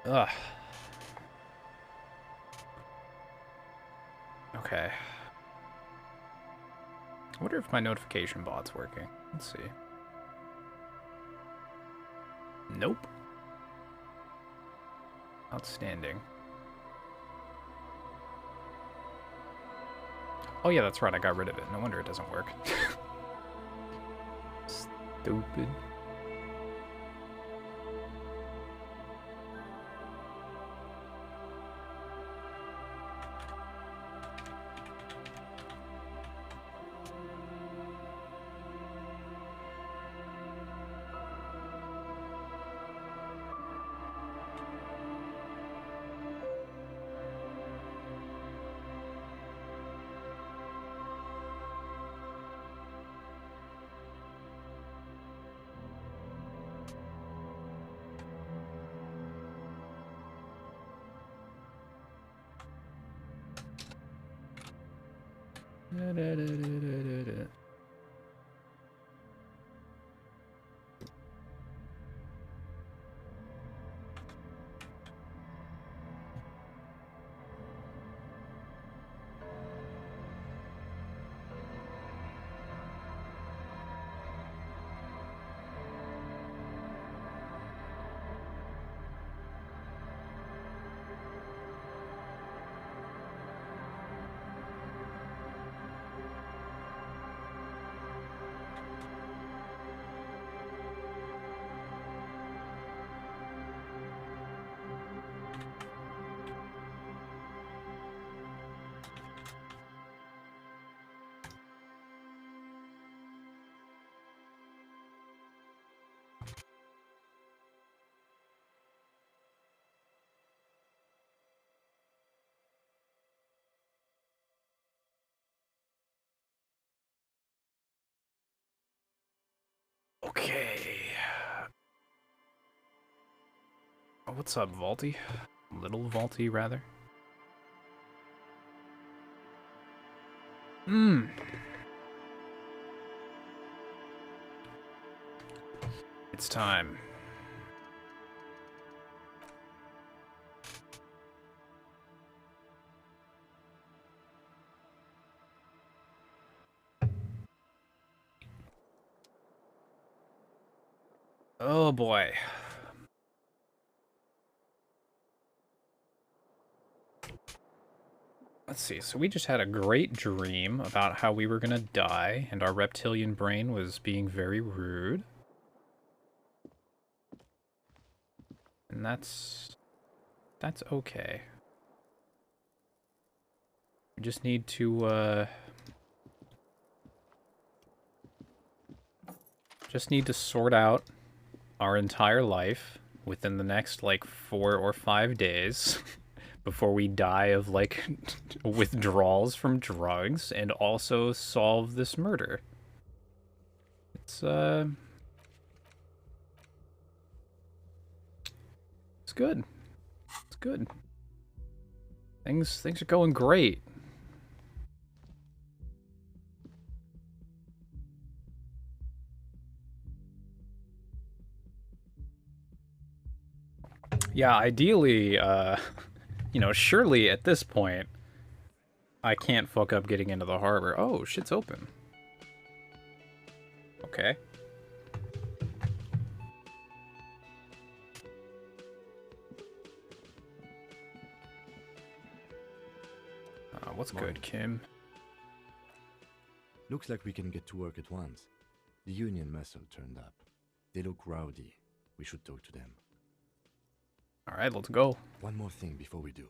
Ugh. Okay. I wonder if my notification bot's working. Let's see. Nope. Outstanding. Oh yeah, that's right, I got rid of it. No wonder it doesn't work. Stupid. Okay. Oh, what's up, Vaulty? Little Vaulty, rather. It's time. Oh boy. Let's see, so we just had a great dream about how we were gonna die, and our reptilian brain was being very rude. And that's okay. We just need to, sort out our entire life within the next, like, 4 or 5 days before we die of, like, withdrawals from drugs, and also solve this murder. It's good. It's good. Things are going great. Yeah, ideally, you know, surely at this point, I can't fuck up getting into the harbor. Oh, shit's open. Okay. What's good, Kim? Looks like we can get to work at once. The Union muscle turned up. They look rowdy. We should talk to them. Alright, let's go. One more thing before we do.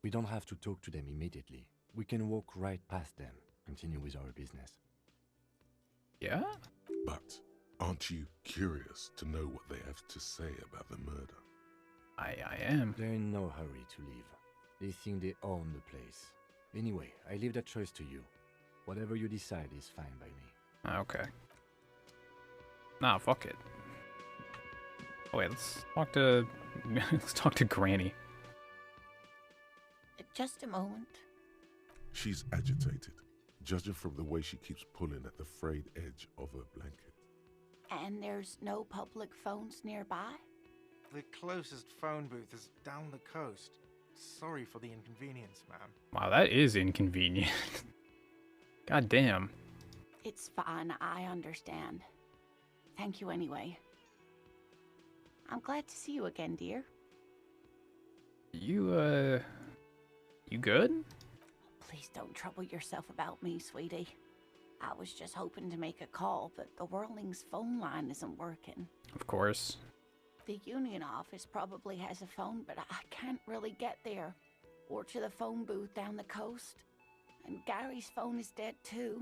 We don't have to talk to them immediately. We can walk right past them, continue with our business. Yeah? But aren't you curious to know what they have to say about the murder? I am. They're in no hurry to leave. They think they own the place. Anyway, I leave that choice to you. Whatever you decide is fine by me. Okay. Nah, fuck it. Oh, wait, let's talk to... let's talk to Granny. Just a moment. She's agitated, judging from the way she keeps pulling at the frayed edge of her blanket. And there's no public phones nearby? The closest phone booth is down the coast. Sorry for the inconvenience, ma'am. Wow, that is inconvenient. God damn. It's fine, I understand. Thank you anyway. I'm glad to see you again, dear. You good? Please don't trouble yourself about me, sweetie. I was just hoping to make a call, but the Whirling's phone line isn't working. Of course. The union office probably has a phone, but I can't really get there. Or to the phone booth down the coast. And Gary's phone is dead too.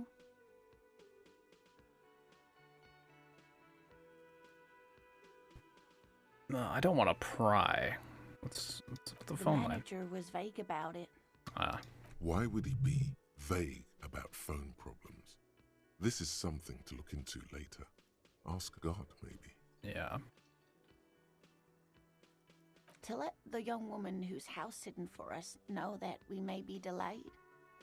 No, I don't want to pry. What's the phone line? The manager was vague about it. Ah. Why would he be vague about phone problems? This is something to look into later. Ask God, maybe. Yeah. To let the young woman who's house-sitting for us know that we may be delayed.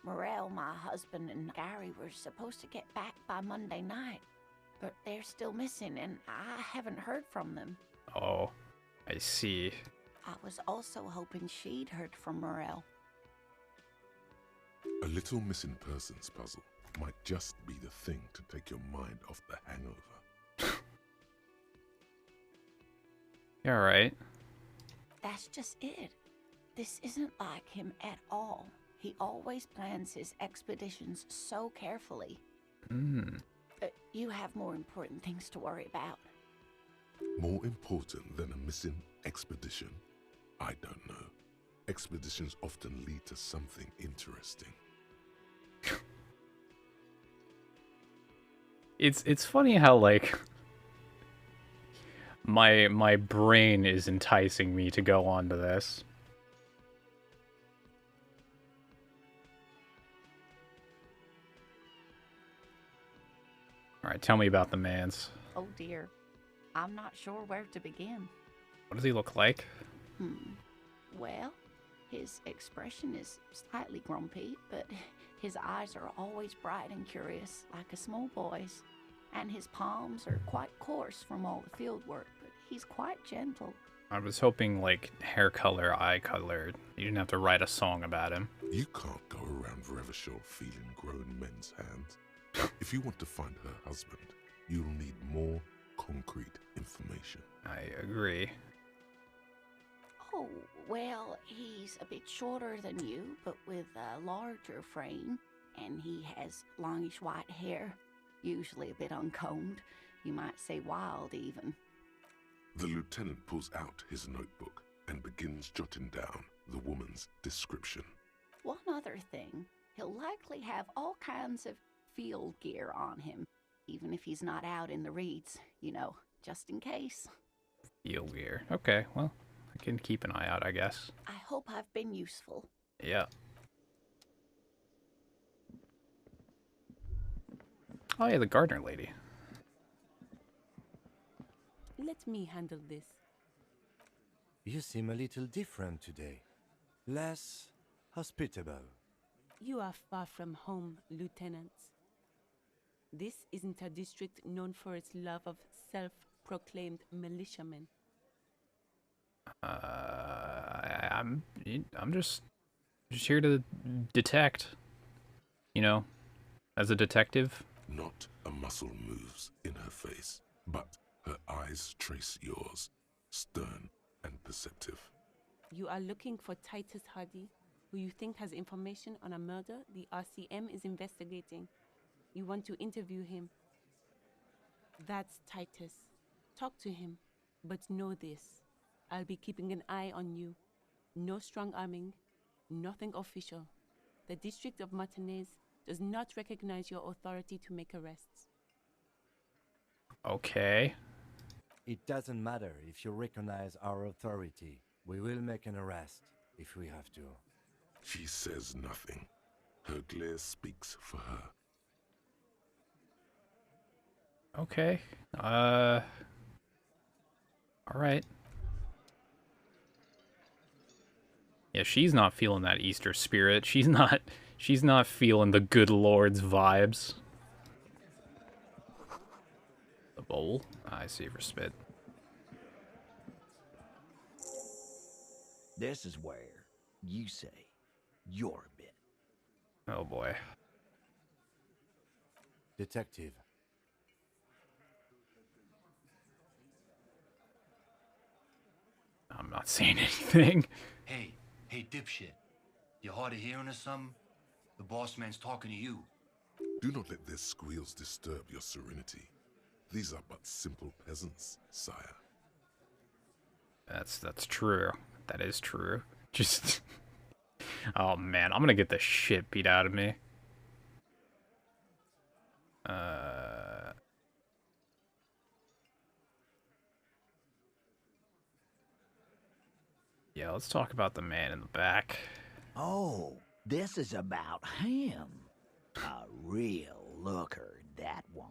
Morel, my husband, and Gary were supposed to get back by Monday night, but they're still missing, and I haven't heard from them. Oh, I see. I was also hoping she'd heard from Morel. A little missing persons puzzle might just be the thing to take your mind off the hangover. You alright? That's just it. This isn't like him at all. He always plans his expeditions so carefully. But you have more important things to worry about. More important than a missing expedition? I don't know. Expeditions often lead to something interesting. It's funny how, like, my brain is enticing me to go on to this. Alright, tell me about the man's. Oh dear. I'm not sure where to begin. What does he look like? Well, his expression is slightly grumpy, but his eyes are always bright and curious, like a small boy's. And his palms are quite coarse from all the field work, but he's quite gentle. I was hoping, like, hair color, eye color. You didn't have to write a song about him. You can't go around Revachol feeling grown men's hands. If you want to find her husband, you'll need more concrete information. I agree. Oh, well, he's a bit shorter than you, but with a larger frame, and he has longish white hair, usually a bit uncombed. You might say wild, even. The lieutenant pulls out his notebook and begins jotting down the woman's description. One other thing, he'll likely have all kinds of field gear on him, even if he's not out in the reeds, you know, just in case. Field gear. Okay, well, I can keep an eye out, I guess. I hope I've been useful. Yeah. Oh yeah, the gardener lady. Let me handle this. You seem a little different today. Less hospitable. You are far from home, Lieutenant. This isn't a district known for its love of self-proclaimed militiamen. I'm just here to detect. You know, as a detective. Not a muscle moves in her face, but her eyes trace yours, stern and perceptive. You are looking for Titus Hardy, who you think has information on a murder the RCM is investigating. You want to interview him. That's Titus. Talk to him, but know this. I'll be keeping an eye on you. No strong arming, nothing official. The District of Martinez does not recognize your authority to make arrests. Okay. It doesn't matter if you recognize our authority. We will make an arrest if we have to. She says nothing. Her glare speaks for her. Okay. All right. Yeah, she's not feeling that Easter spirit. She's not feeling the good Lord's vibes. The bowl. I see for spit. This is where you say your bit. Oh boy. Detective. I'm not saying anything. Hey, dipshit. You hard of hearing or something? The boss man's talking to you. Do not let their squeals disturb your serenity. These are but simple peasants, sire. That's true. That is true. Just... Oh man, I'm gonna get the shit beat out of me. Yeah, let's talk about the man in the back. Oh, this is about him. A real looker, that won't.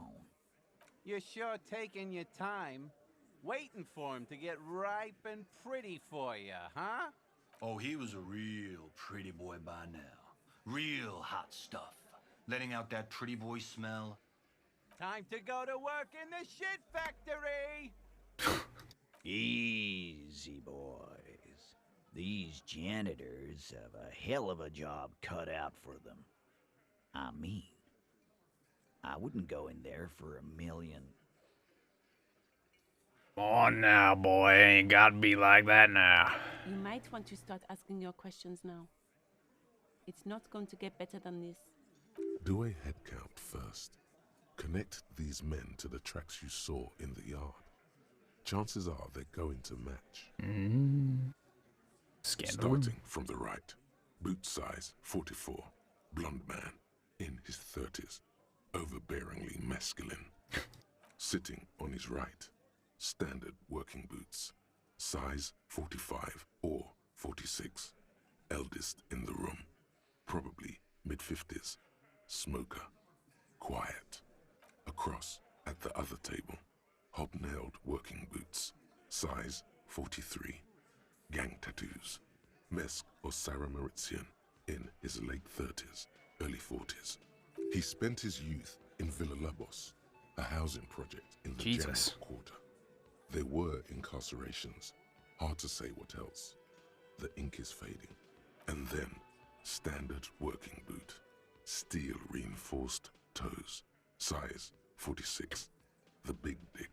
You're sure taking your time, waiting for him to get ripe and pretty for you, huh? Oh, he was a real pretty boy by now. Real hot stuff. Letting out that pretty boy smell. Time to go to work in the shit factory! Easy, boys. These janitors have a hell of a job cut out for them. I mean, I wouldn't go in there for $1 million. Come on now, boy. Ain't gotta be like that now. You might want to start asking your questions now. It's not going to get better than this. Do a head count first. Connect these men to the tracks you saw in the yard. Chances are they're going to match. Scandal. Starting from the right. Boot size 44. Blonde man. In his 30s. Overbearingly masculine. Sitting on his right. Standard working boots. Size 45 or 46. Eldest in the room. Probably mid-50s. Smoker. Quiet. Across at the other table. Hobnailed working boots. Size 43. Gang tattoos. Mesk or Sarah Mauritian. In his late 30s, early 40s. He spent his youth in Villa Labos, a housing project in the General Quarter. There were incarcerations. Hard to say what else. The ink is fading. And then, standard working boot. Steel reinforced toes. Size 46. The big dick.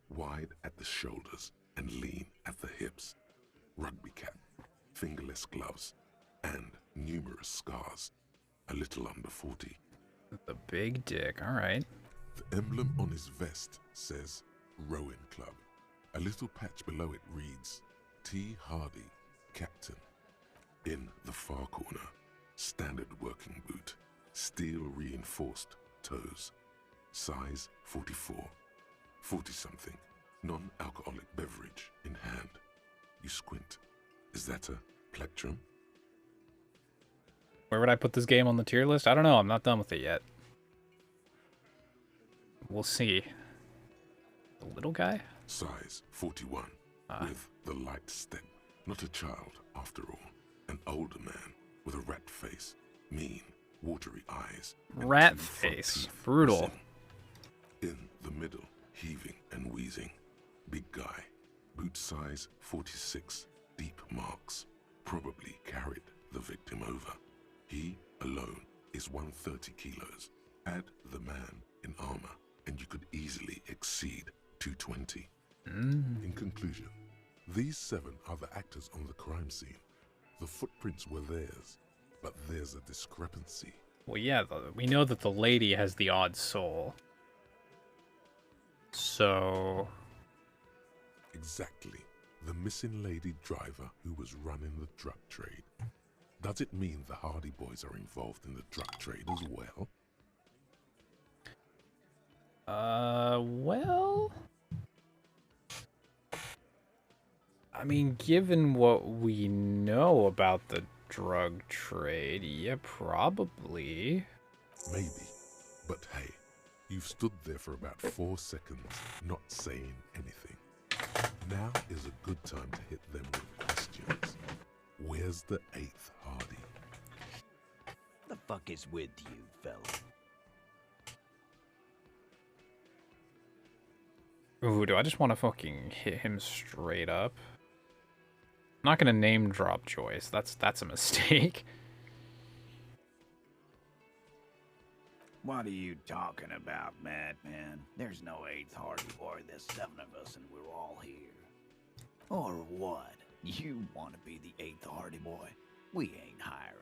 Wide at the shoulders and lean at the hips. Rugby cap. Fingerless gloves. And numerous scars. A little under 40. The big dick, alright. The emblem on his vest says Rowing Club. A little patch below it reads T. Hardy, Captain. In the far corner, standard working boot. Steel reinforced toes. Size 44. 40-something. Non-alcoholic beverage in hand. You squint. Is that a plectrum? Where would I put this game on the tier list? I don't know. I'm not done with it yet. We'll see. The little guy? Size 41. With the light step. Not a child, after all. An older man with a rat face. Mean, watery eyes. Rat face. Brutal. In the middle, heaving and wheezing. Big guy. Boot size 46. Deep marks. Probably carried the victim over. He alone is 130 kilos. Add the man in armor, and you could easily exceed 220. In conclusion, these 7 are the actors on the crime scene. The footprints were theirs, but there's a discrepancy. Well, yeah, we know that the lady has the odd soul. So... Exactly. The missing lady driver who was running the drug trade. Does it mean the Hardy Boys are involved in the drug trade as well? Well... I mean, given what we know about the drug trade, yeah, probably. Maybe. But hey, you've stood there for about 4 seconds, not saying anything. Now is a good time to hit them with questions. Where's the 8th Hardy? The fuck is with you, fella? Ooh, do I just want to fucking hit him straight up? I'm not gonna name drop Joyce. That's a mistake. What are you talking about, madman? There's no 8th Hardy Boy. There's 7 of us and we're all here. Or what? You want to be the 8th Hardy Boy? We ain't hiring.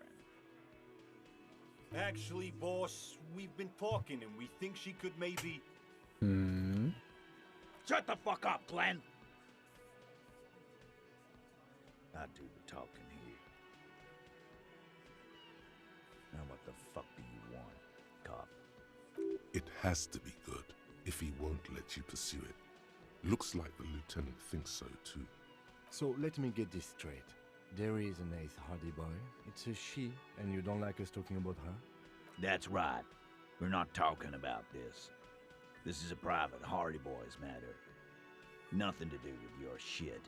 Actually, boss, we've been talking and we think she could maybe... Hmm. Shut the fuck up, Glenn! I do the talking here. Now what the fuck do you want, cop? It has to be good if he won't let you pursue it. Looks like the lieutenant thinks so too. So let me get this straight. There is an 8th Hardy Boy. It's a she, and you don't like us talking about her? That's right. We're not talking about this. This is a private Hardy Boys matter. Nothing to do with your shit.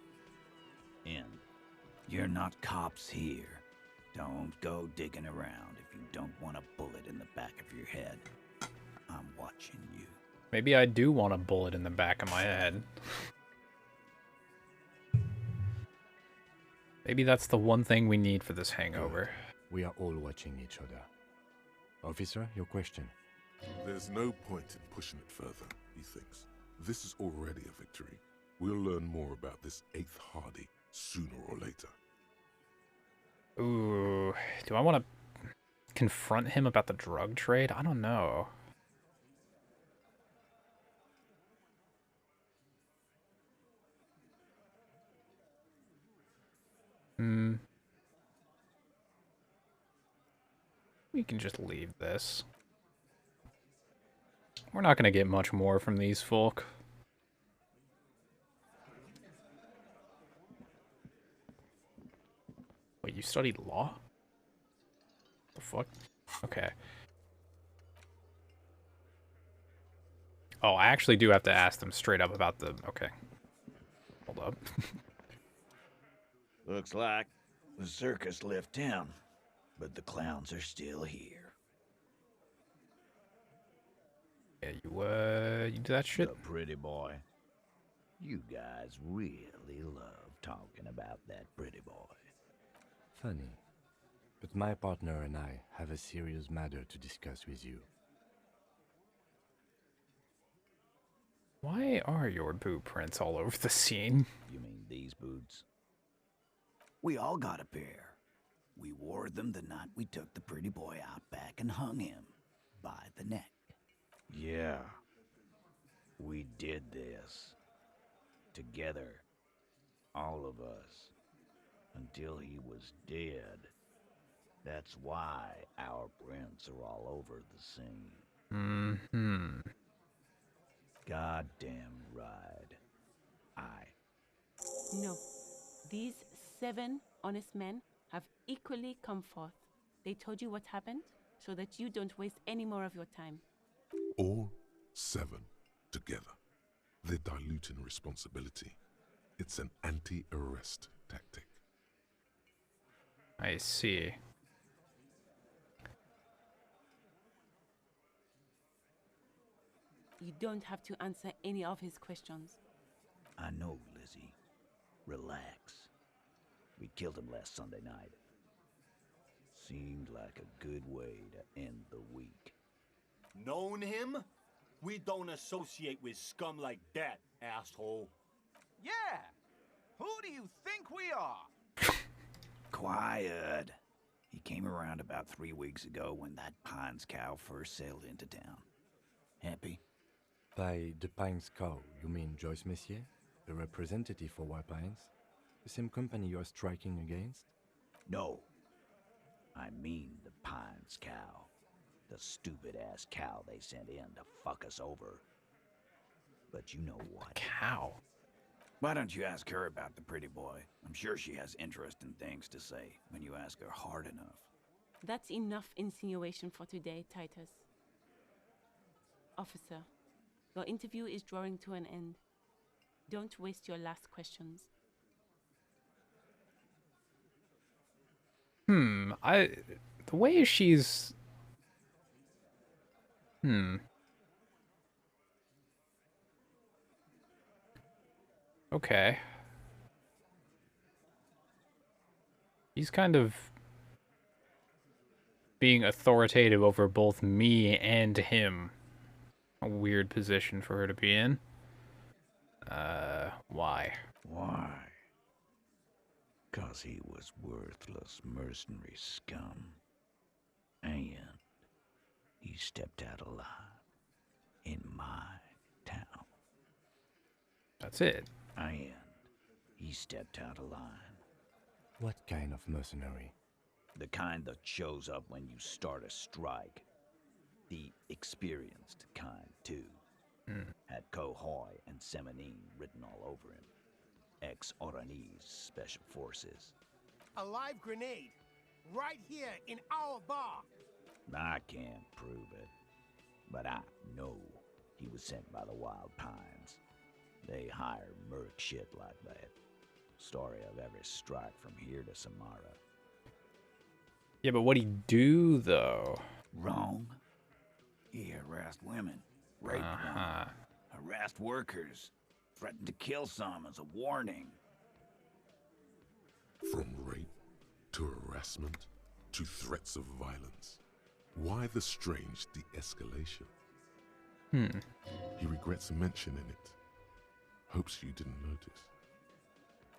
And you're not cops here. Don't go digging around if you don't want a bullet in the back of your head. I'm watching you. Maybe I do want a bullet in the back of my head. Maybe that's the one thing we need for this hangover. We are all watching each other. Officer, your question. There's no point in pushing it further, he thinks. This is already a victory. We'll learn more about this 8th Hardy sooner or later. Ooh, do I want to confront him about the drug trade? I don't know. We can just leave this. We're not going to get much more from these folk. Wait, you studied law? The fuck? Okay. Oh, I actually do have to ask them straight up about the... Okay. Hold up. Looks like the circus left town, but the clowns are still here. Yeah, you do that shit? The pretty boy. You guys really love talking about that pretty boy. Funny. But my partner and I have a serious matter to discuss with you. Why are your boot prints all over the scene? You mean these boots? We all got a pair. We wore them the night we took the pretty boy out back and hung him by the neck. Yeah. We did this. Together. All of us. Until he was dead. That's why our prints are all over the scene. Mm-hmm. Goddamn right. No. These 7 honest men have equally come forth. They told you what happened so that you don't waste any more of your time. All 7 together. They're diluting responsibility. It's an anti-arrest tactic. I see. You don't have to answer any of his questions. I know, Lizzie. Relax. We killed him last Sunday night. Seemed like a good way to end the week. Known him? We don't associate with scum like that, asshole. Yeah! Who do you think we are? Quiet. He came around about 3 weeks ago when that Pines cow first sailed into town. Happy? By the Pines cow, you mean Joyce Messier? The representative for White Pines? The same company you are striking against? No. I mean the Pines cow. The stupid-ass cow they sent in to fuck us over. But you know what? Cow. Why don't you ask her about the pretty boy? I'm sure she has interesting things to say when you ask her hard enough. That's enough insinuation for today, Titus. Officer, your interview is drawing to an end. Don't waste your last questions. The way she's... Okay. He's kind of being authoritative over both me and him. A weird position for her to be in. Why? Why? 'Cause he was worthless mercenary scum. And he stepped out alive in my town. That's it. And he stepped out of line. What kind of mercenary? The kind that shows up when you start a strike. The experienced kind, too. Had Kohoi and Semenine written all over him. Ex-Oranese Special Forces. A live grenade. Right here in our bar. I can't prove it. But I know he was sent by the Wild Pines. They hire merc shit like that. Story of every strike from here to Samara. Yeah, but what'd he do, though? Wrong. He harassed women, raped women, harassed workers, threatened to kill some as a warning. From rape to harassment to threats of violence. Why the strange de-escalation? He regrets mentioning it. Hopes you didn't notice.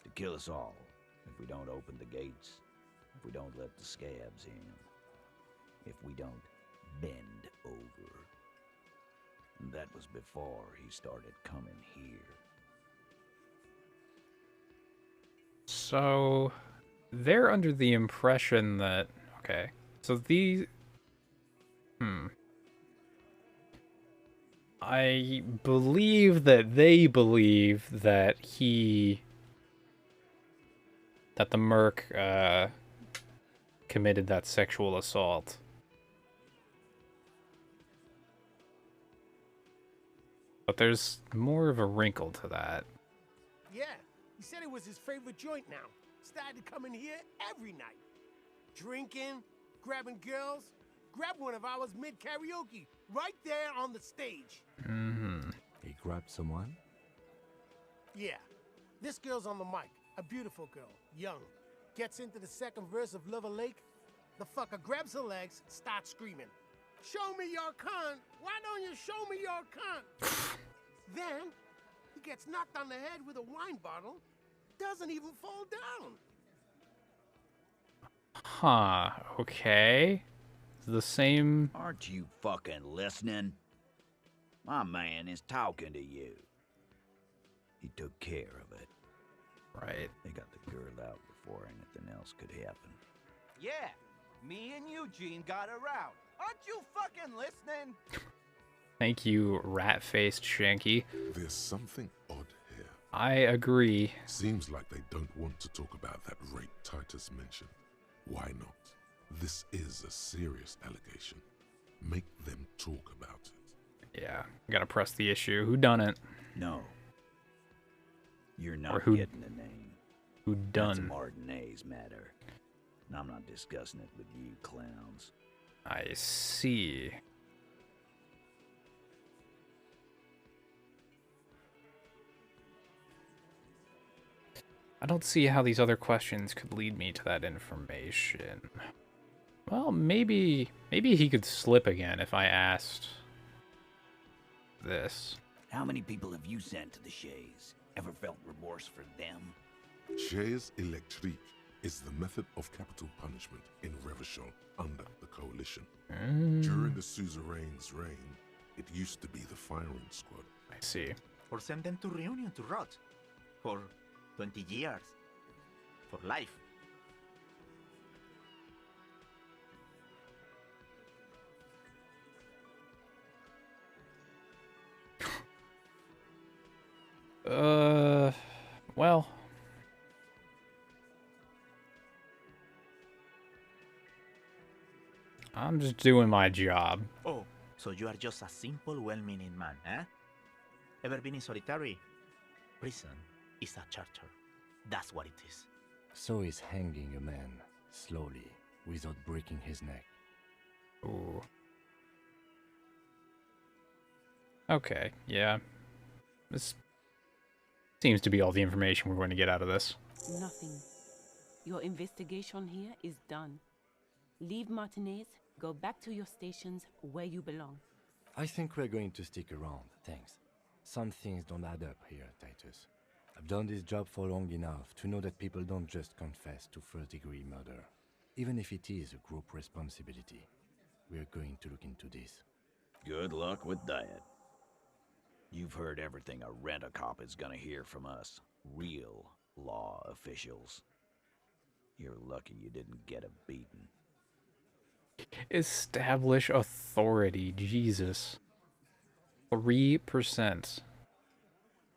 To kill us all if we don't open the gates, if we don't let the scabs in, if we don't bend over. And that was before he started coming here. So, they're under the impression that... Okay. So these... I believe that they believe that that the merc, committed that sexual assault. But there's more of a wrinkle to that. Yeah, he said it was his favorite joint now. Started coming here every night. Drinking, grabbing girls. Grab one of ours mid-karaoke, right there on the stage. He grabbed someone? Yeah, this girl's on the mic. A beautiful girl, young. Gets into the second verse of Lover Lake. The fucker grabs her legs, starts screaming. Show me your cunt! Why don't you show me your cunt? Then, he gets knocked on the head with a wine bottle. Doesn't even fall down. Huh, okay. The same... Aren't you fucking listening? My man is talking to you. He took care of it. Right. They got the girl out before anything else could happen. Yeah, me and Eugene got her out. Aren't you fucking listening? Thank you, rat-faced Shanky. There's something odd here. I agree. Seems like they don't want to talk about that rape Titus mentioned. Why not? This is a serious allegation. Make them talk about it. Yeah, gotta press the issue. Who done it? No. You're not Or who- getting the name. Who That's a done? Martinez matter. And I'm not discussing it with you clowns. I see. I don't see how these other questions could lead me to that information. Well, maybe he could slip again if I asked this. How many people have you sent to the Shays? Ever felt remorse for them? Chaise électrique is the method of capital punishment in Revachol under the Coalition. During the suzerain's reign, it used to be the firing squad. I see. Or send them to Reunion to rot. For 20 years. For life. Well. I'm just doing my job. Oh, so you are just a simple, well-meaning man, eh? Ever been in solitary? Prison is a charter. That's what it is. So he's hanging a man, slowly, without breaking his neck. Ooh. Okay, yeah. This Seems to be all the information we're going to get out of this. Nothing. Your investigation here is done. Leave Martinez, go back to your stations where you belong. I think we're going to stick around, thanks. Some things don't add up here, Titus. I've done this job for long enough to know that people don't just confess to first-degree murder, even if it is a group responsibility. We're going to look into this. Good luck with that. You've heard everything a rent-a-cop is gonna hear from us, real law officials. You're lucky you didn't get a beating. Establish authority, Jesus. 3%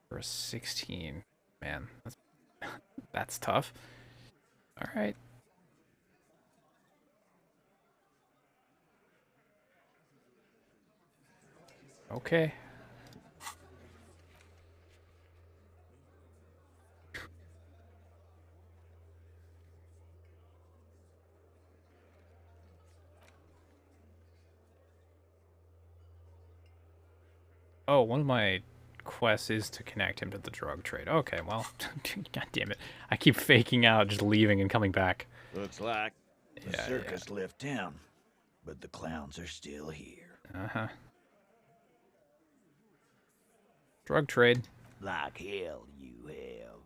for a 16. Man, that's tough. All right. Okay. Oh, one of my quests is to connect him to the drug trade. Okay, well, god damn it. I keep faking out, just leaving and coming back. Looks like the circus left town, but the clowns are still here. Uh-huh. Drug trade. Like hell you have.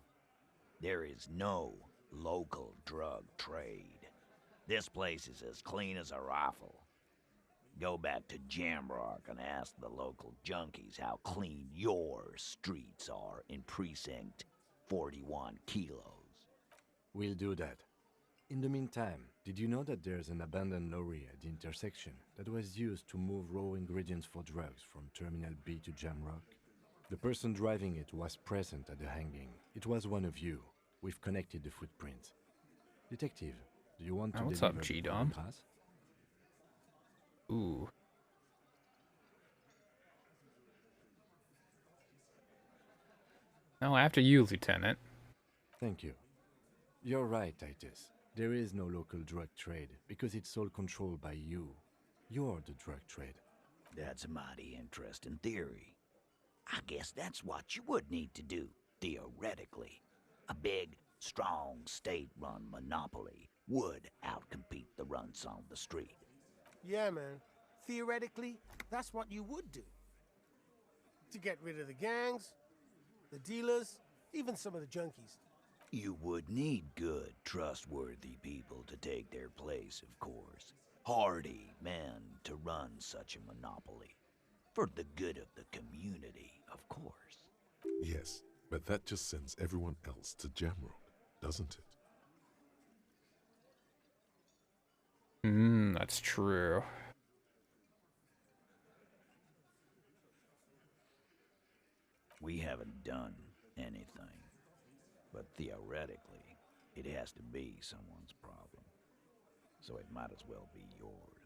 There is no local drug trade. This place is as clean as a rifle. Go back to Jamrock and ask the local junkies how clean your streets are in Precinct 41 Kilos. We'll do that. In the meantime, did you know that there's an abandoned lorry at the intersection that was used to move raw ingredients for drugs from Terminal B to Jamrock? The person driving it was present at the hanging. It was one of you. We've connected the footprints. Detective, do you want to what's deliver up, G-Dom? class? Ooh. No, after you, Lieutenant. Thank you. You're right, Titus. There is no local drug trade because it's all controlled by you. You're the drug trade. That's a mighty interesting theory. I guess that's what you would need to do, theoretically. A big, strong, state-run monopoly would outcompete the runts on the street. Yeah, man. Theoretically, that's what you would do. To get rid of the gangs, the dealers, even some of the junkies. You would need good, trustworthy people to take their place, of course. Hardy men to run such a monopoly. For the good of the community, of course. Yes, but that just sends everyone else to Jamrock, doesn't it? That's true. We haven't done anything, but theoretically, it has to be someone's problem. So it might as well be yours.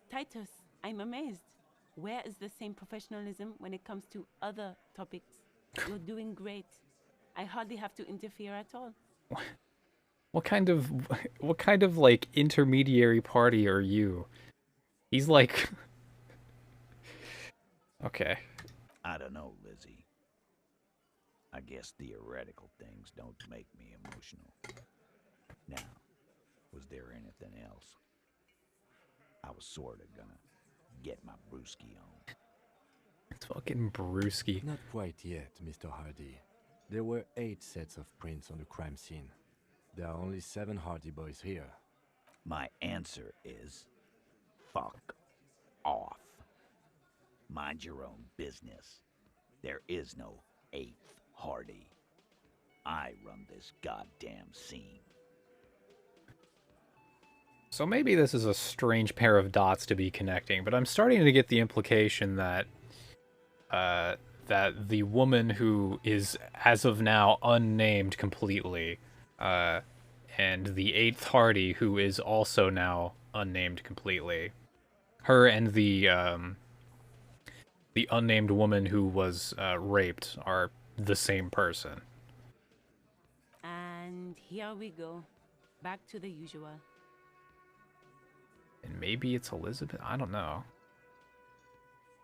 Titus, I'm amazed. Where is the same professionalism when it comes to other topics? You're doing great. I hardly have to interfere at all. What kind of like intermediary party are you? He's like okay. I don't know, Lizzie. I guess theoretical things don't make me emotional. Now, was there anything else? I was sorta gonna get my brewski on. It's fucking brewski. Not quite yet, Mr. Hardy. There were 8 sets of prints on the crime scene. There are only 7 Hardy boys here. My answer is fuck off. Mind your own business. There is no 8th Hardy. I run this goddamn scene. So maybe this is a strange pair of dots to be connecting, but I'm starting to get the implication that that the woman who is as of now unnamed completely, and the 8th Hardy who is also now unnamed completely, her and the unnamed woman who was raped are the same person. And here we go. Back to the usual. And maybe it's Elizabeth? I don't know.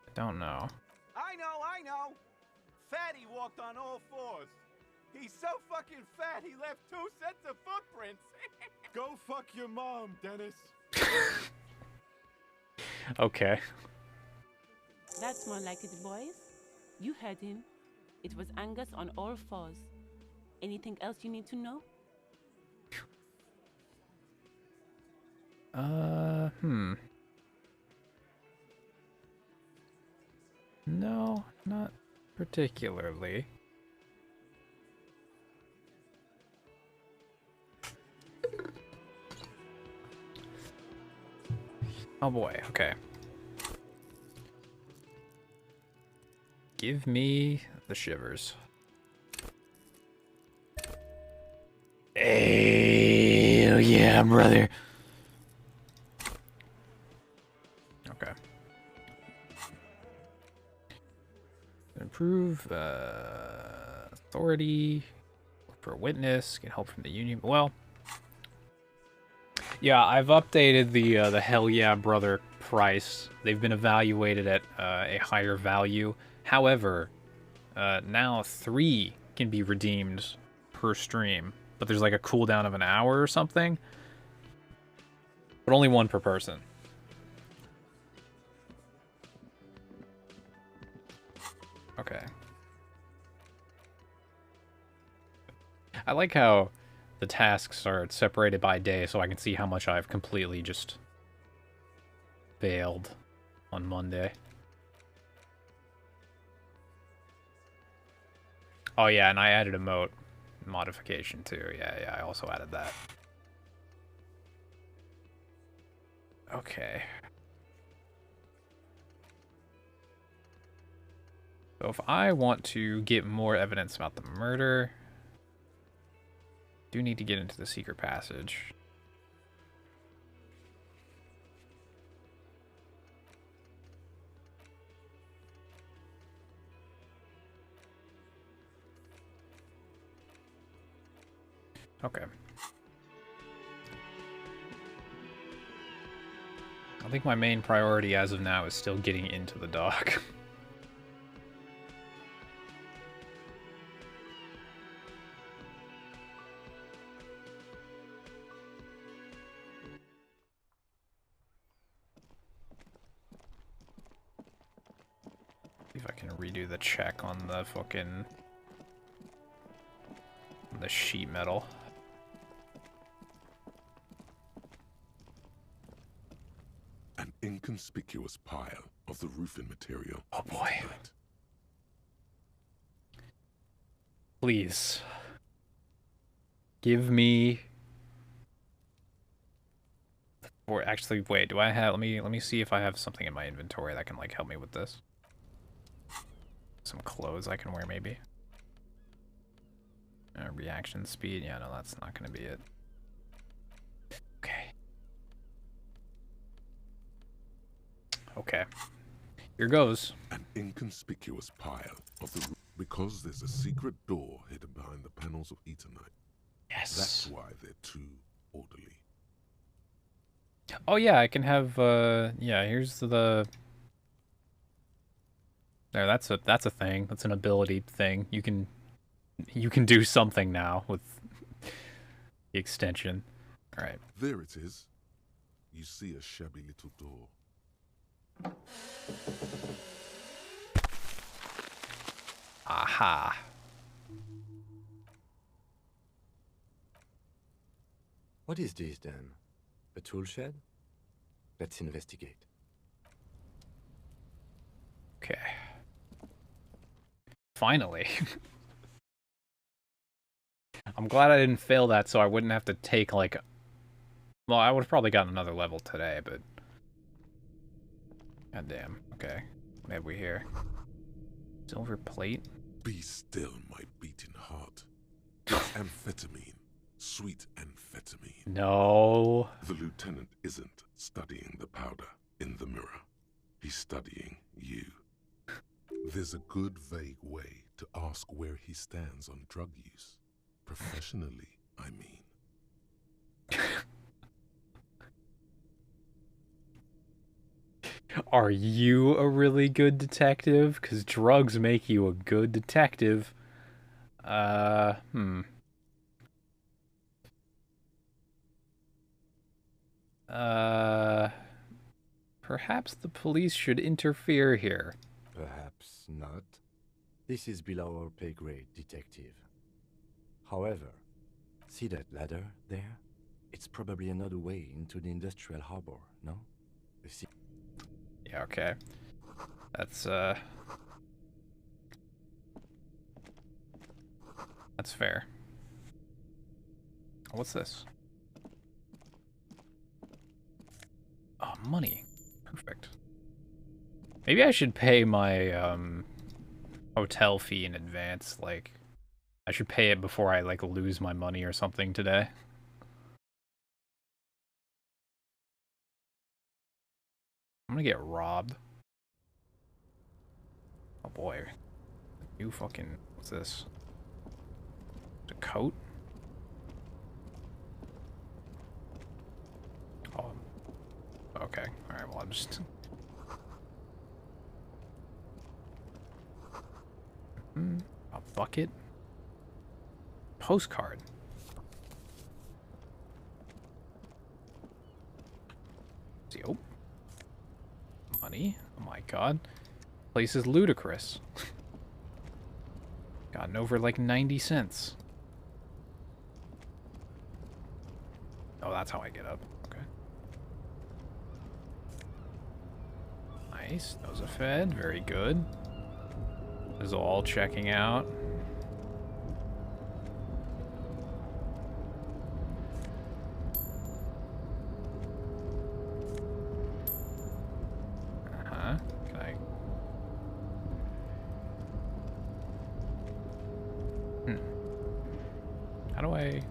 I don't know. I know! fatty walked on all fours. He's so fucking fat, he left 2 sets of footprints. Go fuck your mom, Dennis. Okay. That's more like it, boys. You heard him. It was Angus on all fours. Anything else you need to know? No, not particularly. Oh boy, okay. Give me the shivers. Hey, yeah, brother. Okay. Improve authority. Look for a witness. Get help from the union. Well, yeah, I've updated the Hell Yeah Brother price. They've been evaluated at a higher value. However, now 3 can be redeemed per stream, but there's like a cooldown of an hour or something. But only 1 per person. Okay. I like how the tasks are separated by day, so I can see how much I've completely just failed on Monday. Oh yeah, and I added a emote modification too. Yeah, I also added that. Okay. So if I want to get more evidence about the murder, I do need to get into the secret passage. Okay. I think my main priority as of now is still getting into the dock. See if I can redo the check on the fucking sheet metal. An inconspicuous pile of the roofing material. Oh boy. Please. Give me... Or actually, wait, do I have... Let me see if I have something in my inventory that can, like, help me with this. Some clothes I can wear, maybe. Reaction speed. Yeah, no, that's not going to be it. Okay. Okay. Here goes. An inconspicuous pile of the roof. Because there's a secret door hidden behind the panels of Eternite. Yes. That's why they're too orderly. Oh yeah, I can have yeah, here's the there, that's a thing. That's an ability thing. You can do something now with the extension. All right. There it is. You see a shabby little door. Aha. What is this then? A tool shed? Let's investigate. Okay. Finally. I'm glad I didn't fail that so I wouldn't have to take like... Well, I would have probably gotten another level today, but... God damn. Okay. What have we here? Silver plate? Be still, my beating heart. It's amphetamine. Sweet amphetamine. No. The lieutenant isn't studying the powder in the mirror. He's studying you. There's a good vague way to ask where he stands on drug use. Professionally, I mean. Are you a really good detective? Because drugs make you a good detective. Hmm. Perhaps the police should interfere here. Perhaps not. This is below our pay grade, detective. However, see that ladder there? It's probably another way into the industrial harbor, no? Yeah, okay. That's fair. What's this? Oh, money. Perfect. Maybe I should pay my hotel fee in advance. Like, I should pay it before I like lose my money or something today. I'm gonna get robbed. Oh boy. You fucking... What's this? A coat? Oh. Okay. Alright, well, I'm just... A bucket? Postcard. See, oh. Money. Oh my god. Place is ludicrous. Gotten over like 90 cents. Oh, that's how I get up. Okay. Nice. Those are fed. Very good. This is all checking out. Uh-huh. Can I... How do I...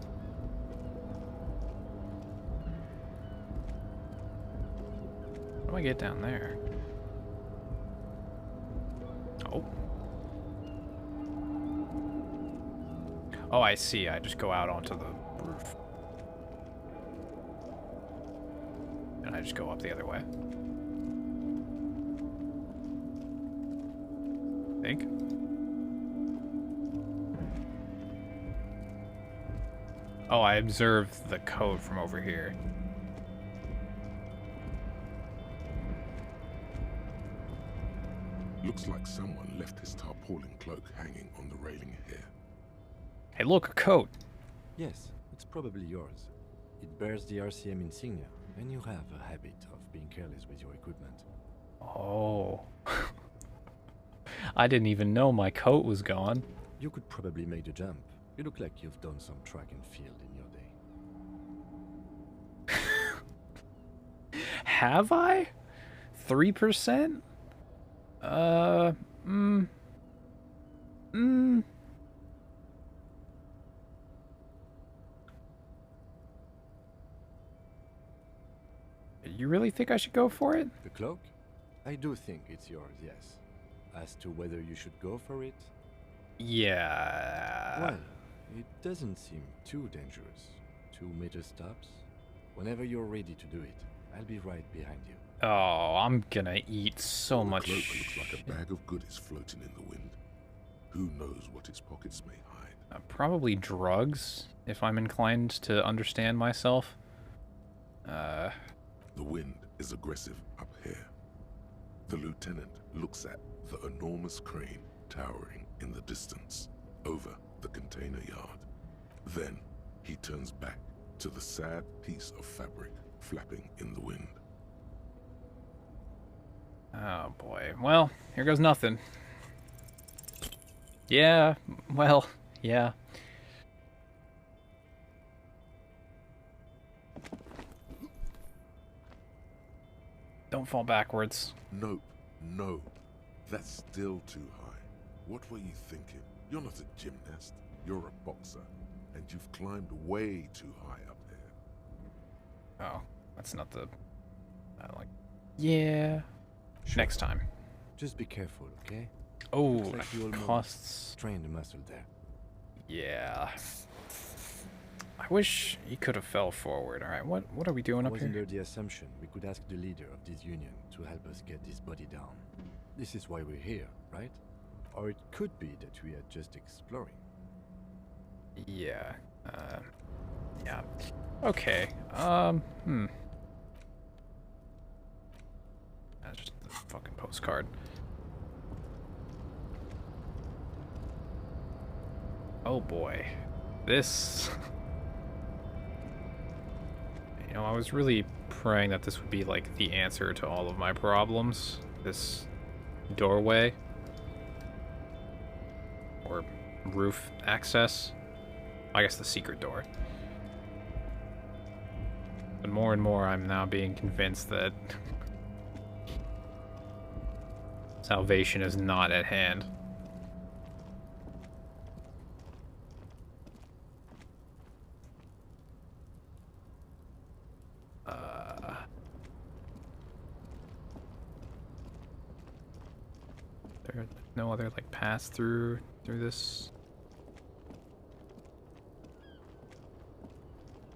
How do I get down there? Oh. Oh, I see. I just go out onto the roof. And I just go up the other way. I think. Oh, I observed the code from over here. Looks like someone left his tarpaulin cloak hanging on the railing here. Hey, look, a coat. Yes, it's probably yours. It bears the RCM insignia, and you have a habit of being careless with your equipment. Oh. I didn't even know my coat was gone. You could probably make the jump. You look like you've done some track and field in your day. Have I? 3%? You really think I should go for it? The cloak? I do think it's yours, yes. As to whether you should go for it? Yeah. Well, it doesn't seem too dangerous. 2 meter stops. Whenever you're ready to do it, I'll be right behind you. Oh, I'm gonna eat so much. The cloak looks like a bag of goodies floating in the wind. Who knows what its pockets may hide? Probably drugs, if I'm inclined to understand myself. The wind is aggressive up here. The lieutenant looks at the enormous crane towering in the distance over the container yard. Then he turns back to the sad piece of fabric flapping in the wind. Oh boy. Well, here goes nothing. Yeah, well, yeah. Don't fall backwards. Nope, no. That's still too high. What were you thinking? You're not a gymnast. You're a boxer. And you've climbed way too high up here. Oh, that's not the... Yeah. Sure. Next time. Just be careful, okay? Oh, like you costs... Strain the muscle there. Yeah. I I wish he could have fell forward. All right, what are we doing I up was here? under the assumption we could ask the leader of this union to help us get this body down. This is why we're here, right? Or it could be that we are just exploring. Yeah. Yeah. Okay. That's just a fucking postcard. Oh boy. This... You know, I was really praying that this would be like the answer to all of my problems. This doorway. Or roof access. I guess the secret door. But more and more I'm now being convinced that salvation is not at hand. There's no other like pass through this.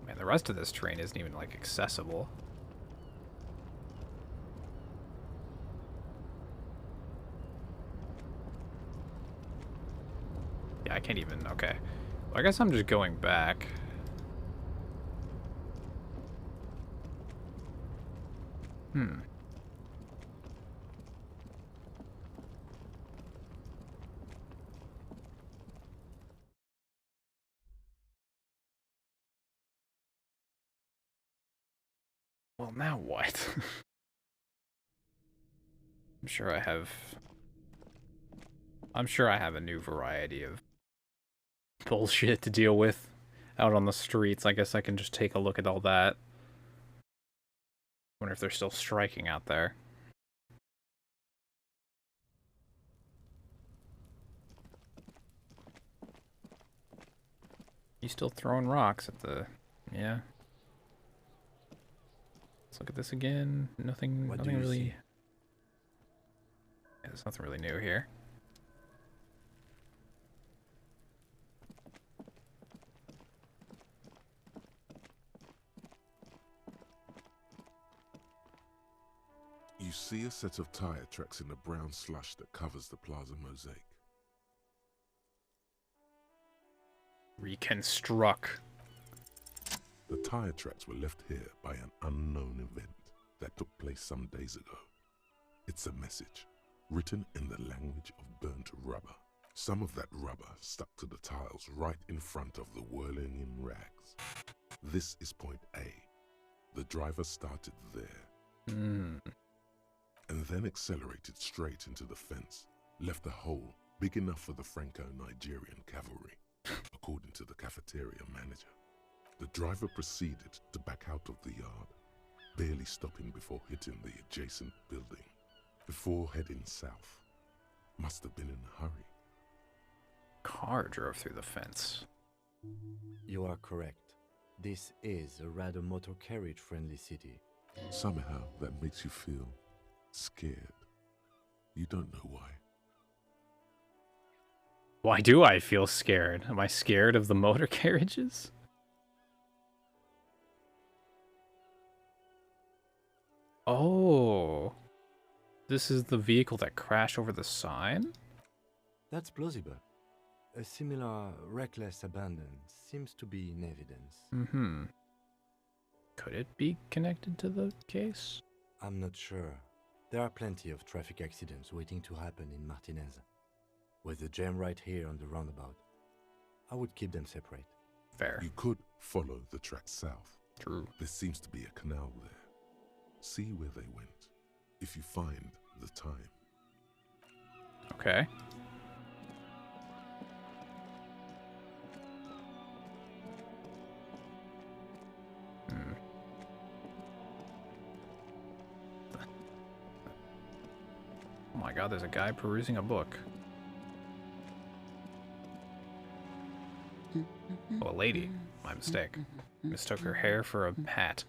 Man, the rest of this terrain isn't even like accessible. Yeah, I can't even, okay. Well, I guess I'm just going back. Well, now what? I'm sure I have a new variety of bullshit to deal with out on the streets. I guess I can just take a look at all that. Wonder if they're still striking out there. You still throwing rocks at the... Yeah. Let's look at this again. Nothing really... See? Yeah, there's nothing really new here. You see a set of tire tracks in the brown slush that covers the plaza mosaic. Reconstruct. The tire tracks were left here by an unknown event that took place some days ago. It's a message, written in the language of burnt rubber. Some of that rubber stuck to the tiles right in front of the whirling in rags. This is point A. The driver started there. And then accelerated straight into the fence, left a hole big enough for the Franco-Nigerian cavalry, according to the cafeteria manager. The driver proceeded to back out of the yard, barely stopping before hitting the adjacent building, before heading south. Must have been in a hurry. Car drove through the fence. You are correct. This is a rather motor carriage-friendly city. Somehow that makes you feel scared. You don't know why. Why do I feel scared? Am I scared of the motor carriages? Oh. This is the vehicle that crashed over the sign? That's plausible. A similar reckless abandon seems to be in evidence. Could it be connected to the case? I'm not sure. There are plenty of traffic accidents waiting to happen in Martinez. With the jam right here on the roundabout, I would keep them separate. Fair. You could follow the track south. True. There seems to be a canal there. See where they went, if you find the time. Okay. Oh my god, there's a guy perusing a book. Oh, a lady. My mistake. Mistook her hair for a hat.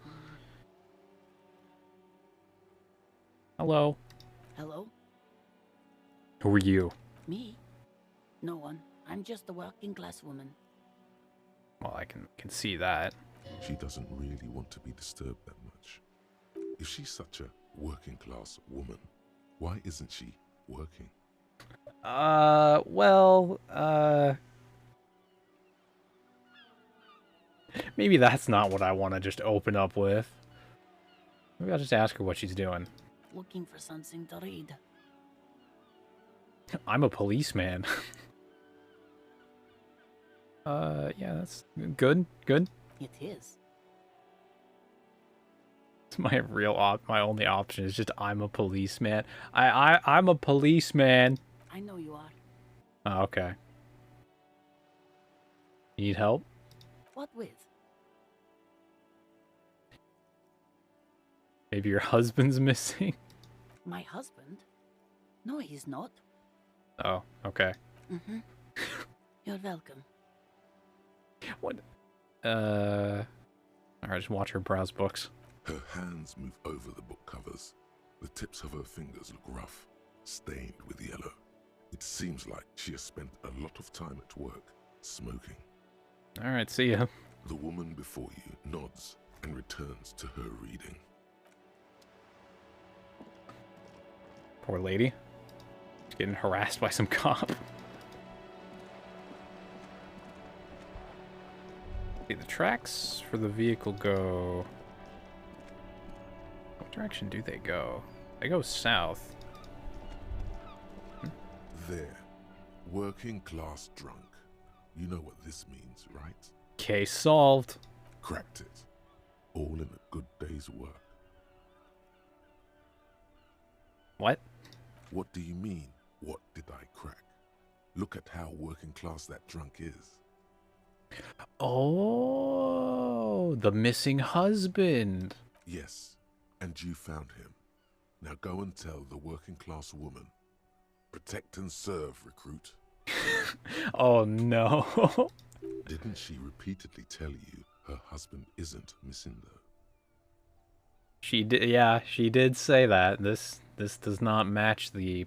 Hello. Hello? Who are you? Me? No one. I'm just a working class woman. Well, I can see that. She doesn't really want to be disturbed that much. If she's such a working class woman, why isn't she working? Well, maybe that's not what I want to just open up with. Maybe I'll just ask her what she's doing. Looking for something to read. I'm a policeman. Yeah, that's good. Good. It is. It's my my only option is just I'm a policeman. I'm a policeman. I know you are. Oh, okay. You need help? What with? Maybe your husband's missing? My husband? No, he's not. Oh, okay. Mm-hmm. You're welcome. What? Alright, just watch her browse books. Her hands move over the book covers. The tips of her fingers look rough, stained with yellow. It seems like she has spent a lot of time at work, smoking. Alright, see ya. The woman before you nods and returns to her reading. Poor lady. She's getting harassed by some cop. See, the tracks for the vehicle go... What direction do they go? They go south. There. Working class drunk. You know what this means, right? Case solved. Cracked it. All in a good day's work. What? What do you mean, what did I crack? Look at how working class that drunk is. Oh, the missing husband. Yes, and you found him. Now go and tell the working class woman. Protect and serve, recruit. Oh no. Didn't she repeatedly tell you her husband isn't missing though? She did, yeah, she did say that. This does not match the,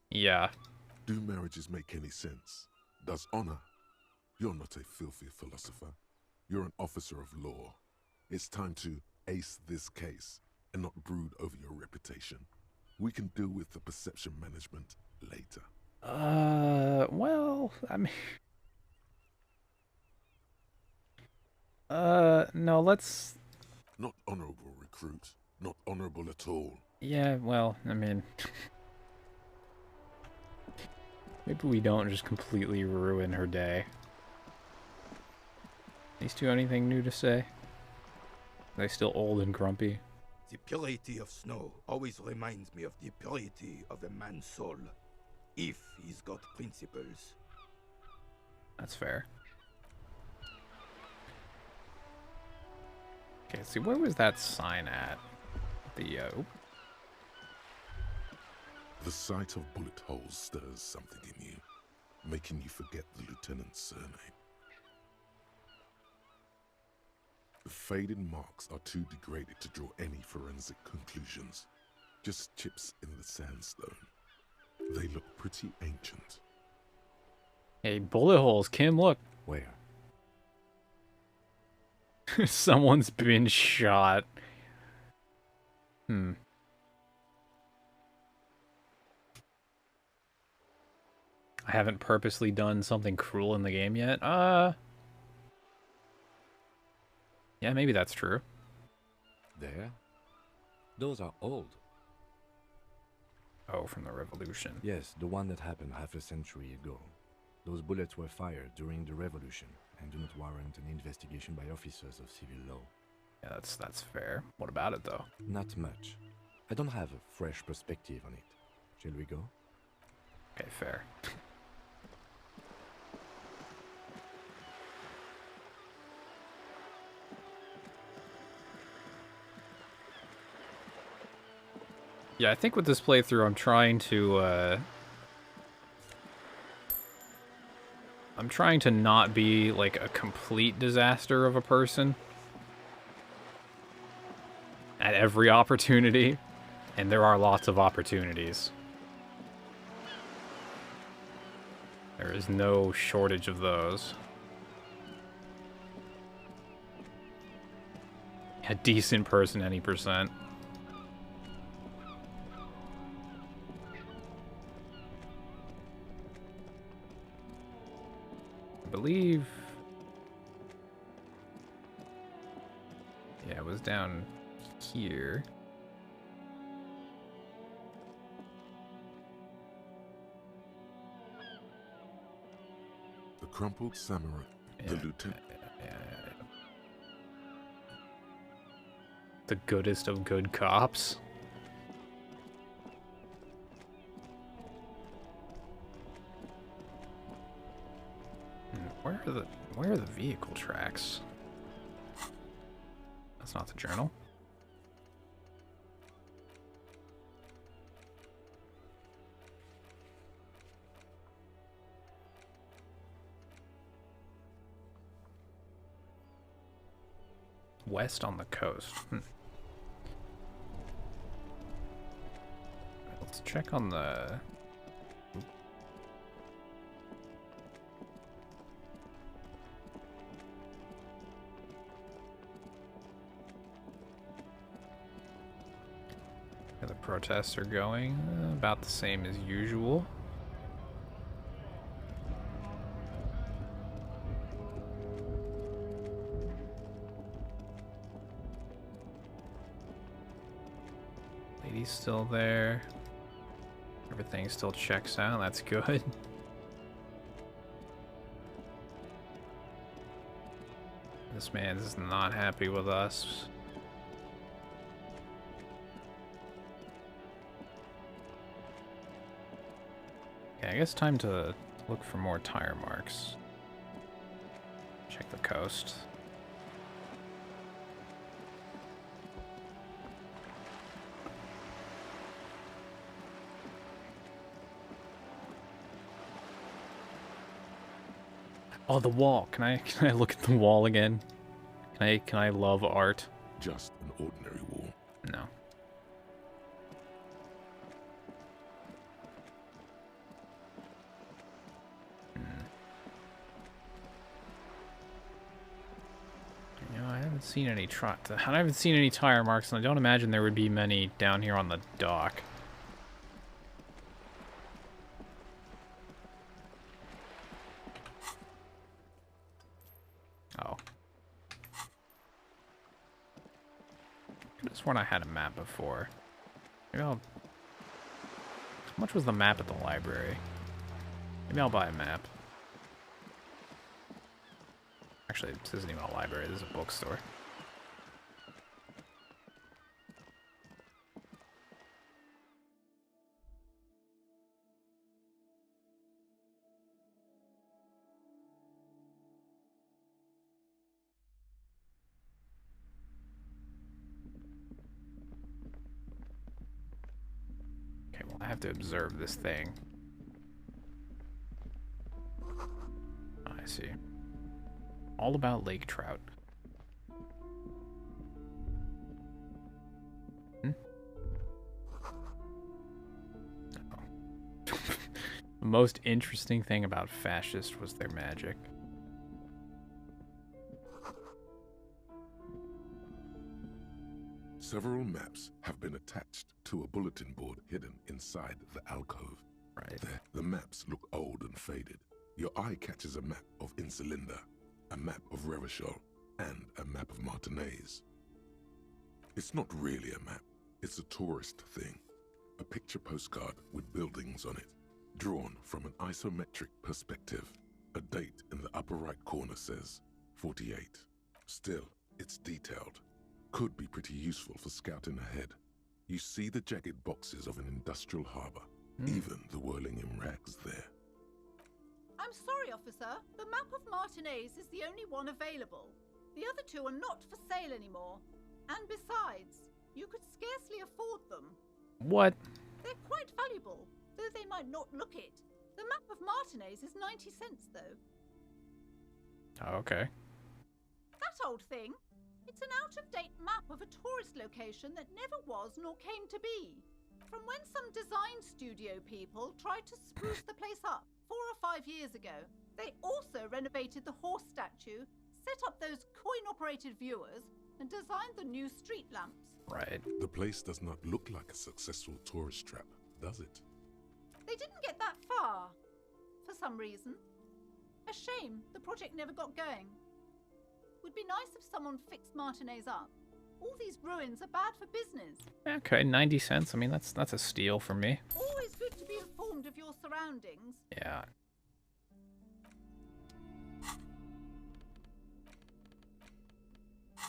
yeah. Do marriages make any sense? Does honor? You're not a filthy philosopher. You're an officer of law. It's time to ace this case and not brood over your reputation. We can deal with the perception management later. Well, I mean... no, let's... Not honorable, recruit. Not honorable at all. Yeah, well, I mean... Maybe we don't just completely ruin her day. These two anything new to say? Are they still old and grumpy? The purity of snow always reminds me of the purity of a man's soul, if he's got principles. That's fair. Okay, let's see, where was that sign at? The, The sight of bullet holes stirs something in you, making you forget the lieutenant's surname. The faded marks are too degraded to draw any forensic conclusions. Just chips in the sandstone. They look pretty ancient. Hey, bullet holes, Kim, look. Where? Someone's been shot. I haven't purposely done something cruel in the game yet. Yeah, maybe that's true. There? Those are old. Oh, from the revolution. Yes, the one that happened half a century ago. Those bullets were fired during the revolution and do not warrant an investigation by officers of civil law. Yeah, that's fair. What about it, though? Not much. I don't have a fresh perspective on it. Shall we go? Okay, fair. Yeah, I think with this playthrough, I'm trying to not be, like, a complete disaster of a person at every opportunity, and there are lots of opportunities. There is no shortage of those. A decent person, any percent. I believe... Yeah, it was down here. The crumpled samurai, the lieutenant. The goodest of good cops. Where are the vehicle tracks? That's not the journal. West on the coast. Let's check on the... The protests are going about the same as usual. Lady's still there. Everything still checks out. That's good. This man is not happy with us. Okay, I guess time to look for more tire marks. Check the coast. Oh, the wall. Can I look at the wall again? Can I love art? Just an ordinary wall. No. You know, I haven't seen any tire marks, and I don't imagine there would be many down here on the dock. Oh. I could have sworn I had a map before. Maybe I'll... How much was the map at the library? Maybe I'll buy a map. Actually, this isn't even a library, this is a bookstore. Okay, well, I have to observe this thing. Oh, I see. All about lake trout. Hmm? Oh. The most interesting thing about fascist was their magic. Several maps have been attached to a bulletin board hidden inside the alcove. Right. There, the maps look old and faded. Your eye catches a map of Insulinda, a map of Revachol, and a map of Martinez. It's not really a map, it's a tourist thing. A picture postcard with buildings on it, drawn from an isometric perspective. A date in the upper right corner says 48. Still, it's detailed. Could be pretty useful for scouting ahead. You see the jagged boxes of an industrial harbor, even the whirling in rags there. I'm sorry, officer. The map of Martinez is the only one available. The other two are not for sale anymore. And besides, you could scarcely afford them. What? They're quite valuable, though they might not look it. The map of Martinez is 90 cents, though. Oh, okay. That old thing. It's an out-of-date map of a tourist location that never was nor came to be. From when some design studio people tried to spruce the place up 4 or 5 years ago. They also renovated the horse statue, set up those coin-operated viewers, and designed the new street lamps. Right. The place does not look like a successful tourist trap, does it? They didn't get that far, for some reason. A shame the project never got going. Would be nice if someone fixed Martinez up. All these ruins are bad for business. Okay, 90 cents. I mean, that's a steal for me. Always good to be informed of your surroundings. Yeah.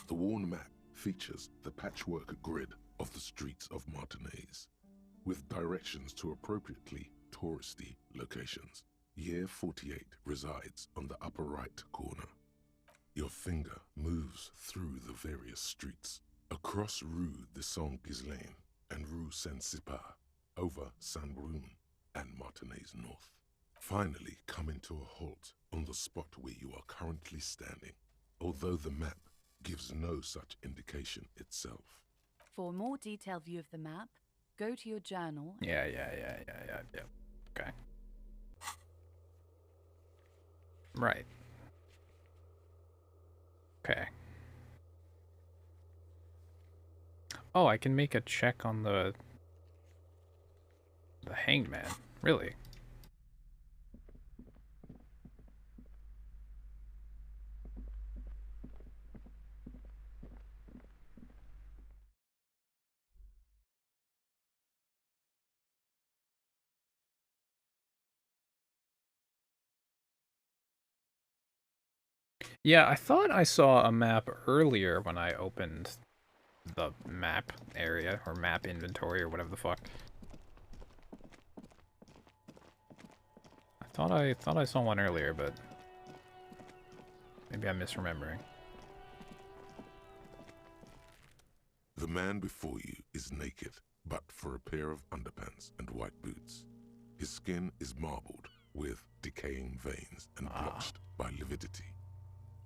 The worn map features the patchwork grid of the streets of Martinez, with directions to appropriately touristy locations. Year 48 resides on the upper right corner. Your finger moves through the various streets, across Rue de Saint-Ghislain and Rue Saint-Cypar, over Saint-Brun and Martinez North. Finally coming to a halt on the spot where you are currently standing, although the map gives no such indication itself. For a more detailed view of the map, go to your journal. Yeah. Okay. Right. Okay. Oh, I can make a check on the Hanged Man. Really? Yeah, I thought I saw a map earlier when I opened the map area, or map inventory, or whatever the fuck. I thought I saw one earlier, but maybe I'm misremembering. The man before you is naked, but for a pair of underpants and white boots. His skin is marbled with decaying veins and blotched by lividity.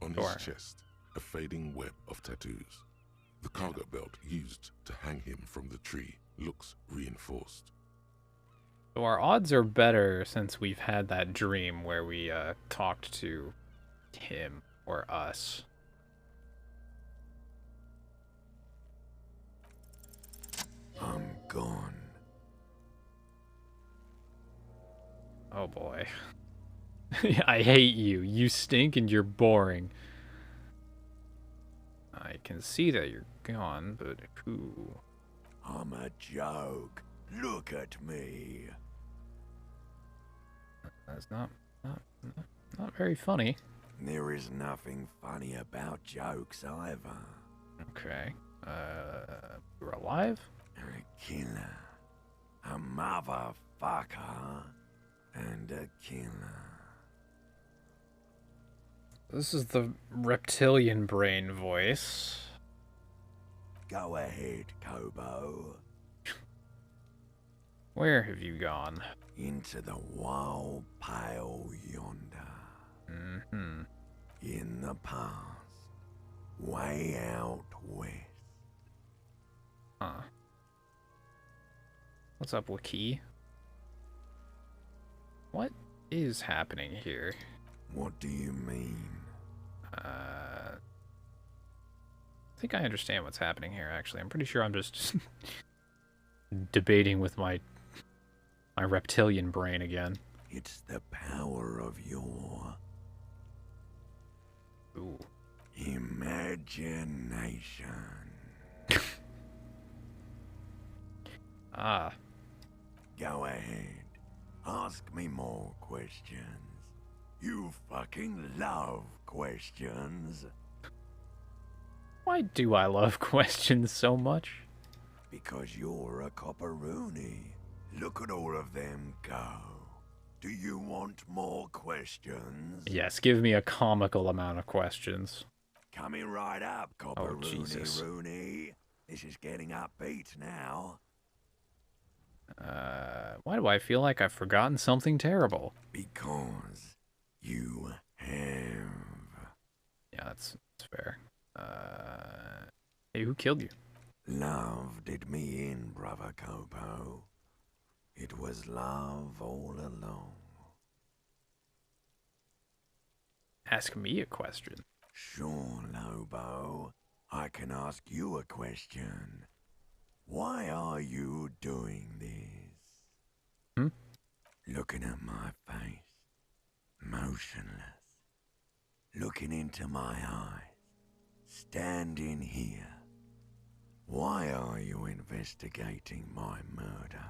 On his chest, a fading web of tattoos. The cargo belt used to hang him from the tree looks reinforced. So our odds are better since we've had that dream where we talked to him or us. I'm gone. Oh boy. I hate you. You stink and you're boring. I can see that you're gone, but who? I'm a joke. Look at me. That's not very funny. There is nothing funny about jokes either. Okay. You're alive? A killer. A motherfucker. And a killer. This is the reptilian brain voice. Go ahead, Kobo. Where have you gone? Into the wild pale yonder. Mm-hmm. In the past. Way out west. Huh. What's up, Waki? What is happening here? What do you mean? I think I understand what's happening here, actually. I'm pretty sure I'm just debating with my reptilian brain again. It's the power of your... Ooh. Imagination. Ah. Go ahead. Ask me more questions. You fucking love questions. Why do I love questions so much? Because you're a copperoony. Look at all of them go. Do you want more questions? Yes, give me a comical amount of questions. Coming right up, Oh, copperoony Jesus. Rooney. This is getting upbeat now. Why do I feel like I've forgotten something terrible? Because you have. Yeah, that's fair. Hey, who killed you? Love did me in, brother Kopo. It was love all along. Ask me a question. Sure, Lobo. I can ask you a question. Why are you doing this? Hmm? Looking at my face, motionless. Looking into my eyes, standing here. Why are you investigating my murder?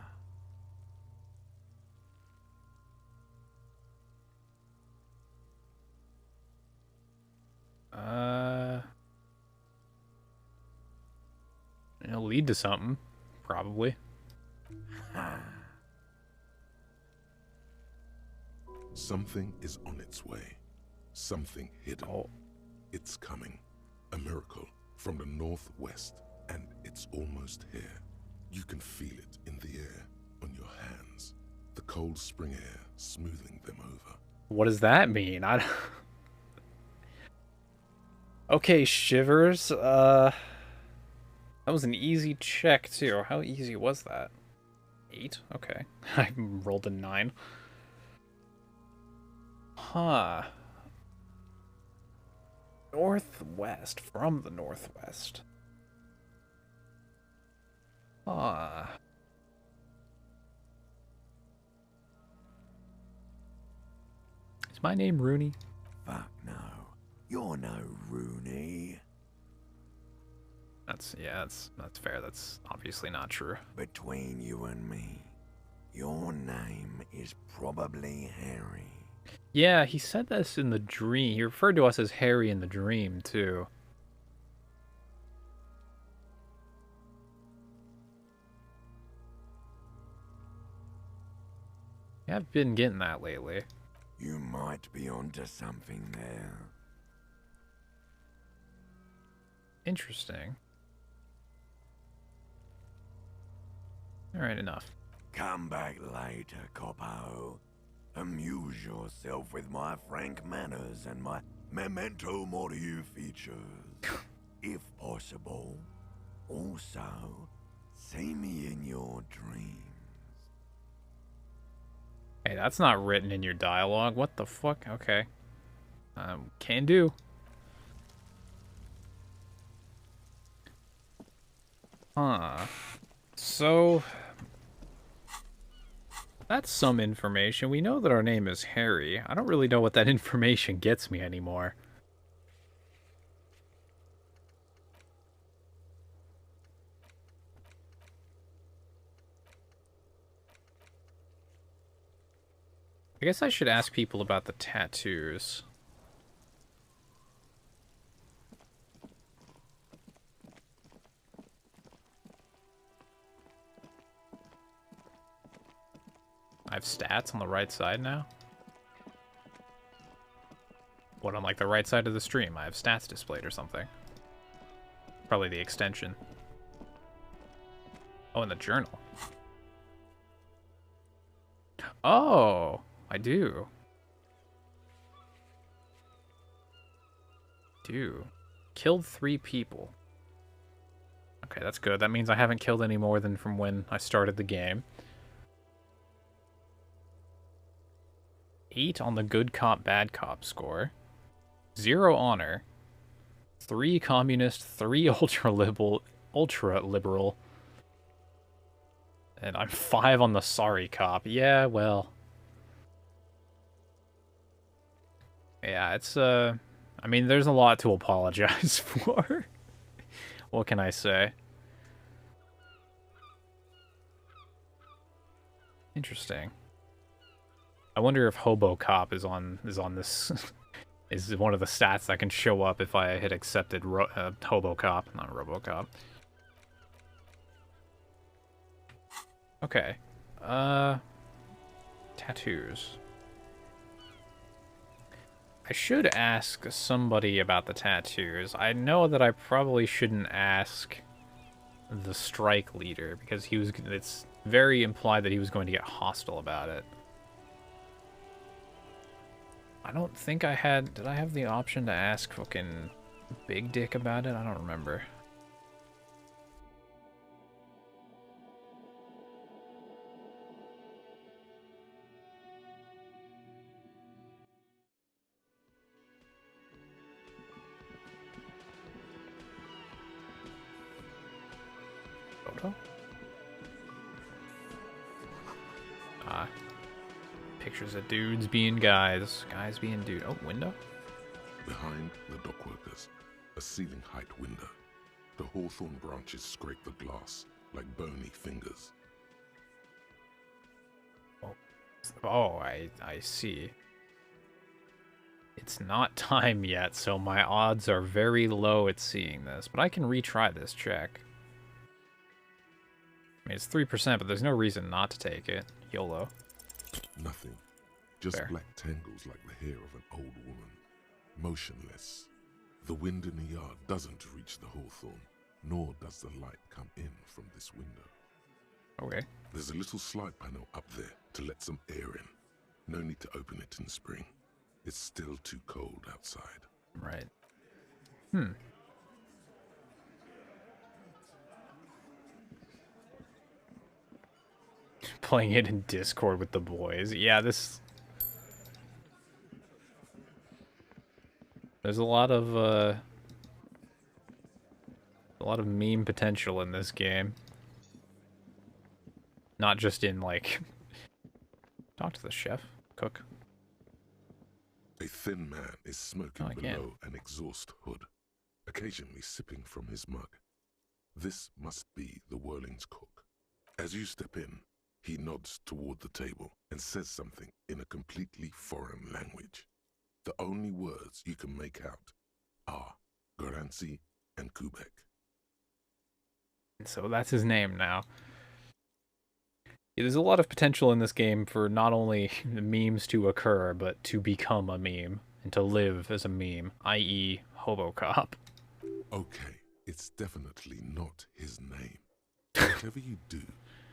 It'll lead to something, probably. Something is on its way. Something hidden. Oh. It's coming. A miracle from the northwest, and it's almost here. You can feel it in the air, on your hands. The cold spring air smoothing them over. What does that mean? I don't... Okay, Shivers. That was an easy check, too. How easy was that? 8? Okay. I rolled a 9. Huh. Northwest. From the northwest. Huh. Is my name Rooney? Fuck no. You're no Rooney. That's fair. That's obviously not true. Between you and me, your name is probably Harry. Yeah, he said this in the dream. He referred to us as Harry in the dream, too. Yeah, I've been getting that lately. You might be onto something there. Interesting. Alright, enough. Come back later, Coppo. Amuse yourself with my frank manners and my memento mori features. If possible. Also, see me in your dreams. Hey, that's not written in your dialogue. What the fuck? Okay. Can do. Huh. So... that's some information. We know that our name is Harry. I don't really know what that information gets me anymore. I guess I should ask people about the tattoos. I have stats on the right side now? What, on like the right side of the stream? I have stats displayed or something. Probably the extension. Oh, in the journal. Oh, I do. Killed 3 people. Okay, that's good. That means I haven't killed any more than from when I started the game. 8 on the good cop, bad cop score. 0 honor. 3 communist, 3 ultra liberal. And I'm 5 on the sorry cop. Yeah, well. Yeah, it's, I mean, there's a lot to apologize for. What can I say? Interesting. I wonder if Hobo Cop is on this is one of the stats that can show up if I hit accepted Hobo Cop, not RoboCop. Okay. Tattoos. I should ask somebody about the tattoos. I know that I probably shouldn't ask the strike leader because it's very implied that he was going to get hostile about it. I don't think I had... did I have the option to ask fucking Big Dick about it? I don't remember. photo? Ah. Pictures of dudes being guys. Guys being dude. Oh, window? Behind the dockworkers, a ceiling height window. The hawthorn branches scrape the glass like bony fingers. Oh, I see. It's not time yet, so my odds are very low at seeing this, but I can retry this check. I mean, it's 3%, but there's no reason not to take it. YOLO. Nothing. Just Fair. black tangles like the hair of an old woman. Motionless. The wind in the yard doesn't reach the hawthorn, nor does the light come in from this window. Okay. There's a little slide panel up there to let some air in. No need to open it in spring. It's still too cold outside. Right. Playing it in Discord with the boys. Yeah, this... There's a lot of meme potential in this game. Not just in, like... Talk to the chef. Cook. A thin man is smoking I can't. below an exhaust hood, occasionally sipping from his mug. This must be the Whirling's cook. As you step in, he nods toward the table and says something in a completely foreign language. The only words you can make out are Garancy and Kubek. So that's his name now. Yeah, there's a lot of potential in this game for not only memes to occur, but to become a meme and to live as a meme, i.e. Hobocop. Okay, it's definitely not his name. Whatever you do,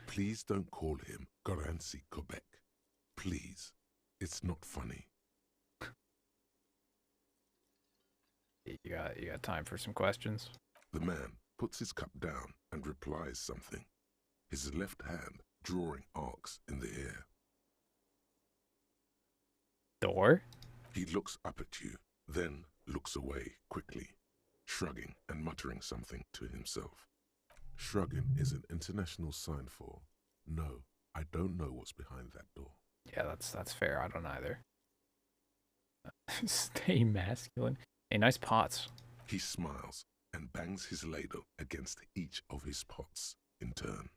please don't call him Garancy Kubek. Please. It's not funny. You got time for some questions? The man puts his cup down and replies something, his left hand drawing arcs in the air. Door? He looks up at you, then looks away quickly, shrugging and muttering something to himself. Shrugging is an international sign for, no, I don't know what's behind that door. Yeah, that's fair. I don't either. Stay masculine. Hey, nice pots. He smiles and bangs his ladle against each of his pots in turn.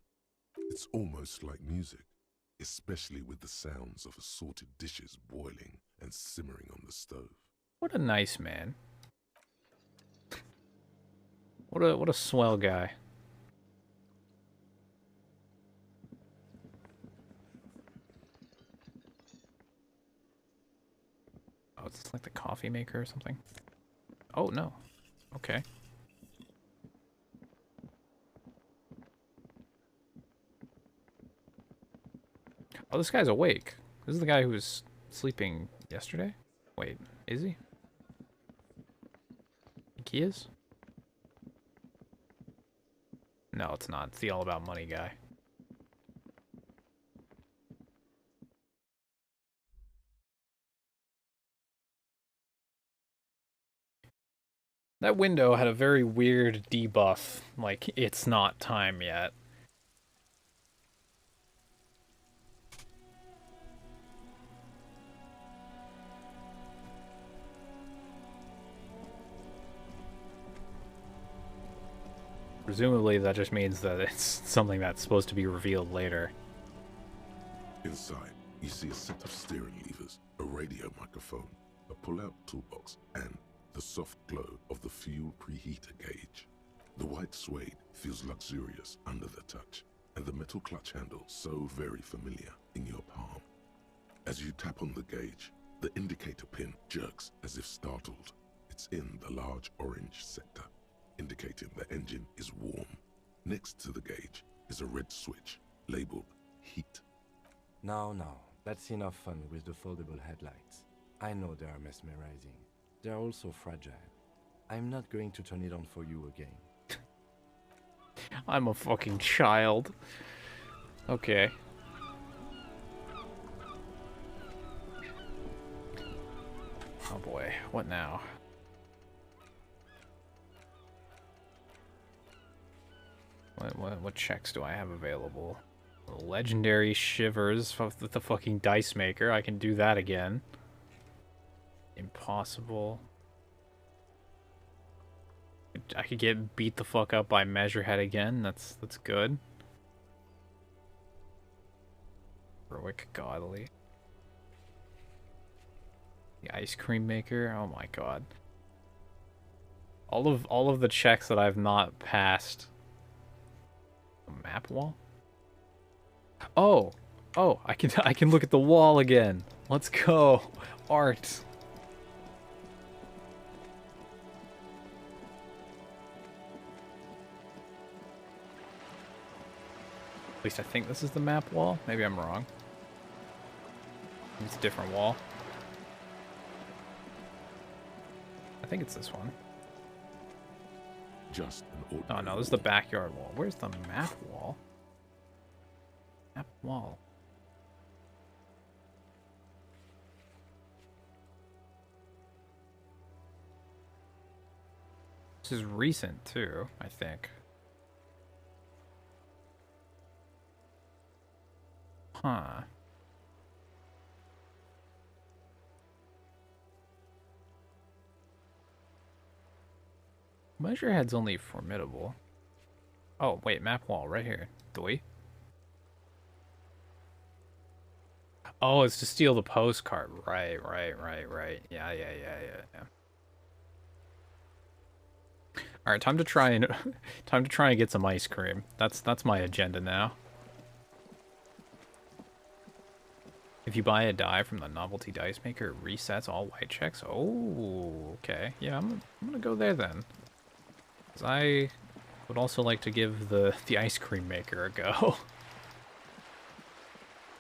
It's almost like music, especially with the sounds of assorted dishes boiling and simmering on the stove. What a nice man. What a swell guy. Oh, it's like the coffee maker or something. Oh no. Okay. Oh, this guy's awake. This is the guy who was sleeping yesterday? Wait, is he? Think he is? No, it's not. It's the all about money guy. That window had a very weird debuff, like, it's not time yet. Presumably that just means that it's something that's supposed to be revealed later. Inside, you see a set of steering levers, a radio microphone, a pull-out toolbox, and the soft glow of the fuel preheater gauge. The white suede feels luxurious under the touch, and the metal clutch handle so very familiar in your palm. As you tap on the gauge, the indicator pin jerks as if startled. It's in the large orange sector, indicating the engine is warm. Next to the gauge is a red switch labeled heat. Now, that's enough fun with the foldable headlights. I know they are mesmerizing. They are also fragile. I'm not going to turn it on for you again. I'm a fucking child. Okay. Oh boy, what now? What checks do I have available? Legendary Shivers with the fucking Dice Maker. I can do that again. Impossible. I could get beat the fuck up by Measurehead again. That's good. Heroic Godly. The Ice Cream Maker. Oh my god. All of the checks that I've not passed. A map wall? Oh, I can look at the wall again. Let's go. Art. At least I think this is the map wall. Maybe I'm wrong. It's a different wall. I think it's this one. Just an Oh no, this is the backyard wall. Where's the map wall? Map wall. This is recent too, I think. Huh. Measurehead's only formidable. Oh, wait, map wall right here. Doi. Oh, it's to steal the postcard. Right. Yeah. All right, time to try and get some ice cream. That's my agenda now. If you buy a die from the novelty dice maker, it resets all white checks. Oh, okay. Yeah, I'm gonna go there then. 'Cause I would also like to give the ice cream maker a go.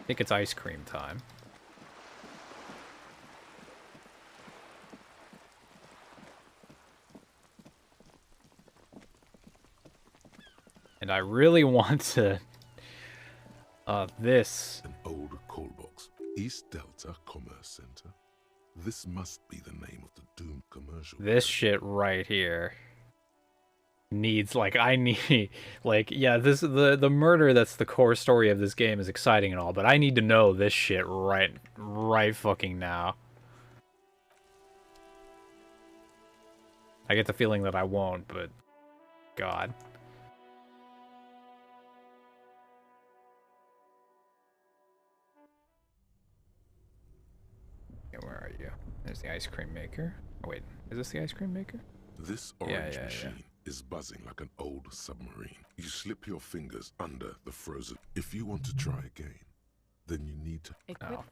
I think it's ice cream time. And I really want to this. An old call box. East Delta Commerce Center. This must be the name of the doomed commercial. This shit right here needs, like, I need, like, yeah, this, the murder that's the core story of this game is exciting and all, but I need to know this shit right fucking now. I get the feeling that I won't, but God. Okay, where are you? There's the ice cream maker. Oh wait, is this the ice cream maker? This orange machine is buzzing like an old submarine. You slip your fingers under the frozen. If you want to try again, then you need to... Oh,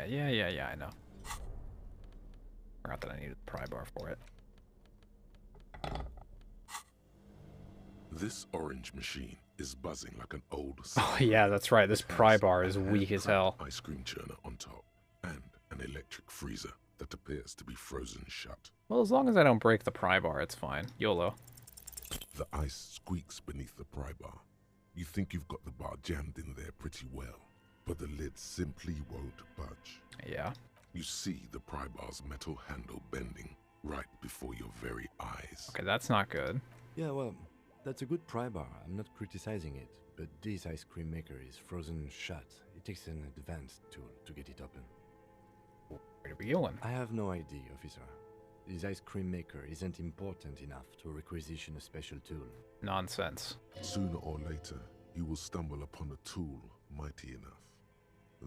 yeah, I know. Forgot that I needed the pry bar for it. This orange machine is buzzing like an old... Oh yeah, that's right. This pry bar is weak as hell. Ice cream churner on top and an electric freezer that appears to be frozen shut. Well, as long as I don't break the pry bar, it's fine. YOLO. The ice squeaks beneath the pry bar. You think you've got the bar jammed in there pretty well, but the lid simply won't budge. Yeah. You see the pry bar's metal handle bending right before your very eyes. Okay, that's not good. Yeah, well, that's a good pry bar. I'm not criticizing it, but this ice cream maker is frozen shut. It takes an advanced tool to get it open. Where do we going? I have no idea, officer. This ice cream maker isn't important enough to requisition a special tool. Nonsense. Sooner or later, you will stumble upon a tool mighty enough.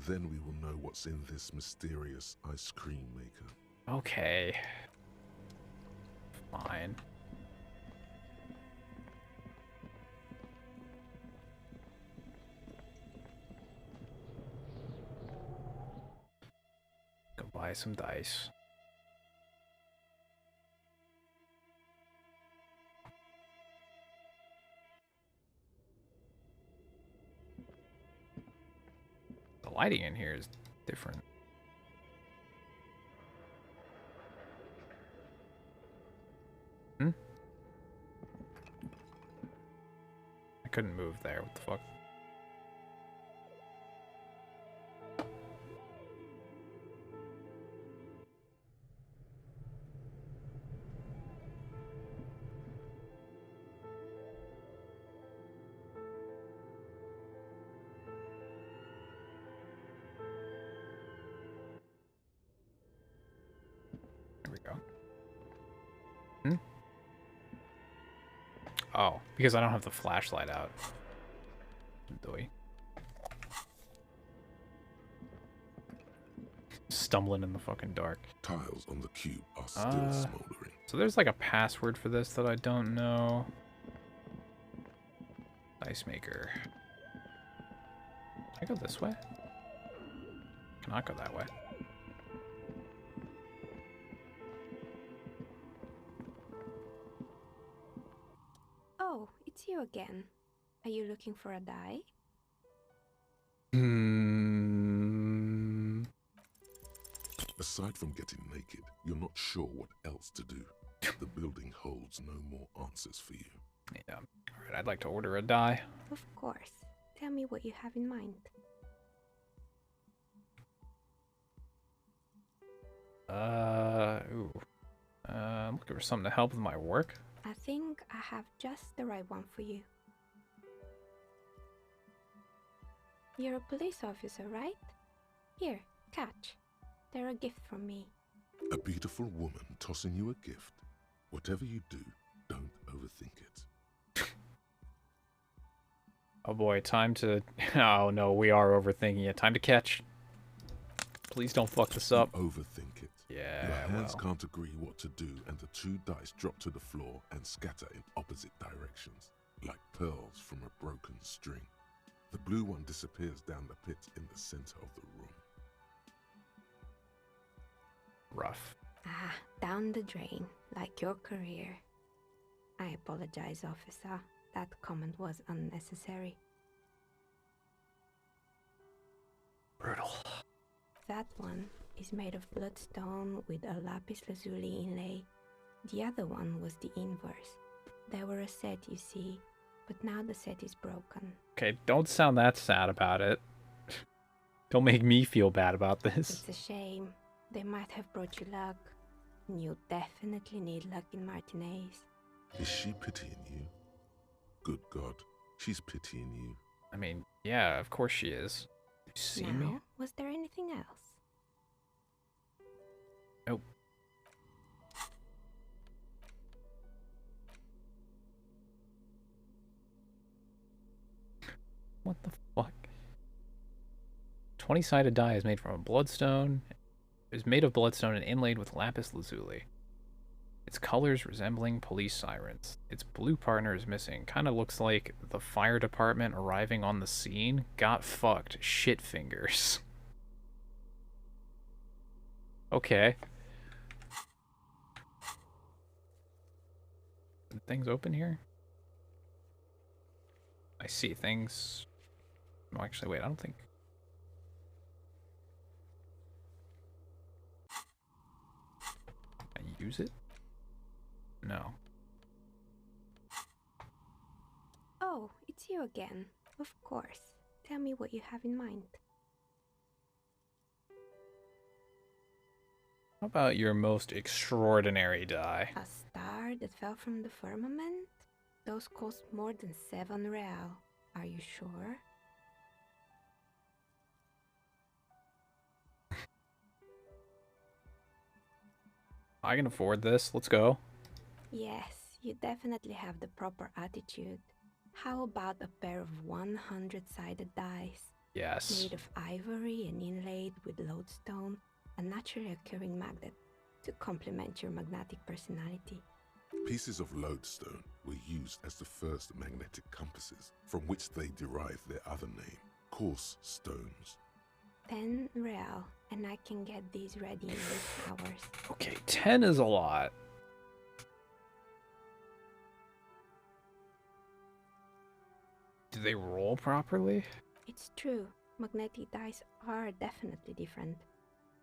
Then we will know what's in this mysterious ice cream maker. Okay. Fine. Go buy some dice. The lighting in here is different. I couldn't move there. What the fuck? Oh, because I don't have the flashlight out. Doy. Stumbling in the fucking dark. Tiles on the cube are still smoldering. So there's like a password for this that I don't know. Dice maker. Can I go this way? Cannot go that way. Oh, it's you again. Are you looking for a die? Aside from getting naked, you're not sure what else to do. The building holds no more answers for you. Yeah. Alright, I'd like to order a die. Of course. Tell me what you have in mind. I'm looking for something to help with my work. I think I have just the right one for you. You're a police officer, right? Here, catch. They're a gift from me. A beautiful woman tossing you a gift. Whatever you do, don't overthink it. Oh boy, time to... Oh no, we are overthinking it. Time to catch. Please don't fuck this up. You overthink it. Yeah, Your hands can't agree what to do, and the 2 dice drop to the floor and scatter in opposite directions, like pearls from a broken string. The blue one disappears down the pit in the center of the room. Rough. Ah, down the drain, like your career. I apologize, officer. That comment was unnecessary. Brutal. That one is made of bloodstone with a lapis lazuli inlay. The other one was the inverse. They were a set, you see, but now the set is broken. Okay, don't sound that sad about it. Don't make me feel bad about this. It's a shame. They might have brought you luck. And you definitely need luck in Martinez. Is she pitying you? Good God, she's pitying you. I mean, yeah, of course she is. You see me? Was there anything else? Nope. What the fuck? 20-sided die is made from a bloodstone. It is made of bloodstone and inlaid with lapis lazuli. Its colors resembling police sirens. Its blue partner is missing. Kind of looks like the fire department arriving on the scene got fucked. Shit fingers. Okay. Things open here? I see things. No, actually, wait, I don't think. I use it? No. Oh, it's you again. Of course. Tell me what you have in mind. How about your most extraordinary die? A star that fell from the firmament? Those cost more than 7 real. Are you sure? I can afford this. Let's go. Yes, you definitely have the proper attitude. How about a pair of 100-sided dice? Yes. Made of ivory and inlaid with lodestone, a naturally occurring magnet, to complement your magnetic personality. Pieces of lodestone were used as the first magnetic compasses, from which they derived their other name, coarse stones. 10 real, and I can get these ready in 8 hours. Okay, 10 is a lot. Do they roll properly? It's true, magnetic dice are definitely different.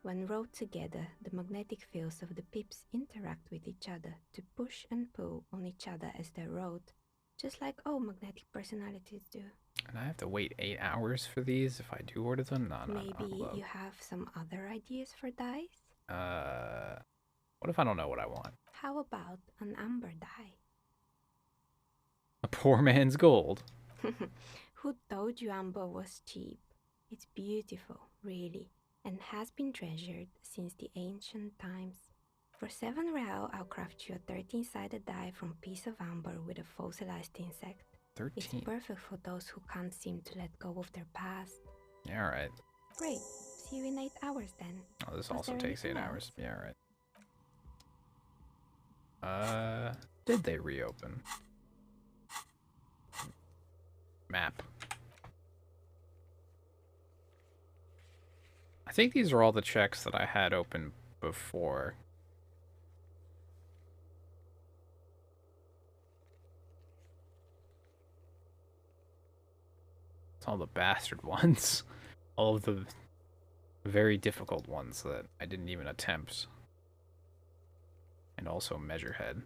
When rolled together, the magnetic fields of the pips interact with each other to push and pull on each other as they're rolled, just like all magnetic personalities do. And I have to wait 8 hours for these if I do order them? No. Maybe you have some other ideas for dice? What if I don't know what I want? How about an amber die? A poor man's gold. Who told you amber was cheap? It's beautiful, really, and has been treasured since the ancient times. For 7 real, I'll craft you a 13-sided die from piece of amber with a fossilized insect. 13. It's perfect for those who can't seem to let go of their past. Yeah, alright. Great. See you in 8 hours then. Oh, this Was also there takes 8 anything hours. else? Yeah, alright. Did they reopen? Map. I think these are all the checks that I had open before. It's all the bastard ones. All of the very difficult ones that I didn't even attempt. And also Measurehead.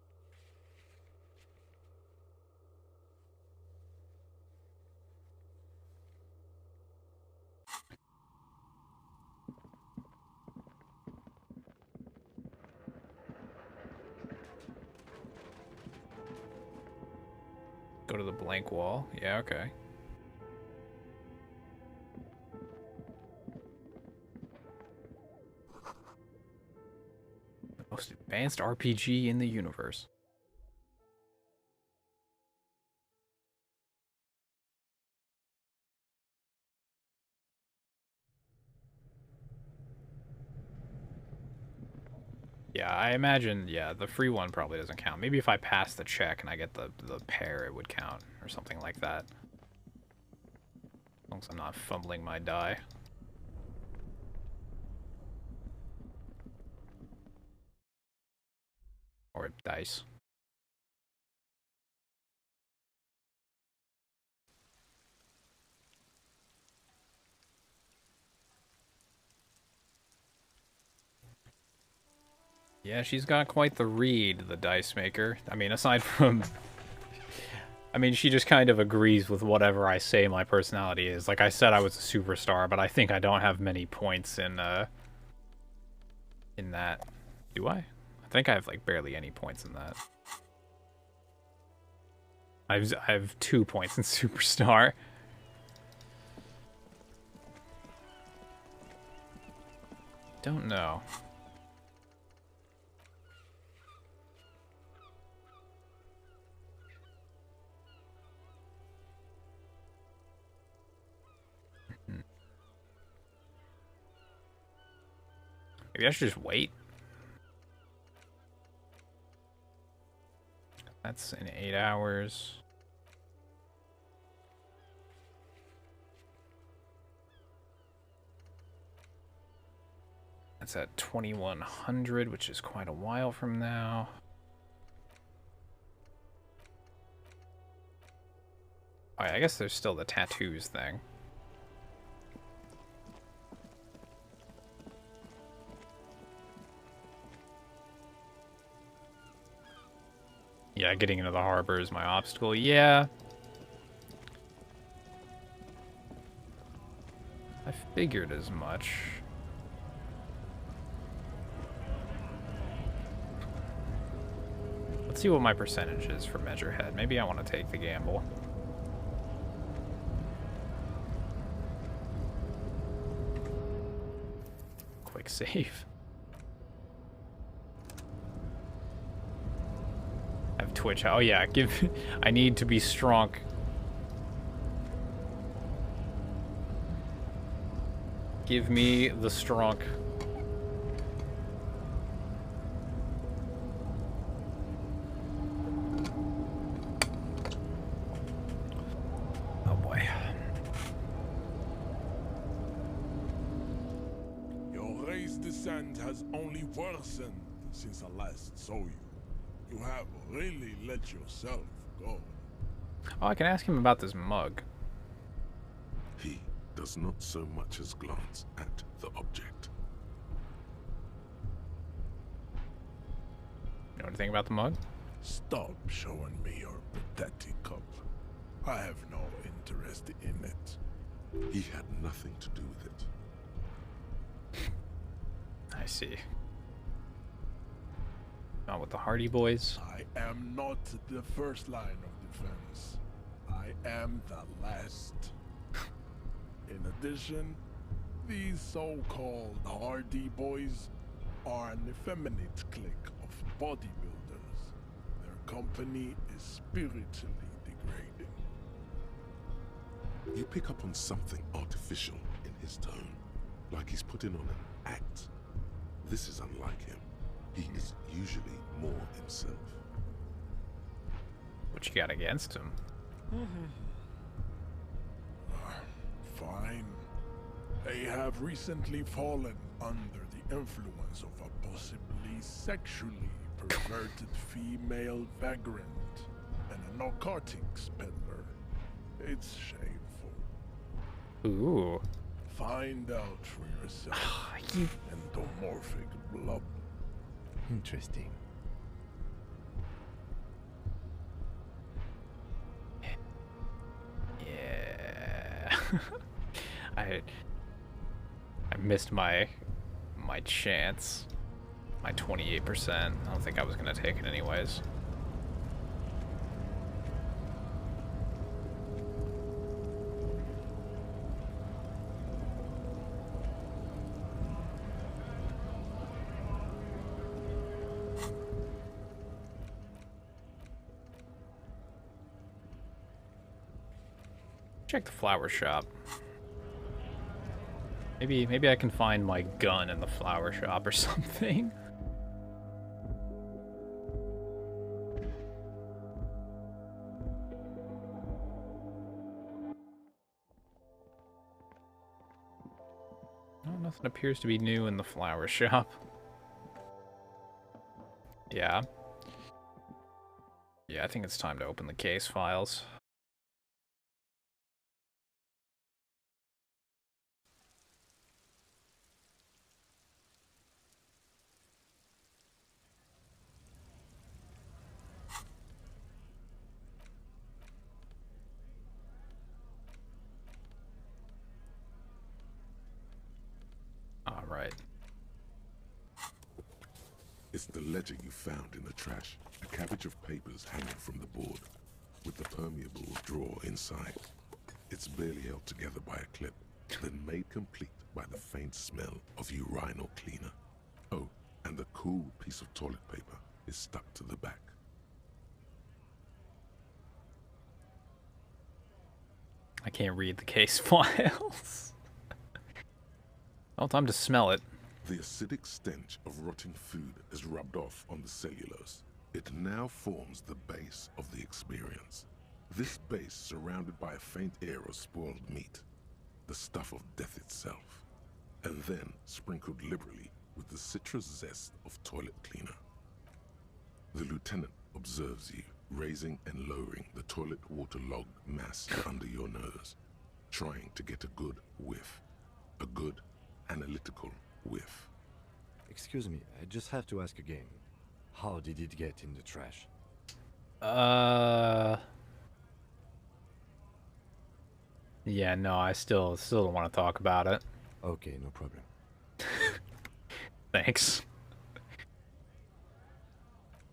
Go to the blank wall. Yeah, okay. The most advanced RPG in the universe. Yeah, I imagine, yeah, the free one probably doesn't count. Maybe if I pass the check and I get the pair, it would count, or something like that. As long as I'm not fumbling my die. Or dice. Yeah, she's got quite the read, the dice maker. I mean, aside from... I mean, she just kind of agrees with whatever I say my personality is. Like I said, I was a superstar, but I think I don't have many points in that. Do I? I think I have, like, barely any points in that. I have 2 points in superstar. Don't know. Maybe I should just wait. That's in 8 hours. That's at 2100, which is quite a while from now. Oh, yeah, I guess there's still the tattoos thing. Yeah, getting into the harbor is my obstacle. Yeah. I figured as much. Let's see what my percentage is for Measurehead. Maybe I want to take the gamble. Quick save. I have Twitch. Oh yeah, I need to be strong. Give me the strong. Oh boy. Your race descent has only worsened since I last saw you. You have really let yourself go. Oh, I can ask him about this mug. He does not so much as glance at the object. You know anything about the mug? Stop showing me your pathetic cup. I have no interest in it. He had nothing to do with it. I see. Not with the Hardy Boys. I am not the first line of defense. I am the last. In addition, these so-called Hardy Boys are an effeminate clique of bodybuilders. Their company is spiritually degrading. You pick up on something artificial in his tone, like he's putting on an act. This is unlike him. He is usually more himself. What you got against him? Fine. They have recently fallen under the influence of a possibly sexually perverted female vagrant and a narcotics peddler. It's shameful. Ooh. Find out for yourself. Endomorphic blob. Interesting. Yeah. I missed my chance. My 28%. I don't think I was gonna take it anyways. Check the flower shop. Maybe I can find my gun in the flower shop or something. Oh, nothing appears to be new in the flower shop. Yeah. Yeah, I think it's time to open the case files. All right. It's the ledger you found in the trash. A cabbage of papers hanging from the board, with the permeable drawer inside. It's barely held together by a clip, then made complete by the faint smell of urinal cleaner. Oh, and the cool piece of toilet paper is stuck to the back. I can't read the case files. Oh, time to smell it. The acidic stench of rotting food is rubbed off on the cellulose. It now forms the base of the experience. This base surrounded by a faint air of spoiled meat, the stuff of death itself, and then sprinkled liberally with the citrus zest of toilet cleaner. The lieutenant observes you, raising and lowering the toilet waterlogged mass under your nose, trying to get a good whiff, a good analytical whiff. Excuse me, I just have to ask again. How did it get in the trash? Yeah, no, I still don't want to talk about it. Okay, no problem. Thanks.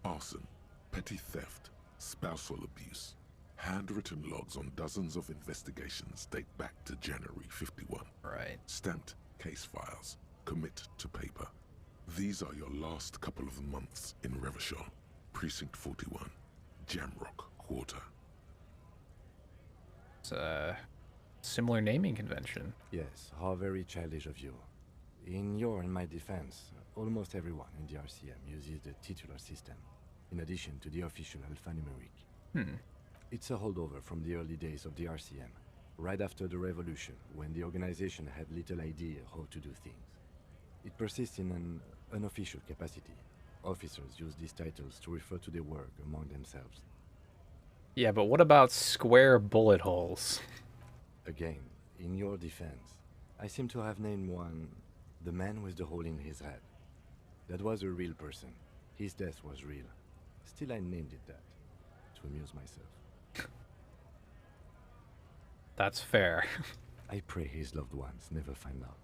Arson, petty theft, spousal abuse. Handwritten logs on dozens of investigations date back to January 51. Right. Stamped case files. Commit to paper. These are your last couple of months in Revachol, Precinct 41, Jamrock Quarter. It's a similar naming convention. Yes, how very childish of you. In your and my defense, almost everyone in the RCM uses the titular system, in addition to the official alphanumeric. It's a holdover from the early days of the RCM, right after the revolution, when the organization had little idea how to do things. It persists in an unofficial capacity. Officers use these titles to refer to their work among themselves. Yeah, but what about square bullet holes? Again, in your defense, I seem to have named one the man with the hole in his head. That was a real person. His death was real. Still, I named it that, to amuse myself. That's fair. I pray his loved ones never find out.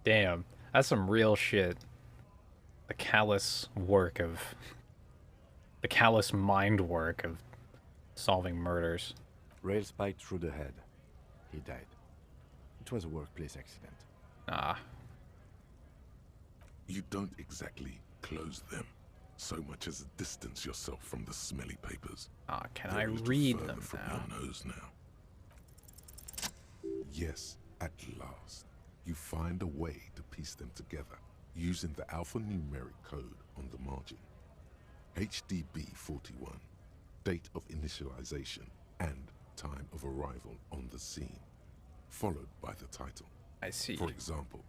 Damn, that's some real shit. The callous mind work of solving murders. Rail spiked through the head. He died. It was a workplace accident. Ah. You don't exactly close them, so much as distance yourself from the smelly papers. Ah, can They're I a little read further them from now? your nose now. Yes, at last, you find a way to piece them together using the alphanumeric code on the margin. HDB41, date of initialization and time of arrival on the scene, followed by the title. I see. For example,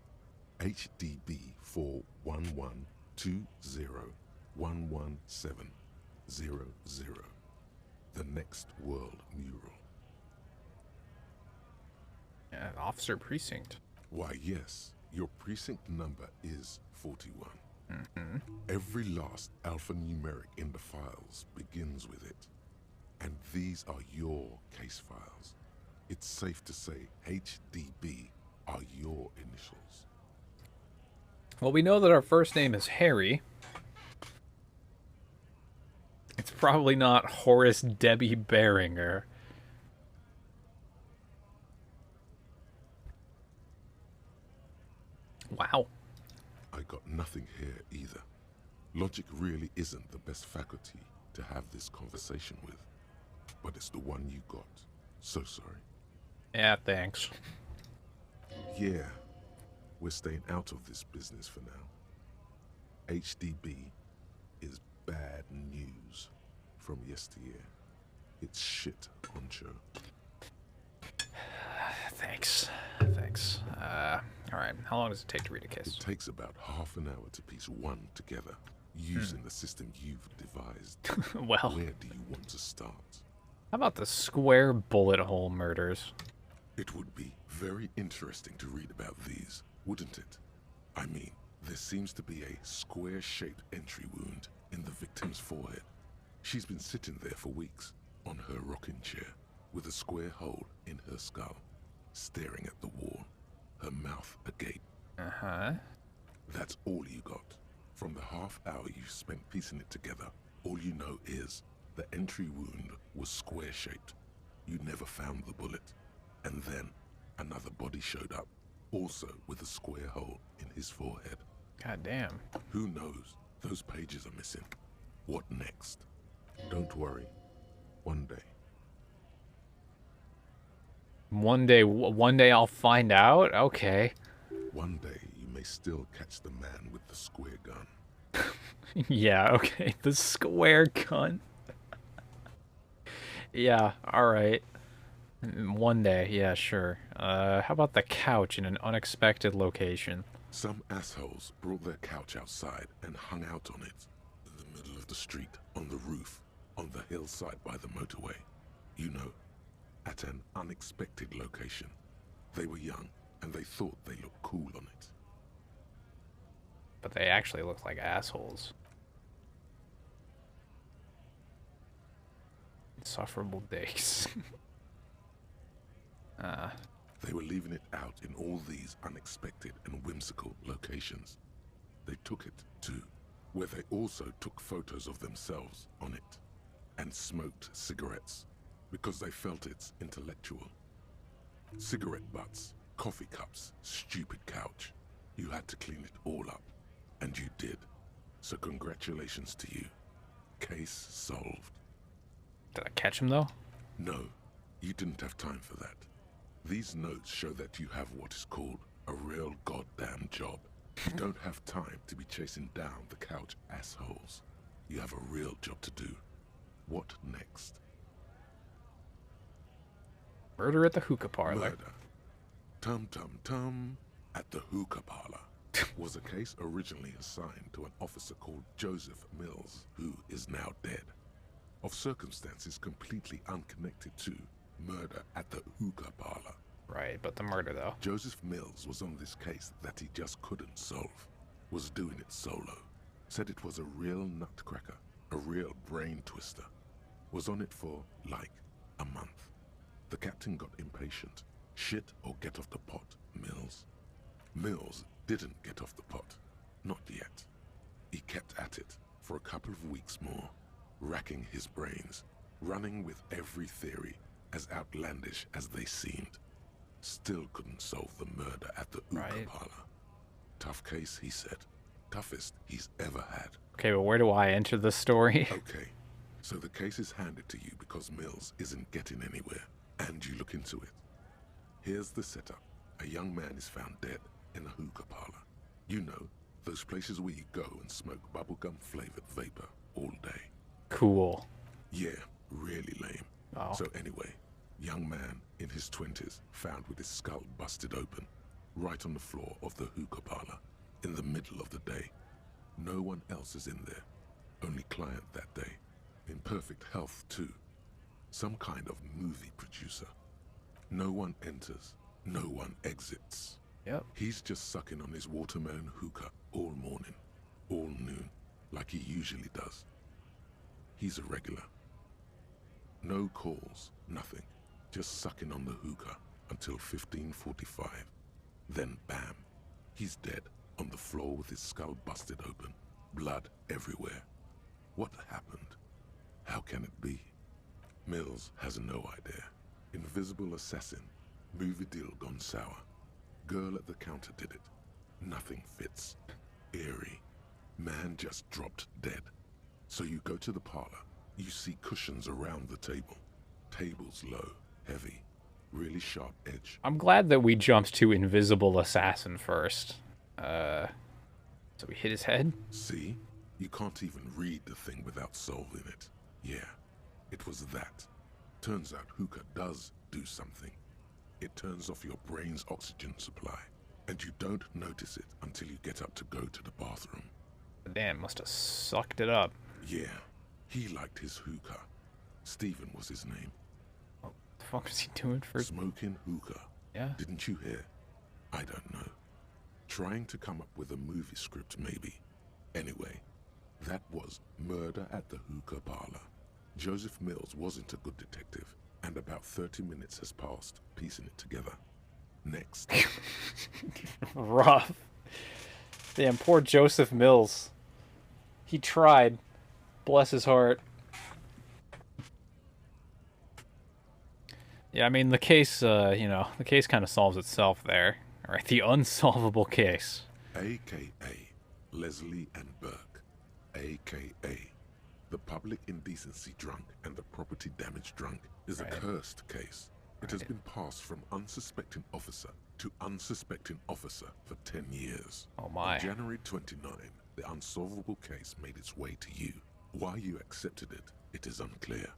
HDB 41120111700, the next world mural. Officer Precinct. Why, yes, your precinct number is 41. Mm-hmm. Every last alphanumeric in the files begins with it. And these are your case files. It's safe to say HDB are your initials. Well, we know that our first name is Harry. It's probably not Horace Debbie Beringer. Wow. I got nothing here either. Logic really isn't the best faculty to have this conversation with. But it's the one you got. So sorry. Yeah, thanks. Yeah, we're staying out of this business for now. HDB is bad news from yesteryear. It's shit, honcho. Thanks. Thanks. Alright, how long does it take to read a case? It takes about half an hour to piece one together, using the system you've devised. Well. Where do you want to start? How about the square bullet hole murders? It would be very interesting to read about these, wouldn't it? I mean, there seems to be a square-shaped entry wound in the victim's forehead. She's been sitting there for weeks, on her rocking chair, with a square hole in her skull, staring at the wall, her mouth agape. Uh-huh. That's all you got. From the half hour you spent piecing it together, all you know is the entry wound was square-shaped. You never found the bullet. And then another body showed up, also with a square hole in his forehead. God damn. Who knows? Those pages are missing. What next? Don't worry. One day. One day I'll find out? Okay. One day you may still catch the man with the square gun. Yeah, okay. The square gun. Yeah, alright. One day, yeah, sure. How about the couch in an unexpected location? Some assholes brought their couch outside and hung out on it. In the middle of the street, on the roof, on the hillside by the motorway. You know, at an unexpected location. They were young, and they thought they looked cool on it. But they actually look like assholes. Insufferable days. They were leaving it out in all these unexpected and whimsical locations. They took it, too, where they also took photos of themselves on it, and smoked cigarettes, because they felt it's intellectual. Cigarette butts, coffee cups, stupid couch. You had to clean it all up, and you did. So congratulations to you. Case solved. Did I catch him, though? No, you didn't have time for that. These notes show that you have what is called a real goddamn job. You don't have time to be chasing down the couch assholes. You have a real job to do. What next? Murder at the hookah parlor. Murder. Tum-tum-tum at the hookah parlor was a case originally assigned to an officer called Joseph Mills, who is now dead, of circumstances completely unconnected to murder at the hookah parlor. Right, but the murder, though. Joseph Mills was on this case that he just couldn't solve, was doing it solo, said it was a real nutcracker, a real brain twister, was on it for, like, a month. The captain got impatient. Shit or get off the pot, Mills. Mills didn't get off the pot. Not yet. He kept at it for a couple of weeks more, racking his brains, running with every theory, as outlandish as they seemed. Still couldn't solve the murder at the hookah parlor. Tough case, he said. toughest he's ever had. Okay, but where do I enter the story? Okay, so the case is handed to you because Mills isn't getting anywhere, and you look into it. Here's the setup. A young man is found dead in a hookah parlor. You know, those places where you go and smoke bubblegum-flavored vapor all day. Cool. Yeah, really lame. Oh. So anyway, young man in his 20s found with his skull busted open, right on the floor of the hookah parlor, in the middle of the day. No one else is in there, only client that day. In perfect health too. Some kind of movie producer. No one enters, no one exits. Yep. He's just sucking on his watermelon hookah all morning, all noon, like he usually does. He's a regular. No calls, nothing. Just sucking on the hookah until 15:45. Then bam, he's dead on the floor with his skull busted open, blood everywhere. What happened? How can it be? Mills has no idea. Invisible assassin, movie deal gone sour. Girl at the counter did it. Nothing fits. Eerie. Man just dropped dead. So you go to the parlor. You see cushions around the table. Table's low, heavy, really sharp edge. I'm glad that we jumped to invisible assassin first. So we hit his head? See? You can't even read the thing without solving it. Yeah, it was that. Turns out hookah does do something. It turns off your brain's oxygen supply, and you don't notice it until you get up to go to the bathroom. Damn, must have sucked it up. Yeah, he liked his hookah. Stephen was his name. What the fuck was he doing for... Smoking hookah. Yeah. Didn't you hear? I don't know. Trying to come up with a movie script, maybe. Anyway, that was Murder at the Hookah Parlor. Joseph Mills wasn't a good detective, and about 30 minutes has passed, piecing it together. Next. Rough. Damn, poor Joseph Mills. He tried. Bless his heart. Yeah, I mean, the case, the case kind of solves itself there. All right, the unsolvable case. A.K.A. Leslie and Burke. A.K.A. The public indecency drunk and the property damage drunk is a cursed case. It has been passed from unsuspecting officer to unsuspecting officer for 10 years. Oh my. On January 29, the unsolvable case made its way to you. Why you accepted it, it is unclear.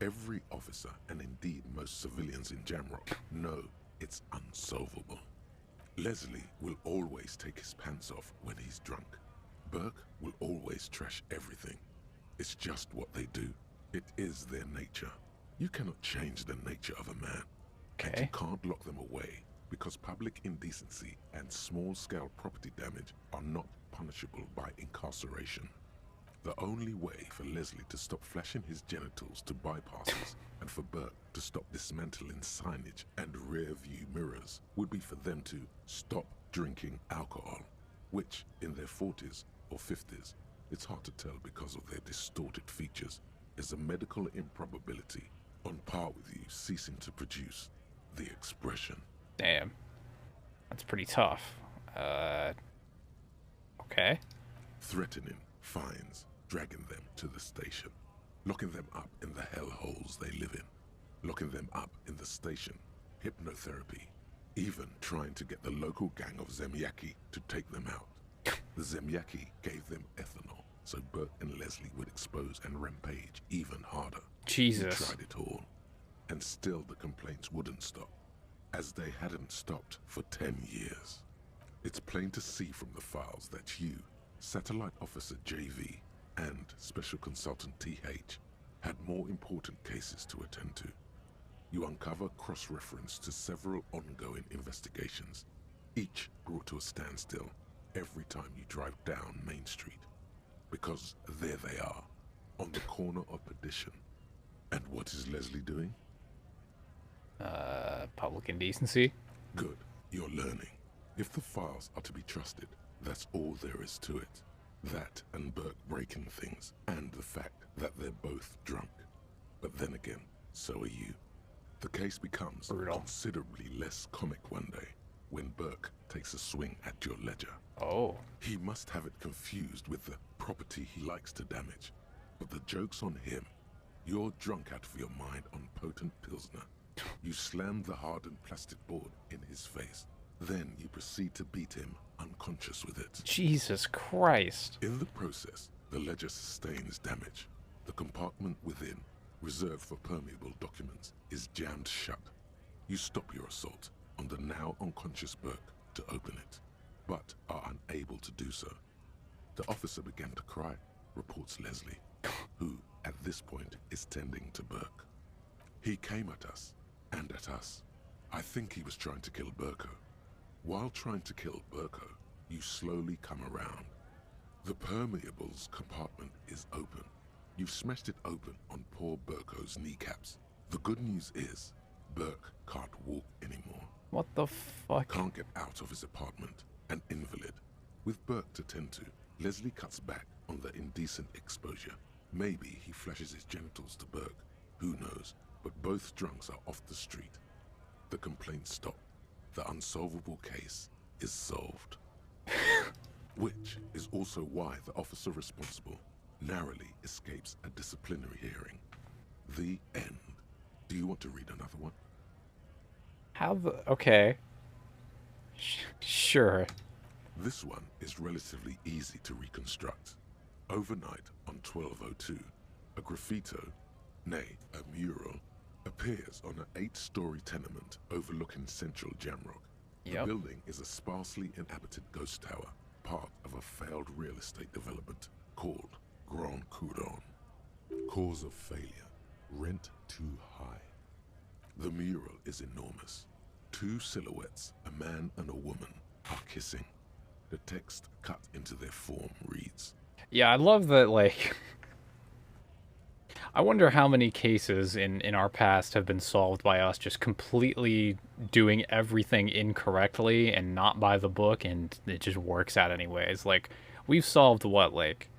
Every officer, and indeed most civilians in Jamrock, know it's unsolvable. Leslie will always take his pants off when he's drunk. Burke will always trash everything. It's just what they do. It is their nature. You cannot change the nature of a man. Okay. And you can't lock them away because public indecency and small-scale property damage are not punishable by incarceration. The only way for Leslie to stop flashing his genitals to bypassers and for Burke to stop dismantling signage and rear-view mirrors would be for them to stop drinking alcohol, which, in their 40s or 50s, it's hard to tell because of their distorted features, is a medical improbability on par with you ceasing to produce the expression. Damn. That's pretty tough. Okay. Threatening, fines, dragging them to the station, locking them up in the hellholes they live in, locking them up in the station, hypnotherapy, even trying to get the local gang of Zemyaki to take them out. The Zemyaki gave them ethanol, so Burke and Leslie would expose and rampage even harder. Jesus. He tried it all, and still the complaints wouldn't stop, as they hadn't stopped for 10 years. It's plain to see from the files that you, Satellite Officer JV, and Special Consultant TH, had more important cases to attend to. You uncover cross-reference to several ongoing investigations, each brought to a standstill every time you drive down Main Street. Because there they are, on the corner of Perdition. And what is Leslie doing? Public indecency? Good, you're learning. If the files are to be trusted, that's all there is to it. That and Burke breaking things, and the fact that they're both drunk. But then again, so are you. The case becomes considerably less comic one day, when Burke takes a swing at your ledger. Oh. He must have it confused with the property he likes to damage. But the joke's on him. You're drunk out of your mind on potent Pilsner. You slam the hardened plastic board in his face. Then you proceed to beat him unconscious with it. Jesus Christ. In the process, the ledger sustains damage. The compartment within, reserved for permeable documents, is jammed shut. You stop your assault on the now unconscious Burke to open it, but are unable to do so. The officer began to cry, reports Leslie, who, at this point, is tending to Burke. He came at us, and at us. I think he was trying to kill Burko. While trying to kill Burko, you slowly come around. The permeables compartment is open. You've smashed it open on poor Burko's kneecaps. The good news is, Burke can't walk anymore. What the fuck? Can't get out of his apartment, an invalid. With Burke to tend to, Leslie cuts back on the indecent exposure. Maybe he flashes his genitals to Burke. Who knows? But both drunks are off the street. The complaints stop. The unsolvable case is solved. Which is also why the officer responsible narrowly escapes a disciplinary hearing. The end. Do you want to read another one? How the... Okay. Sure. This one is relatively easy to reconstruct. Overnight on 1202, a graffito, nay, a mural, appears on an 8-story tenement overlooking central Jamrock. The building is a sparsely inhabited ghost tower, part of a failed real estate development called Grand Couronne. Cause of failure, rent too high. The mural is enormous. 2 silhouettes, a man and a woman, are kissing. The text cut into their form reads, Yeah, I love that, like... I wonder how many cases in our past have been solved by us just completely doing everything incorrectly and not by the book, and it just works out anyways. Like, we've solved, what, like...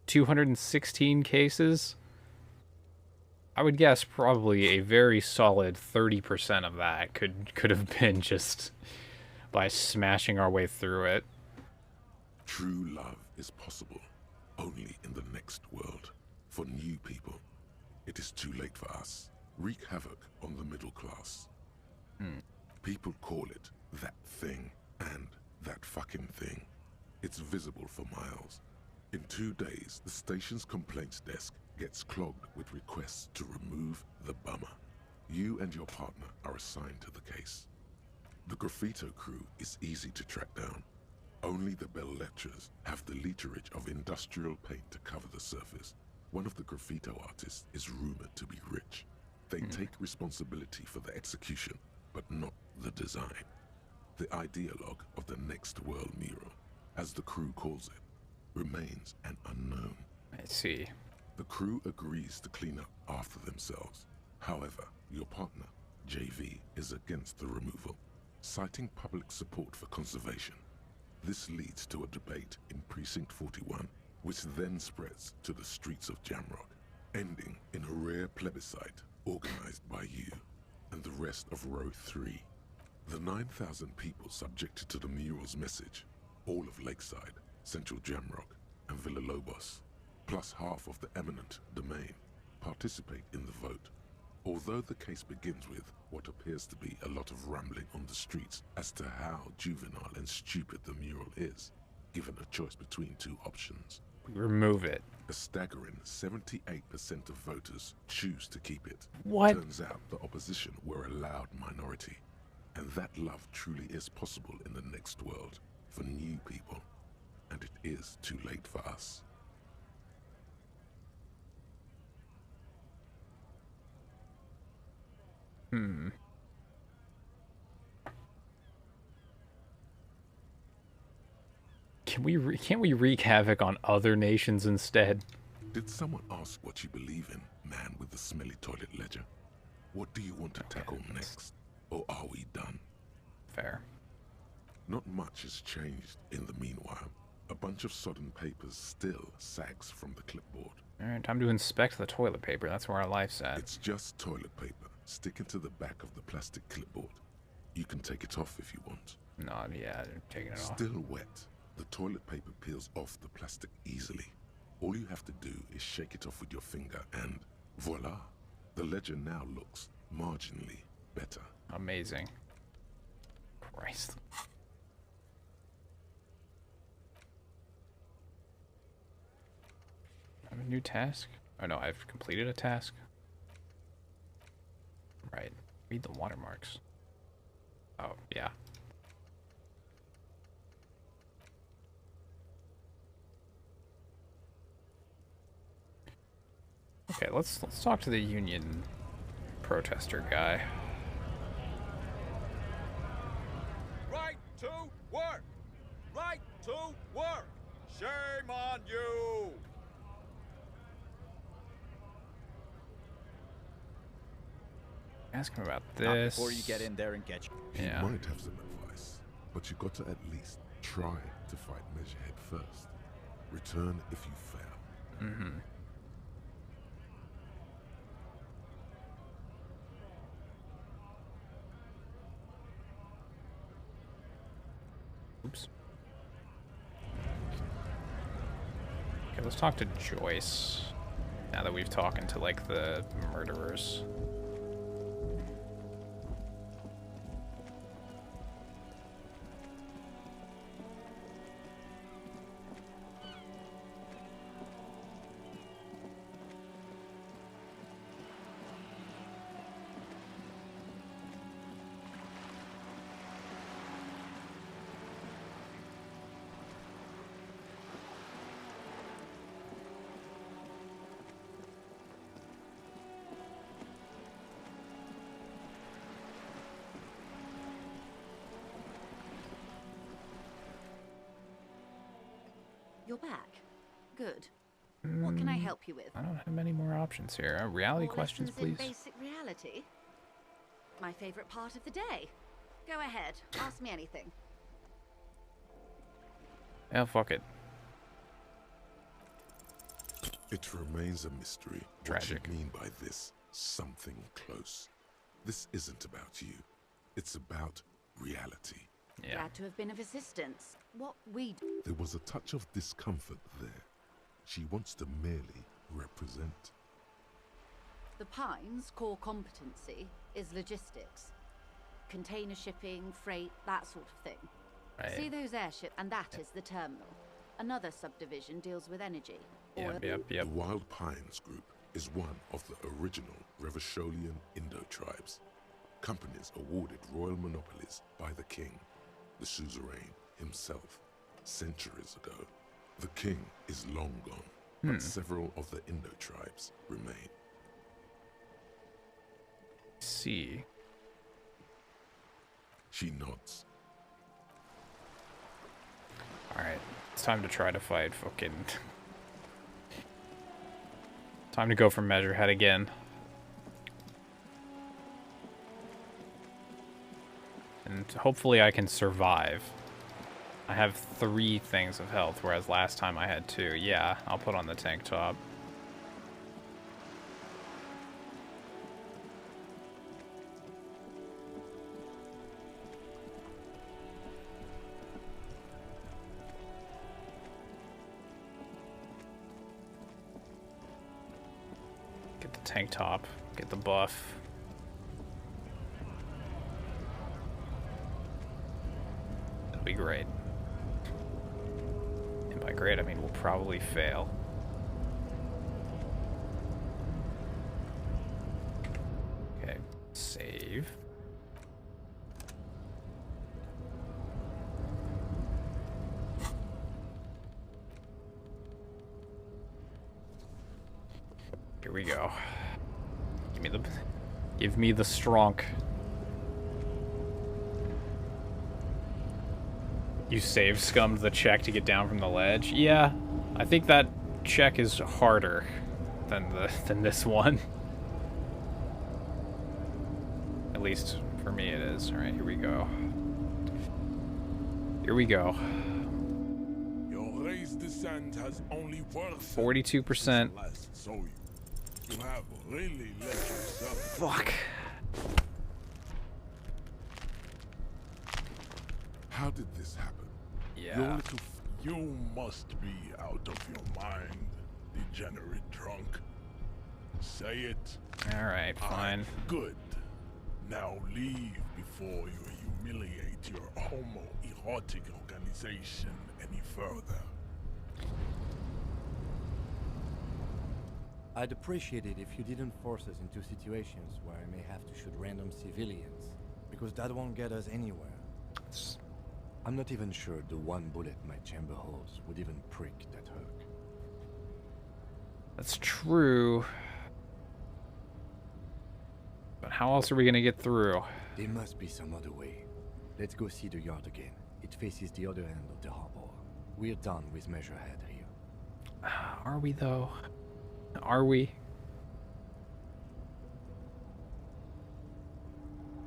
216 cases? I would guess probably a very solid 30% of that could have been just by smashing our way through it. true love is possible only in the next world. For new people, it is too late for us. Wreak havoc on the middle class. People call it that thing and that fucking thing. It's visible for miles. In 2 days, the station's complaints desk gets clogged with requests to remove the bummer. You and your partner are assigned to the case. The graffito crew is easy to track down. Only the bell lecturers have the literage of industrial paint to cover the surface. One of the graffito artists is rumored to be rich. They take responsibility for the execution, but not the design. The ideologue of the next world mural, as the crew calls it, remains an unknown. I see. The crew agrees to clean up after themselves. However, your partner, JV, is against the removal, citing public support for conservation. This leads to a debate in Precinct 41, which then spreads to the streets of Jamrock, ending in a rare plebiscite organized by you and the rest of Row 3. The 9,000 people subjected to the mural's message, all of Lakeside, Central Jamrock, and Villalobos, plus half of the eminent domain, participate in the vote. Although the case begins with what appears to be a lot of rambling on the streets as to how juvenile and stupid the mural is, given a choice between 2 options. Remove it. A staggering 78% of voters choose to keep it. What? Turns out the opposition were a loud minority, and that love truly is possible in the next world for new people, and it is too late for us. Can't we wreak havoc on other nations instead? Did someone ask what you believe in, man with the smelly toilet ledger? What do you want to tackle next? Or are we done? Fair. Not much has changed in the meanwhile. A bunch of sodden papers still sags from the clipboard. Alright, time to inspect the toilet paper. That's where our life's at. It's just toilet paper sticking to the back of the plastic clipboard. You can take it off if you want. No, yeah, taking it off. Still wet. The toilet paper peels off the plastic easily. All you have to do is shake it off with your finger and voila. The ledger now looks marginally better. Amazing. Christ. I have a new task? Oh no, I've completed a task. Right. Read the watermarks. Oh, yeah. Okay, let's talk to the union protester guy. Right to work! Right to work! Shame on you! Ask him about Not this. before you get in there and get you. He Yeah. might have some advice, but you got to at least try to fight Measurehead first. Return if you fail. Mm-hmm. Oops. Okay, let's talk to Joyce. Now that we've talked to, like, the murderers. You're back. Good. What can I help you with? I don't have many more options here. Reality More questions, lessons in please. basic reality? My favorite part of the day. Go ahead. Ask me anything. Yeah, fuck it. It remains a mystery Tragic. what you mean by this something close. This isn't about you. It's about reality. Yeah. Glad to have been of assistance. What we do. There was a touch of discomfort there. She wants to merely represent. The Pines' core competency is logistics. Container shipping, freight, that sort of thing. Right. See those airships, and that is the terminal. Another subdivision deals with energy. Yep. The Wild Pines Group is one of the original Revacholian Indo tribes. Companies awarded royal monopolies by the king, the suzerain himself, centuries ago. The king is long gone, but several of the Indo tribes remain. See. She nods. Alright, it's time to try to fight fucking... Time to go for Measurehead again. And hopefully I can survive. I have 3 things of health, whereas last time I had 2. Yeah, I'll put on the tank top. Get the tank top, get the buff. That'll be great. And by great, I mean we'll probably fail. Okay, save. Here we go. Give me the strong. You save scummed the check to get down from the ledge. Yeah, I think that check is harder than this one. At least for me it is. All right, here we go. Here we go. Your raised descent has only worth 42%. so you have really let yourself. Fuck. How did this happen? Yeah. You must be out of your mind, degenerate drunk. Say it. Alright, fine. Good. Now leave before you humiliate your homoerotic organization any further. I'd appreciate it if you didn't force us into situations where I may have to shoot random civilians, because that won't get us anywhere. I'm not even sure the one bullet my chamber holds would even prick that hook. That's true. But how else are we gonna get through? There must be some other way. Let's go see the yard again. It faces the other end of the harbor. We're done with Measurehead here. Are we though? Are we?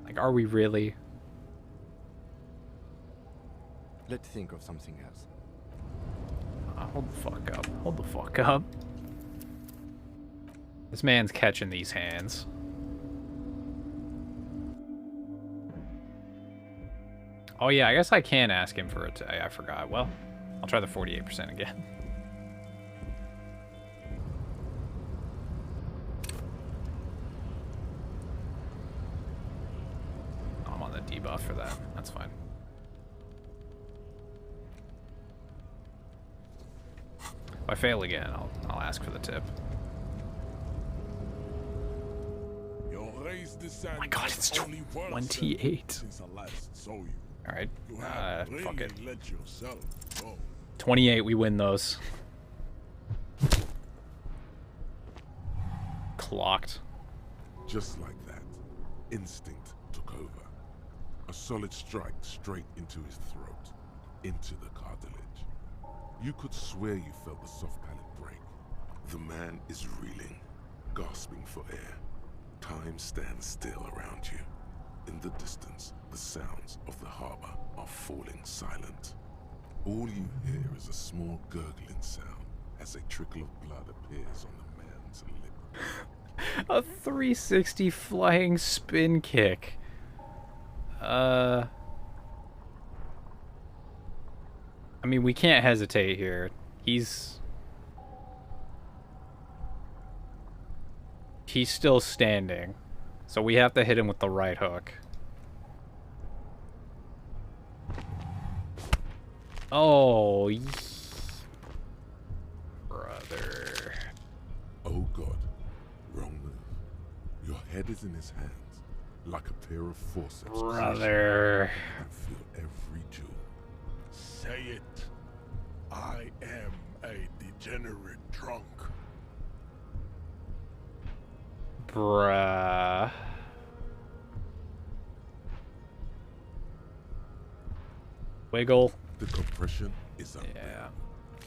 Like, are we really? Let's think of something else. Hold the fuck up. Hold the fuck up. This man's catching these hands. Oh yeah, I guess I can ask him for it. I forgot. Well, I'll try the 48% again. I'm on the debuff for that. That's fine. If I fail again, I'll ask for the tip. Your race descent Oh my god, it's 28. Alright, fuck it. 28, we win those. Clocked. Just like that, instinct took over. A solid strike straight into his throat, into the cartilage. You could swear you felt the soft palate break. The man is reeling, gasping for air. Time stands still around you. In the distance, the sounds of the harbor are falling silent. All you hear is a small gurgling sound as a trickle of blood appears on the man's lip. A 360 flying spin kick. I mean, we can't hesitate here. He's still standing. So we have to hit him with the right hook. Oh, brother. Oh God, wrong move. Your head is in his hands, like a pair of forceps. Brother. You feel every jewel. Say it. I am a degenerate drunk. Bruh. Wiggle. The compression is up. Yeah.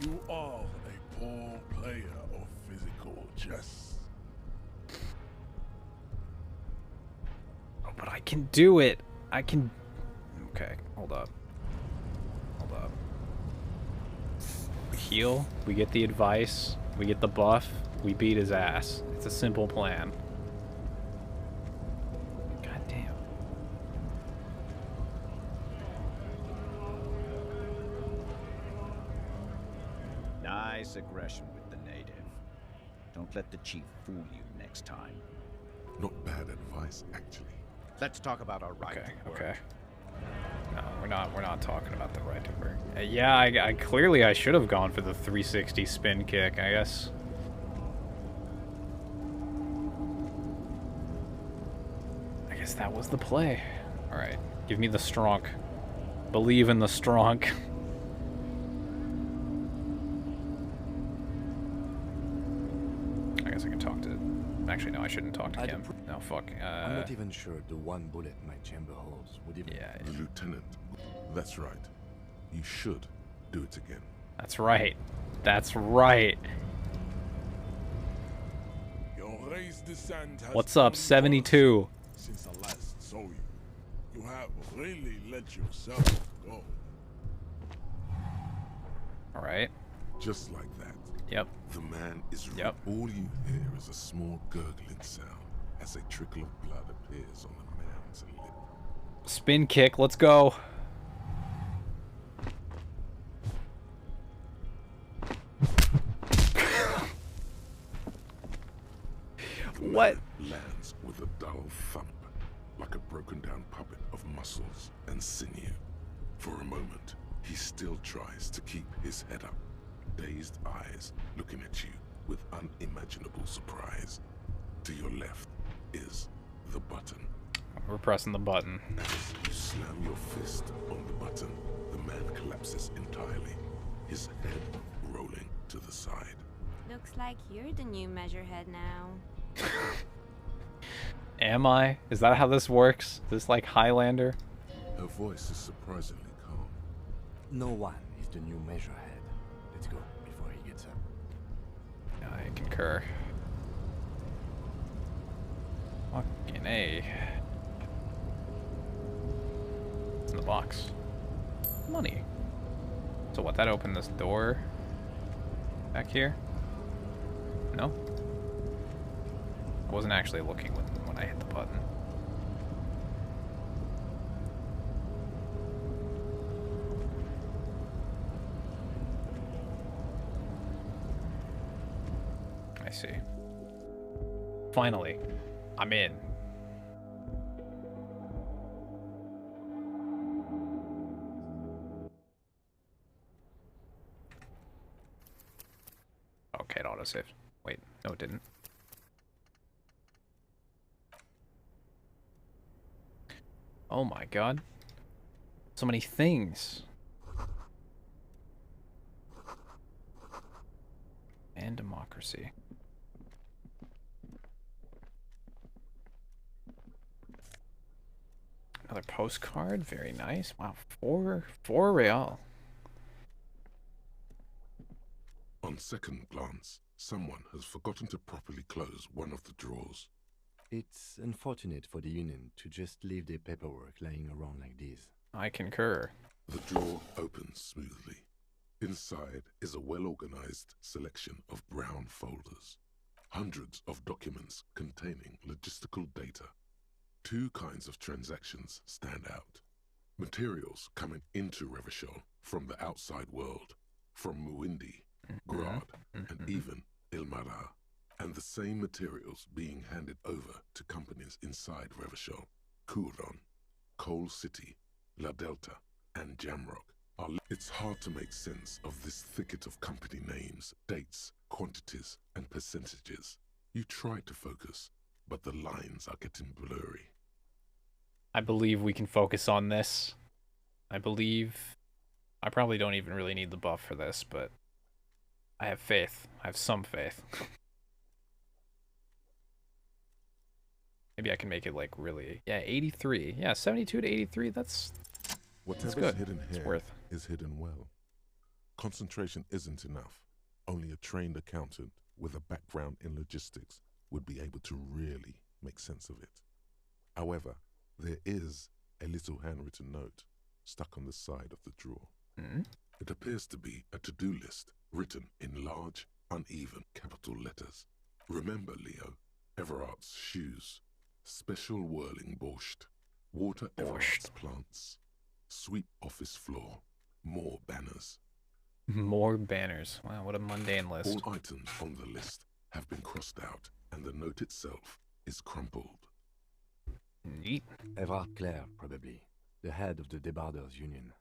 You are a poor player of physical chess. Oh, but I can do it. I can. Okay, hold up. Hold up. We heal. We get the advice. We get the buff. We beat his ass. It's a simple plan. God damn. Nice aggression with the native. Don't let the chief fool you next time. Not bad advice, actually. Let's talk about our right to work. Okay. No, we're not talking about the right to work. Yeah, I clearly I should have gone for the 360 spin kick, I guess. I guess that was the play. All right, give me the strong. Believe in the strong. I guess I can talk to. Actually, no, I shouldn't talk to him. No, fuck. I'm not even sure the one bullet my chamber holds would even. Yeah. Lieutenant, that's right. You should do it again. That's right. That's right. Your race descent has What's up, 72? Since I last saw you, you have really let yourself go. All right. Just like that. Yep. The man is Yep. All you hear is a small gurgling sound as a trickle of blood appears on the man's lip. Spin kick. Let's go. muscles and sinew. For a moment, he still tries to keep his head up, dazed eyes looking at you with unimaginable surprise. To your left is the button. We're pressing the button. As you slam your fist on the button, the man collapses entirely, his head rolling to the side. Looks like you're the new measurehead now. Am I? Is that how this works? Is this like Highlander? Her voice is surprisingly calm. No one is the new measurehead. Let's go before he gets up. I concur. Fucking A. What's in the box? Money. So what, that opened this door back here? No? I wasn't actually looking when I hit the button. I see. Finally, I'm in. Okay, it autosaved. Wait, no it didn't. Oh my god. So many things. And democracy. Another postcard, very nice. Wow, four real. On second glance, someone has forgotten to properly close one of the drawers. It's unfortunate for the Union to just leave their paperwork lying around like this. I concur. The drawer opens smoothly. Inside is a well-organized selection of brown folders. Hundreds of documents containing logistical data. Two kinds of transactions stand out. Materials coming into Revachol from the outside world, from Muindi, Grad, and even Ilmara. And the same materials being handed over to companies inside Revachol, Kuron, Coal City, La Delta, and Jamrock. It's hard to make sense of this thicket of company names, dates, quantities, and percentages. You try to focus, but the lines are getting blurry. I believe we can focus on this. I probably don't even really need the buff for this, but I have faith. I have some faith. Maybe I can make it like really, yeah, 83. Yeah, 72 to 83. That's Whatever's good. hidden It's here worth. is hidden well. Concentration isn't enough. Only a trained accountant with a background in logistics would be able to really make sense of it. However, there is a little handwritten note stuck on the side of the drawer. It appears to be a to-do list written in large, uneven capital letters. Remember, Leo, Everart's shoes, special whirling borscht, water Everart's plants, sweep office floor, more banners. More banners. Wow, what a mundane list. All items on the list have been crossed out, and the note itself is crumpled. Neat. Everard Clare, probably. The head of the Debarders Union.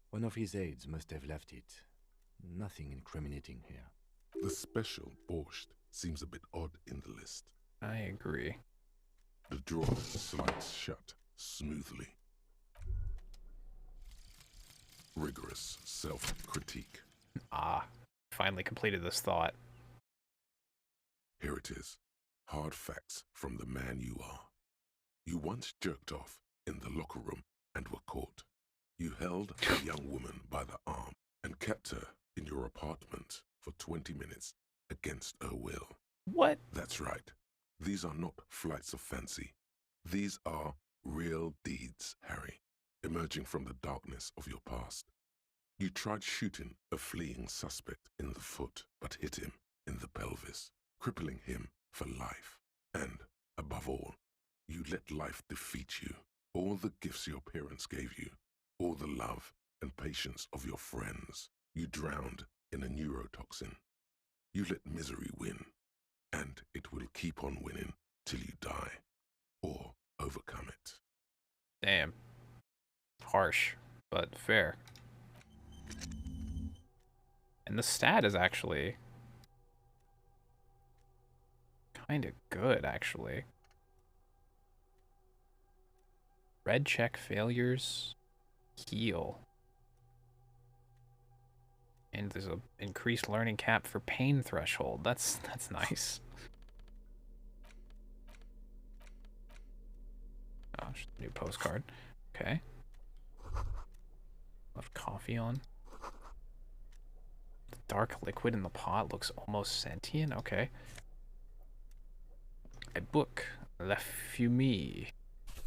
One of his aides must have left it. Nothing incriminating here. The special borscht seems a bit odd in the list. I agree. The drawer slides shut smoothly. Rigorous self-critique. Finally completed this thought. Here it is. Hard facts from the man you are. You once jerked off in the locker room and were caught. You held a young woman by the arm and kept her in your apartment for 20 minutes against her will. What? That's right. These are not flights of fancy. These are real deeds, Harry, emerging from the darkness of your past. You tried shooting a fleeing suspect in the foot, but hit him in the pelvis, crippling him for life. And, above all, you let life defeat you. All the gifts your parents gave you, all the love and patience of your friends, you drowned in a neurotoxin. You let misery win, and it will keep on winning till you die, or overcome it. Damn. Harsh, but fair. And the stat is actually kind of good, actually. Red check failures, heal. And there's a increased learning cap for pain threshold. That's nice. Oh, new postcard. Okay. Left coffee on. The dark liquid in the pot looks almost sentient. Okay. A book. La Fumée.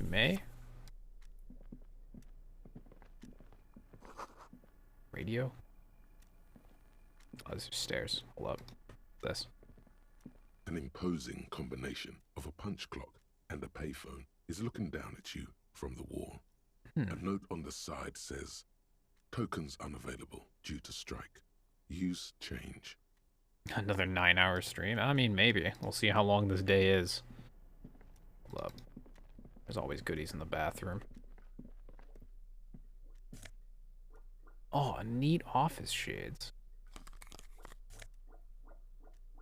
Fumée? Radio? Oh, these are stairs. Hold up. This. An imposing combination of a punch clock and a payphone is looking down at you from the wall. A note on the side says, tokens unavailable due to strike. Use change. Another 9-hour stream? I mean, maybe. We'll see how long this day is. Hold up. There's always goodies in the bathroom. Oh, neat office shades.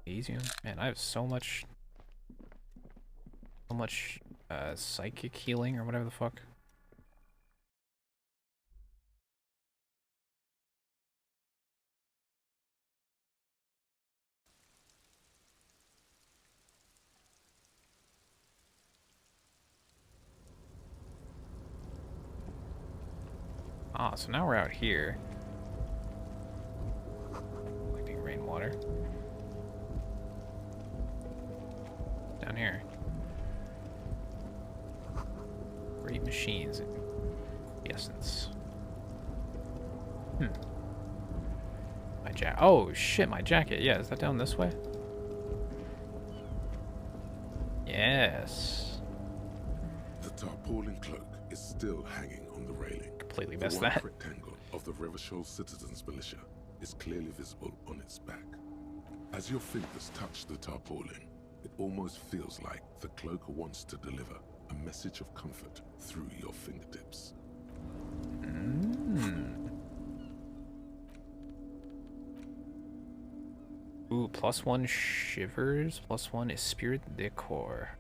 Elysium. Man, I have so much psychic healing or whatever the fuck. Ah, so now we're out here. Collecting rainwater. Down here. Great machines. The essence. My jacket. Oh shit, my jacket. Yeah, is that down this way? Yes. The tarpaulin cloak is still hanging on the railing. Completely The missed white that. rectangle of the Revachol Citizens Militia is clearly visible on its back. As your fingers touch the tarpaulin, it almost feels like the cloak wants to deliver a message of comfort through your fingertips. Ooh, +1 shivers, +1 is spirit decor.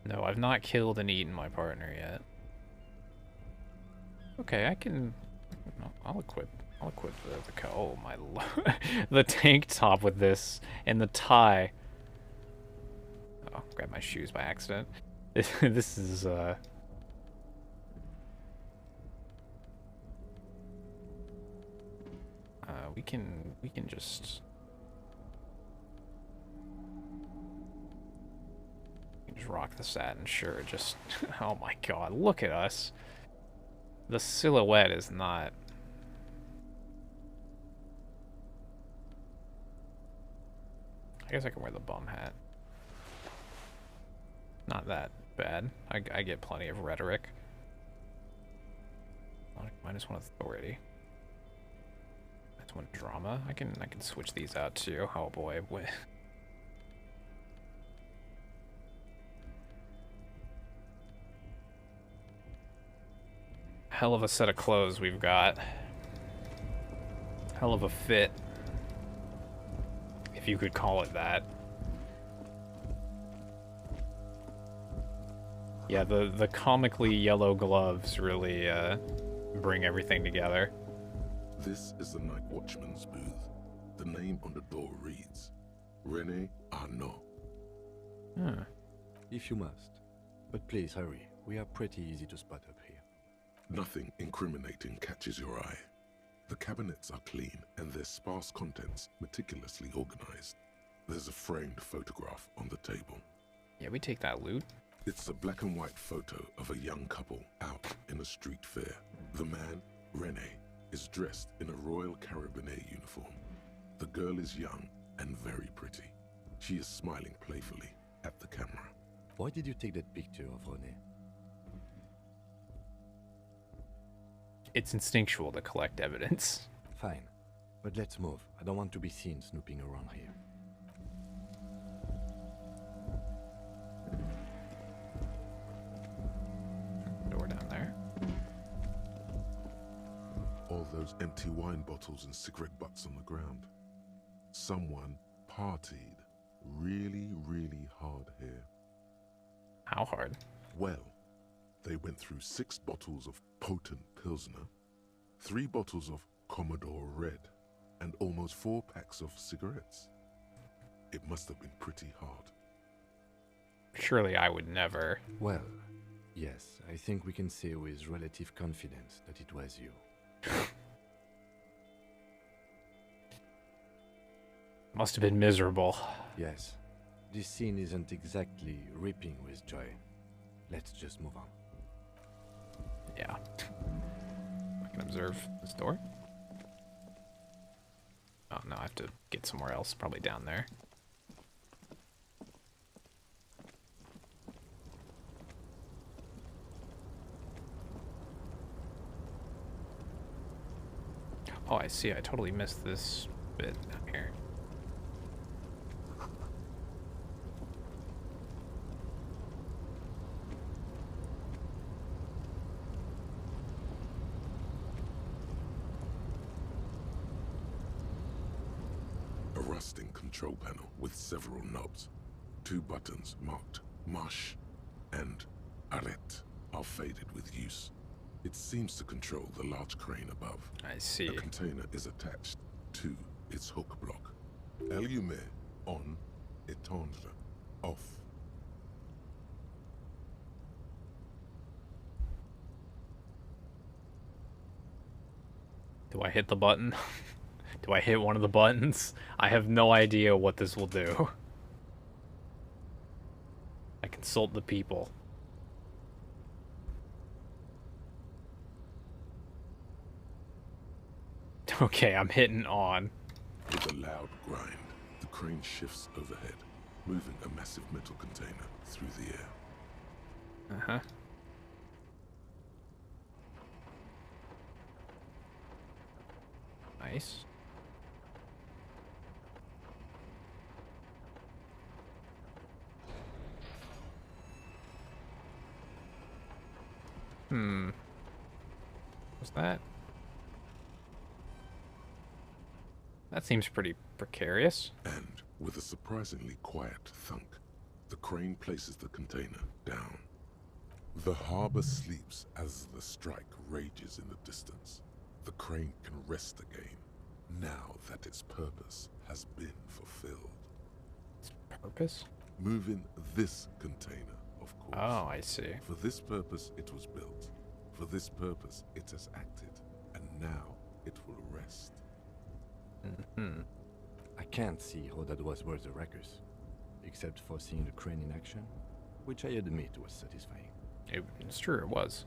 No, I've not killed and eaten my partner yet. Okay, I can. I'll equip the oh my lord, the tank top with this and the tie. Oh, grabbed my shoes by accident. This is we can just rock the satin shirt. Just oh my god, look at us. The silhouette is not. I guess I can wear the bum hat. Not that bad. I get plenty of rhetoric. -1 authority. -1 drama. I can switch these out too. Oh boy. Hell of a set of clothes we've got. Hell of a fit. If you could call it that. Yeah, the comically yellow gloves really bring everything together. This is the Night Watchman's booth. The name on the door reads, René Arnaud. If you must. But please hurry. We are pretty easy to spot up here. Nothing incriminating catches your eye. The cabinets are clean and their sparse contents meticulously organized. There's a framed photograph on the table. Yeah, we take that loot. It's a black and white photo of a young couple out in a street fair. The man, René, is dressed in a Royal Carabinier uniform. The girl is young and very pretty. She is smiling playfully at the camera. Why did you take that picture of René? It's instinctual to collect evidence. Fine, but let's move. I don't want to be seen snooping around here. those empty wine bottles and cigarette butts on the ground. Someone partied really, really hard here. How hard? Well, they went through 6 bottles of potent Pilsner, 3 bottles of Commodore Red, and almost 4 packs of cigarettes. It must have been pretty hard. Surely I would never. Well, yes, I think we can say with relative confidence that it was you. Must have been miserable. Yes. This scene isn't exactly ripping with joy. Let's just move on. Yeah. I can observe this door. Oh no, I have to get somewhere else, probably down there. Oh, I see. I totally missed this bit down here. A rusting control panel with several knobs. 2 buttons marked Marche and Arrête are faded with use. It seems to control the large crane above. I see. A container is attached to its hook block. Allumer on, éteindre off. Do I hit the button? Do I hit one of the buttons? I have no idea what this will do. I consult the people. Okay, I'm hitting on. With a loud grind, the crane shifts overhead, moving a massive metal container through the air. Uh-huh. Nice. What's that? That seems pretty precarious. And with a surprisingly quiet thunk, the crane places the container down. The harbor sleeps as the strike rages in the distance. The crane can rest again, now that its purpose has been fulfilled. Its purpose? Moving this container, of course. Oh, I see. For this purpose it was built. For this purpose it has acted. And now it will rest. I can't see how that was worth the wreckers, except for seeing the crane in action, which I admit was satisfying. It's true, it was.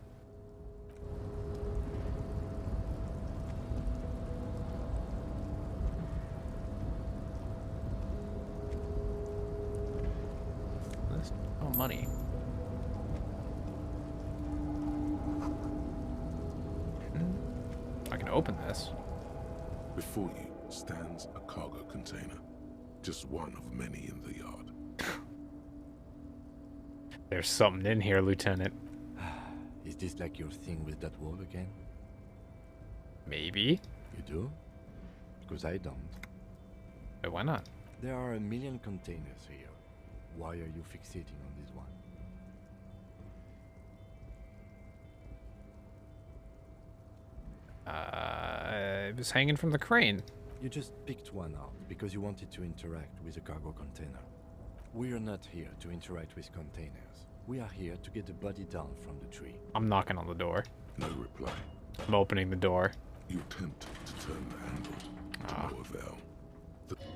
Oh, money. I can open this. Before you stands a cargo container, just one of many in the yard. There's something in here, Lieutenant. Is this like your thing with that wall again? Maybe. You do? Because I don't. But why not? There are a million containers here. Why are you fixating on this one? It was hanging from the crane. You just picked one out because you wanted to interact with a cargo container. We're not here to interact with containers. We are here to get the body down from the tree. I'm knocking on the door. No reply. I'm opening the door. You attempt to turn the handle. No avail.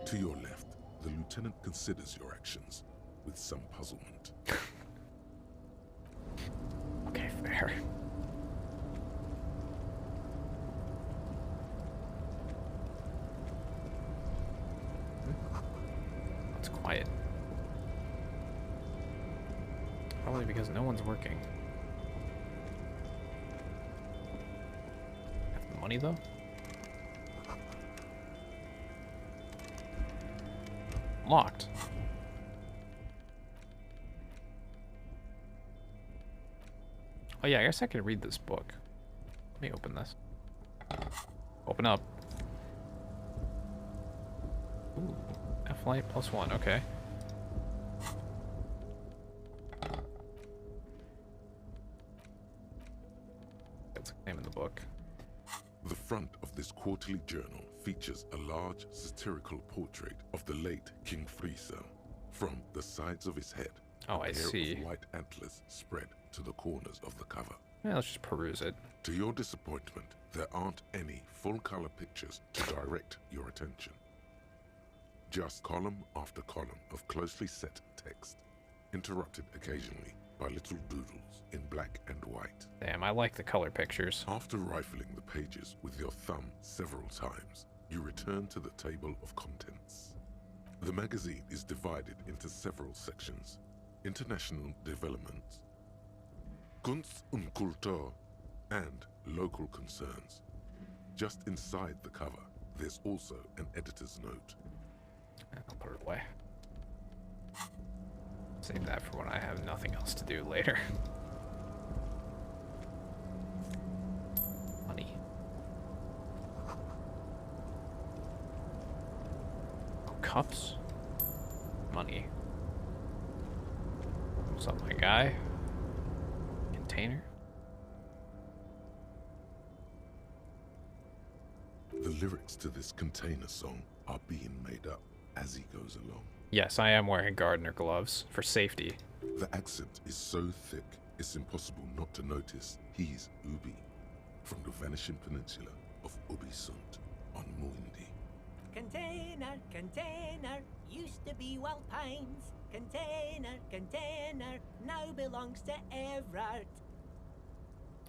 To your left, the lieutenant considers your actions with some puzzlement. Okay, fair. It's quiet. Probably because no one's working. Have the money though? Locked. Oh yeah, I guess I could read this book. Let me open this. Open up. Ooh, F-light +1, okay. That's a name in the book. The front of this quarterly journal features a large satirical portrait of the late King Friesel. From the sides of his head, Oh, a I pair see. of white antlers spread to the corners of the cover. Yeah, let's just peruse it. To your disappointment, there aren't any full-color pictures to direct your attention. Just column after column of closely set text, interrupted occasionally by little doodles in black and white. Damn, I like the color pictures. After rifling the pages with your thumb several times, you return to the table of contents. The magazine is divided into several sections: international developments, Kunst und Kultur, and local concerns. Just inside the cover, there's also an editor's note. I'll put it away. Save that for when I have nothing else to do later. Money. Oh, cups. Money. What's up, my guy? Container. The lyrics to this container song are being made up as he goes along. Yes, I am wearing gardener gloves for safety. The accent is so thick, it's impossible not to notice he's Ubi, from the vanishing peninsula of Ubisund on Muindi. Container, container, used to be Wild Pines. Container, container, now belongs to Everard.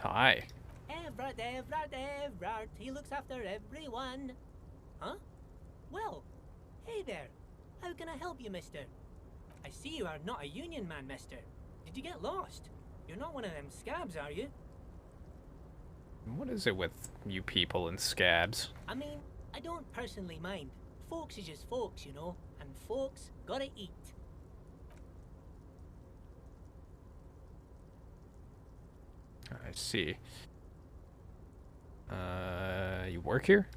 Hi. Everard, Everard, Everard, he looks after everyone. Huh? Well, hey there. How can I help you, mister? I see you are not a union man, mister. Did you get lost? You're not one of them scabs, are you? What is it with you people and scabs? I mean, I don't personally mind. Folks is just folks, you know, and folks gotta eat. I see. You work here?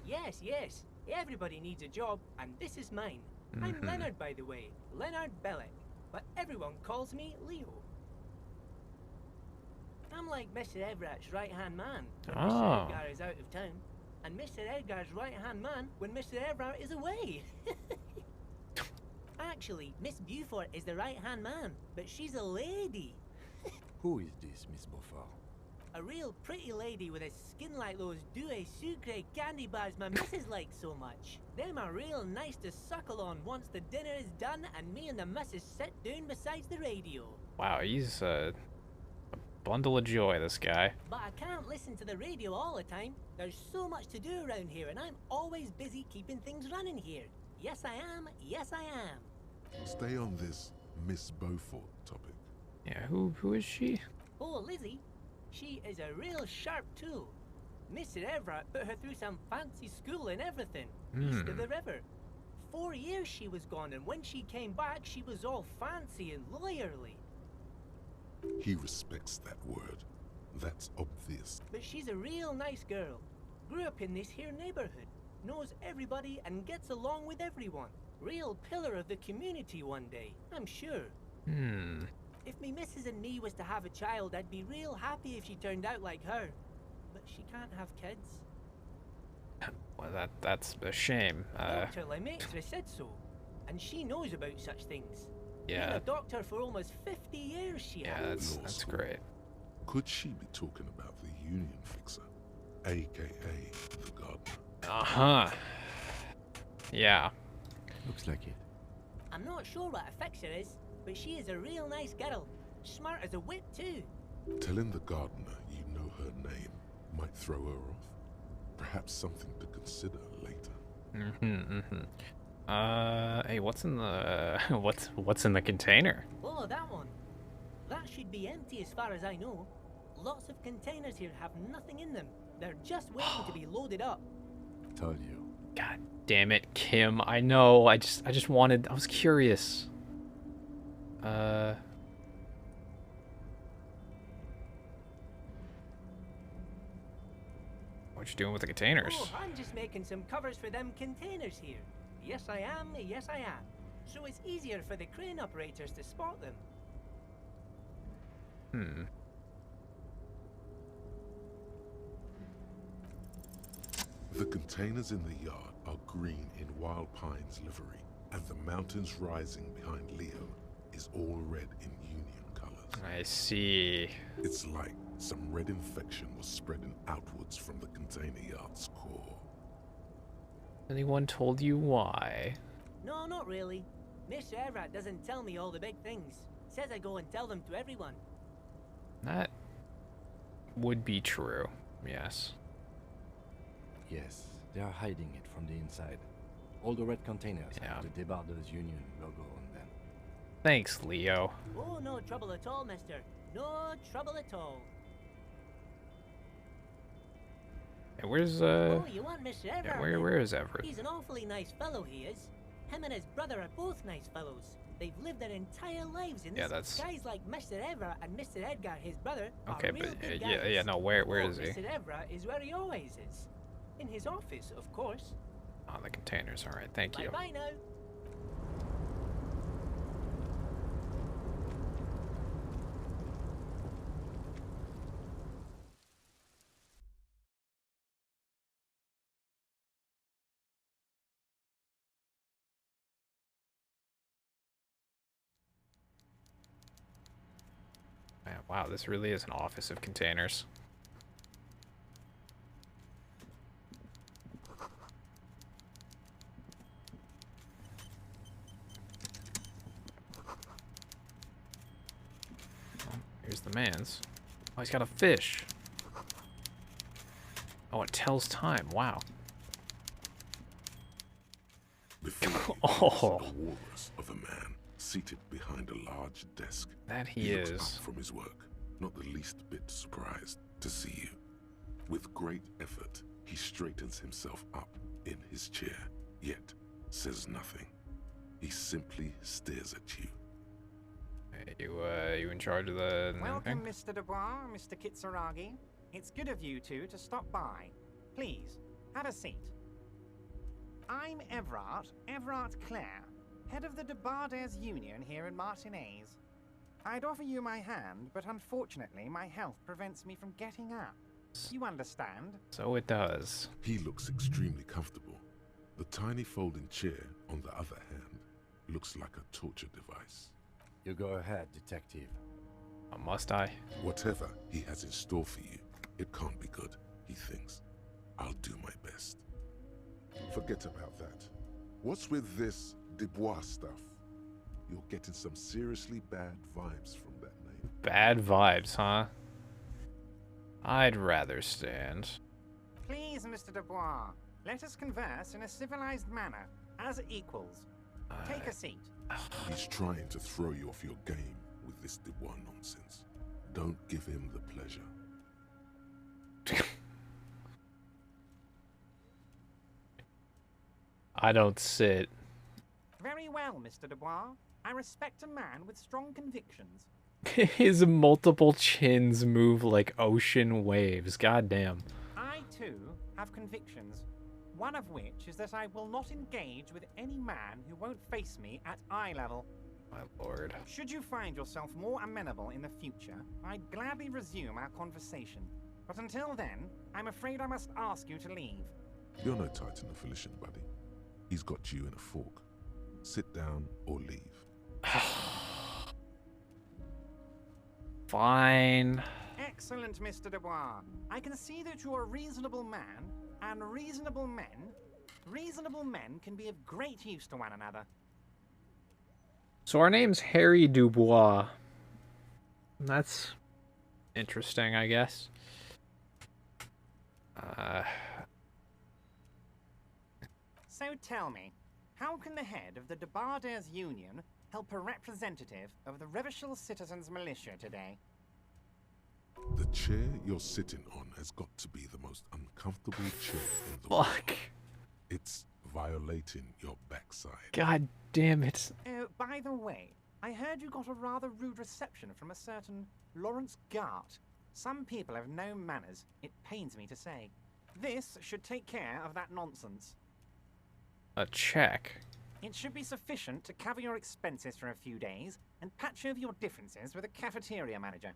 Yes, yes. Everybody needs a job, and this is mine. I'm Leonard, by the way. Leonard Bellick. But everyone calls me Leo. I'm like Mr. Everett's right-hand man when Mr. Edgar is out of town, and Mr. Edgar's right-hand man when Mr. Everett is away. Actually, Miss Beaufort is the right-hand man, but she's a lady. Who is this, Miss Beaufort? A real pretty lady with a skin like those Douai Sucre candy bars my missus likes so much. Them are real nice to suckle on once the dinner is done and me and the missus sit down beside the radio. Wow, he's a bundle of joy, this guy. But I can't listen to the radio all the time. There's so much to do around here and I'm always busy keeping things running here. Yes, I am. Yes, I am. Stay on this Miss Beaufort topic. Yeah, who is she? Oh, Lizzie. She is a real sharp tool. Mr. Everett put her through some fancy school and everything, east of the river. 4 years she was gone, and when she came back, she was all fancy and lawyerly. He respects that word. That's obvious. But she's a real nice girl. Grew up in this here neighborhood. Knows everybody and gets along with everyone. Real pillar of the community one day, I'm sure. If me missus and me was to have a child, I'd be real happy if she turned out like her. But she can't have kids. Well, that's a shame. Dr. Lemaitre said so. And she knows about such things. Yeah. Been a doctor for almost 50 years, she has. That's great. Could she be talking about the union fixer, aka the gardener? Yeah. Looks like it. I'm not sure what a fixer is, but she is a real nice girl. Smart as a whip, too. Telling the gardener you know her name might throw her off. Perhaps something to consider later. Hey, what's in the what's in the container? Oh, that one. That should be empty as far as I know. Lots of containers here have nothing in them. They're just waiting to be loaded up. Told you. God damn it, Kim. I know. I was curious. What you doing with the containers? Oh, I'm just making some covers for them containers here. Yes, I am. Yes, I am. So it's easier for the crane operators to spot them. Hmm. The containers in the yard are green in Wild Pine's livery, and the mountains rising behind Leo is all red in Union colors. I see. It's like some red infection was spreading outwards from the container yard's core. Anyone told you why? No, not really. Mr. Everett doesn't tell me all the big things. Says I go and tell them to everyone. That would be true, yes. Yes, they are hiding it from the inside. All the red containers have the Debarders Union logo on them. Thanks, Leo. Oh, no trouble at all, mister. No trouble at all. Hey, where's Oh, you want Mr. Everett? Yeah, where is Everett? He's an awfully nice fellow, he is. Him and his brother are both nice fellows. They've lived their entire lives in this. that's... Guys like Mr. Everett and Mr. Edgar, his brother, Okay, are real but good yeah, guys. no, where is he? Mr. Everett is where he always is. In his office, of course. Oh, the containers. All right, thank you. Bye-bye now. Man, wow, this really is an office of containers. Here's the man's. Oh, he's got a fish. Oh, it tells time. Wow. Before Oh. a walrus of a man seated behind a large desk. That he looks is. up from his work, not the least bit surprised to see you. With great effort, he straightens himself up in his chair, yet says nothing. He simply stares at you. Hey, you in charge of the Welcome, thing? Mr. Dubois, Mr. Kitsuragi. It's good of you two to stop by. Please, have a seat. I'm Everard Clare, head of the Debarders Union here in Martinez. I'd offer you my hand, but unfortunately my health prevents me from getting up. You understand? So it does. He looks extremely comfortable. The tiny folding chair, on the other hand, looks like a torture device. You go ahead, detective. Must I? Whatever he has in store for you, it can't be good, he thinks. I'll do my best. Forget about that. What's with this Dubois stuff? You're getting some seriously bad vibes from that name. Bad vibes, huh? I'd rather stand. Please, Mr. Dubois, let us converse in a civilized manner, as equals. Take a seat. He's trying to throw you off your game with this Dubois nonsense. Don't give him the pleasure. I don't sit. Very well, Mr. Dubois. I respect a man with strong convictions. His multiple chins move like ocean waves. Goddamn. I, too, have convictions. One of which is that I will not engage with any man who won't face me at eye level. My lord. Should you find yourself more amenable in the future, I'd gladly resume our conversation. But until then, I'm afraid I must ask you to leave. You're no Titan of Elysium, buddy. He's got you in a fork. Sit down or leave. Fine. Excellent, Mr. Dubois. I can see that you're a reasonable man, and reasonable men can be of great use to one another. So our name's Harry Dubois. That's interesting, I guess. So tell me, how can the head of the Debarders Union help a representative of the Revachol Citizens Militia today? The chair you're sitting on has got to be the most uncomfortable chair in the world. It's violating your backside. God damn it. Oh, by the way, I heard you got a rather rude reception from a certain Lawrence Gart. Some people have no manners, it pains me to say. This should take care of that nonsense. A check. It should be sufficient to cover your expenses for a few days and patch over your differences with a cafeteria manager.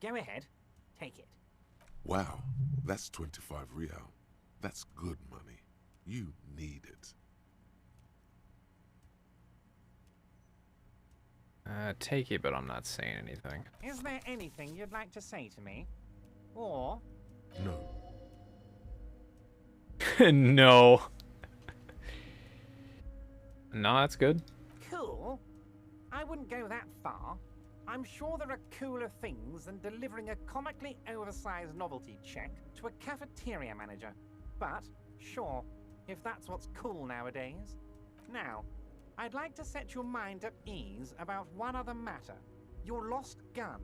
Go ahead, take it. Wow, that's 25 real. That's good money. You need it. Take it, but I'm not saying anything. Is there anything you'd like to say to me? Or... No. No. No, that's good. Cool? I wouldn't go that far. I'm sure there are cooler things than delivering a comically oversized novelty check to a cafeteria manager. But, sure, if that's what's cool nowadays. Now, I'd like to set your mind at ease about one other matter. Your lost gun.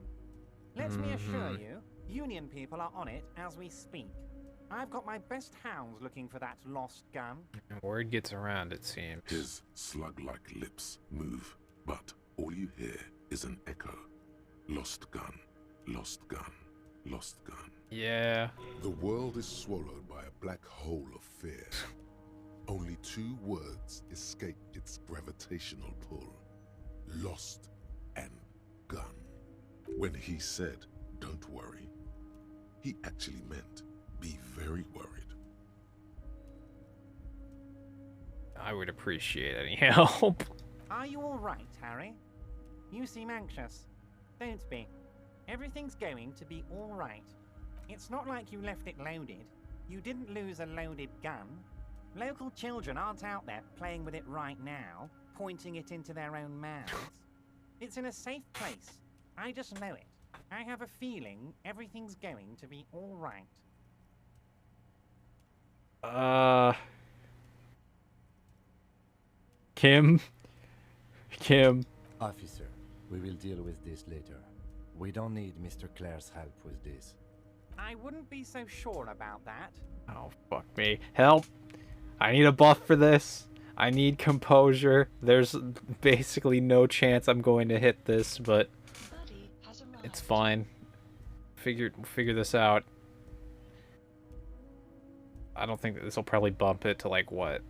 Let me assure you, Union people are on it as we speak. I've got my best hounds looking for that lost gun. Word gets around, it seems. His slug-like lips move, but all you hear is an echo. Lost gun, lost gun, lost gun. Yeah. The world is swallowed by a black hole of fear. Only 2 words escape its gravitational pull. Lost and gun. When he said, "Don't worry," he actually meant, be very worried. I would appreciate any help. Are you all right, Harry? You seem anxious. Don't be. Everything's going to be all right. It's not like you left it loaded. You didn't lose a loaded gun. Local children aren't out there playing with it right now, pointing it into their own mouths. It's in a safe place. I just know it. I have a feeling everything's going to be all right. Kim? Officer, we will deal with this later. We don't need Mr. Clare's help with this. I wouldn't be so sure about that. Oh, fuck me. Help! I need a buff for this. I need composure. There's basically no chance I'm going to hit this, but it's fine. Figure this out. I don't think that this will probably bump it to like what?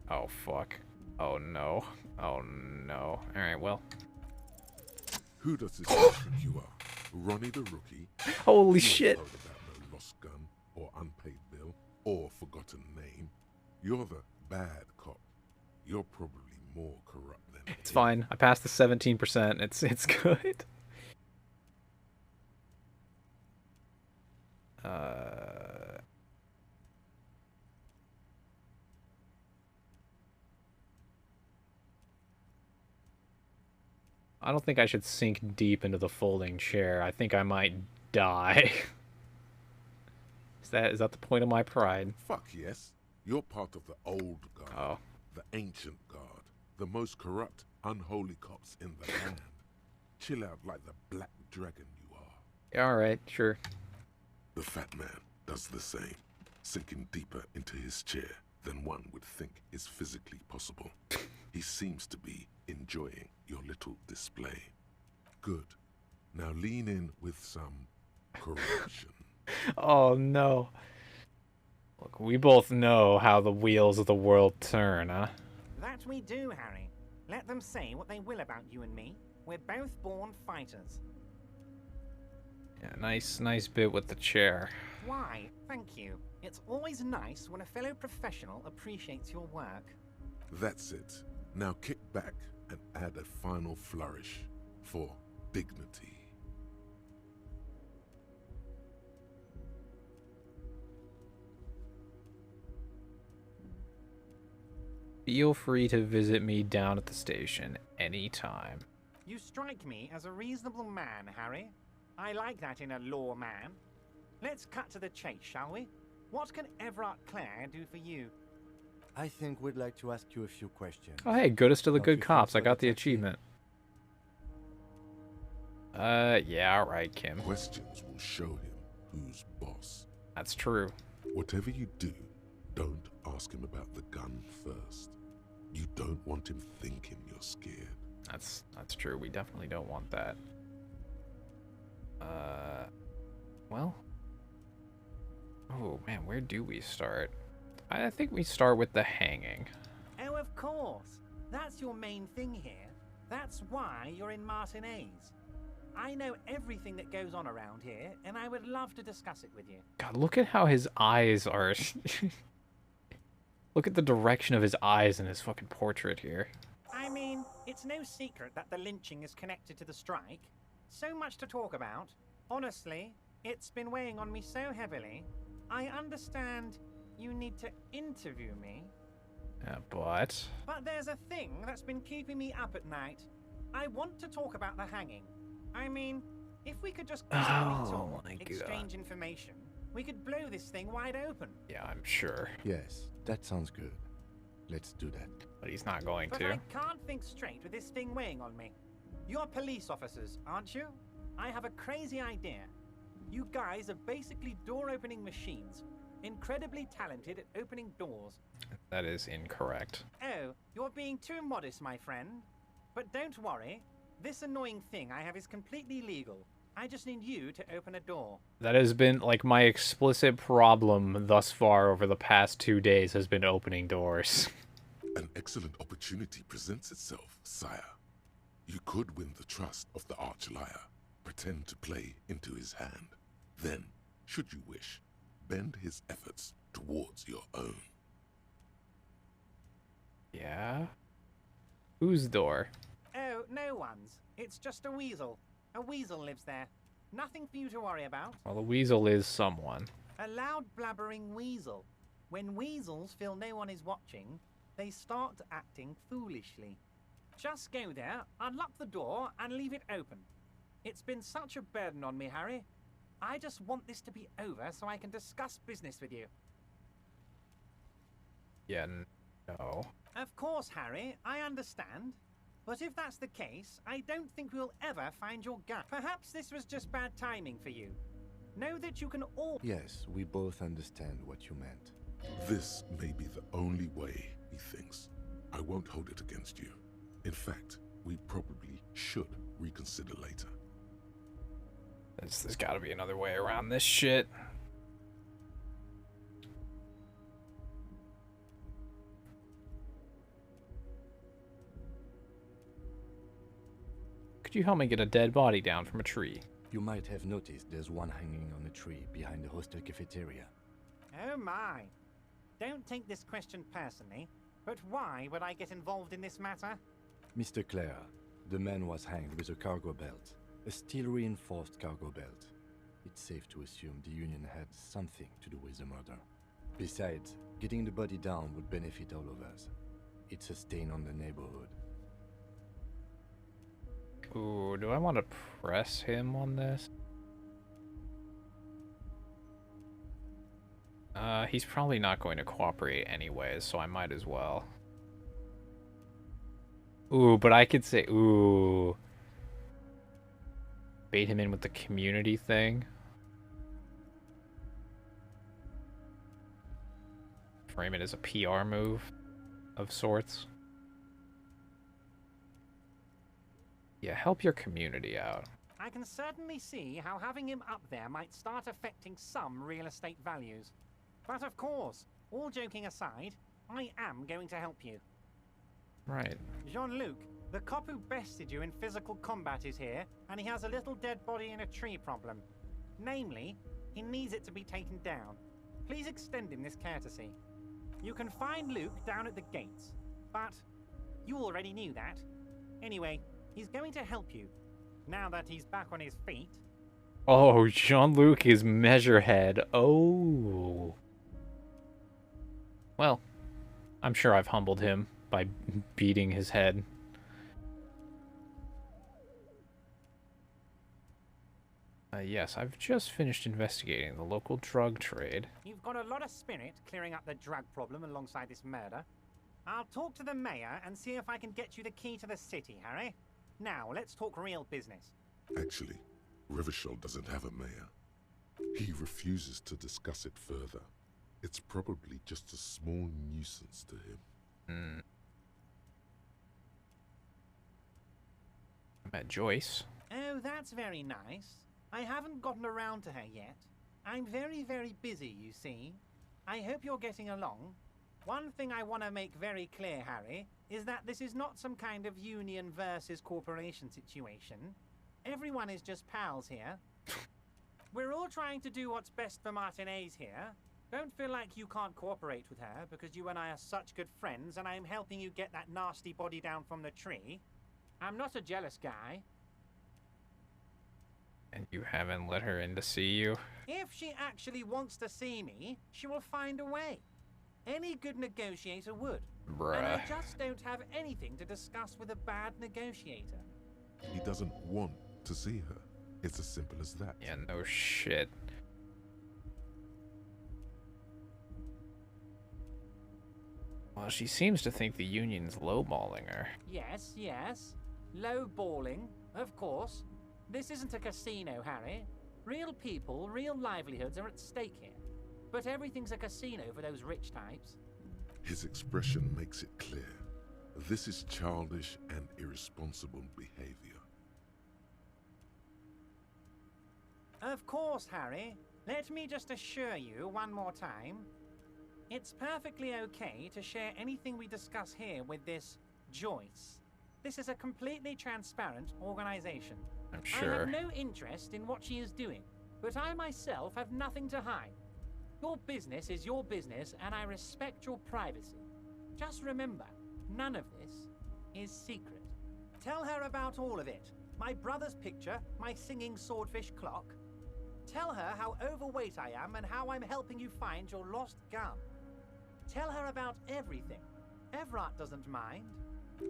Oh fuck. Oh no. Oh no. Alright, well. Who does this think you are? Ronnie the Rookie? Holy You shit. know about no lost gun, or unpaid bill, or forgotten name. You're the bad cop. You're probably more corrupt than It's fine. I passed the 17%. It's good. I don't think I should sink deep into the folding chair. I think I might die. Is that the point of my pride? Fuck yes. You're part of the old guard. Oh. The ancient guard. The most corrupt, unholy cops in the land. Chill out like the black dragon you are. Yeah, alright, sure. The fat man does the same, sinking deeper into his chair than one would think is physically possible. He seems to be enjoying your little display. Good. Now lean in with some corruption. Oh no. Look, we both know how the wheels of the world turn, huh? That we do, Harry. Let them say what they will about you and me. We're both born fighters. Yeah, nice bit with the chair. Why, thank you. It's always nice when a fellow professional appreciates your work. That's it. Now kick back and add a final flourish for dignity. Feel free to visit me down at the station anytime. You strike me as a reasonable man, Harry. I like that in a lawman. Let's cut to the chase, shall we? What can Everard Clare do for you? I think we'd like to ask you a few questions. Oh hey, goodest of the Don't good you cops. think I so, got the Detective? achievement. Yeah, alright, Kim. Questions will show him who's boss. That's true. Whatever you do, don't ask him about the gun first. You don't want him thinking you're scared. That's true. We definitely don't want that. Well. Oh man, where do we start? I think we start with the hanging. Oh, of course. That's your main thing here. That's why you're in Martinez. I know everything that goes on around here, and I would love to discuss it with you. God, look at how his eyes are. Look at the direction of his eyes in his fucking portrait here. I mean, it's no secret that the lynching is connected to the strike. So much to talk about. Honestly, it's been weighing on me so heavily. I understand you need to interview me. But there's a thing that's been keeping me up at night. I want to talk about the hanging. I mean, if we could just talk, exchange information, we could blow this thing wide open. Yeah, I'm sure. Yes, that sounds good. Let's do that. But he's not going but to. I can't think straight with this thing weighing on me. You're police officers, aren't you? I have a crazy idea. You guys are basically door-opening machines. Incredibly talented at opening doors. That is incorrect. Oh, you're being too modest, my friend. But don't worry. This annoying thing I have is completely legal. I just need you to open a door. That has been, like, my explicit problem thus far over the past 2 days has been opening doors. An excellent opportunity presents itself, sire. You could win the trust of the arch-liar, pretend to play into his hand. Then, should you wish, bend his efforts towards your own. Yeah? Whose door? Oh, no one's. It's just a weasel. A weasel lives there. Nothing for you to worry about. Well, the weasel is someone. A loud blabbering weasel. When weasels feel no one is watching, they start acting foolishly. Just go there, unlock the door, and leave it open. It's been such a burden on me, Harry. I just want this to be over so I can discuss business with you. Yeah, no. Of course, Harry, I understand. But if that's the case, I don't think we'll ever find your gun. Perhaps this was just bad timing for you. Know that you can all... Yes, we both understand what you meant. This may be the only way, he thinks. I won't hold it against you. In fact, we probably should reconsider later. There's gotta be another way around this shit. Could you help me get a dead body down from a tree? You might have noticed there's one hanging on a tree behind the hostel cafeteria. Oh my. Don't take this question personally, but why would I get involved in this matter? Mr. Clare, the man was hanged with a cargo belt. A steel-reinforced cargo belt. It's safe to assume the Union had something to do with the murder. Besides, getting the body down would benefit all of us. It's a stain on the neighborhood. Ooh, do I want to press him on this? He's probably not going to cooperate anyways, so I might as well. Ooh, but I could say, ooh. Bait him in with the community thing. Frame it as a PR move of sorts. Yeah, help your community out. I can certainly see how having him up there might start affecting some real estate values. But of course, all joking aside, I am going to help you. Right. Jean-Luc, the cop who bested you in physical combat is here, and he has a little dead body in a tree problem. Namely, he needs it to be taken down. Please extend him this courtesy. You can find Luke down at the gates, but you already knew that. Anyway, he's going to help you, now that he's back on his feet. Oh, Jean-Luc is Measurehead. Oh. Well, I'm sure I've humbled him by beating his head. Yes, I've just finished investigating the local drug trade. You've got a lot of spirit clearing up the drug problem alongside this murder. I'll talk to the mayor and see if I can get you the key to the city, Harry. Now, let's talk real business. Actually, Rivershell doesn't have a mayor. He refuses to discuss it further. It's probably just a small nuisance to him. I met Joyce. Oh, that's very nice. I haven't gotten around to her yet. I'm very, very busy, you see. I hope you're getting along. One thing I want to make very clear, Harry, is that this is not some kind of union versus corporation situation. Everyone is just pals here. We're all trying to do what's best for Martinez here. Don't feel like you can't cooperate with her because you and I are such good friends and I'm helping you get that nasty body down from the tree. I'm not a jealous guy. And you haven't let her in to see you? If she actually wants to see me, she will find a way. Any good negotiator would. Bruh. And I just don't have anything to discuss with a bad negotiator. He doesn't want to see her. It's as simple as that. Yeah, no shit. Well, she seems to think the union's lowballing her. Yes, yes. Low balling, of course. This isn't a casino, Harry. Real people, real livelihoods are at stake here. But everything's a casino for those rich types. His expression makes it clear. This is childish and irresponsible behavior. Of course, Harry. Let me just assure you one more time. It's perfectly okay to share anything we discuss here with this Joyce. This is a completely transparent organization. I'm sure. I have no interest in what she is doing, but I myself have nothing to hide. Your business is your business, and I respect your privacy. Just remember, none of this is secret. Tell her about all of it. My brother's picture, my singing swordfish clock. Tell her how overweight I am and how I'm helping you find your lost gun. Tell her about everything. Everard doesn't mind.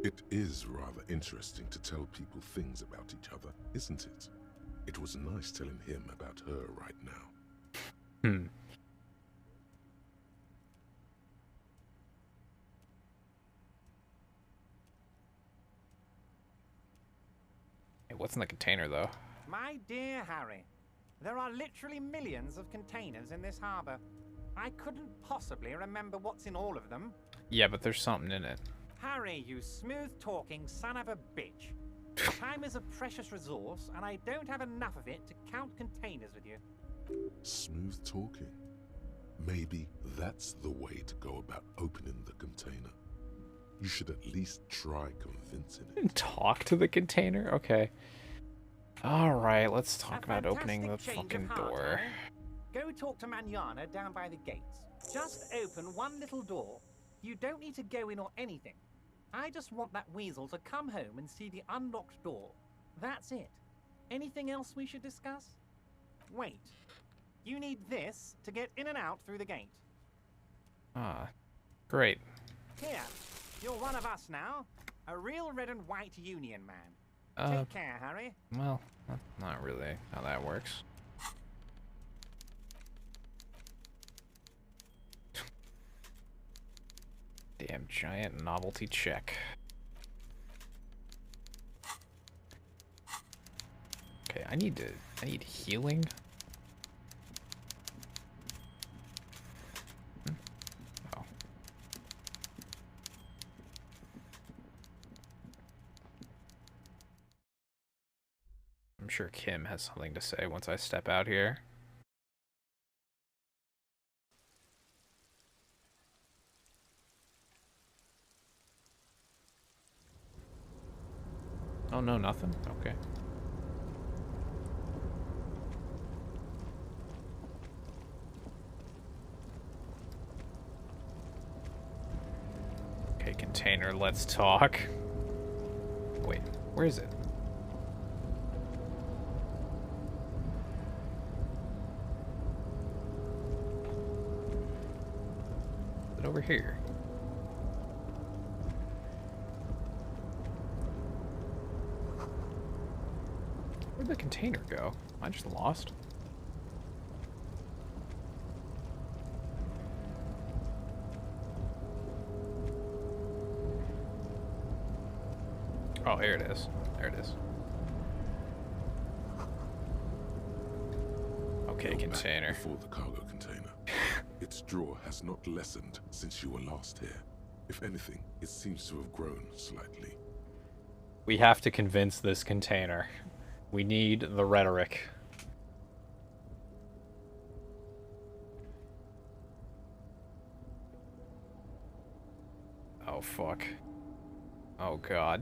It is rather interesting to tell people things about each other, isn't it? It was nice telling him about her right now. Hey, what's in the container, though? My dear Harry, there are literally millions of containers in this harbor. I couldn't possibly remember what's in all of them. Yeah, but there's something in it. Harry, you smooth-talking son of a bitch. Time is a precious resource, and I don't have enough of it to count containers with you. Smooth talking. Maybe that's the way to go about opening the container. You should at least try convincing it. Talk to the container? Okay. Alright, let's talk about opening the fucking door. Go talk to Manana down by the gates. Just open one little door. You don't need to go in or anything. I just want that weasel to come home and see the unlocked door. That's it. Anything else we should discuss? Wait. You need this to get in and out through the gate. Ah, great. Here, you're one of us now. A real red and white union man. Take care, Harry. Well, that's not really how that works. Damn giant novelty check. Okay, I need healing. Oh. I'm sure Kim has something to say once I step out here. Oh no, nothing? Okay. Okay, container, let's talk. Wait, where is it? Is it over here? Where'd the container go? I just lost. Oh, here it is. There it is. Okay, Go container. back before the cargo container. Its draw has not lessened since you were last here. If anything, it seems to have grown slightly. We have to convince this container. We need the rhetoric. fuck. Oh god.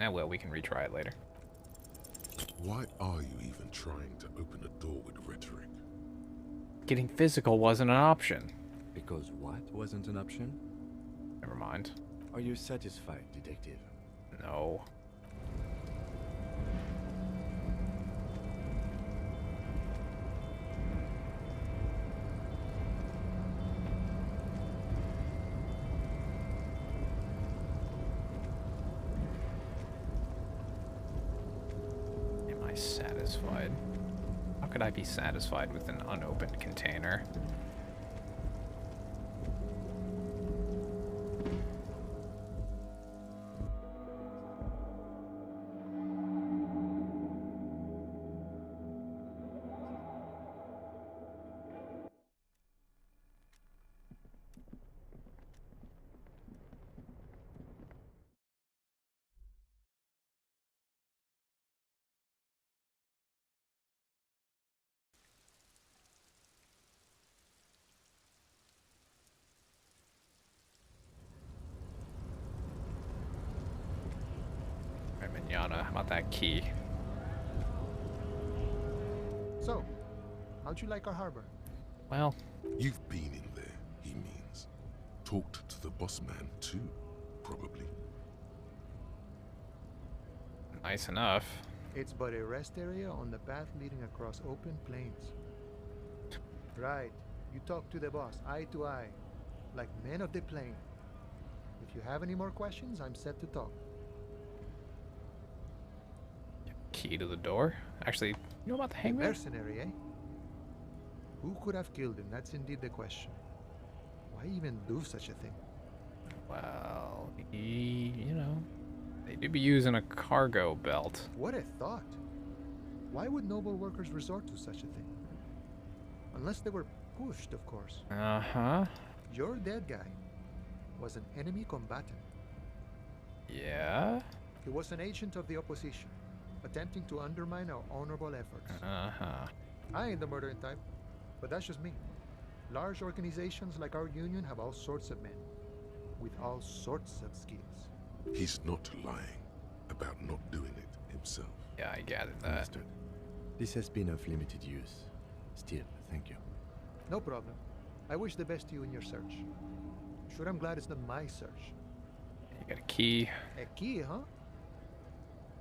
Eh, well, we can retry it later. Why are you even trying to open a door with rhetoric? Getting physical wasn't an option. Because what wasn't an option? Never mind. Are you satisfied, detective? No. Am I satisfied? How could I be satisfied with an unopened container? Alright, Manana, how about that key? So, how'd you like our harbor? Well, You've been in there, he means. Talked to the boss man too, probably. Nice enough. It's but a rest area on the path leading across open plains. Right. You talk to the boss, eye to eye, like men of the plain. If you have any more questions, I'm set to talk. Key to the door? Actually, you know about the hangman? Mercenary, eh? Who could have killed him? That's indeed the question. Why even do such a thing? Well, you know, they do be using a cargo belt. What a thought. Why would noble workers resort to such a thing? Unless they were pushed, of course. Uh-huh. Your dead guy was an enemy combatant. Yeah? He was an agent of the opposition, attempting to undermine our honorable efforts. Uh-huh. I ain't the murdering type, but that's just me. Large organizations like our union have all sorts of men, with all sorts of skills. He's not lying about not doing it himself. Yeah, I gathered that. Understood. This has been of limited use. Still, thank you. No problem. I wish the best to you in your search. Sure, I'm glad it's not my search. You got a key. A key, huh?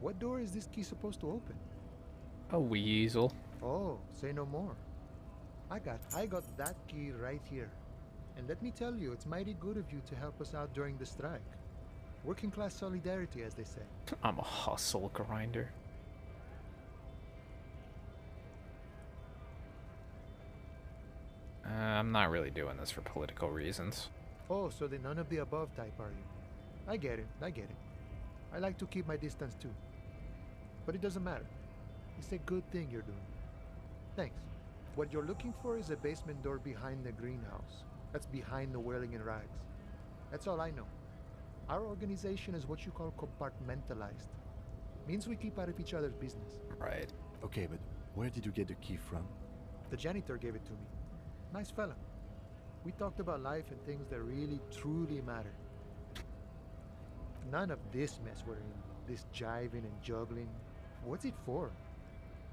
What door is this key supposed to open? A weasel. Oh, say no more. I got that key right here. And let me tell you, it's mighty good of you to help us out during the strike. Working class solidarity, as they say. I'm a hustle grinder. I'm not really doing this for political reasons. Oh, so the none of the above type, are you? I get it, I get it. I like to keep my distance too. But it doesn't matter. It's a good thing you're doing. Thanks. What you're looking for is a basement door behind the greenhouse. That's behind the whirling in rags. That's all I know. Our organization is what you call compartmentalized. Means we keep out of each other's business. Right. Okay, but where did you get the key from? The janitor gave it to me. Nice fella. We talked about life and things that really, truly matter. None of this mess we're in. This jiving and juggling. What's it for?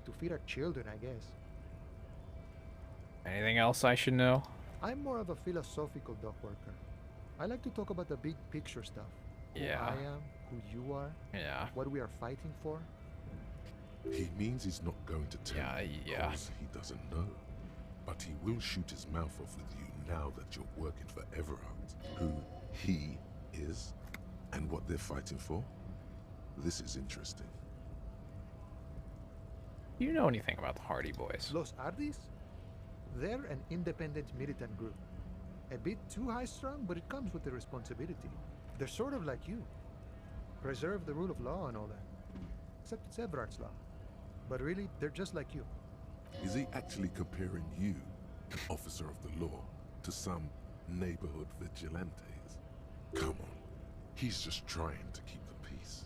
To feed our children, I guess. Anything else I should know? I'm more of a philosophical dock worker. I like to talk about the big picture stuff. Yeah. Who I am, who you are. Yeah. What we are fighting for. He means he's not going to tell you because he doesn't know. But he will shoot his mouth off with you now that you're working for Everard. Who he is and what they're fighting for. This is interesting. Do you know anything about the Hardy Boys? Los Ardis? They're an independent militant group. A bit too high-strung, but it comes with the responsibility. They're sort of like you. Preserve the rule of law and all that. Except it's Everard's law. But really, they're just like you. Is he actually comparing you, an officer of the law, to some neighborhood vigilantes? Come on. He's just trying to keep the peace.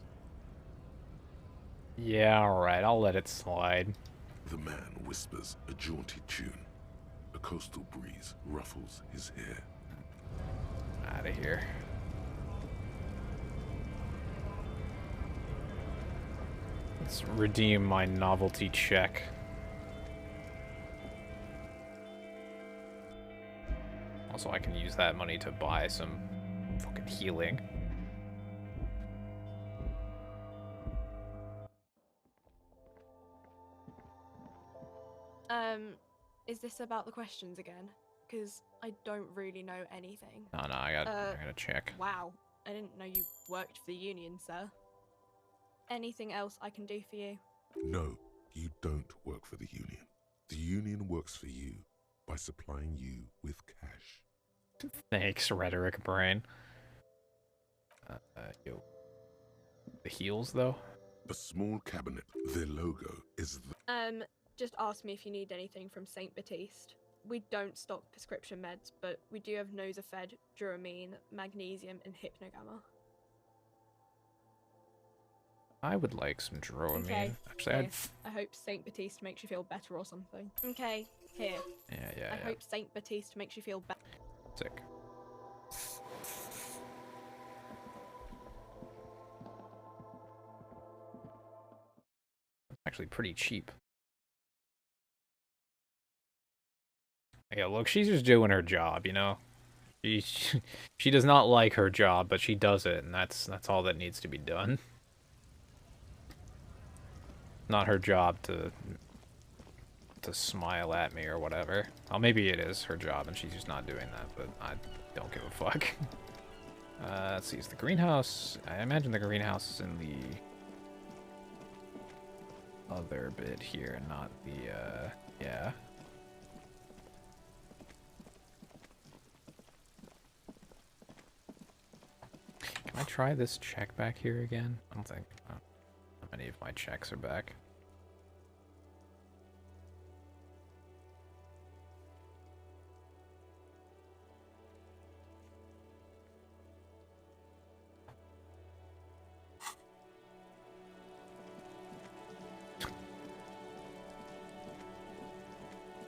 Yeah, alright, I'll let it slide. The man whispers a jaunty tune. A coastal breeze ruffles his hair. Out of here. Let's redeem my novelty check. Also, I can use that money to buy some fucking healing. Is this about the questions again? Because I don't really know anything. No, I gotta check. Wow, I didn't know you worked for the union, sir. Anything else I can do for you? No, you don't work for the union. The union works for you by supplying you with cash. Thanks, rhetoric brain. Yo. The heals, though? A small cabinet. Their logo is the... Just ask me if you need anything from St. Baptiste. We don't stock prescription meds, but we do have Nosafed, Duramine, Magnesium, and Hypnogamma. I would like some Duramine. Okay. Actually, Here. I hope St. Baptiste makes you feel better or something. Okay, here. Yeah. I hope St. Baptiste makes you feel better. Sick. Actually pretty cheap. Yeah, look, she's just doing her job, you know? She does not like her job, but she does it, and that's all that needs to be done. Not her job to smile at me or whatever. Well, maybe it is her job, and she's just not doing that, but I don't give a fuck. Let's see, is the greenhouse... I imagine the greenhouse is in the other bit here, not the, yeah. Can I try this check back here again? I don't think how many of my checks are back.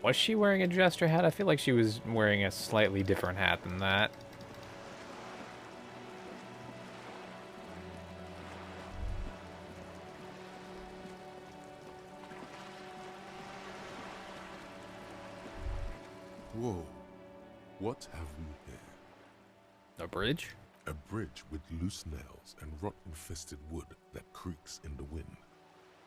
Was she wearing a jester hat? I feel like she was wearing a slightly different hat than that. Whoa. What have we here? A bridge? A bridge with loose nails and rot-infested wood that creaks in the wind.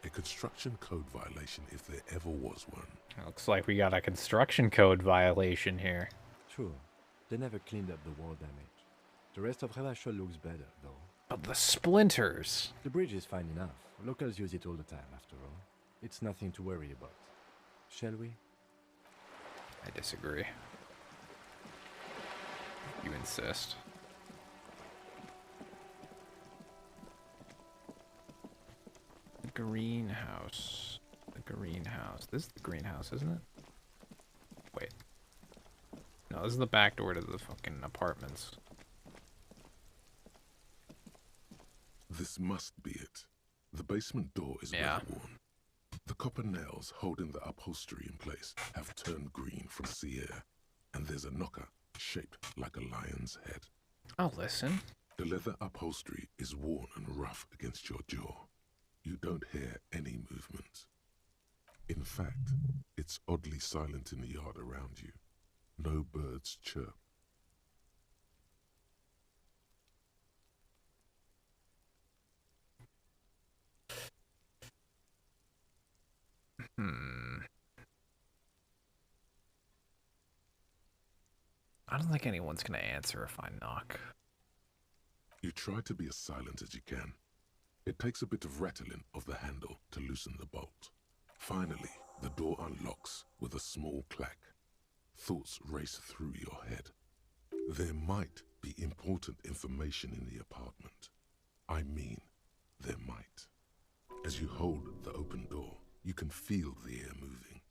A construction code violation if there ever was one. Looks like we got a construction code violation here. True. They never cleaned up the wall damage. The rest of Relachel looks better, though. But the splinters! The bridge is fine enough. Locals use it all the time, after all. It's nothing to worry about. Shall we? I disagree. You insist. The greenhouse. The greenhouse. This is the greenhouse, isn't it? Wait. No, this is the back door to the fucking apartments. This must be it. The basement door is well worn. The copper nails holding the upholstery in place have turned green from sea air, and there's a knocker shaped like a lion's head. I'll listen. The leather upholstery is worn and rough against your jaw. You don't hear any movement. In fact, it's oddly silent in the yard around you. No birds chirp. I don't think anyone's gonna answer if I knock. You try to be as silent as you can. It takes a bit of rattling of the handle to loosen the bolt. Finally, the door unlocks with a small clack. Thoughts race through your head. There might be important information in the apartment. I mean, there might. As you hold the open door, you can feel the air moving.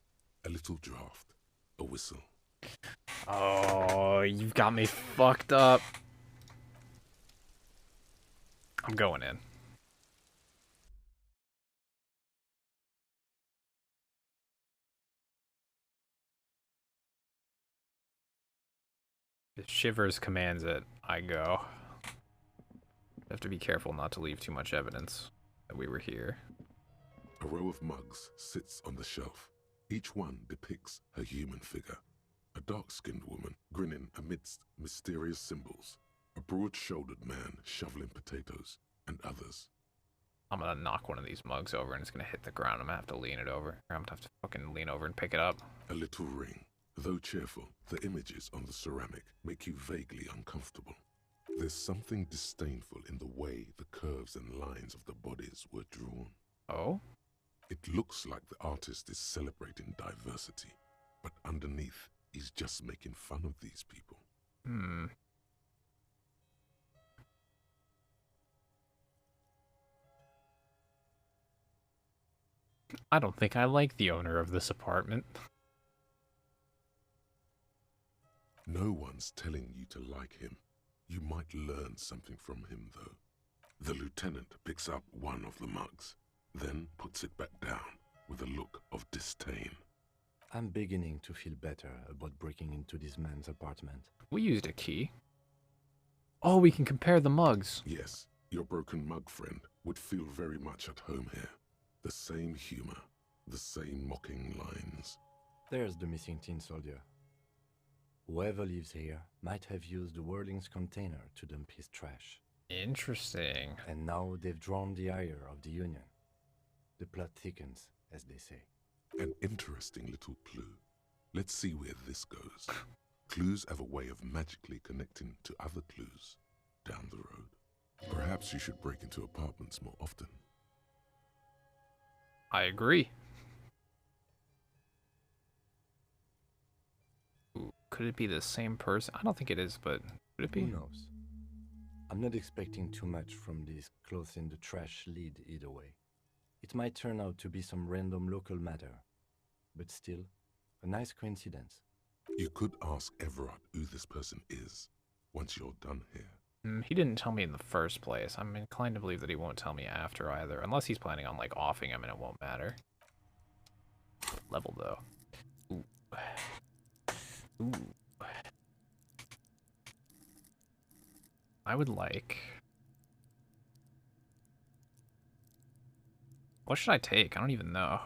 A little draft, a whistle. Oh, you've got me fucked up. I'm going in. If Shivers commands it, I go. Have to be careful not to leave too much evidence that we were here. A row of mugs sits on the shelf. Each one depicts a human figure. A dark-skinned woman grinning amidst mysterious symbols. A broad-shouldered man shoveling potatoes, and others. I'm gonna knock one of these mugs over and it's gonna hit the ground. I'm gonna have to lean it over. Or I'm gonna have to fucking lean over and pick it up. A little ring. Though cheerful, the images on the ceramic make you vaguely uncomfortable. There's something disdainful in the way the curves and lines of the bodies were drawn. Oh? It looks like the artist is celebrating diversity, but underneath, he's just making fun of these people. I don't think I like the owner of this apartment. No one's telling you to like him. You might learn something from him, though. The lieutenant picks up one of the mugs, then puts it back down with a look of disdain. I'm beginning to feel better about breaking into this man's apartment. We used a key. Oh, we can compare the mugs. Yes, your broken mug friend would feel very much at home here. The same humor, the same mocking lines. There's the missing tin soldier. Whoever lives here might have used the Whirling's container to dump his trash. Interesting. And now they've drawn the ire of the Union. The plot thickens, as they say. An interesting little clue. Let's see where this goes. Clues have a way of magically connecting to other clues down the road. Perhaps you should break into apartments more often. I agree. Ooh, could it be the same person? I don't think it is, but could it be? Who knows? I'm not expecting too much from this clothes in the trash lead either way. It might turn out to be some random local matter, but still, a nice coincidence. You could ask Everard who this person is once you're done here. He didn't tell me in the first place. I'm inclined to believe that he won't tell me after either, unless he's planning on like offing him and it won't matter. Level though. Ooh. Ooh. I would like... What should I take? I don't even know.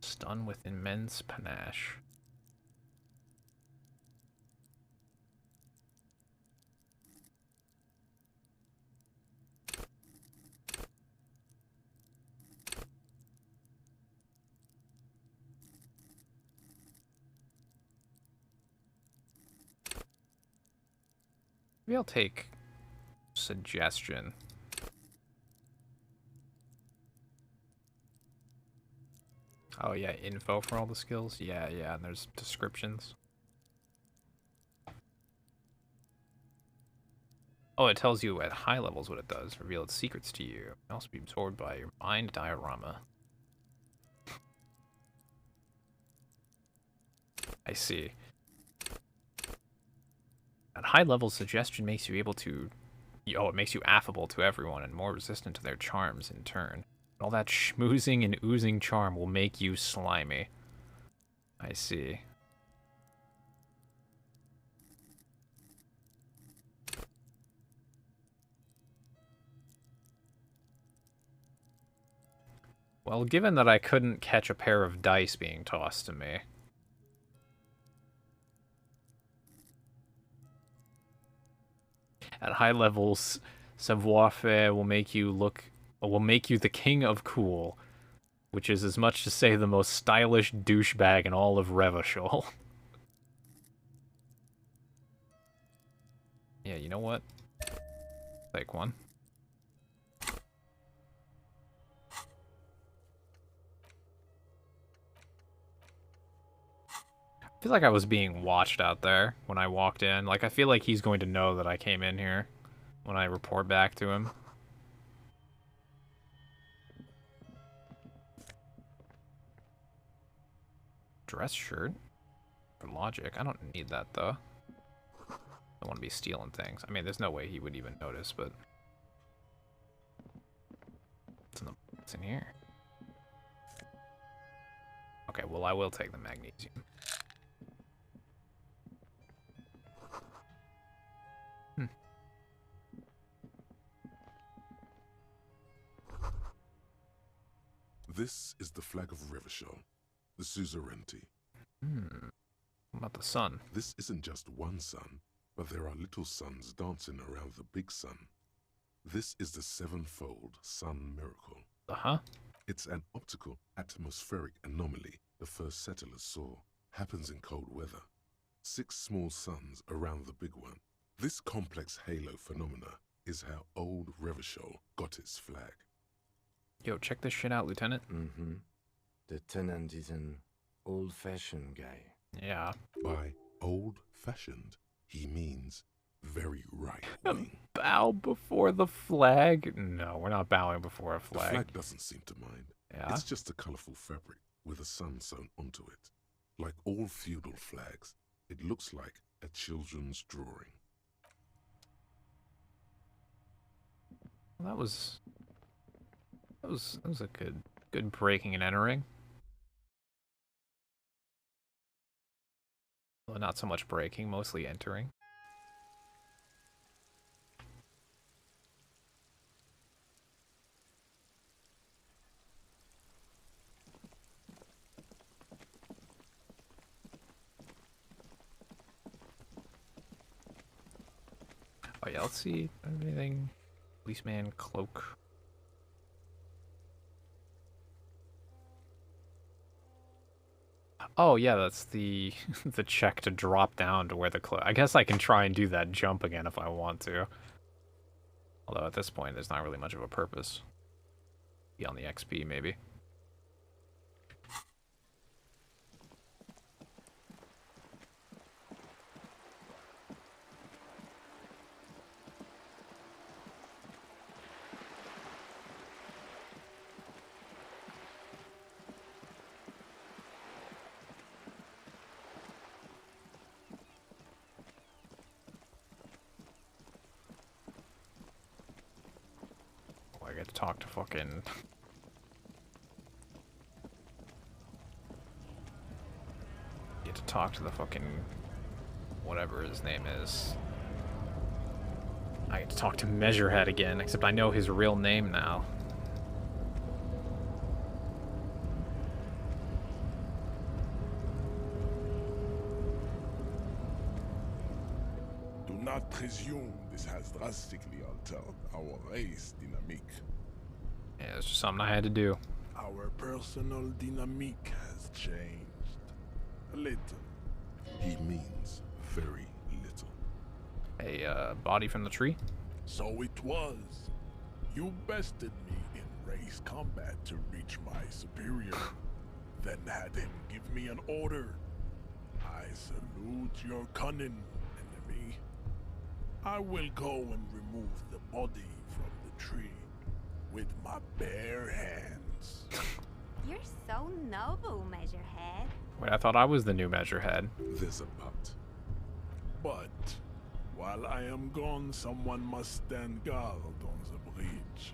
Stun with immense panache. Maybe I'll take suggestion. Oh yeah, info for all the skills? Yeah, and there's descriptions. Oh, it tells you at high levels what it does. Reveal its secrets to you. It can also be absorbed by your mind diorama. I see. At high levels, suggestion makes you able to... Oh, it makes you affable to everyone and more resistant to their charms in turn. All that schmoozing and oozing charm will make you slimy. I see. Well, given that I couldn't catch a pair of dice being tossed to me... At high levels, savoir-faire will make you the king of cool, which is as much to say the most stylish douchebag in all of Revachol. Yeah, you know what? Take one. I feel like I was being watched out there when I walked in. Like, I feel like he's going to know that I came in here when I report back to him. Dress shirt? For logic. I don't need that, though. I don't want to be stealing things. I mean, there's no way he would even notice, but... What's in here? Okay, well, I will take the magnesium. This is the flag of Revachol, the suzerainty. What about the sun? This isn't just one sun, but there are little suns dancing around the big sun. This is the sevenfold sun miracle. Uh-huh. It's an optical atmospheric anomaly the first settlers saw. Happens in cold weather. 6 small suns around the big one. This complex halo phenomena is how old Revachol got its flag. Yo, check this shit out, Lieutenant. Mm-hmm. The tenant is an old-fashioned guy. Yeah. By old-fashioned, he means very right-wing. Bow before the flag? No, we're not bowing before a flag. The flag doesn't seem to mind. Yeah? It's just a colorful fabric with a sun sewn onto it. Like all feudal flags, it looks like a children's drawing. Well, that was a good breaking and entering. Well, not so much breaking, mostly entering. Oh yeah, let's see anything. Policeman cloak. Oh yeah, that's the the check to drop down to where the cloak. I guess I can try and do that jump again if I want to. Although at this point, there's not really much of a purpose. Be on the XP maybe. I get to talk to fucking... Get to talk to the fucking... whatever his name is. I get to talk to Measurehead again, except I know his real name now. Do not presume this has drastically altered our race dynamic. Yeah, it's just something I had to do. Our personal dynamic has changed. A little. He means very little. A body from the tree? So it was. You bested me in race combat to reach my superior. Then had him give me an order. I salute your cunning, enemy. I will go and remove the body from the tree with my bare hands. You're so noble, Measurehead. Wait, I thought I was the new Measurehead. There's a but. But while I am gone, someone must stand guard on the bridge.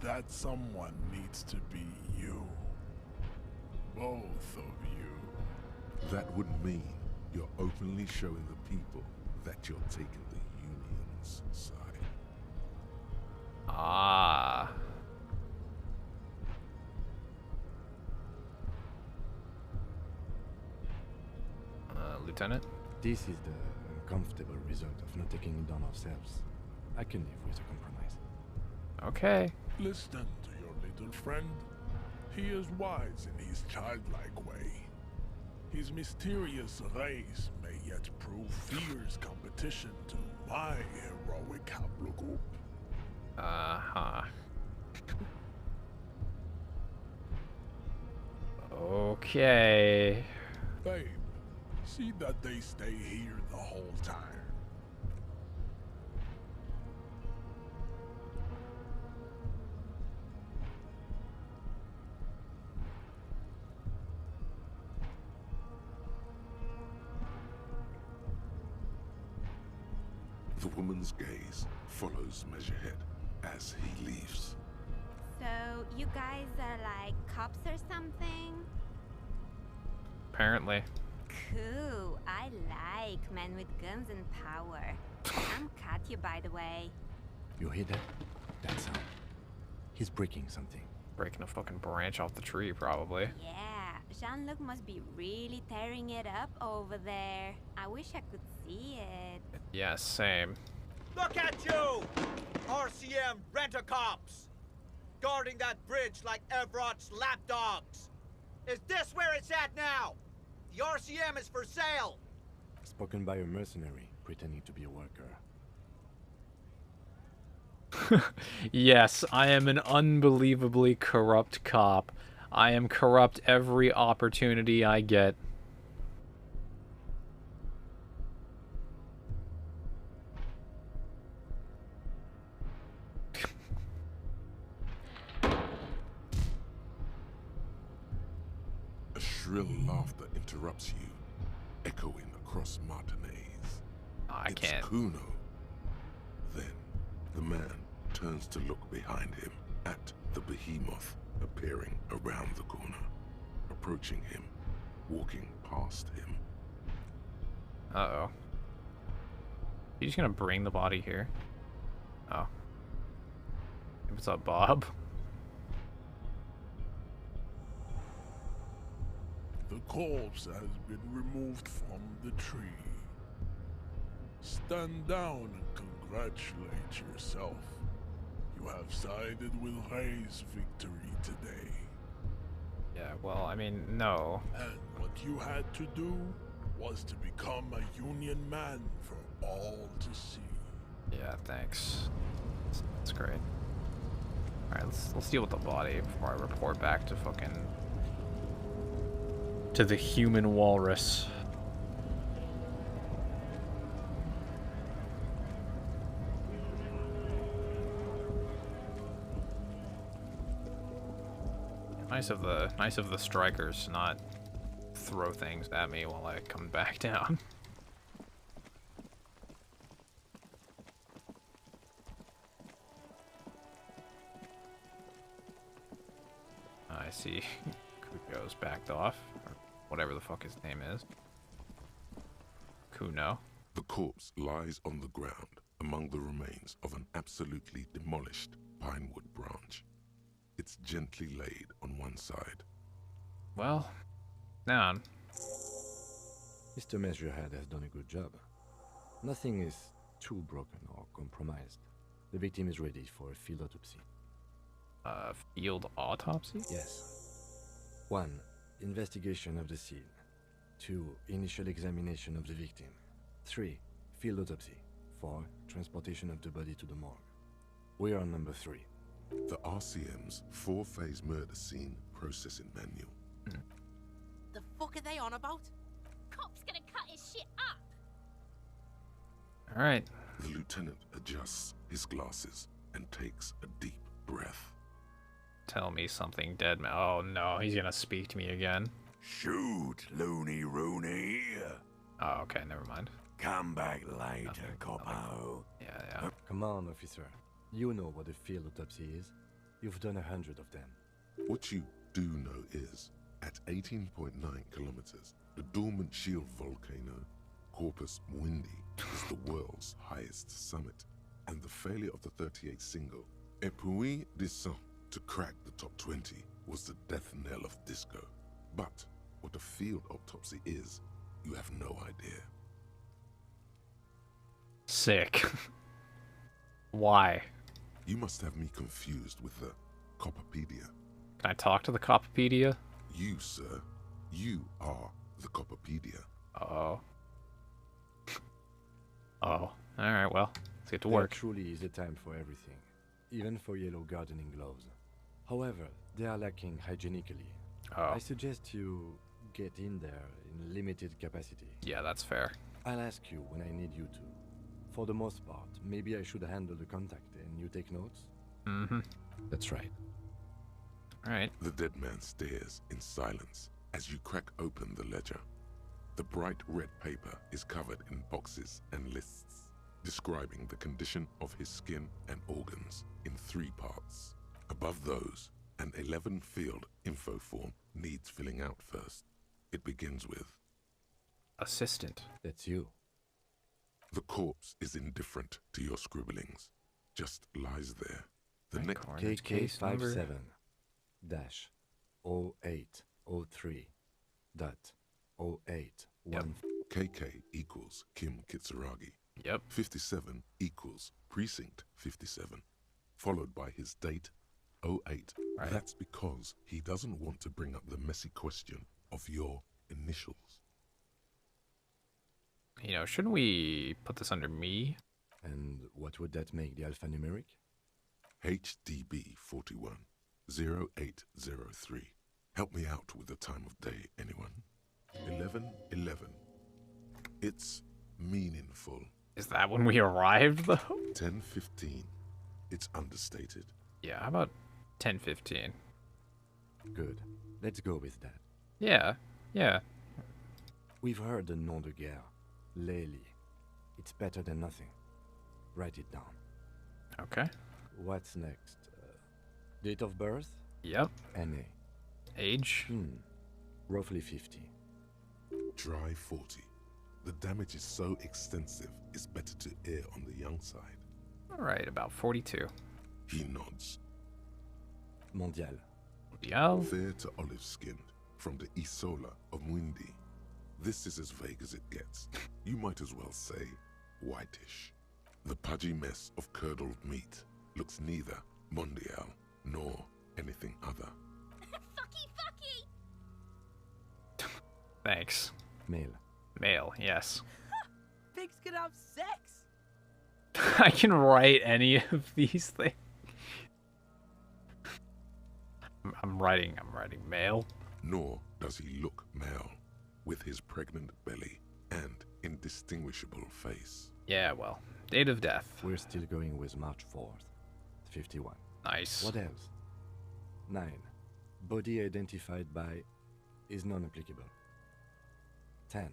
That someone needs to be you. Both of you. That would mean you're openly showing the people that you're taking the Union's side. Ah. Lieutenant? This is the uncomfortable result of not taking it on ourselves. I can live with a compromise. Okay. Listen to your little friend. He is wise in his childlike way. His mysterious race may yet prove fierce competition to my heroic haplogroup. Uh-huh. Okay. Babe, see that they stay here the whole time. The woman's gaze follows Measurehead as he leaves. So, you guys are like cops or something? apparently. Cool. I like men with guns and power. I'm Katya, by the way. You hear that? That sound. He's breaking something. Breaking a fucking branch off the tree, probably. Yeah, Jean-Luc must be really tearing it up over there. I wish I could see it. Yeah, same. Look at you! RCM rent-a-cops! Guarding that bridge like Everott's lapdogs! Is this where it's at now? The RCM is for sale! Spoken by a mercenary pretending to be a worker. Yes, I am an unbelievably corrupt cop. I am corrupt every opportunity I get. A shrill laughter interrupts you, echoing across Martinez. I can't. It's Kuno. Then, the man turns to look behind him at the behemoth appearing around the corner, approaching him, walking past him. Uh-oh. You just gonna bring the body here? Oh. What's up, Bob? The corpse has been removed from the tree. Stand down and congratulate yourself. You have sided with Ray's victory today. Yeah, well, I mean, no. And what you had to do was to become a Union man for all to see. Yeah, thanks. That's great. Alright, let's deal with the body before I report back to fucking... to the human walrus. Nice of the strikers to not throw things at me while I come back down. I see Kuno's backed off, or whatever the fuck his name is. Kuno. The corpse lies on the ground among the remains of an absolutely demolished pinewood branch. It's gently laid on one side. Well, down. Mr. Measurehead has done a good job. Nothing is too broken or compromised. The victim is ready for a field autopsy. Field autopsy? Yes. 1. Investigation of the scene. 2. Initial examination of the victim. 3. Field autopsy. 4. Transportation of the body to the morgue. We are on number 3. The RCM's 4-phase murder scene processing manual. The fuck are they on about? Cop's gonna cut his shit up. Alright. The lieutenant adjusts his glasses and takes a deep breath. Tell me something, dead man. Oh no, he's gonna speak to me again. Shoot, loony Rooney. Oh, okay, never mind. Come back later, Copo. Yeah. Come on, officer. You know what a field autopsy is. You've done 100 of them. What you do know is, at 18.9 kilometers, the dormant shield volcano, Corpus Mundi, is the world's highest summit, and the failure of the 38 single, Epui Descent, to crack the top 20 was the death knell of disco. But what a field autopsy is, you have no idea. Sick. Why? You must have me confused with the Copperpedia. Can I talk to the Copperpedia? You, sir. You are the Copperpedia. Oh. Oh. Alright, well, let's get to There work. truly is a time for everything, even for yellow gardening gloves. However, they are lacking hygienically. Oh. I suggest you get in there in limited capacity. Yeah, that's fair. I'll ask you when I need you to. For the most part, maybe I should handle the contact and you take notes? Mm-hmm. That's right. Alright. The dead man stares in silence as you crack open the ledger. The bright red paper is covered in boxes and lists, describing the condition of his skin and organs in 3 parts. Above those, an 11-field info form needs filling out first. it begins with assistant. That's you. The corpse is indifferent to your scribblings, just lies there. The next KK57 dash 0803 dot 081. KK equals Kim Kitsuragi. Yep. 57 equals Precinct 57, followed by his date 08. Right. That's because he doesn't want to bring up the messy question of your initials. You know, shouldn't we put this under me? And what would that make the alphanumeric? HDB 41 0803. Help me out with the time of day, anyone? 11:11. It's meaningful. Is that when we arrived, though? 10:15. It's understated. Yeah, how about 10:15? Good. Let's go with that. Yeah, yeah. We've heard the nom de guerre. Lely. It's better than nothing. Write it down. Okay. What's next? Date of birth? Yep. NA. Age? Roughly 50. Dry 40. The damage is so extensive, it's better to err on the young side. All right, about 42. He nods. Mondial. Mondial? Fair to olive-skinned, from the Isola of Mwindi. This is as vague as it gets. You might as well say whitish. The pudgy mess of curdled meat looks neither mondial nor anything other. Thanks. Male. Male, yes. Pigs can have sex. I can write any of these things. I'm writing male. Nor does he look male, with his pregnant belly and indistinguishable face. Yeah, well, date of death. We're still going with March 4th, 51. Nice. What else? 9. Body identified by is non-applicable. 10.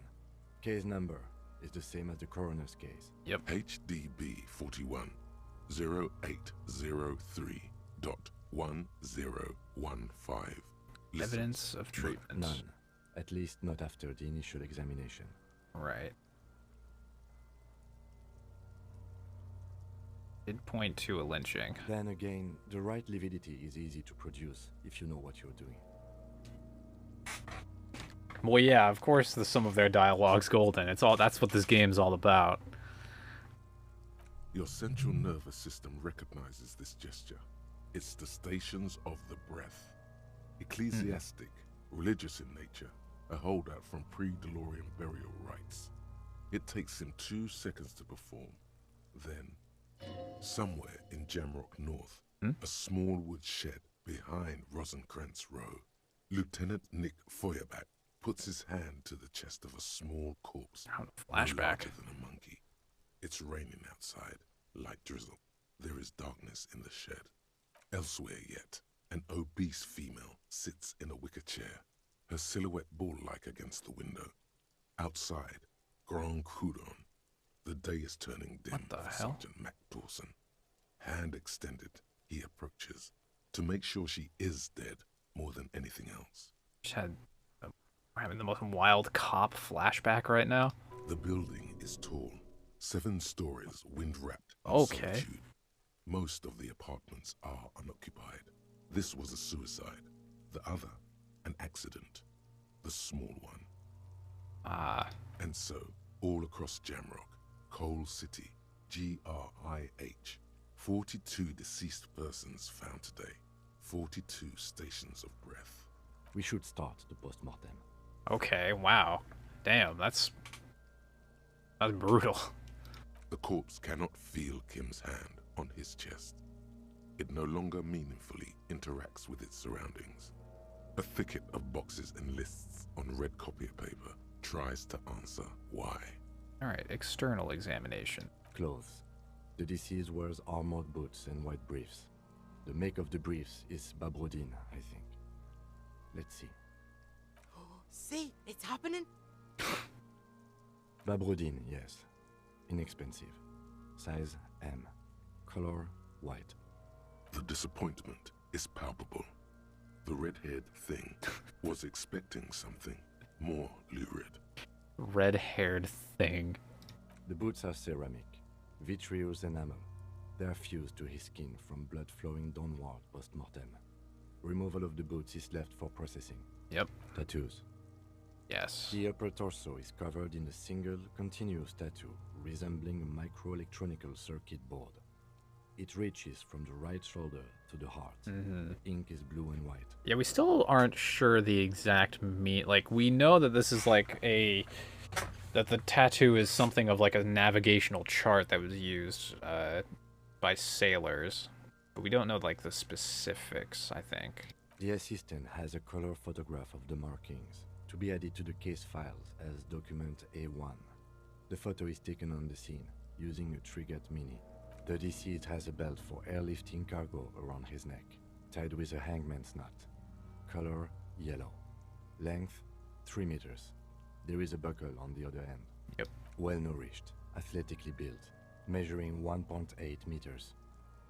Case number is the same as the coroner's case. Yep. HDB 41 0803.1015. Evidence of treatment. None. At least not after the initial examination. Right. Did point to a lynching. Then again, the right lividity is easy to produce if you know what you're doing. Well, yeah, of course, some of their dialogue's golden. That's what this game's all about. Your central nervous system recognizes this gesture. It's the stations of the breath. Ecclesiastic, religious in nature, a holdout from pre-DeLorean burial rites. It takes him 2 seconds to perform. Then, somewhere in Jamrock North, a small wood shed behind Rosencrantz Row, Lieutenant Nick Feuerbach puts his hand to the chest of a small corpse. Flashback. No larger than a monkey. It's raining outside, light drizzle. There is darkness in the shed. Elsewhere yet, an obese female sits in a wicker chair, her silhouette bull-like against the window. Outside, Grand Coudon. The day is turning dim for Sergeant Mac Dawson. Hand extended, he approaches, to make sure she is dead more than anything else. We're having the most wild cop flashback right now. The building is tall, 7 stories, wind-wrapped. Okay. Solitude. Most of the apartments are unoccupied. This was a suicide. The other, an accident. The small one. And so, all across Jamrock, Coal City, GRIH, 42 deceased persons found today. 42 stations of breath. We should start the post-mortem. Okay, wow. Damn, that's brutal. The corpse cannot feel Kim's hand on his chest. It no longer meaningfully interacts with its surroundings. A thicket of boxes and lists on red copier paper tries to answer why. Alright, external examination. Clothes. The deceased wears armored boots and white briefs. The make of the briefs is Babrodine, I think. Let's see. See, it's happening. Babrodine, yes. Inexpensive. Size M. Color white. The disappointment is palpable. The red-haired thing was expecting something. more lurid. Red-haired thing. The boots are ceramic, vitreous enamel. They are fused to his skin from blood flowing downward post-mortem. Removal of the boots is left for processing. Yep. Tattoos. Yes. The upper torso is covered in a single, continuous tattoo resembling a microelectronical circuit board. It reaches from the right shoulder to the heart. The ink is blue and white. Yeah, we still aren't sure the exact like, we know that this is like that the tattoo is something of like a navigational chart that was used by sailors. But we don't know like the specifics, I think. The assistant has a color photograph of the markings to be added to the case files as document A1. The photo is taken on the scene using a Trigat Mini. The deceased has a belt for airlifting cargo around his neck, tied with a hangman's knot. Color yellow. Length 3 meters. There is a buckle on the other end. Yep. Well nourished, athletically built, measuring 1.8 meters.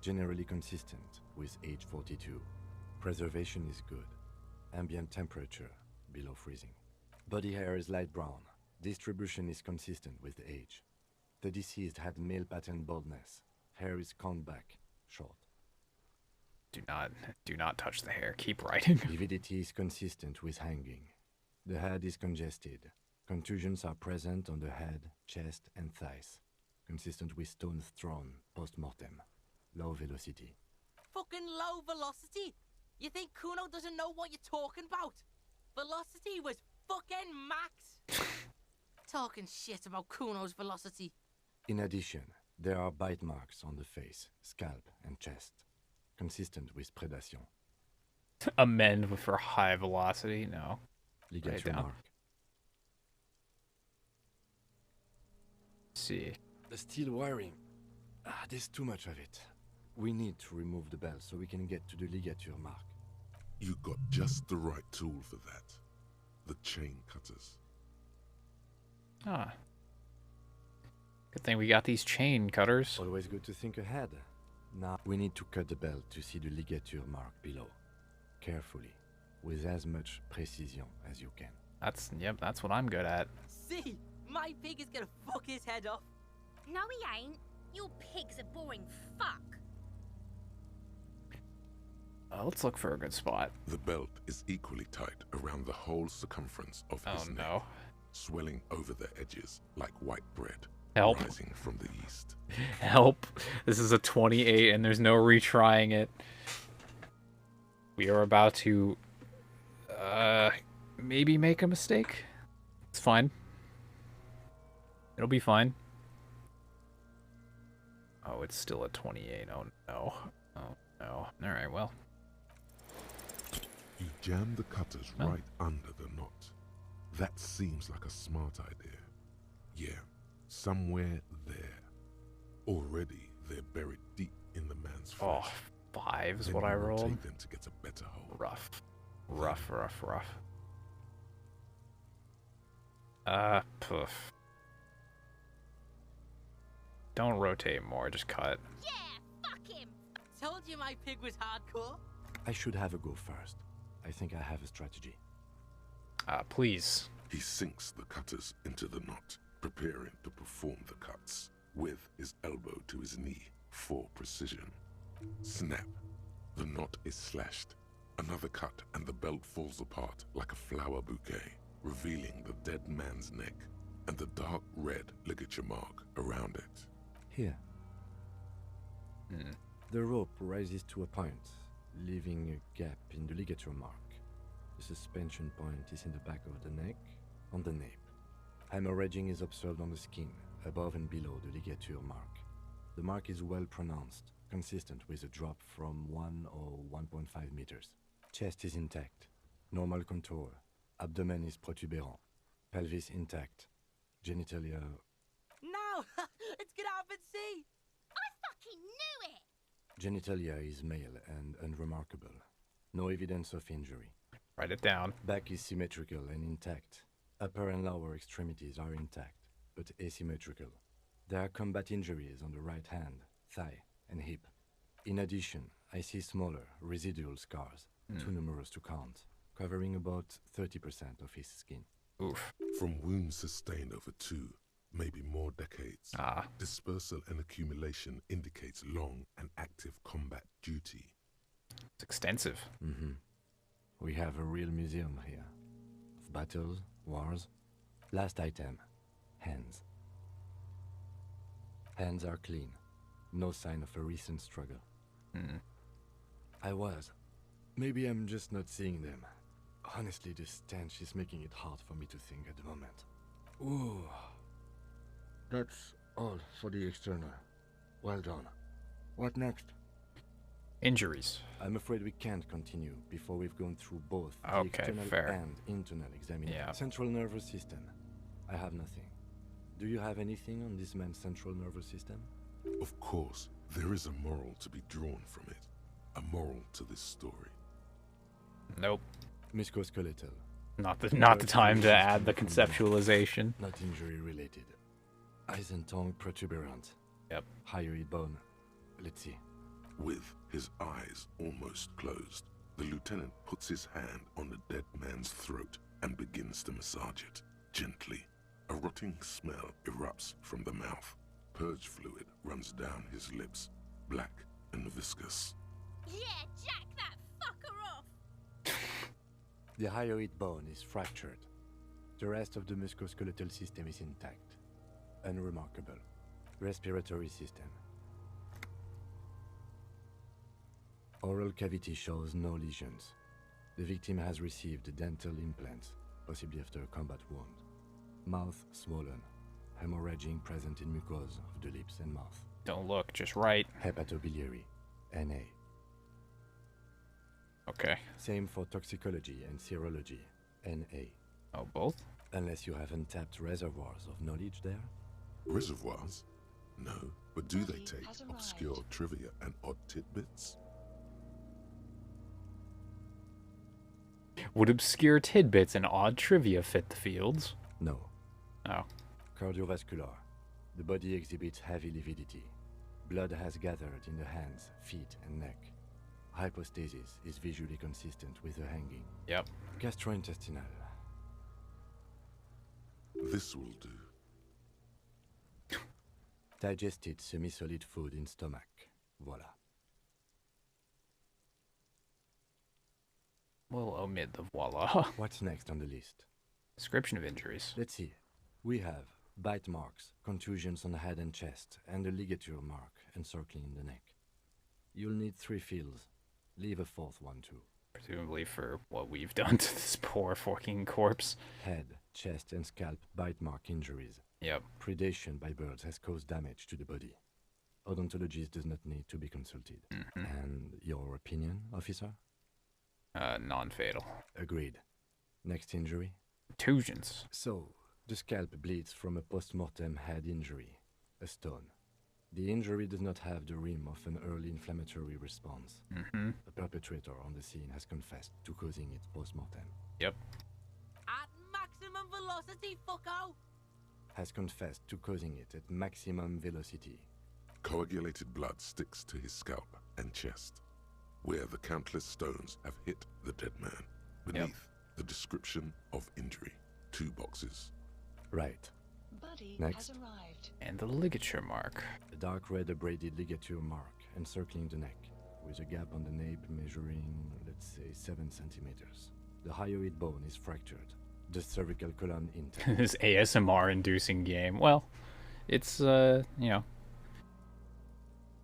Generally consistent with age 42. Preservation is good. Ambient temperature below freezing. Body hair is light brown. Distribution is consistent with the age. The deceased had male pattern baldness. Hair is combed back, short. Do not touch the hair. Keep writing. Lividity is consistent with hanging. The head is congested. Contusions are present on the head, chest, and thighs. Consistent with stones thrown post-mortem. Low velocity. Fucking low velocity? You think Kuno doesn't know what you're talking about? Velocity was fucking max. Talking shit about Kuno's velocity. In addition, there are bite marks on the face, scalp, and chest. Consistent with predation. Amend for high velocity? No. Ligature mark. See. The steel wiring. There's too much of it. We need to remove the belt so we can get to the ligature mark. You got just the right tool for that. The chain cutters. Ah. Good thing we got these chain cutters. Always good to think ahead. Now we need to cut the belt to see the ligature mark below. Carefully, with as much precision as you can. That's what I'm good at. See, my pig is gonna fuck his head off. No, he ain't. Your pig's a boring fuck. Let's look for a good spot. The belt is equally tight around the whole circumference of his neck, no. swelling over the edges like white bread. Help. Rising from the east. Help. This is a 28 and there's no retrying it. We are about to maybe make a mistake. It's fine. It'll be fine. Oh, it's still a 28. Oh no. Oh no. Alright, well. You jam the cutters right under the knot. That seems like a smart idea. Yeah. Somewhere there. Already, they're buried deep in the man's flesh. Oh, 5 is Then what you I will rolled. take them to get a better hold. Rough. Poof. Don't rotate more, just cut. Yeah, fuck him. Told you my pig was hardcore. I should have a go first. I think I have a strategy. Please. He sinks the cutters into the knot, preparing to perform the cuts, with his elbow to his knee for precision. Snap. The knot is slashed. Another cut and the belt falls apart like a flower bouquet, revealing the dead man's neck and the dark red ligature mark around it. Here. The rope rises to a point, leaving a gap in the ligature mark. The suspension point is in the back of the neck, on the nape. Hemorrhaging is observed on the skin, above and below the ligature mark. The mark is well pronounced, consistent with a drop from 1 or 1.5 meters. Chest is intact, normal contour. Abdomen is protuberant. Pelvis intact. Genitalia... No! It's gonna happen, see! I fucking knew it! Genitalia is male and unremarkable. No evidence of injury. Write it down. Back is symmetrical and intact. Upper and lower extremities are intact, but asymmetrical. There are combat injuries on the right hand, thigh, and hip. In addition, I see smaller, residual scars, too numerous to count, covering about 30% of his skin. Oof. From wounds sustained over 2, maybe more decades. Dispersal and accumulation indicates long and active combat duty. It's extensive. Mm-hmm. We have a real museum here. Of battles, wars. Last item. Hands. Hands are clean. No sign of a recent struggle. Maybe I'm just not seeing them. Honestly, this stench is making it hard for me to think at the moment. Ooh. That's all for the external. Well done. What next? Injuries. I'm afraid we can't continue before we've gone through both the Okay, external fair. and internal examination. Yeah. Central nervous system. I have nothing. Do you have anything on this man's central nervous system? Of course, there is a moral to be drawn from it. A moral to this story. Nope. Musculoskeletal. Not the time to add the conceptualization. Not injury related. Eyes and tongue protuberant. Yep. Hyoid bone. Let's see. With his eyes almost closed, the lieutenant puts his hand on the dead man's throat and begins to massage it, gently. A rotting smell erupts from the mouth. Purge fluid runs down his lips, black and viscous. Yeah, jack that fucker off! The hyoid bone is fractured. The rest of the musculoskeletal system is intact. Unremarkable. Respiratory system. Oral cavity shows no lesions. The victim has received dental implants, possibly after a combat wound. Mouth swollen. Hemorrhaging present in mucosa of the lips and mouth. Don't look, just right. Hepatobiliary. NA. Okay. Same for toxicology and serology. NA. Oh, both? Unless you have untapped reservoirs of knowledge there? Reservoirs? No, but do they take obscure trivia and odd tidbits? Would obscure tidbits and odd trivia fit the fields? No. Oh. Cardiovascular. The body exhibits heavy lividity. Blood has gathered in the hands, feet, and neck. Hypostasis is visually consistent with the hanging. Yep. Gastrointestinal. This will do. Digested semi-solid food in stomach. Voila. We'll omit the voila. What's next on the list? Description of injuries. Let's see. We have bite marks, contusions on the head and chest, and a ligature mark encircling the neck. You'll need 3 fields. Leave a 4th one too. Presumably for what we've done to this poor fucking corpse. Head, chest, and scalp bite mark injuries. Yep. Predation by birds has caused damage to the body. Odontologist does not need to be consulted. And your opinion, officer? Non-fatal. Agreed. Next injury? Contusions. So, the scalp bleeds from a post-mortem head injury, a stone. The injury does not have the rim of an early inflammatory response. The perpetrator on the scene has confessed to causing it post-mortem. Yep. At maximum velocity, fucko! Has confessed to causing it at maximum velocity. Coagulated blood sticks to his scalp and chest, where the countless stones have hit the dead man. Beneath, the description of injury. 2 boxes. Right. Buddy Next. has arrived. And the ligature mark. A dark red abraded ligature mark encircling the neck, with a gap on the nape measuring, let's say, 7 centimeters. The hyoid bone is fractured. The cervical column intact. This ASMR-inducing game. Well, it's, you know...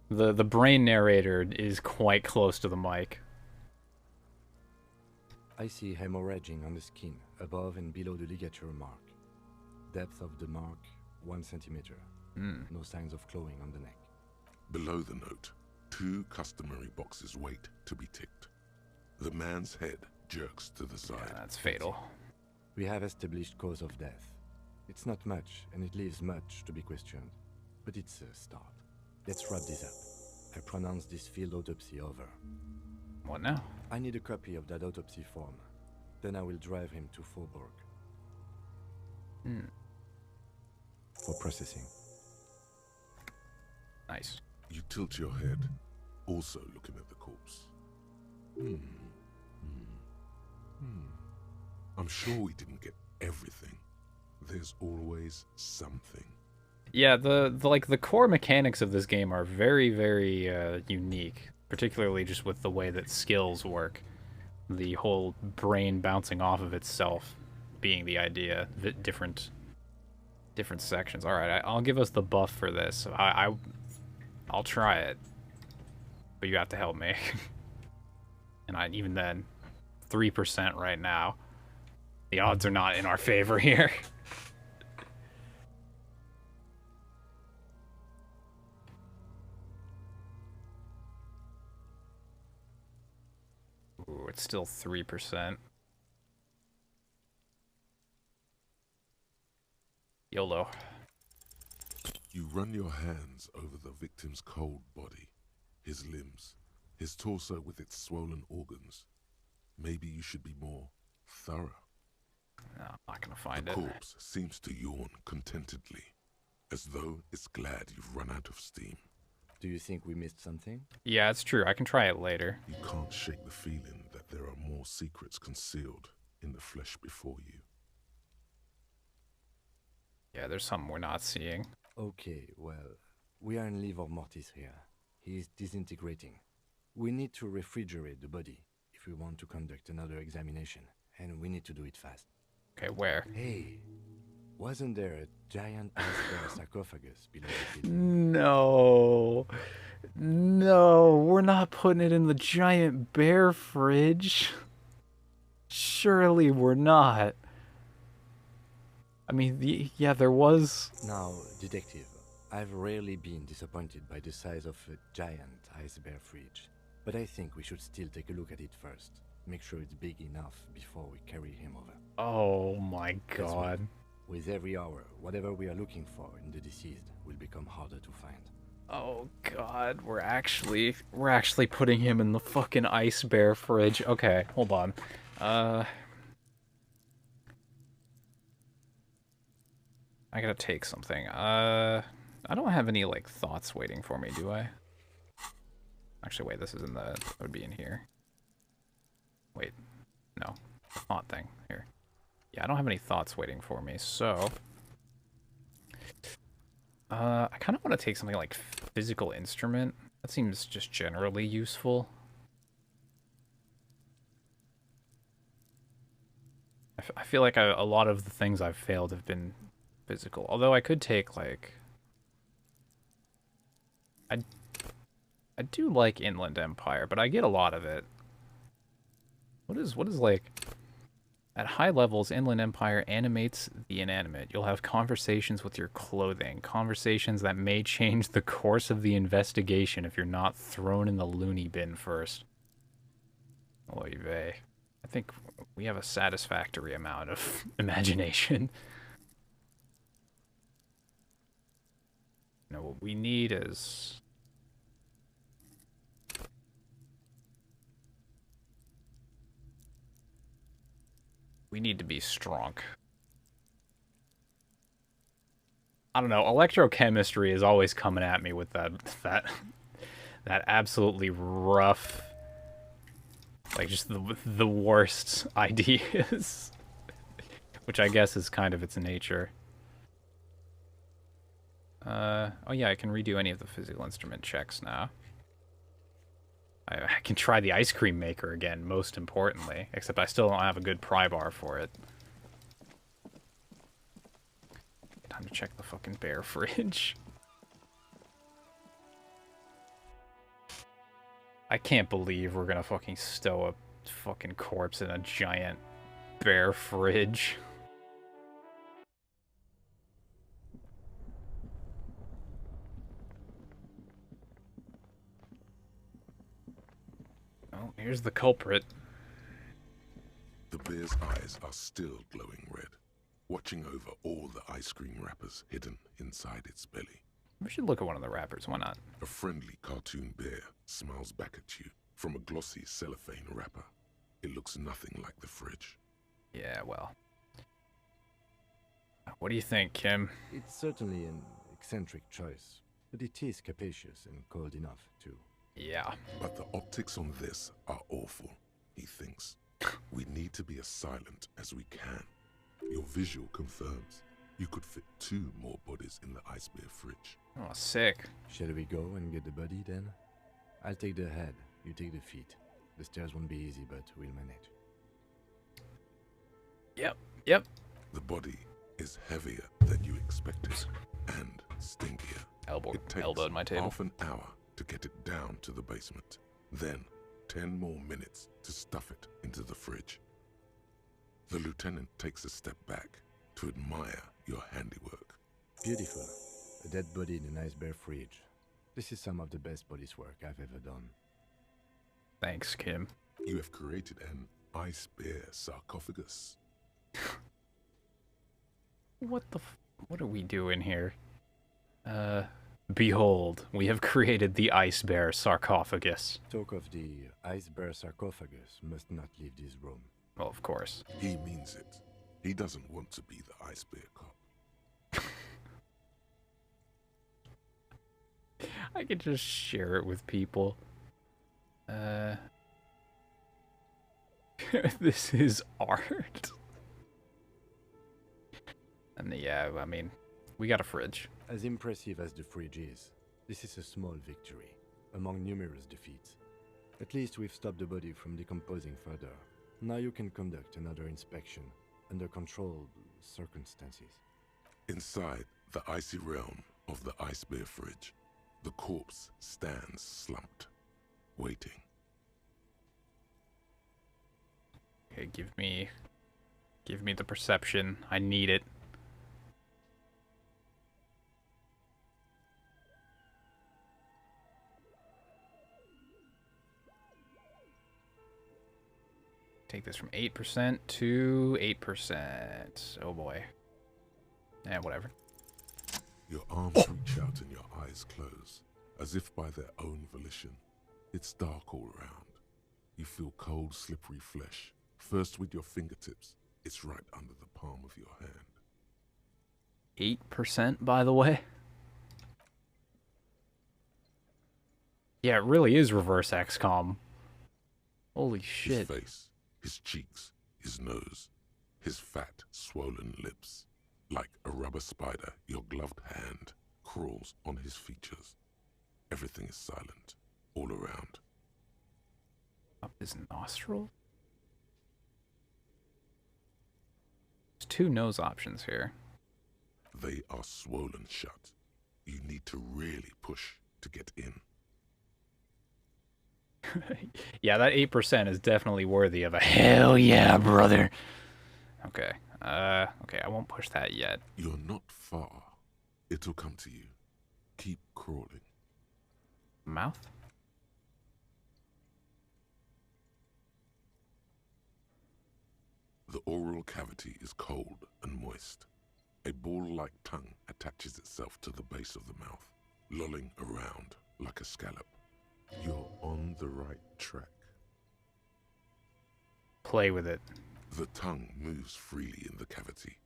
The brain narrator is quite close to the mic. I see hemorrhaging on the skin, above and below the ligature mark. Depth of the mark, 1 centimeter. No signs of clawing on the neck. Below the note, 2 customary boxes wait to be ticked. The man's head jerks to the side. Yeah, that's fatal. We have established cause of death. It's not much, and it leaves much to be questioned. But it's a start. Let's wrap this up. I pronounce this field autopsy over. What now? I need a copy of that autopsy form. Then I will drive him to Faubourg. For processing. Nice. You tilt your head, also looking at the corpse. I'm sure we didn't get everything, there's always something. Yeah, the core mechanics of this game are very, very unique, particularly just with the way that skills work. The whole brain bouncing off of itself being the idea, different sections. All right, I'll give us the buff for this. I'll try it, but you have to help me. And even then, 3% right now. The odds are not in our favor here. Ooh, it's still 3%. YOLO. You run your hands over the victim's cold body, his limbs, his torso with its swollen organs. Maybe you should be more thorough. No, I'm not gonna find the it. corpse seems to yawn contentedly, as though it's glad you've run out of steam. Do you think we missed something? Yeah, it's true. I can try it later. You can't shake the feeling that there are more secrets concealed in the flesh before you. Yeah, there's something we're not seeing. Okay, well, we are in livor mortis here. He is disintegrating. We need to refrigerate the body if we want to conduct another examination, and we need to do it fast. Okay, where? Hey, wasn't there a giant iceberg sarcophagus below the pit? No. No, we're not putting it in the giant bear fridge. Surely we're not. I mean, yeah, there was... Now, detective, I've rarely been disappointed by the size of a giant ice bear fridge. But I think we should still take a look at it first. Make sure it's big enough before we carry him over. Oh my god. With every hour, whatever we are looking for in the deceased will become harder to find. Oh god, we're actually putting him in the fucking ice bear fridge. Okay, hold on. I gotta take something. I don't have any, like, thoughts waiting for me, do I? Actually, wait, this is in the... That would be in here. Wait. No. The thought thing. Here. Yeah, I don't have any thoughts waiting for me, so... I kind of want to take something like physical instrument. That seems just generally useful. I feel like a lot of the things I've failed have been physical. Although I could take, like... I do like Inland Empire, but I get a lot of it. What is like... At high levels, Inland Empire animates the inanimate. You'll have conversations with your clothing. Conversations that may change the course of the investigation if you're not thrown in the loony bin first. Oy vey. I think we have a satisfactory amount of imagination. You know, what we need is... We need to be strong. I don't know, electrochemistry is always coming at me with that absolutely rough, like, just the worst ideas. Which I guess is kind of its nature. Oh yeah, I can redo any of the physical instrument checks now. I can try the ice cream maker again, most importantly. Except I still don't have a good pry bar for it. Time to check the fucking bear fridge. I can't believe we're gonna fucking stow a fucking corpse in a giant bear fridge. Oh, here's the culprit. The bear's eyes are still glowing red, watching over all the ice cream wrappers hidden inside its belly. We should look at one of the wrappers, why not? A friendly cartoon bear smiles back at you from a glossy cellophane wrapper. It looks nothing like the fridge. Yeah, well. What do you think, Kim? It's certainly an eccentric choice, but it is capacious and cold enough, too. Yeah. But the optics on this are awful, he thinks. We need to be as silent as we can. Your visual confirms you could fit 2 more bodies in the ice bear fridge. Oh, sick. Shall we go and get the body then? I'll take the head, you take the feet. The stairs won't be easy, but we'll manage. Yep. The body is heavier than you expected and stinkier. It takes elbowed my table. half an hour to get it down to the basement. Then 10 more minutes to stuff it into the fridge. The lieutenant takes a step back to admire your handiwork. Beautiful. A dead body in an ice bear fridge. This is some of the best police work I've ever done. Thanks, Kim. You have created an ice bear sarcophagus. What are we doing here? Behold, we have created the ice bear sarcophagus. Talk of the ice bear sarcophagus must not leave this room. Well, of course. He means it. He doesn't want to be the ice bear cop. I could just share it with people. This is art. And yeah, I mean, we got a fridge. As impressive as the fridge is, this is a small victory among numerous defeats. At least we've stopped the body from decomposing further. Now you can conduct another inspection under controlled circumstances. Inside the icy realm of the ice bear fridge, the corpse stands slumped, waiting. Okay, give me the perception. I need it. Take this from 8% to 8%. Oh boy. Whatever. Your arms reach out and your eyes close, as if by their own volition. It's dark all around. You feel cold, slippery flesh. First with your fingertips, it's right under the palm of your hand. 8%, by the way. Yeah, it really is reverse XCOM. Holy shit. His face, his cheeks, his nose, his fat, swollen lips. Like a rubber spider, your gloved hand crawls on his features. Everything is silent, all around. Up his nostril? There's 2 nose options here. They are swollen shut. You need to really push to get in. Yeah, that 8% is definitely worthy of a hell yeah, brother. Okay. Okay, I won't push that yet. You're not far. It'll come to you. Keep crawling. Mouth? The oral cavity is cold and moist. A ball-like tongue attaches itself to the base of the mouth, lolling around like a scallop. You're on the right track. Play with it. The tongue moves freely in the cavity.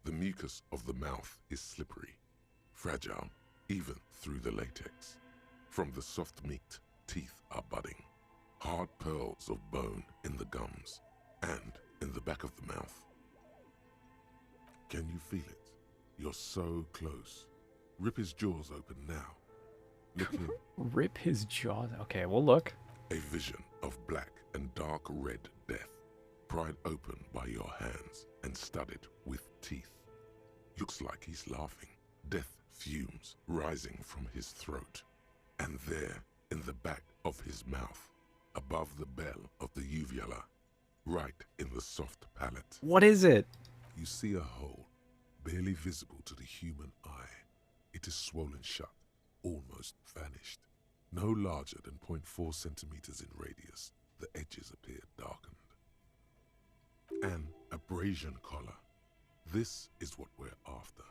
The mucus of the mouth is slippery, fragile, even through the latex. From the soft meat, teeth are budding. Hard pearls of bone in the gums and in the back of the mouth. Can you feel it? You're so close. Rip his jaws open now. Look in. Rip his jaws? Okay, we'll look. A vision of black and dark red death, pried open by your hands and studded with teeth. Looks like he's laughing. Death fumes rising from his throat. And there, in the back of his mouth, above the bell of the uvula, right in the soft palate. What is it? You see a hole, barely visible to the human eye. It is swollen shut, almost vanished. No larger than 0.4 centimeters in radius, the edges appear darkened. An abrasion collar. This is what we're after.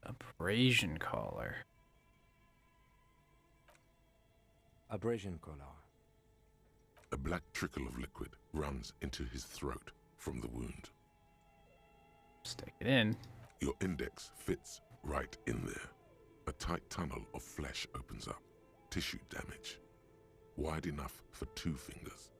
Abrasion collar. Abrasion collar. A black trickle of liquid runs into his throat from the wound. Stick it in. Your index fits right in there. A tight tunnel of flesh opens up. Tissue damage. Wide enough for 2 fingers.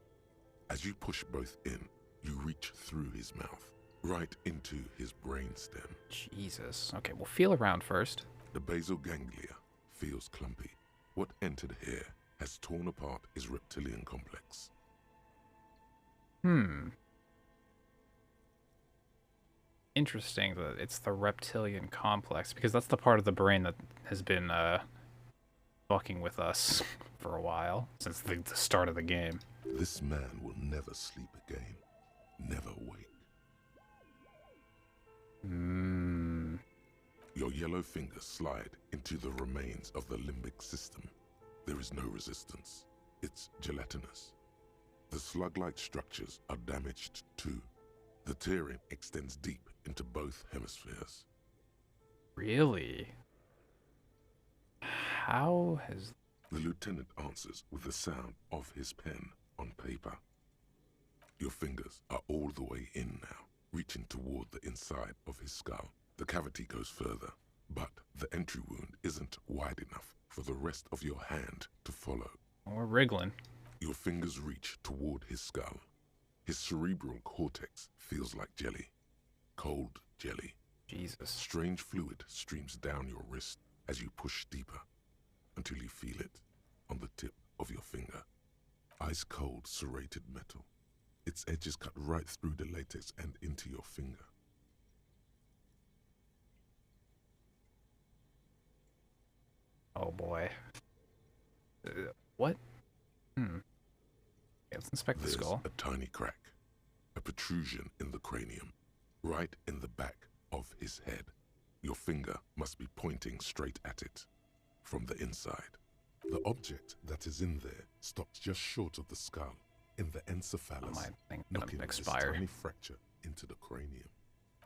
As you push both in, you reach through his mouth. right into his brainstem. Jesus. Okay, we'll feel around first. The basal ganglia feels clumpy. What entered here has torn apart his reptilian complex. Interesting that it's the reptilian complex, because that's the part of the brain that has been fucking with us for a while, since the start of the game. This man will never sleep again. Never wake. Your yellow fingers slide into the remains of the limbic system. There is no resistance. It's gelatinous. The slug-like structures are damaged too. The tearing extends deep into both hemispheres. Really? How has... The lieutenant answers with the sound of his pen on paper. Your fingers are all the way in now, reaching toward the inside of his skull. The cavity goes further, but the entry wound isn't wide enough for the rest of your hand to follow. We're wriggling. Your fingers reach toward his skull. His cerebral cortex feels like jelly. Cold jelly. Jesus. Strange fluid streams down your wrist as you push deeper, until you feel it on the tip of your finger. Ice cold serrated metal. Its edges cut right through the latex and into your finger. Oh boy. What? Let's inspect the skull. There's a tiny crack, a protrusion in the cranium, right in the back of his head. Your finger must be pointing straight at it, from the inside. The object that is in there stops just short of the skull, in the encephalus, knocking this tiny fracture into the cranium.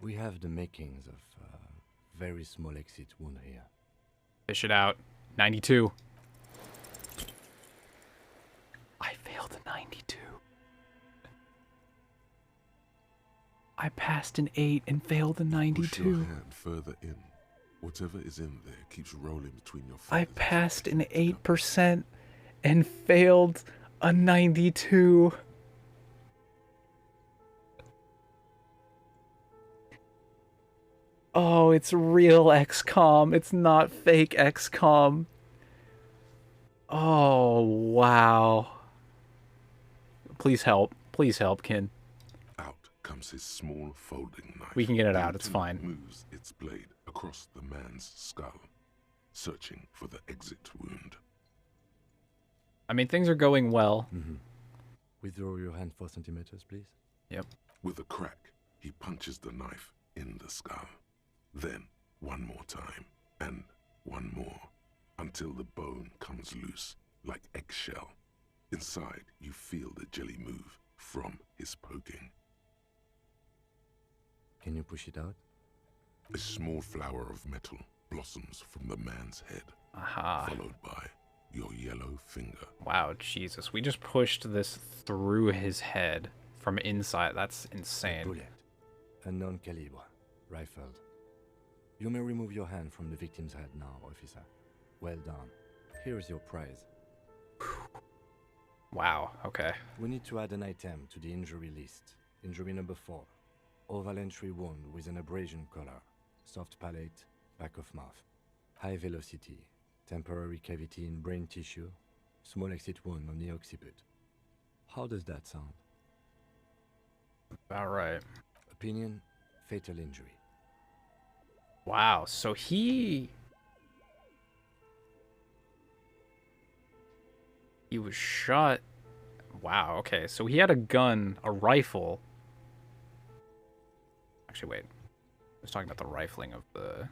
We have the makings of a very small exit wound here. Fish it out. 92. I failed a 92. I passed an 8 and failed a 92. Push your hand further in. Whatever is in there keeps rolling between your fingers. I passed an 8% and failed a 92. Oh, it's real XCOM. It's not fake XCOM. Oh, wow. Please help. Please help, Kin. Out comes his small folding knife. We can get it out. It's fine. Moves its blade across the man's skull, searching for the exit wound. I mean, things are going well. Withdraw your hand 4 centimeters, please. Yep. With a crack, he punches the knife in the skull. Then, one more time, and one more, until the bone comes loose, like eggshell. Inside, you feel the jelly move from his poking. Can you push it out? A small flower of metal blossoms from the man's head, followed by your yellow finger. Wow, Jesus. We just pushed this through his head from inside. That's insane. A bullet. Unknown caliber. Rifled. You may remove your hand from the victim's head now, officer. Well done. Here's your prize. Wow, okay. We need to add an item to the injury list. Injury number 4. Oval entry wound with an abrasion color. Soft palate, back of mouth. High velocity. Temporary cavity in brain tissue. Small exit wound on the occiput. How does that sound? About right. Opinion, fatal injury. Wow, so he was shot. Wow, okay. So he had a gun, a rifle. Actually, wait. I was talking about the rifling of the...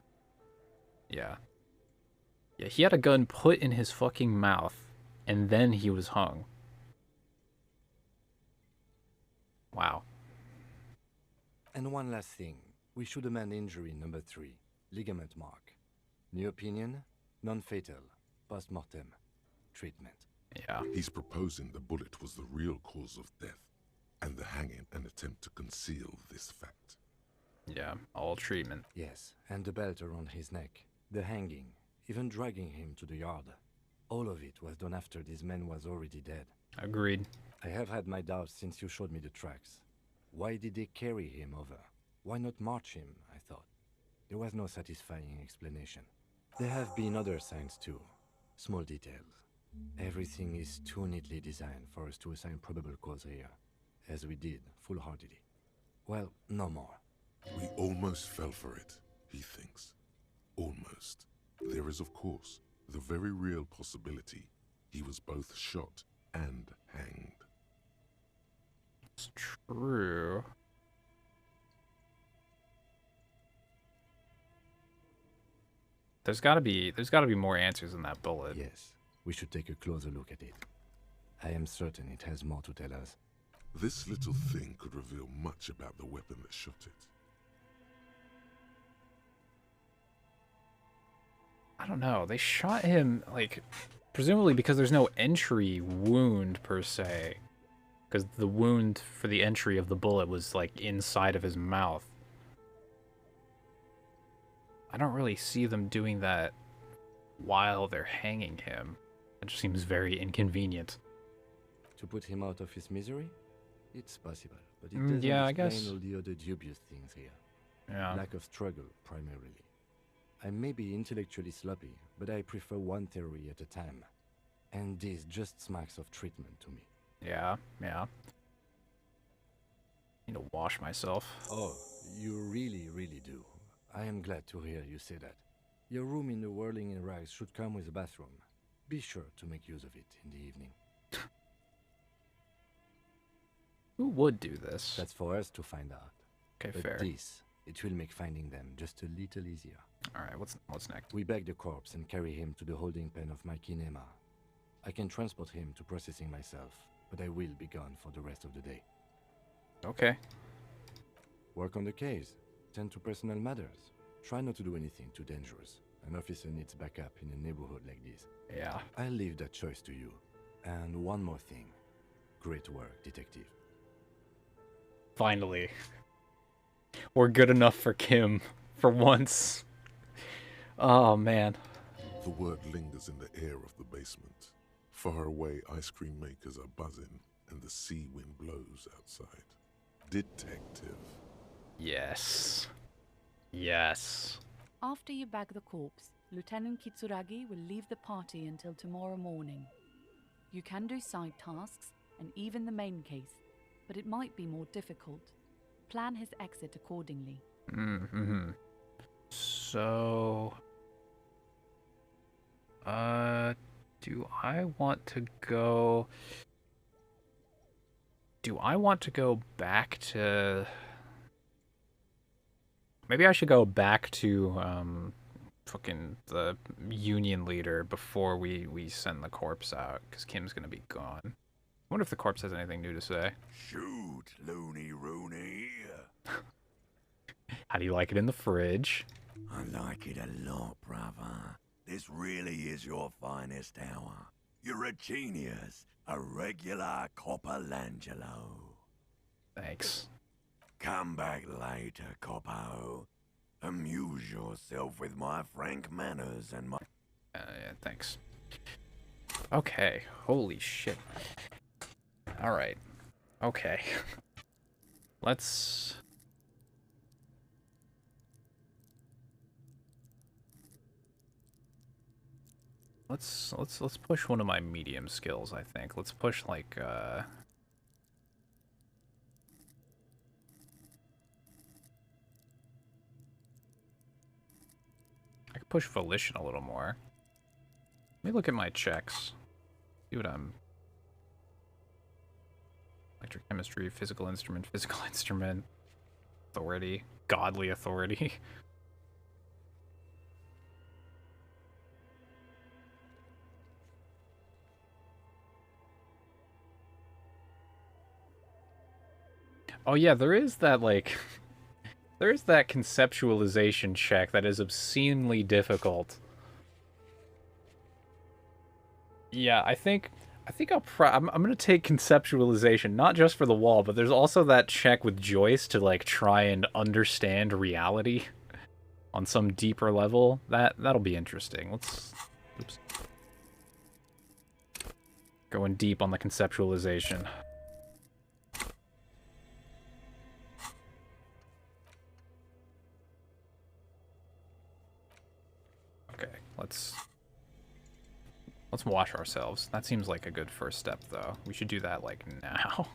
Yeah. Yeah, he had a gun put in his fucking mouth, and then he was hung. Wow. And one last thing. We should amend injury number 3. Ligament mark. New opinion, non-fatal. Post-mortem. Treatment. Yeah. He's proposing the bullet was the real cause of death, and the hanging an attempt to conceal this fact. Yeah, all treatment. Yes, and the belt around his neck. The hanging. Even dragging him to the yard. All of it was done after this man was already dead. Agreed. I have had my doubts since you showed me the tracks. Why did they carry him over? Why not march him, I thought. There was no satisfying explanation. There have been other signs too. Small details. Everything is too neatly designed for us to assign probable cause here, as we did, full-heartedly. Well, no more. We almost fell for it, he thinks. Almost. There is, of course, the very real possibility he was both shot and hanged. It's true. There's gotta be more answers in that bullet. Yes, we should take a closer look at it. I am certain it has more to tell us. This little thing could reveal much about the weapon that shot it. I don't know. They shot him, like, presumably because there's no entry wound per se. Because the wound for the entry of the bullet was, like, inside of his mouth. I don't really see them doing that while they're hanging him. It just seems very inconvenient. To put him out of his misery? It's possible, but it doesn't yeah, I explain guess. all the other dubious things here. Yeah. Lack of struggle, primarily. I may be intellectually sloppy, but I prefer one theory at a time. And this just smacks of treatment to me. Yeah, yeah. Need to wash myself. Oh, you really, really do. I am glad to hear you say that. Your room in the Whirling in Rags should come with a bathroom. Be sure to make use of it in the evening. Who would do this? That's for us to find out. Okay, but fair. It will make finding them just a little easier. Alright, what's next? We bag the corpse and carry him to the holding pen of my kinema. I can transport him to processing myself, but I will be gone for the rest of the day. Okay. Work on the case. Tend to personal matters. Try not to do anything too dangerous. An officer needs backup in a neighborhood like this. Yeah. I'll leave that choice to you. And one more thing. Great work, detective. Finally. We're good enough for Kim. For once. Oh, man. The word lingers in the air of the basement. Far away, ice cream makers are buzzing, and the sea wind blows outside. Detective. Yes. Yes. After you bag the corpse, Lieutenant Kitsuragi will leave the party until tomorrow morning. You can do side tasks and even the main case, but it might be more difficult. Plan his exit accordingly. Mm-hmm. So... do I want to go... Do I want to go back to... Maybe I should go back to, fucking the union leader before we send the corpse out, because Kim's gonna be gone. I wonder if the corpse has anything new to say. Shoot, Looney Rooney. How do you like it in the fridge? I like it a lot, brother. This really is your finest hour. You're a genius, a regular Copperlangelo. Thanks. Come back later, Coppo. Amuse yourself with my frank manners and my... Yeah, thanks. Okay, holy shit. Alright. Okay. Let's push one of my medium skills, I think. Let's push like I could push volition a little more. Let me look at my checks. See what I'm... Electrochemistry, physical instrument, authority, godly authority. Oh yeah, there is that, like... There is that conceptualization check that is obscenely difficult. Yeah, I think I'm gonna take conceptualization, not just for the wall, but there's also that check with Joyce to like try and understand reality on some deeper level. That'll be interesting. Let's going deep on the conceptualization. let's wash ourselves. That seems like a good first step, though. We should do that, like, now.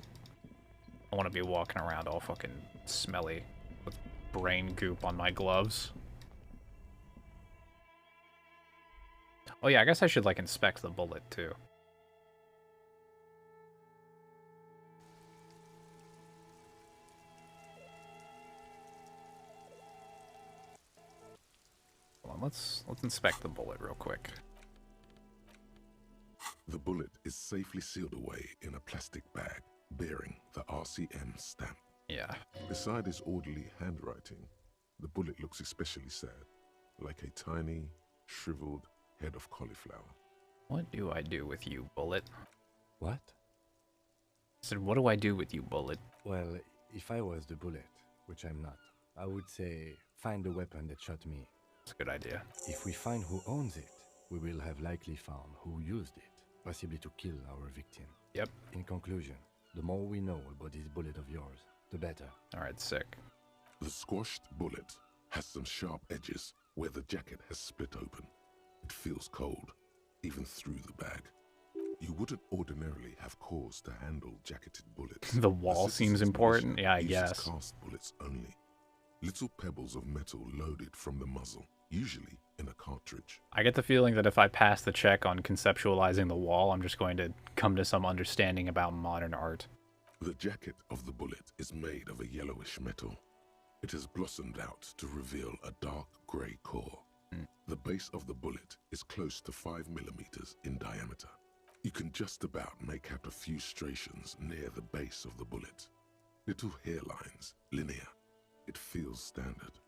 I want to be walking around all fucking smelly with brain goop on my gloves. Oh yeah, I guess I should, like, inspect the bullet, too. Hold on, let's inspect the bullet real quick. The bullet is safely sealed away in a plastic bag bearing the RCM stamp. Yeah. Beside his orderly handwriting, the bullet looks especially sad, like a tiny, shriveled head of cauliflower. What do I do with you, bullet? What? I said, what do I do with you, bullet? Well, if I was the bullet, which I'm not, I would say find the weapon that shot me. That's a good idea. If we find who owns it, we will have likely found who used it, possibly to kill our victim. Yep. In conclusion, the more we know about this bullet of yours, the better. Alright, sick. The squashed bullet has some sharp edges where the jacket has split open. It feels cold, even through the bag. You wouldn't ordinarily have cause to handle jacketed bullets. The wall seems important? Yeah, I uses guess. Cast bullets only. Little pebbles of metal loaded from the muzzle, usually in a cartridge. I get the feeling that if I pass the check on conceptualizing the wall, I'm just going to come to some understanding about modern art. The jacket of the bullet is made of a yellowish metal. It has blossomed out to reveal a dark grey core. The base of the bullet is close to 5 millimeters in diameter. You can just about make out a few striations near the base of the bullet. Little hairlines, linear. It feels standard.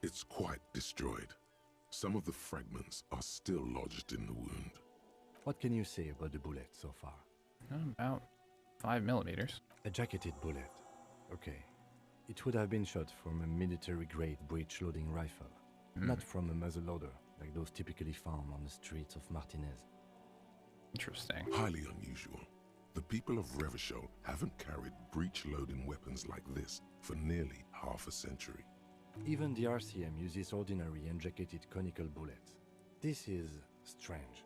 It's quite destroyed. Some of the fragments are still lodged in the wound. What can you say about the bullet so far? About 5 millimeters. A jacketed bullet. Okay. It would have been shot from a military-grade breech-loading rifle, not from a muzzleloader, like those typically found on the streets of Martinez. Interesting. Highly unusual. The people of Revachol haven't carried breech-loading weapons like this for nearly half a century. Even the RCM uses ordinary unjacketed conical bullets. This is strange.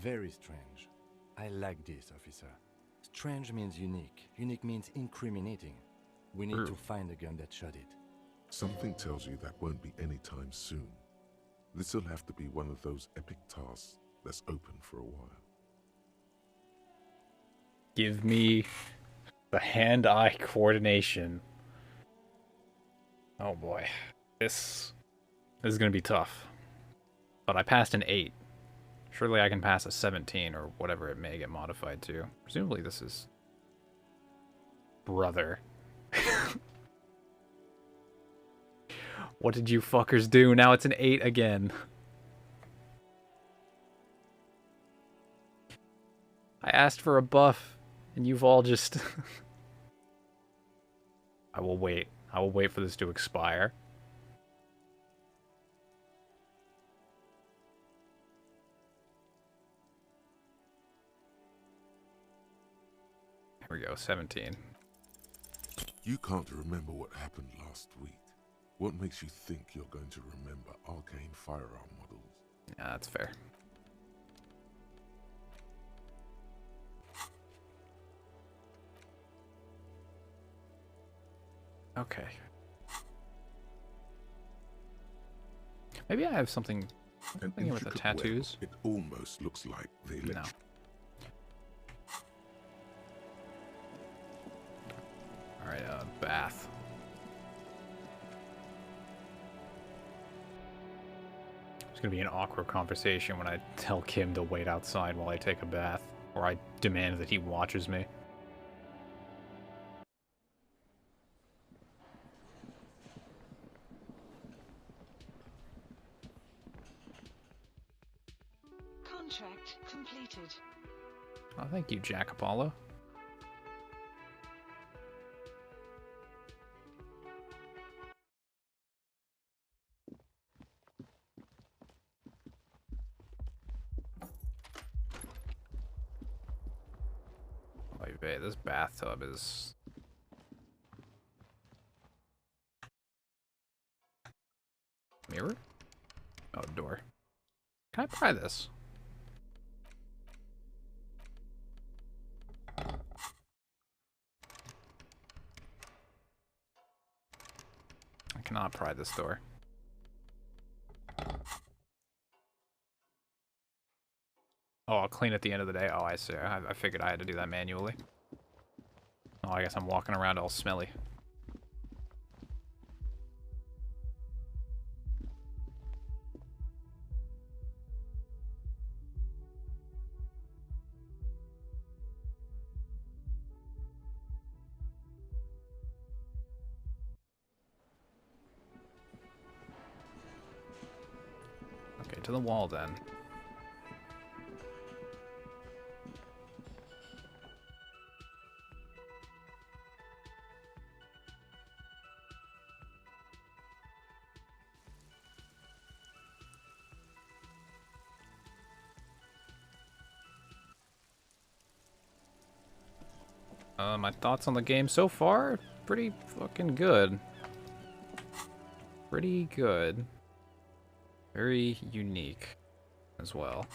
Very strange. I like this, officer. Strange means unique. Unique means incriminating. We need to find the gun that shot it. Something tells you that won't be anytime soon. This'll have to be one of those epic tasks that's open for a while. Give me the hand-eye coordination. Oh boy. This is going to be tough. But I passed an 8. Surely I can pass a 17 or whatever it may get modified to. Presumably this is... Brother. What did you fuckers do? Now it's an 8 again. I asked for a buff, and you've all just... I will wait. I will wait for this to expire. Here we go, 17. You can't remember what happened last week. What makes you think you're going to remember arcane firearm models? Yeah, that's fair. Okay. Maybe I have something with the intricate tattoos. web. It almost looks like they let No. Alright, bath. It's gonna be an awkward conversation when I tell Kim to wait outside while I take a bath, or I demand that he watches me. Contract completed. Oh, thank you, Jack Apollo. Wait, this bathtub is... Mirror? Oh, door. Can I pry this? I cannot pry this door. Oh, I'll clean at the end of the day. Oh, I see. I figured I had to do that manually. Oh, I guess I'm walking around all smelly. Okay, to the wall then. My thoughts on the game so far? Pretty fucking good. Pretty good. Very unique as well.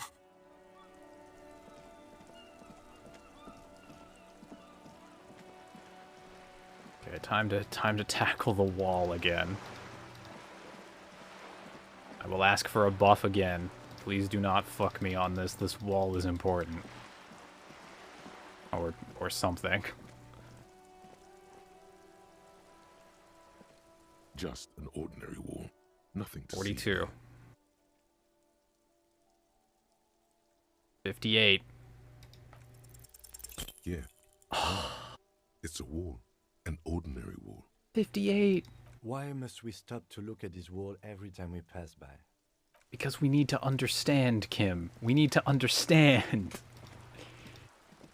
Okay, time to tackle the wall again. I will ask for a buff again. Please do not fuck me on this. This wall is important. Or something. Just an ordinary wall. Nothing to 42. 58. Yeah. It's a wall. An ordinary wall. 58. Why must we stop to look at this wall every time we pass by? Because we need to understand, Kim. We need to understand.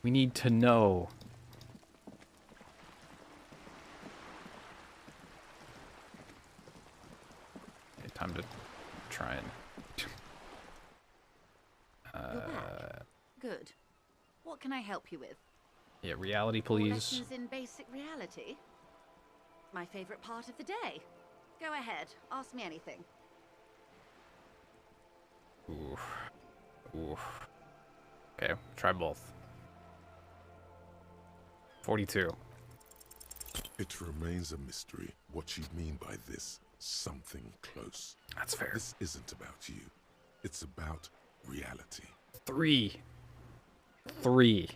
We need to know. Okay, time to try and... You're back. Good. What can I help you with? Yeah, reality, More please. lessons in basic reality? My favorite part of the day. Go ahead, ask me anything. Oof. Oof. Okay, try both. 42. It remains a mystery what you mean by this something close. That's fair. This isn't about you. It's about reality. 3. 3.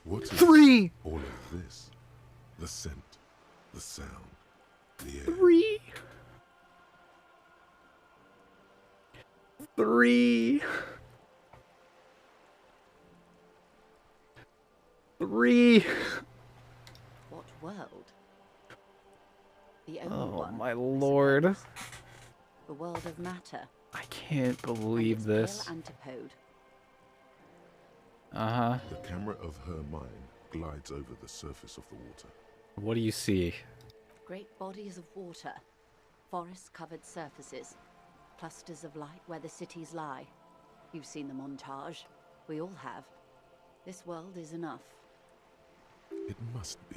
What is 3. all of this? The scent, the sound, the air. 3. 3. 3. What world? The only Oh one, my I lord. suppose. The world of matter. I can't believe this. Pale antipode. Uh-huh. The camera of her mind glides over the surface of the water. What do you see? Great bodies of water. Forest-covered surfaces. Clusters of light where the cities lie. You've seen the montage. We all have. This world is enough. It must be.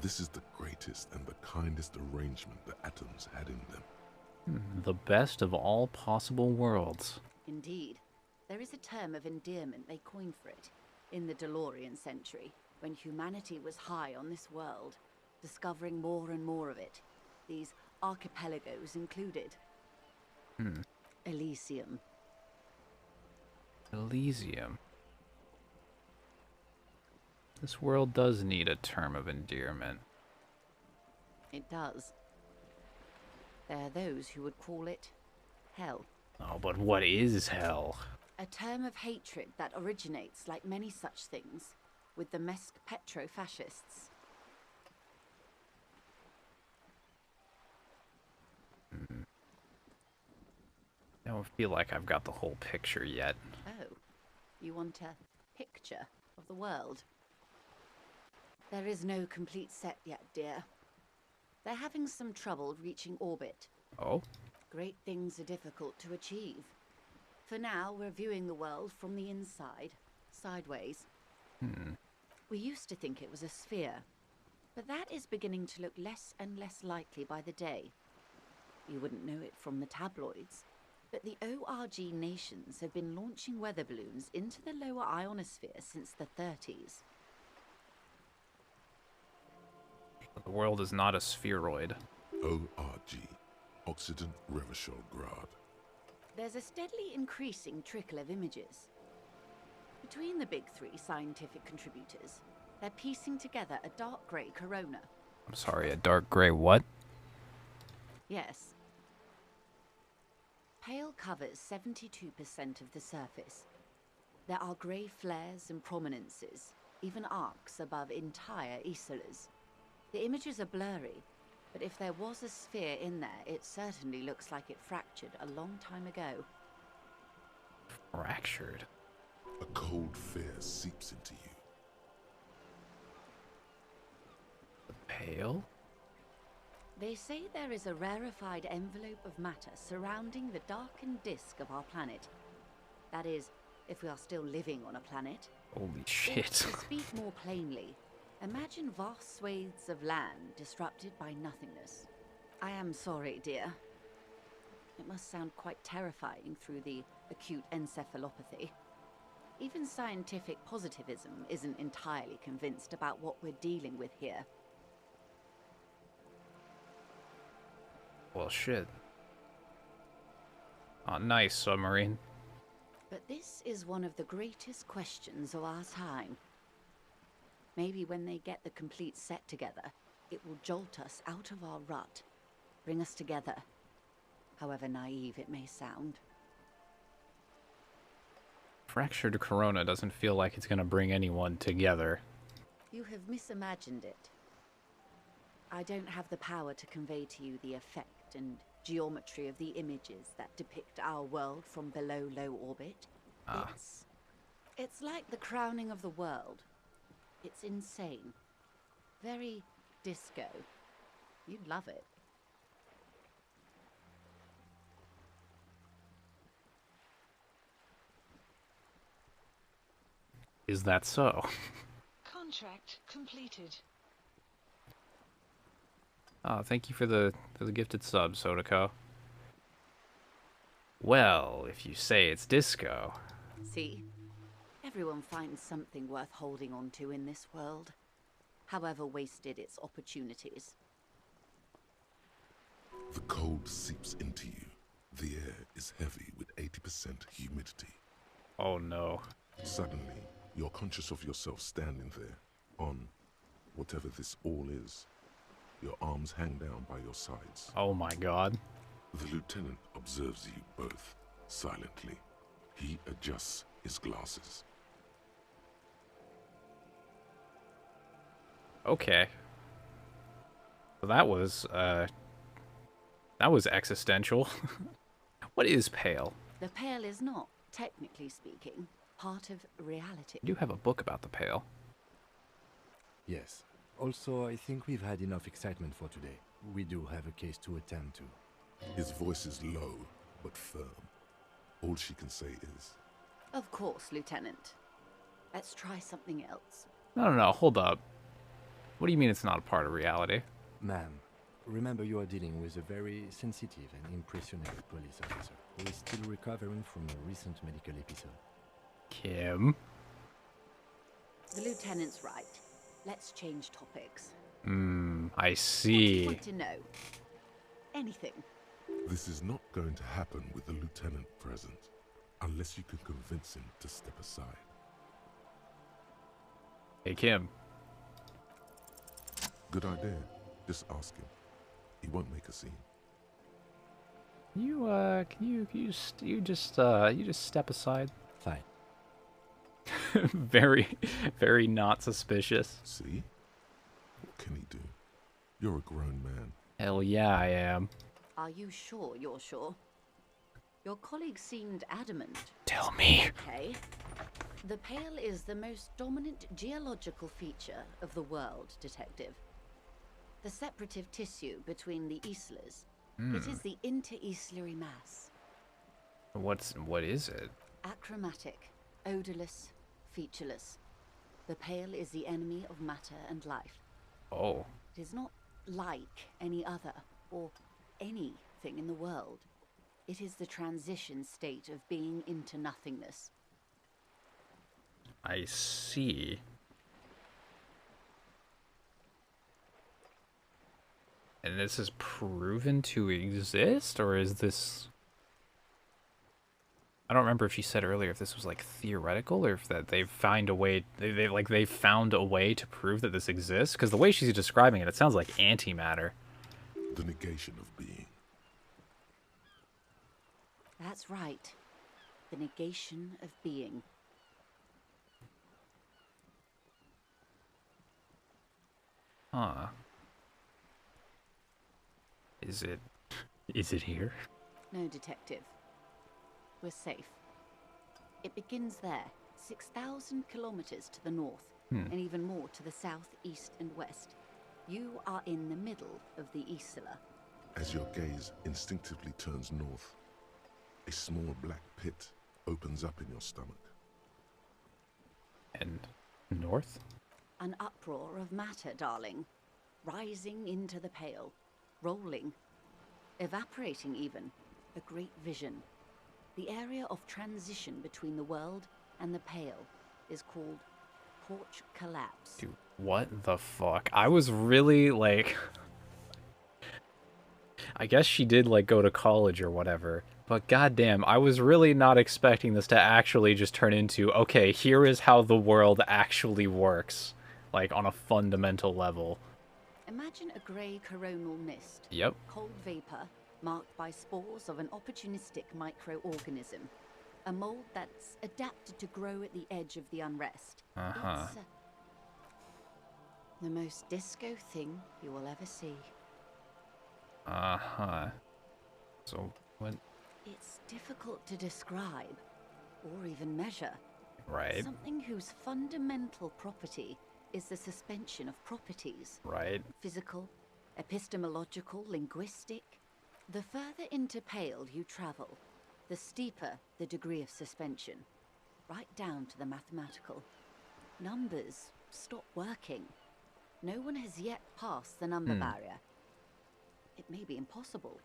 This is the greatest and the kindest arrangement the atoms had in them. The best of all possible worlds. Indeed. There is a term of endearment they coined for it in the DeLorean century, when humanity was high on this world, discovering more and more of it, these archipelagos included. Elysium. Elysium. This world does need a term of endearment. It does. There are those who would call it hell. Oh, but what is hell? A term of hatred that originates, like many such things, with the Mesk petro-fascists. I don't feel like I've got the whole picture yet. Oh, you want a picture of the world? There is no complete set yet, dear. They're having some trouble reaching orbit. Oh? Great things are difficult to achieve. For now, we're viewing the world from the inside, sideways. We used to think it was a sphere, but that is beginning to look less and less likely by the day. You wouldn't know it from the tabloids. But the ORG nations have been launching weather balloons into the lower ionosphere since the 30s. The world is not a spheroid. ORG, Occident Revachol Grad. There's a steadily increasing trickle of images. Between the big three scientific contributors, they're piecing together a dark grey corona. I'm sorry, a dark gray what? Yes. Pale covers 72% of the surface. There are grey flares and prominences, even arcs above entire isolas. The images are blurry, but if there was a sphere in there, it certainly looks like it fractured a long time ago. Fractured? A cold fear seeps into you. The pale? They say there is a rarefied envelope of matter surrounding the darkened disk of our planet. That is, if we are still living on a planet. Holy shit. To speak more plainly, imagine vast swathes of land disrupted by nothingness. I am sorry, dear. It must sound quite terrifying through the acute encephalopathy. Even scientific positivism isn't entirely convinced about what we're dealing with here. Well, shit. Oh, nice, submarine. But this is one of the greatest questions of our time. Maybe when they get the complete set together, it will jolt us out of our rut, bring us together, however naive it may sound. Fractured corona doesn't feel like it's gonna bring anyone together. You have misimagined it. I don't have the power to convey to you the effect and geometry of the images that depict our world from below low orbit. It's like the crowning of the world. It's insane. Very disco. You'd love it. Is that so? Contract completed. Oh, thank you for the gifted sub, Sodako. Well, if you say it's disco. See? Everyone finds something worth holding on to in this world, however wasted its opportunities. The cold seeps into you. The air is heavy with 80% humidity. Oh no. Suddenly, you're conscious of yourself standing there, on whatever this all is. Your arms hang down by your sides. Oh my god. The lieutenant observes you both, silently. He adjusts his glasses. Okay. So that was existential. What is pale? The pale is not, technically speaking, part of reality. You do have a book about the pale. Yes. Also, I think we've had enough excitement for today. We do have a case to attend to. His voice is low, but firm. All she can say is... Of course, Lieutenant. Let's try something else. No, hold up. What do you mean it's not a part of reality? Ma'am, remember you are dealing with a very sensitive and impressionable police officer who is still recovering from a recent medical episode. Kim? The Lieutenant's right. Let's change topics. I see. What do you want to know? Anything. This is not going to happen with the lieutenant present, unless you can convince him to step aside. Hey, Kim. Good idea. Just ask him. He won't make a scene. You just step aside? Fine. Very, very not suspicious. See? What can he do? You're a grown man. Hell yeah, I am. Are you sure you're sure? Your colleague seemed adamant. Tell me. Okay. The pale is the most dominant geological feature of the world, Detective. The separative tissue between the islas. It is the inter-islary mass. What is it? Achromatic, odorless, featureless. The pale is the enemy of matter and life. Oh. It is not like any other, or anything in the world. It is the transition state of being into nothingness. I see. And this is proven to exist, or is this... I don't remember if she said earlier if this was like theoretical or if that they've found a way they found a way to prove that this exists, because the way she's describing it, it sounds like antimatter. The negation of being. That's right. The negation of being. Huh. Is it here? No, detective. We're safe. It begins there, 6,000 kilometers to the north, and even more to the south, east, and west. You are in the middle of the Isla. As your gaze instinctively turns north, a small black pit opens up in your stomach. And north? An uproar of matter, darling. Rising into the pale. Rolling. Evaporating even. A great vision. The area of transition between the world and the pale is called Porch Collapse. Dude, what the fuck? I was really like... I guess she did like go to college or whatever, but goddamn, I was really not expecting this to actually just turn into, okay, here is how the world actually works, like on a fundamental level. Imagine a grey coronal mist. Yep. Cold vapor marked by spores of an opportunistic microorganism. A mold that's adapted to grow at the edge of the unrest. Uh-huh. It's the most disco thing you will ever see. Uh-huh. So, what? It's difficult to describe, or even measure. Right. Something whose fundamental property is the suspension of properties. Right. Physical, epistemological, linguistic. The further into pale you travel, the steeper the degree of suspension. Right down to the mathematical. Numbers stop working. No one has yet passed the number barrier. It may be impossible.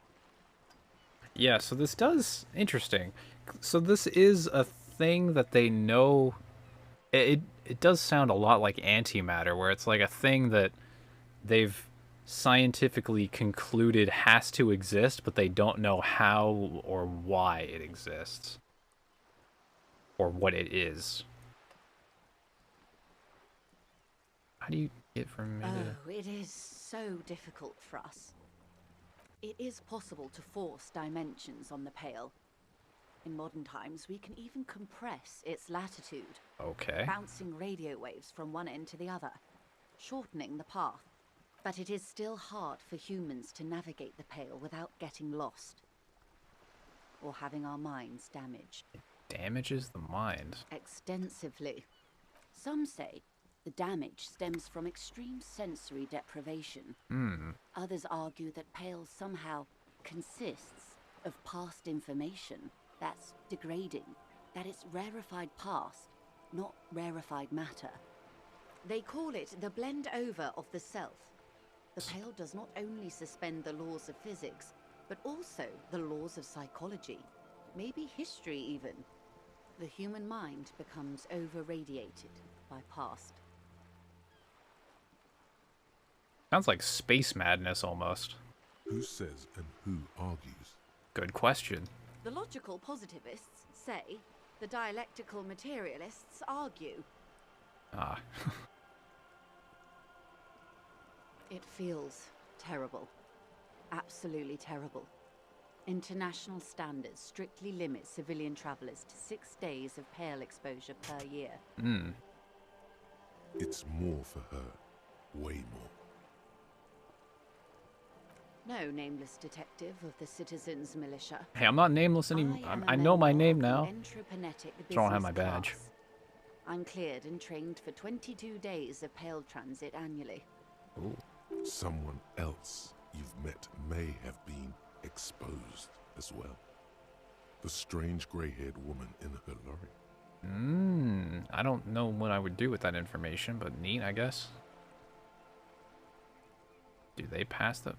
Yeah, so this does... Interesting. So this is a thing that they know... It does sound a lot like antimatter, where it's like a thing that they've scientifically concluded has to exist, but they don't know how or why it exists. Or what it is. How do you get from me to... Oh, it is so difficult for us. It is possible to force dimensions on the pale. In modern times, we can even compress its latitude. Okay. Bouncing radio waves from one end to the other, shortening the path. But it is still hard for humans to navigate the pale without getting lost. Or having our minds damaged. Damages the mind. Extensively. Some say the damage stems from extreme sensory deprivation. Others argue that pale somehow consists of past information that's degrading, that it's rarefied past, not rarefied matter. They call it the blend over of the self. The pale does not only suspend the laws of physics, but also the laws of psychology, maybe history even. The human mind becomes over-radiated by past. Sounds like space madness almost. Who says and who argues? Good question. The logical positivists say, the dialectical materialists argue. Ah. It feels terrible. Absolutely terrible. International standards strictly limit civilian travelers to 6 days of pale exposure per year. It's more for her. Way more. No nameless detective of the Citizens Militia. Hey, I'm not nameless anymore. I know my name now. Entreprenetic Don't have my business badge. class. I'm cleared and trained for 22 days of pale transit annually. Ooh. Someone else you've met may have been exposed as well. The strange grey-haired woman in her lorry. I don't know what I would do with that information, but neat, I guess. Do they pass the...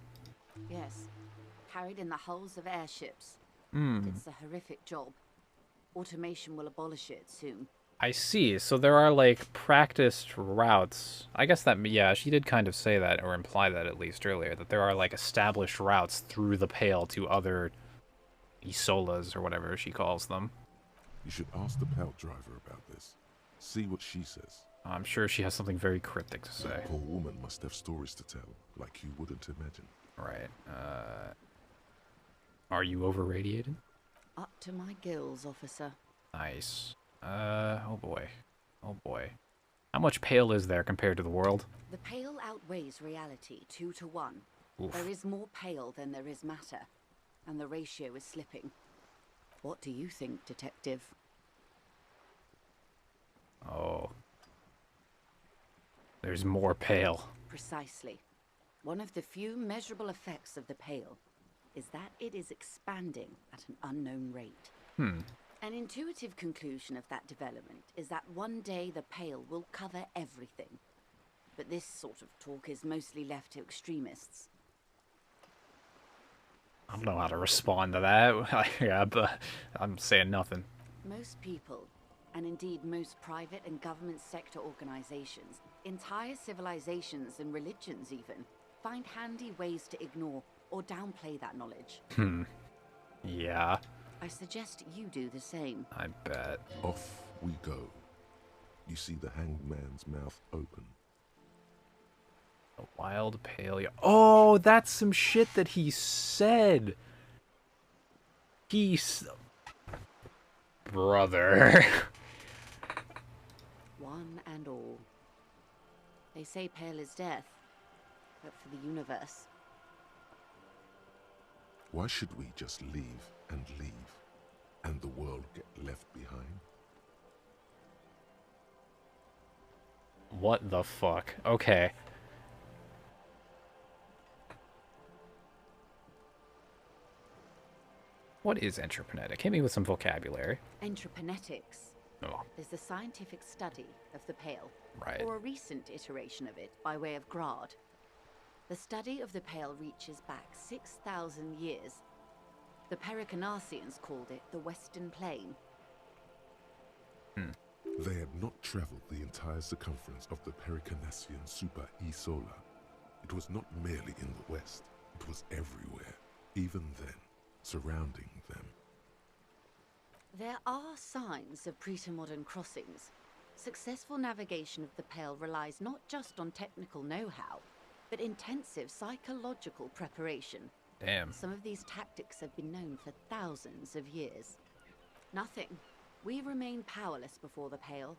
Yes, carried in the hulls of airships. Hmm. It's a horrific job. Automation will abolish it soon. I see. So there are, like, practiced routes. I guess that, yeah, she did kind of say that, or imply that at least earlier, that there are, like, established routes through the Pale to other Isolas, or whatever she calls them. You should ask the Pale driver about this. See what she says. I'm sure she has something very cryptic to say. That poor woman must have stories to tell, like you wouldn't imagine. Right. Are you over-radiated? Up to my gills, officer. Nice. Oh boy. Oh boy. How much Pale is there compared to the world? The Pale outweighs reality 2 to 1. Oof. There is more Pale than there is matter, and the ratio is slipping. What do you think, Detective? Oh. There's more Pale. Precisely. One of the few measurable effects of the Pale is that it is expanding at an unknown rate. An intuitive conclusion of that development is that one day the Pale will cover everything. But this sort of talk is mostly left to extremists. I don't know how to respond to that. Yeah, but I'm saying nothing. Most people, and indeed most private and government sector organizations, entire civilizations and religions even, find handy ways to ignore or downplay that knowledge. Yeah. I suggest you do the same. I bet. Off we go. You see the hanged man's mouth open. A wild Pale. Oh, that's some shit that he said. Brother. One and all. They say Pale is death, but for the universe. Why should we just leave, and the world get left behind? What the fuck? Okay. What is entreprenetic? Hit me with some vocabulary. Entreprenetics Oh, is the scientific study of the Pale, right. or a recent iteration of it by way of grad. The study of the Pale reaches back 6,000 years. The Pericarnassians called it the Western Plain. They had not traveled the entire circumference of the Pericarnassian Super Isola. It was not merely in the west, it was everywhere, even then, surrounding them. There are signs of pre-modern crossings. Successful navigation of the Pale relies not just on technical know-how, but intensive psychological preparation. Damn. Some of these tactics have been known for thousands of years. Nothing. We remain powerless before the Pale.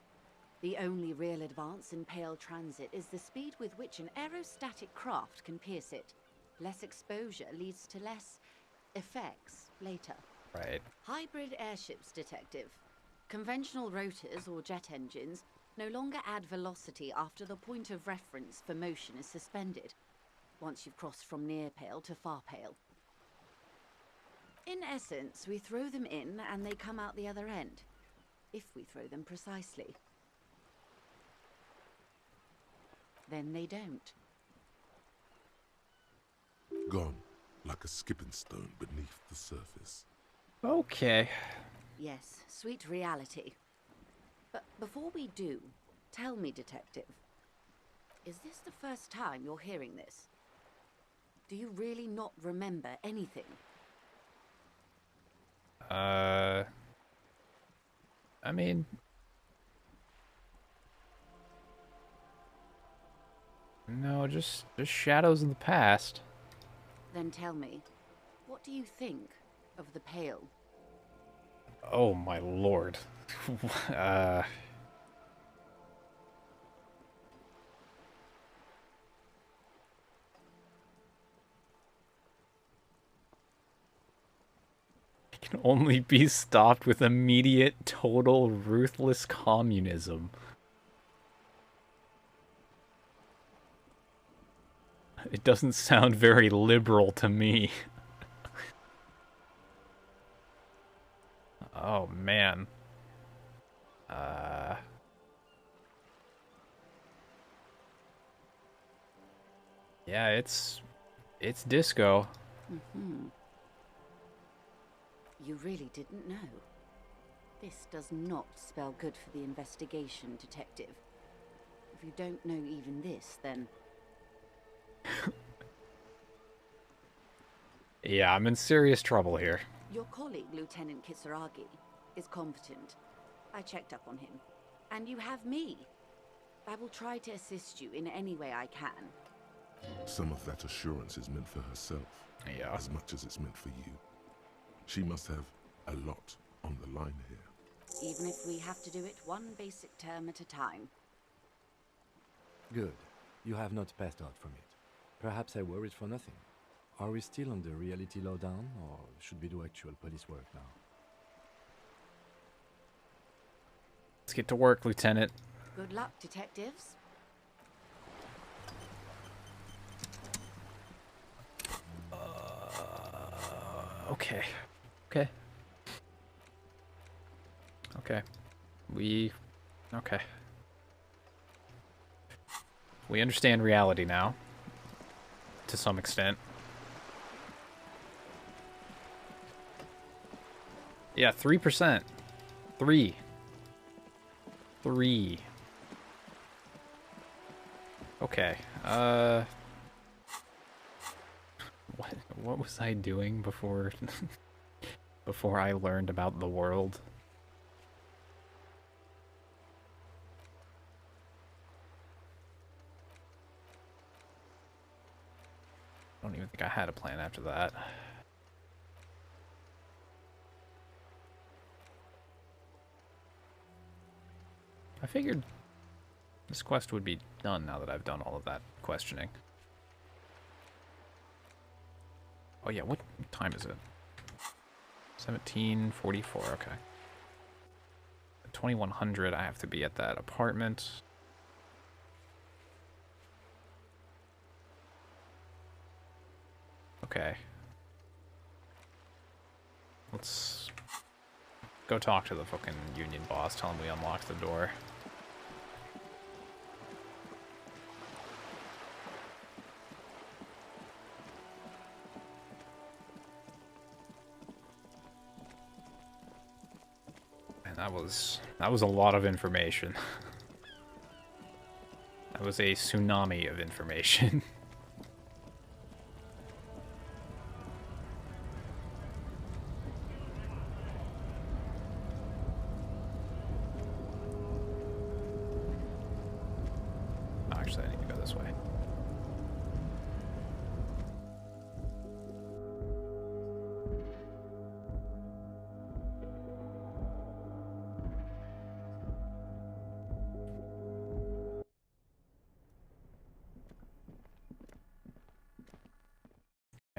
The only real advance in Pale transit is the speed with which an aerostatic craft can pierce it. Less exposure leads to less effects later. Right. Hybrid airships, Detective. Conventional rotors or jet engines no longer add velocity after the point of reference for motion is suspended, once you've crossed from near Pale to far Pale. In essence, we throw them in and they come out the other end, if we throw them precisely. Then they don't. Gone, like a skipping stone beneath the surface. Okay. Yes, sweet reality. But before we do, tell me, Detective, is this the first time you're hearing this? Do you really not remember anything? I mean... No, just shadows in the past. Then tell me, what do you think of the Pale? Oh my lord. Can only be stopped with immediate, total, ruthless communism. It doesn't sound very liberal to me. Oh, man. Yeah, it's disco. Mm-hmm. You really didn't know. This does not spell good for the investigation, Detective. If you don't know even this, then... Yeah, I'm in serious trouble here. Your colleague, Lieutenant Kitsuragi, is competent. I checked up on him. And you have me. I will try to assist you in any way I can. Some of that assurance is meant for herself, yeah, as much as it's meant for you. She must have a lot on the line here. Even if we have to do it one basic term at a time. Good. You have not passed out from it. Perhaps I worried for nothing. Are we still on the reality lowdown, or should we do actual police work now? Let's get to work, Lieutenant. Good luck, detectives. Okay. Okay. Okay. Okay. We understand reality now. To some extent. Yeah, 3%. 3. Okay. What was I doing before before I learned about the world? I don't even think I had a plan after that. I figured this quest would be done now that I've done all of that questioning. Oh yeah, what time is it? 17:44, okay. At 2100, I have to be at that apartment. Okay. Let's go talk to the fucking union boss, tell him we unlocked the door. And that was a lot of information. That was a tsunami of information. Actually, I need to go this way.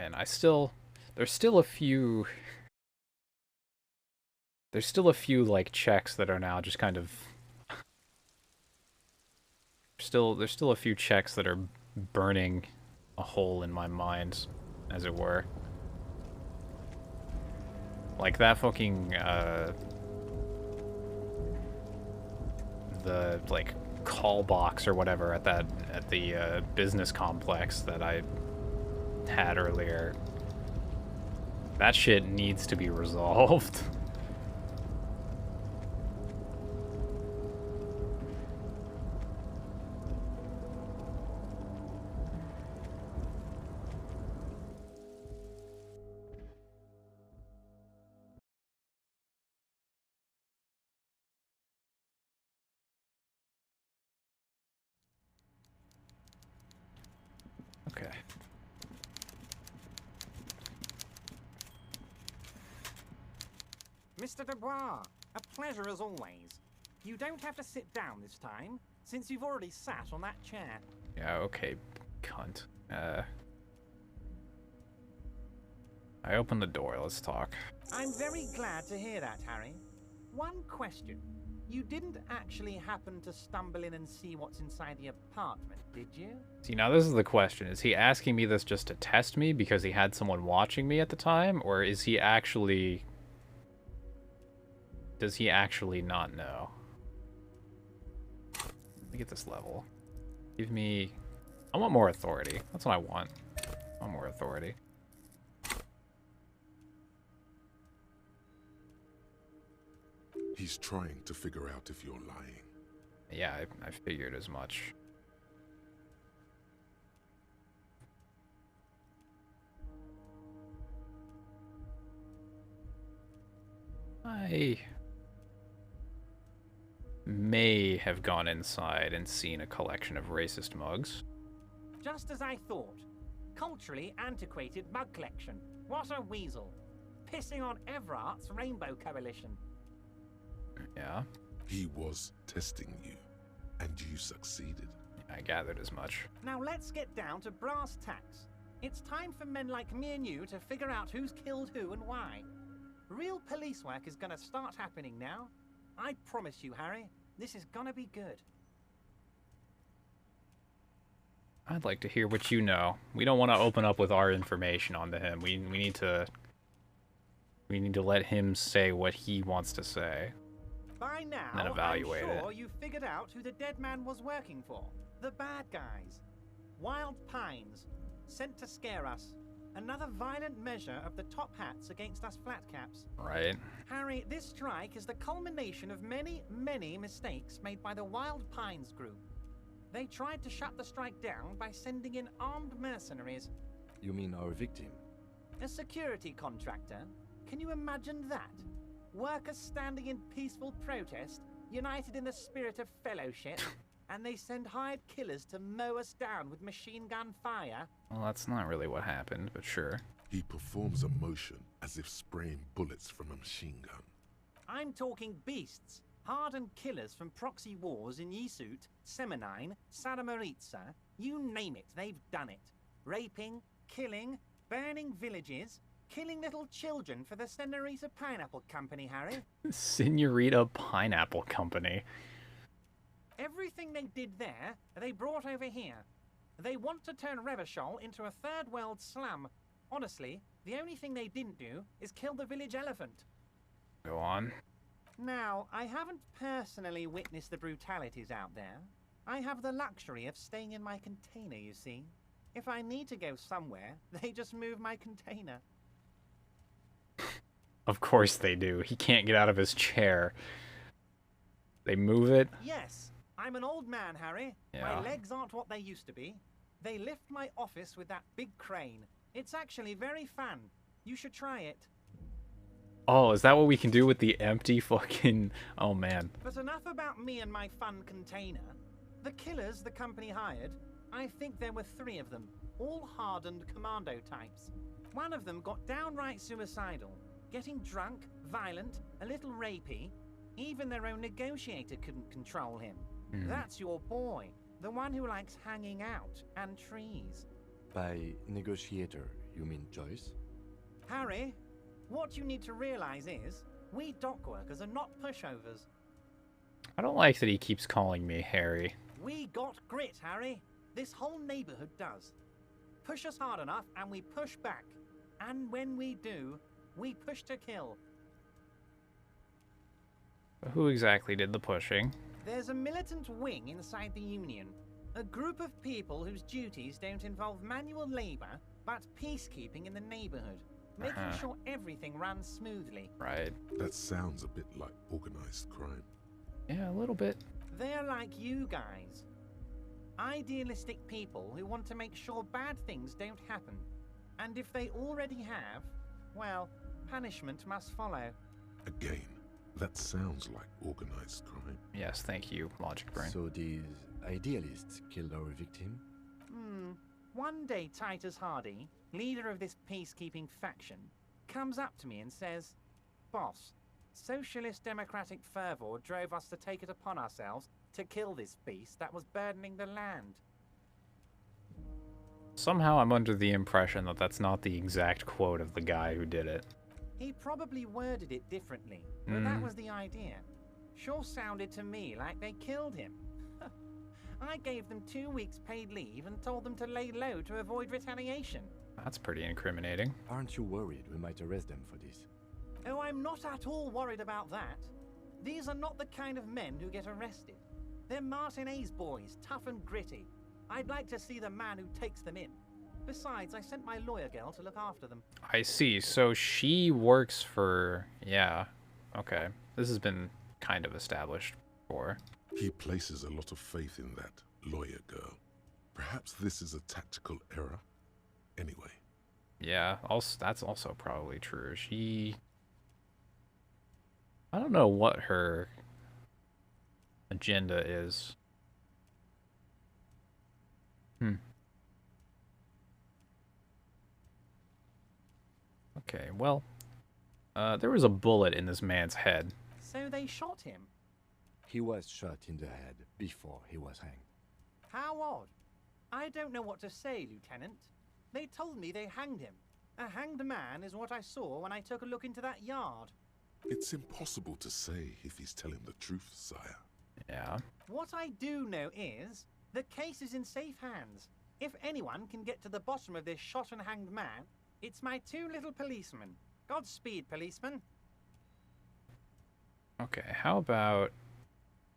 And there's still a few like checks that are now just kind of there's still a few checks that are burning a hole in my mind, as it were. Like that fucking the like call box or whatever at the business complex that I had earlier. That shit needs to be resolved. Okay. Mr. Dubois, a pleasure as always. You don't have to sit down this time, since you've already sat on that chair. Yeah, okay, cunt. I opened the door, let's talk. I'm very glad to hear that, Harry. One question. You didn't actually happen to stumble in and see what's inside the apartment, did you? See, now this is the question. Is he asking me this just to test me because he had someone watching me at the time? Or is he actually... Does he actually not know? Let me get this level. Give me... I want more authority. That's what I want. I want more authority. He's trying to figure out if you're lying. Yeah, I figured as much. I may have gone inside and seen a collection of racist mugs. Just as I thought. Culturally antiquated mug collection. What a weasel. Pissing on Everart's Rainbow Coalition. Yeah. He was testing you, and you succeeded. I gathered as much. Now let's get down to brass tacks. It's time for men like me and you to figure out who's killed who and why. Real police work is gonna start happening now. I promise you, Harry, this is gonna be good. I'd like to hear what you know. We don't want to open up with our information onto him. We need to let him say what he wants to say. By now, And then evaluate I'm sure it. you've figured out who the dead man was working for. The bad guys. Wild Pines. Sent to scare us. Another violent measure of the top hats against us flatcaps. Right. Harry, this strike is the culmination of many, many mistakes made by the Wild Pines group. They tried to shut the strike down by sending in armed mercenaries. You mean our victim? A security contractor? Can you imagine that? Workers standing in peaceful protest, united in the spirit of fellowship, and they send hired killers to mow us down with machine gun fire? Well, that's not really what happened, but sure. He performs a motion as if spraying bullets from a machine gun. I'm talking beasts. Hardened killers from proxy wars in Yisut, Semenine, Sadamoritsa, you name it, they've done it. Raping, killing, burning villages, killing little children for the Senorita Pineapple Company, Harry. Senorita Pineapple Company. Everything they did there, they brought over here. They want to turn Revachol into a third world slum. Honestly, the only thing they didn't do is kill the village elephant. Go on. Now, I haven't personally witnessed the brutalities out there. I have the luxury of staying in my container, you see. If I need to go somewhere, they just move my container. Of course they do. He can't get out of his chair. They move it. Yes, I'm an old man, Harry. Yeah. My legs aren't what they used to be. They lift my office with that big crane. It's actually very fun. You should try it. Oh, is that what we can do with the empty fucking... Oh, man. But enough about me and my fun container. The killers the company hired, I think there were 3 of them, all hardened commando types. One of them got downright suicidal, getting drunk, violent, a little rapey. Even their own negotiator couldn't control him. That's your boy, the one who likes hanging out and trees. By negotiator, you mean Joyce? Harry, what you need to realize is, we dock workers are not pushovers. I don't like that he keeps calling me Harry. We got grit, Harry. This whole neighborhood does. Push us hard enough and we push back. And when we do, we push to kill. Who exactly did the pushing? There's a militant wing inside the Union. A group of people whose duties don't involve manual labor, but peacekeeping in the neighborhood. Making sure everything runs smoothly. Right. That sounds a bit like organized crime. Yeah, a little bit. They're like you guys. Idealistic people who want to make sure bad things don't happen. And if they already have, well, punishment must follow. Again, that sounds like organized crime. Yes, thank you, Logic Brain. So these idealists killed our victim? One day Titus Hardy, leader of this peacekeeping faction, comes up to me and says, "Boss, socialist democratic fervor drove us to take it upon ourselves to kill this beast that was burdening the land." Somehow I'm under the impression that that's not the exact quote of the guy who did it. He probably worded it differently, but that was the idea. Sure sounded to me like they killed him. I gave them 2 weeks paid leave and told them to lay low to avoid retaliation. That's pretty incriminating. Aren't you worried we might arrest them for this? Oh, I'm not at all worried about that. These are not the kind of men who get arrested. They're Martinez boys, tough and gritty. I'd like to see the man who takes them in. Besides, I sent my lawyer girl to look after them. I see. So she works for... Yeah. Okay. This has been kind of established before. He places a lot of faith in that lawyer girl. Perhaps this is a tactical error. Anyway. Yeah, also, that's also probably true. I don't know what her agenda is. Okay, well, there was a bullet in this man's head. So they shot him? He was shot in the head before he was hanged. How odd. I don't know what to say, Lieutenant. They told me they hanged him. A hanged man is what I saw when I took a look into that yard. It's impossible to say if he's telling the truth, sire. Yeah. What I do know is, the case is in safe hands. If anyone can get to the bottom of this shot and hanged man, it's my two little policemen. Godspeed, policeman. Okay, how about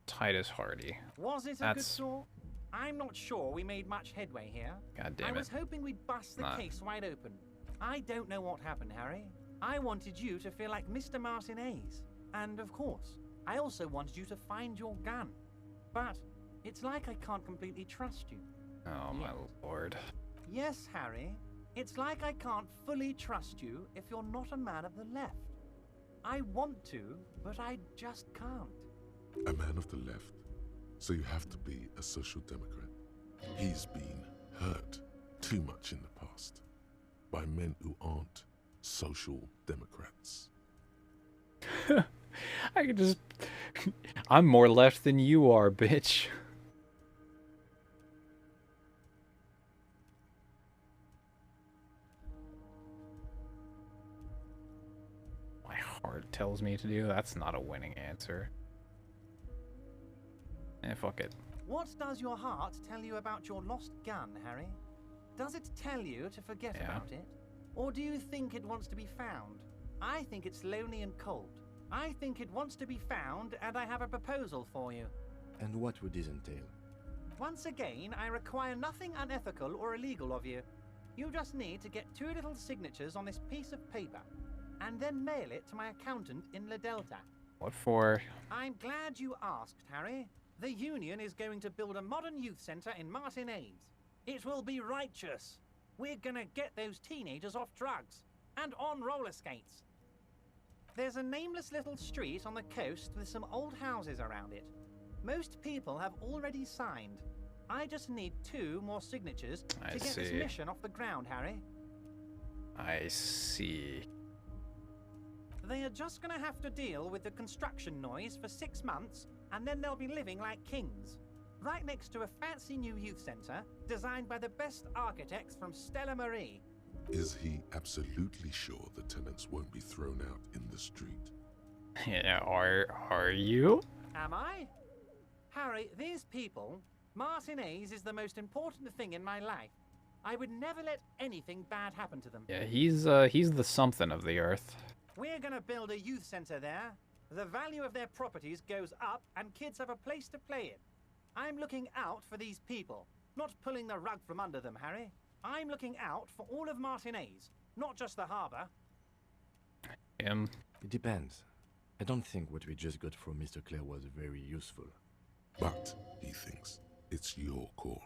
Titus Hardy? Was it a good talk? I'm not sure we made much headway here. God damn it. I was hoping we'd bust the case wide open. I don't know what happened, Harry. I wanted you to feel like Mr. Martinez. And of course, I also wanted you to find your gun. But it's like I can't completely trust you. Oh, my lord. Yes, Harry. It's like I can't fully trust you if you're not a man of the left. I want to, but I just can't. A man of the left? So you have to be a social democrat. He's been hurt too much in the past by men who aren't social democrats. I could just... I'm more left than you are, bitch. My heart tells me to do. That's not a winning answer. Fuck it. What does your heart tell you about your lost gun, Harry? Does it tell you to forget about it? Or do you think it wants to be found? I think it's lonely and cold. I think it wants to be found, and I have a proposal for you. And what would this entail? Once again, I require nothing unethical or illegal of you. You just need to get 2 little signatures on this piece of paper, and then mail it to my accountant in La Delta. What for? I'm glad you asked, Harry. The Union is going to build a modern youth centre in Martinez. It will be righteous. We're gonna get those teenagers off drugs and on roller skates. There's a nameless little street on the coast with some old houses around it. Most people have already signed. I just need 2 more signatures to get this mission off the ground, Harry. I see. They are just gonna have to deal with the construction noise for 6 months, and then they'll be living like kings. Right next to a fancy new youth centre, designed by the best architects from Stella Marie. Is he absolutely sure the tenants won't be thrown out in the street? Yeah, are you? Am I? Harry, these people, Martinez is the most important thing in my life. I would never let anything bad happen to them. Yeah, he's the something of the earth. We're gonna build a youth centre there. The value of their properties goes up and kids have a place to play in. I'm looking out for these people, not pulling the rug from under them, Harry. I'm looking out for all of Martinez, not just the harbour. It depends. I don't think what we just got from Mr. Clare was very useful. But, he thinks, it's your call.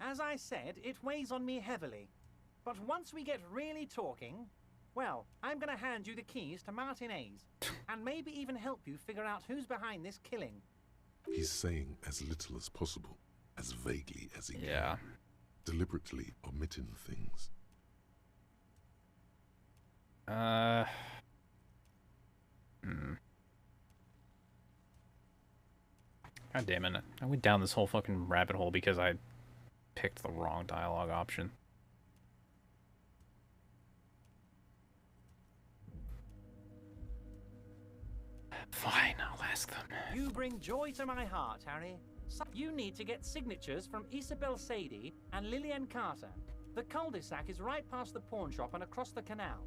As I said, it weighs on me heavily. But once we get really talking, well, I'm gonna hand you the keys to Martinez, and maybe even help you figure out who's behind this killing. He's saying as little as possible, as vaguely as he can. Deliberately omitting things. God damn it. I went down this whole fucking rabbit hole because I picked the wrong dialogue option. Fine, I'll ask them. You bring joy to my heart, Harry. You need to get signatures from Isabel Sadie and Lillian Carter. The cul-de-sac is right past the pawn shop and across the canal.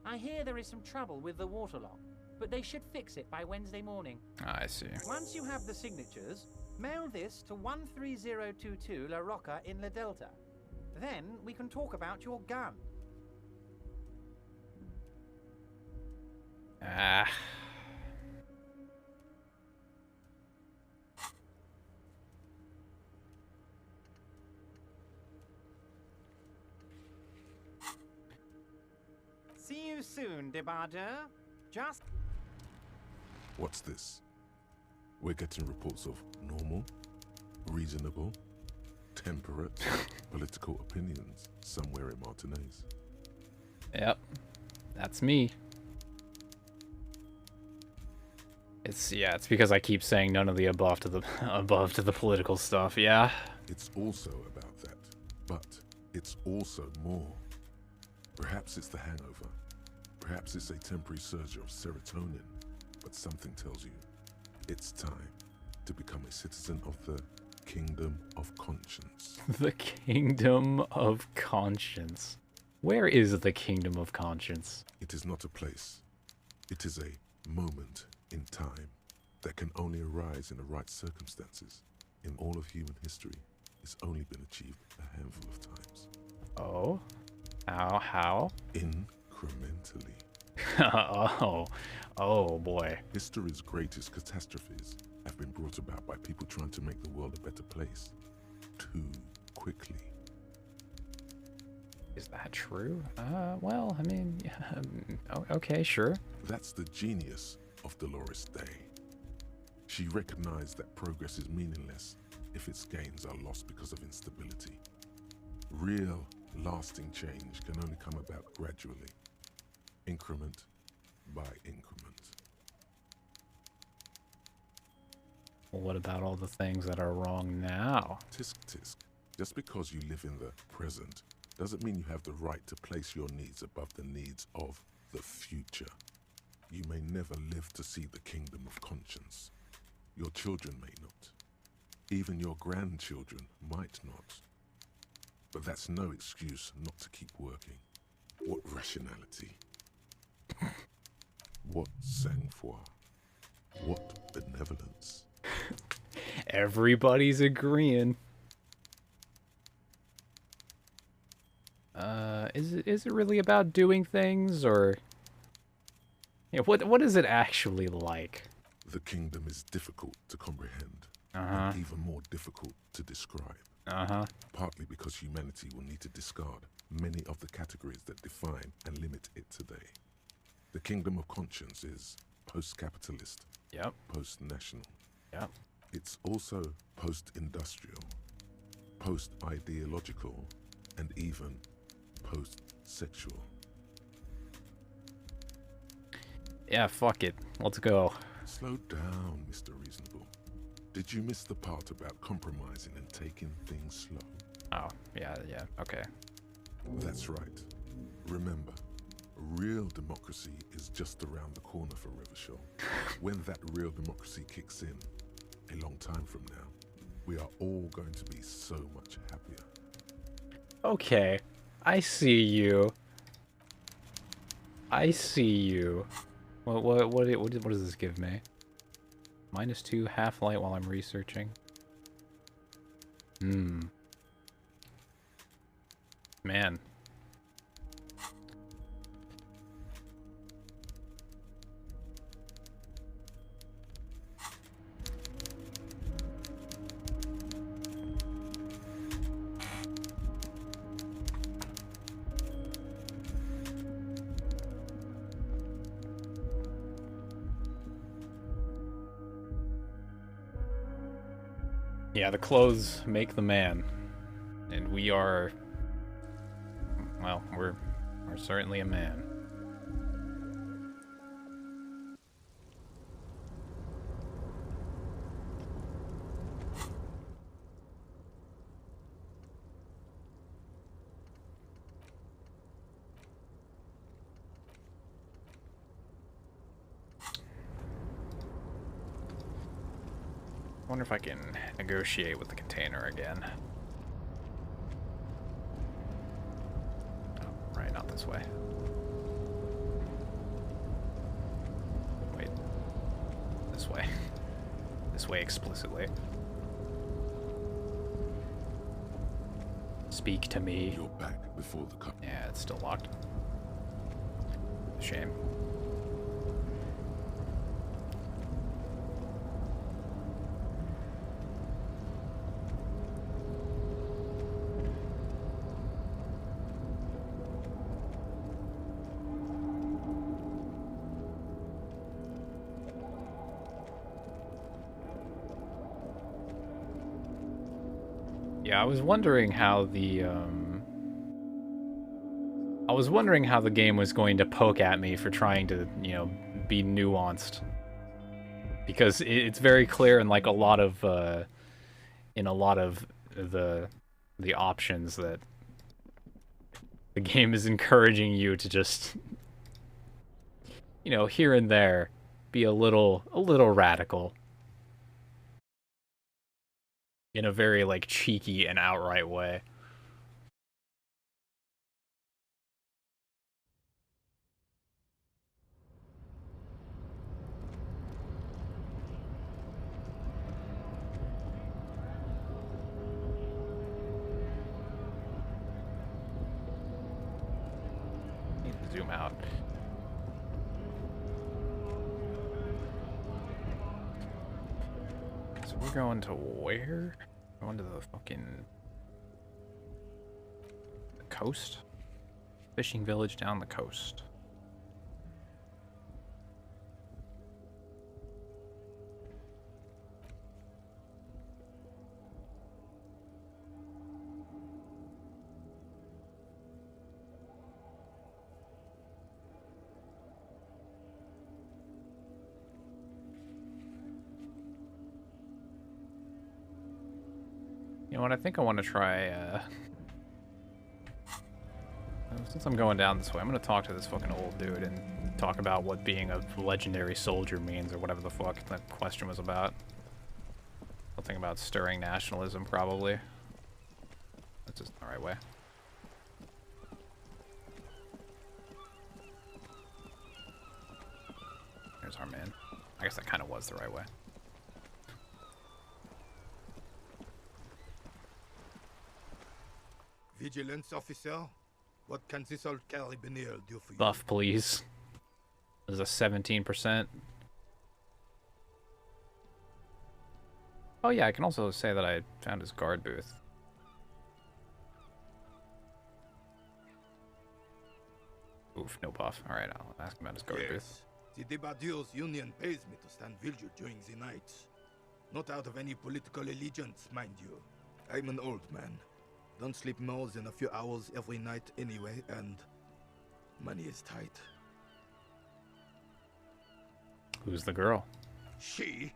I hear there is some trouble with the waterlock, but they should fix it by Wednesday morning. I see. Once you have the signatures, mail this to 13022 La Rocca in La Delta. Then we can talk about your gun. too soon, Debardeur. Just... What's this? We're getting reports of normal, reasonable, temperate political opinions somewhere in Martinez. Yep, that's me. It's because I keep saying none of the above to the political stuff. Yeah. It's also about that, but it's also more. Perhaps it's the hangover. Perhaps it's a temporary surge of serotonin, but something tells you it's time to become a citizen of the Kingdom of Conscience. The Kingdom of Conscience. Where is the Kingdom of Conscience? It is not a place. It is a moment in time that can only arise in the right circumstances. In all of human history, it's only been achieved a handful of times. Oh? How? Incrementally. Oh boy. History's greatest catastrophes have been brought about by people trying to make the world a better place too quickly. Is that true? Well, I mean, okay, sure. That's the genius of Dolores Day. She recognized that progress is meaningless if its gains are lost because of instability. Real, lasting change can only come about gradually, increment by increment. Well, what about all the things that are wrong now? Tisk tisk. Just because you live in the present doesn't mean you have the right to place your needs above the needs of the future. You may never live to see the Kingdom of Conscience. Your children may not. Even your grandchildren might not. But that's no excuse not to keep working. What rationality? What sang-froid? What benevolence? Everybody's agreeing. Is it really about doing things, or what is it actually like? The kingdom is difficult to comprehend, and even more difficult to describe. Partly because humanity will need to discard many of the categories that define and limit it today. The Kingdom of Conscience is post-capitalist, post-national. It's also post-industrial, post-ideological, and even post-sexual. Yeah, fuck it. Let's go. Slow down, Mr. Reasonable. Did you miss the part about compromising and taking things slow? Oh, yeah, okay. That's right. Remember, real democracy is just around the corner for Revachol. When that real democracy kicks in, a long time from now, we are all going to be so much happier. Okay, I see you. What does this give me? -2 half-light while I'm researching. Man. Yeah, the clothes make the man. And we are... well, we're certainly a man. I wonder if I can negotiate with the container again. Oh, right, not this way. Wait. This way. This way explicitly. Speak to me. You're back before the cut. Yeah, it's still locked. Shame. Yeah, I was wondering how the game was going to poke at me for trying to, you know, be nuanced. Because it's very clear in like a lot of the options that the game is encouraging you to just, you know, here and there be a little radical in a very like cheeky and outright way. Need to zoom out. So we're going to where? Going to the fucking coast? Fishing village down the coast. You know what, I think I want to try, since I'm going down this way, I'm going to talk to this fucking old dude and talk about what being a legendary soldier means, or whatever the fuck that question was about. Something about stirring nationalism, probably. That's just the right way. There's our man. I guess that kind of was the right way. Vigilance officer, what can this old carabiner do for you? Buff, please. This is a 17%. Oh yeah, I can also say that I found his guard booth. Oof, no buff. Alright, I'll ask him about his guard booth. The Debardeurs Union pays me to stand vigil during the night. Not out of any political allegiance, mind you. I'm an old man. Don't sleep more than a few hours every night anyway, and money is tight. Who's the girl? She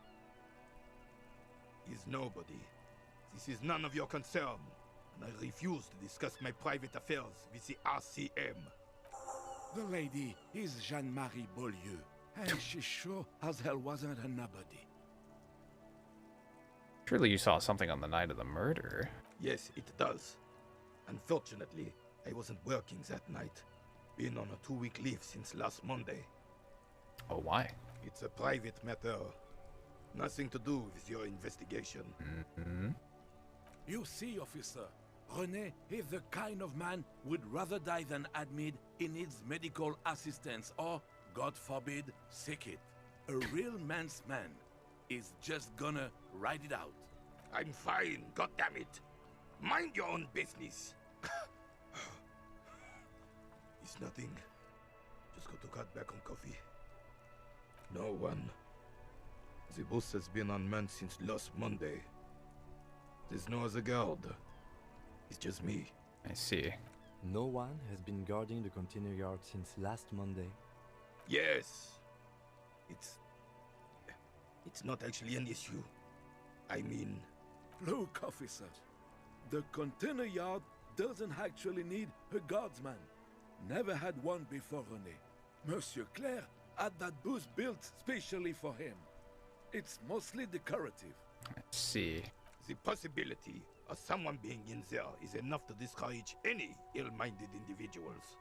is nobody. This is none of your concern, and I refuse to discuss my private affairs with the RCM. The lady is Jeanne-Marie Beaulieu, and she sure as hell wasn't a nobody. Surely you saw something on the night of the murder. Yes, it does. Unfortunately, I wasn't working that night. Been on a 2-week leave since last Monday. Oh, why? It's a private matter. Nothing to do with your investigation. Mm-hmm. You see, officer, René is the kind of man would rather die than admit he needs medical assistance or, God forbid, sick it. A real man's man is just gonna ride it out. I'm fine, goddammit. Mind your own business. It's nothing. Just got to cut back on coffee. No one. The boss has been unmanned since last Monday. There's no other guard. It's just me. I see. No one has been guarding the container yard since last Monday. Yes. It's not actually an issue. I mean... Look, officer. The container yard doesn't actually need a guardsman. Never had one before René. Monsieur Claire had that booth built specially for him. It's mostly decorative. Let's see. The possibility of someone being in there is enough to discourage any ill-minded individuals.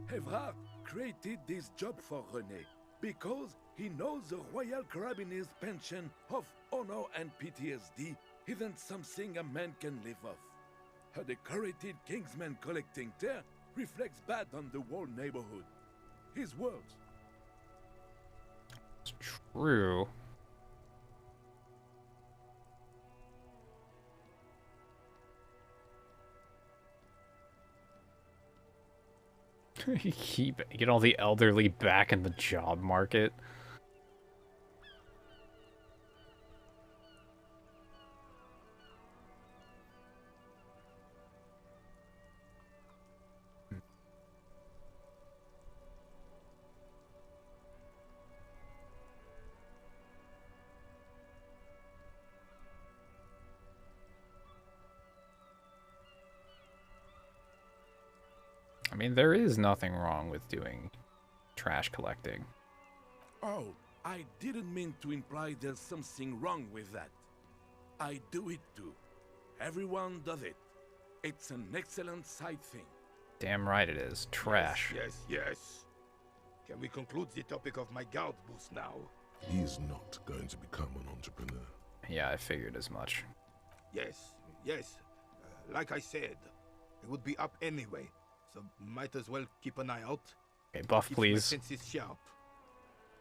Evrard created this job for René because he knows the Royal Carabiniers' pension of honor and PTSD isn't something a man can live off. A decorated Kingsman collecting tear reflects bad on the whole neighborhood. His words. It's true. Get all the elderly back in the job market. mean, there is nothing wrong with doing trash collecting. Oh, I didn't mean to imply there's something wrong with that. I do it too. Everyone does it. It's an excellent side thing. Damn right it is. Trash. Yes. Can we conclude the topic of my guard boost now? He is not going to become an entrepreneur. Yeah, I figured as much. Yes. Like I said, it would be up anyway, so might as well keep an eye out. Okay, buff, Keeps please. my senses sharp.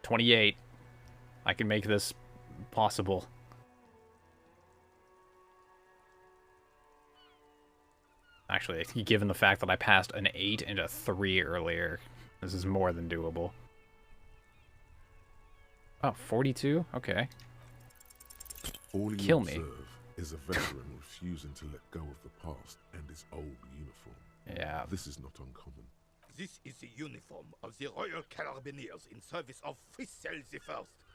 28. I can make this possible. Actually, given the fact that I passed an 8 and a 3 earlier, this is more than doable. Oh, 42? Okay. All you Kill me. observe is a veteran refusing to let go of the past and his old uniform. Yeah. This is not uncommon. This is the uniform of the Royal Carabineers in service of Frissel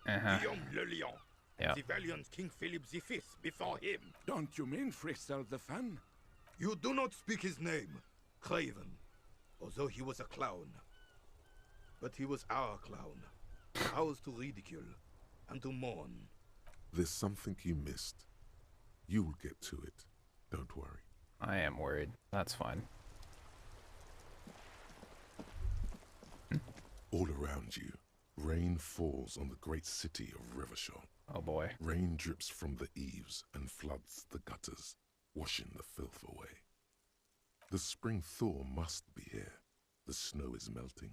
I, Uh-huh. Guillaume le Lion, Yeah. and the valiant King Philip V before him. Don't you mean Frissel the Fan? You do not speak his name, Craven, although he was a clown. But he was our clown, ours to ridicule and to mourn. There's something you missed. You will get to it. Don't worry. I am worried. That's fine. All around you, rain falls on the great city of Rivershot. Oh boy. Rain drips from the eaves and floods the gutters, washing the filth away. The spring thaw must be here. The snow is melting.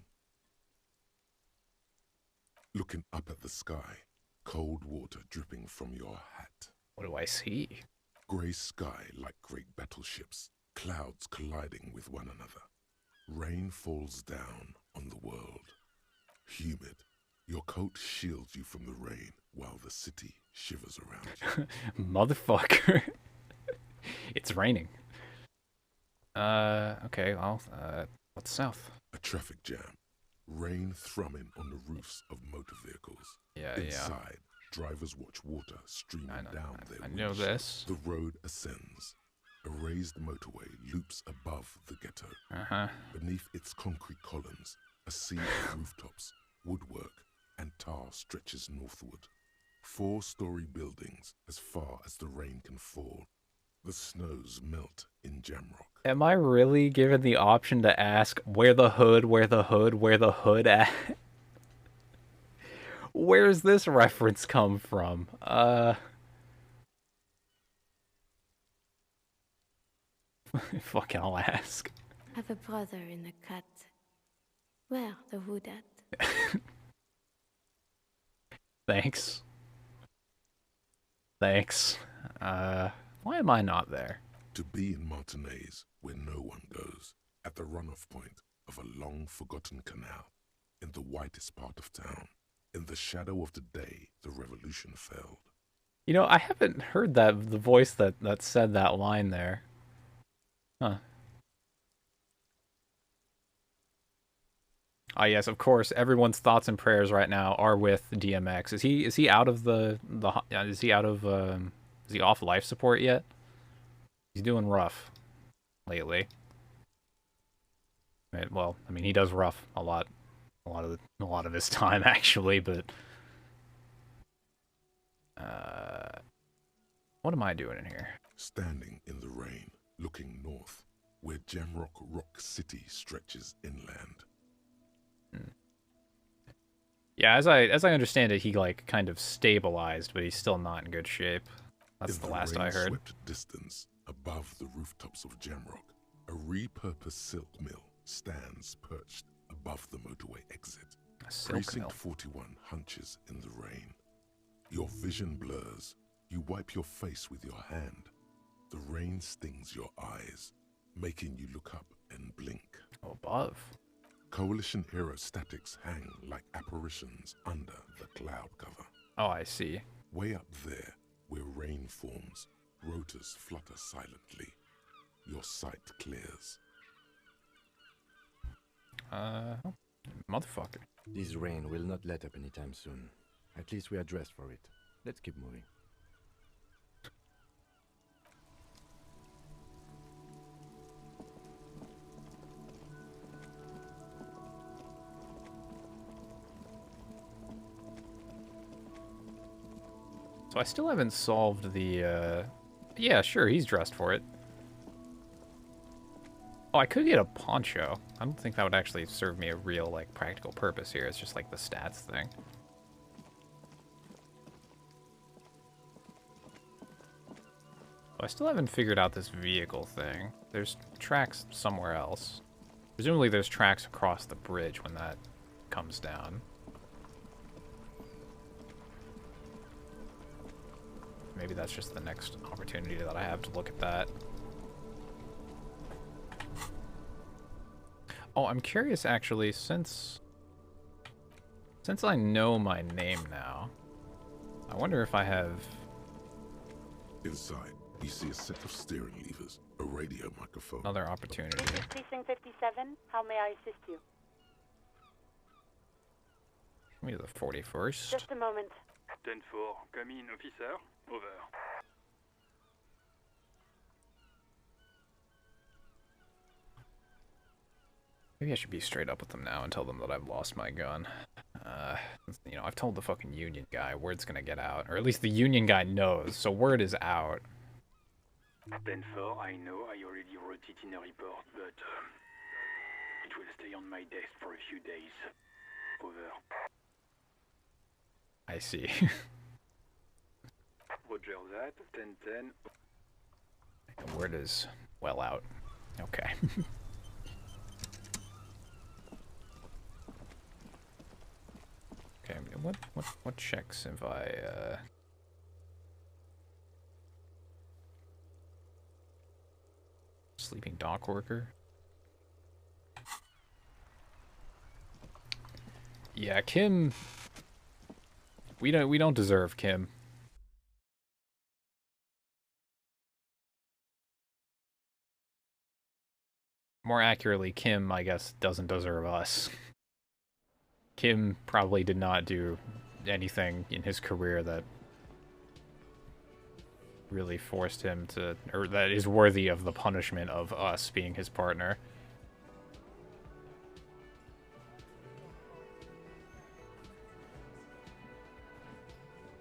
Looking up at the sky, cold water dripping from your hat. What do I see? Grey sky like great battleships, clouds colliding with one another. Rain falls down on the world. Humid, your coat shields you from the rain while the city shivers around you. Motherfucker. It's raining. Okay, well, what's south? A traffic jam. Rain thrumming on the roofs of motor vehicles. Yeah. Inside, drivers watch water streaming down their I know windshields. this. The road ascends. A raised motorway loops above the ghetto. Uh-huh. Beneath its concrete columns, a sea of rooftops, woodwork, and tar stretches northward. 4-story buildings as far as the rain can fall. The snows melt in Jamrock. Am I really given the option to ask where the hood at? Where's this reference come from? Fucking I'll ask. I have a brother in a cut. Where the hood at? Thanks. Why am I not there? To be in Martinez, where no one goes, at the runoff point of a long-forgotten canal, in the whitest part of town, in the shadow of the day the revolution failed. You know, I haven't heard the voice that said that line there. Huh. Ah, yes, of course. Everyone's thoughts and prayers right now are with DMX. Is he out of is he off life support yet? He's doing rough lately. Right, well, I mean, he does rough a lot of his time actually, but what am I doing in here? Standing in the rain, looking north, where Jamrock Rock City stretches inland. Yeah, as I understand it, he like kind of stabilized, but he's still not in good shape. That's the last I heard. In the rain-swept distance, above the rooftops of Jamrock, a repurposed silk mill stands perched above the motorway exit. A silk Precinct mill. 41 hunches in the rain. Your vision blurs. You wipe your face with your hand. The rain stings your eyes, making you look up and blink. Above. Coalition aerostatics hang like apparitions under the cloud cover. Oh, I see. Way up there, where rain forms, rotors flutter silently. Your sight clears. Motherfucker. This rain will not let up anytime soon. At least we are dressed for it. Let's keep moving. So I still haven't solved the, yeah, sure, he's dressed for it. Oh, I could get a poncho. I don't think that would actually serve me a real, like, practical purpose here. It's just, like, the stats thing. I still haven't figured out this vehicle thing. There's tracks somewhere else. Presumably there's tracks across the bridge when that comes down. Maybe that's just the next opportunity that I have to look at that. Oh, I'm curious actually, since I know my name now, I wonder if I have... Inside, you see a set of steering levers, a radio microphone. Another opportunity. This is Precinct 57. How may I assist you? Give me the 41st. Just a moment. 10-4, come in, officer. Over. Maybe I should be straight up with them now and tell them that I've lost my gun. You know, I've told the fucking Union guy word's gonna get out. Or at least the Union guy knows, so word is out. 10-4, I know I already wrote it in a report, but it will stay on my desk for a few days. Over. I see. Roger that, 10-10. The word is well out. Okay. Okay, what checks have I, sleeping dock worker? Yeah, Kim... We don't deserve Kim. More accurately, Kim, I guess, doesn't deserve us. Kim probably did not do anything in his career that really forced him to, or that is worthy of the punishment of us being his partner.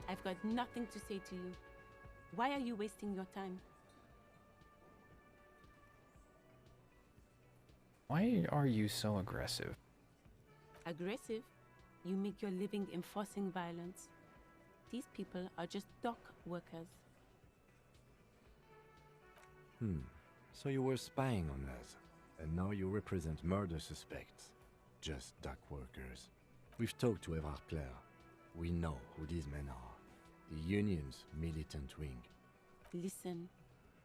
I've got nothing to say to you. Why are you wasting your time? Why are you so aggressive? Aggressive? You make your living enforcing violence. These people are just dock workers. So you were spying on us, and now you represent murder suspects. Just dock workers. We've talked to Everard Clare. We know who these men are. The Union's militant wing. Listen,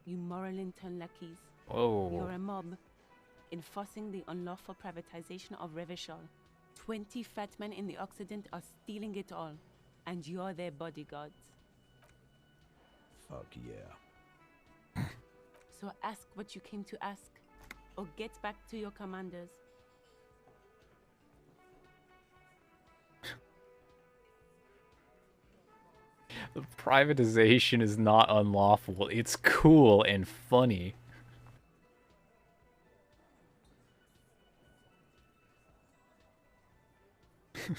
you moral intern lackeys. Whoa. You're a mob, enforcing the unlawful privatization of Revachol. 20 fat men in the Occident are stealing it all, and you're their bodyguards. Fuck yeah. So ask what you came to ask, or get back to your commanders. The privatization is not unlawful. It's cool and funny.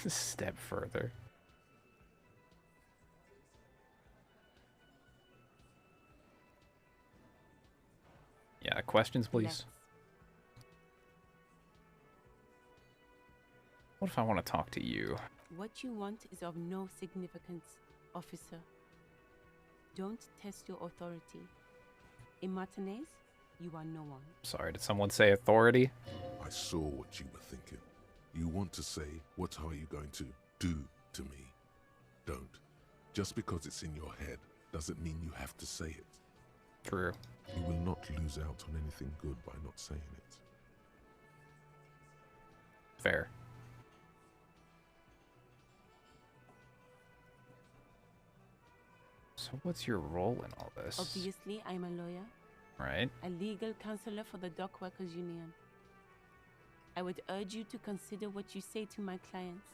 Step further. Yeah, questions, please. Let's. What if I want to talk to you? What you want is of no significance, officer. Don't test your authority. In Martinez, you are no one. Sorry, did someone say authority? I saw what you were thinking. You want to say, what are you going to do to me? Don't. Just because it's in your head doesn't mean you have to say it. True. You will not lose out on anything good by not saying it. Fair. So what's your role in all this? Obviously, I'm a lawyer. Right. A legal counselor for the Dock Workers Union. I would urge you to consider what you say to my clients.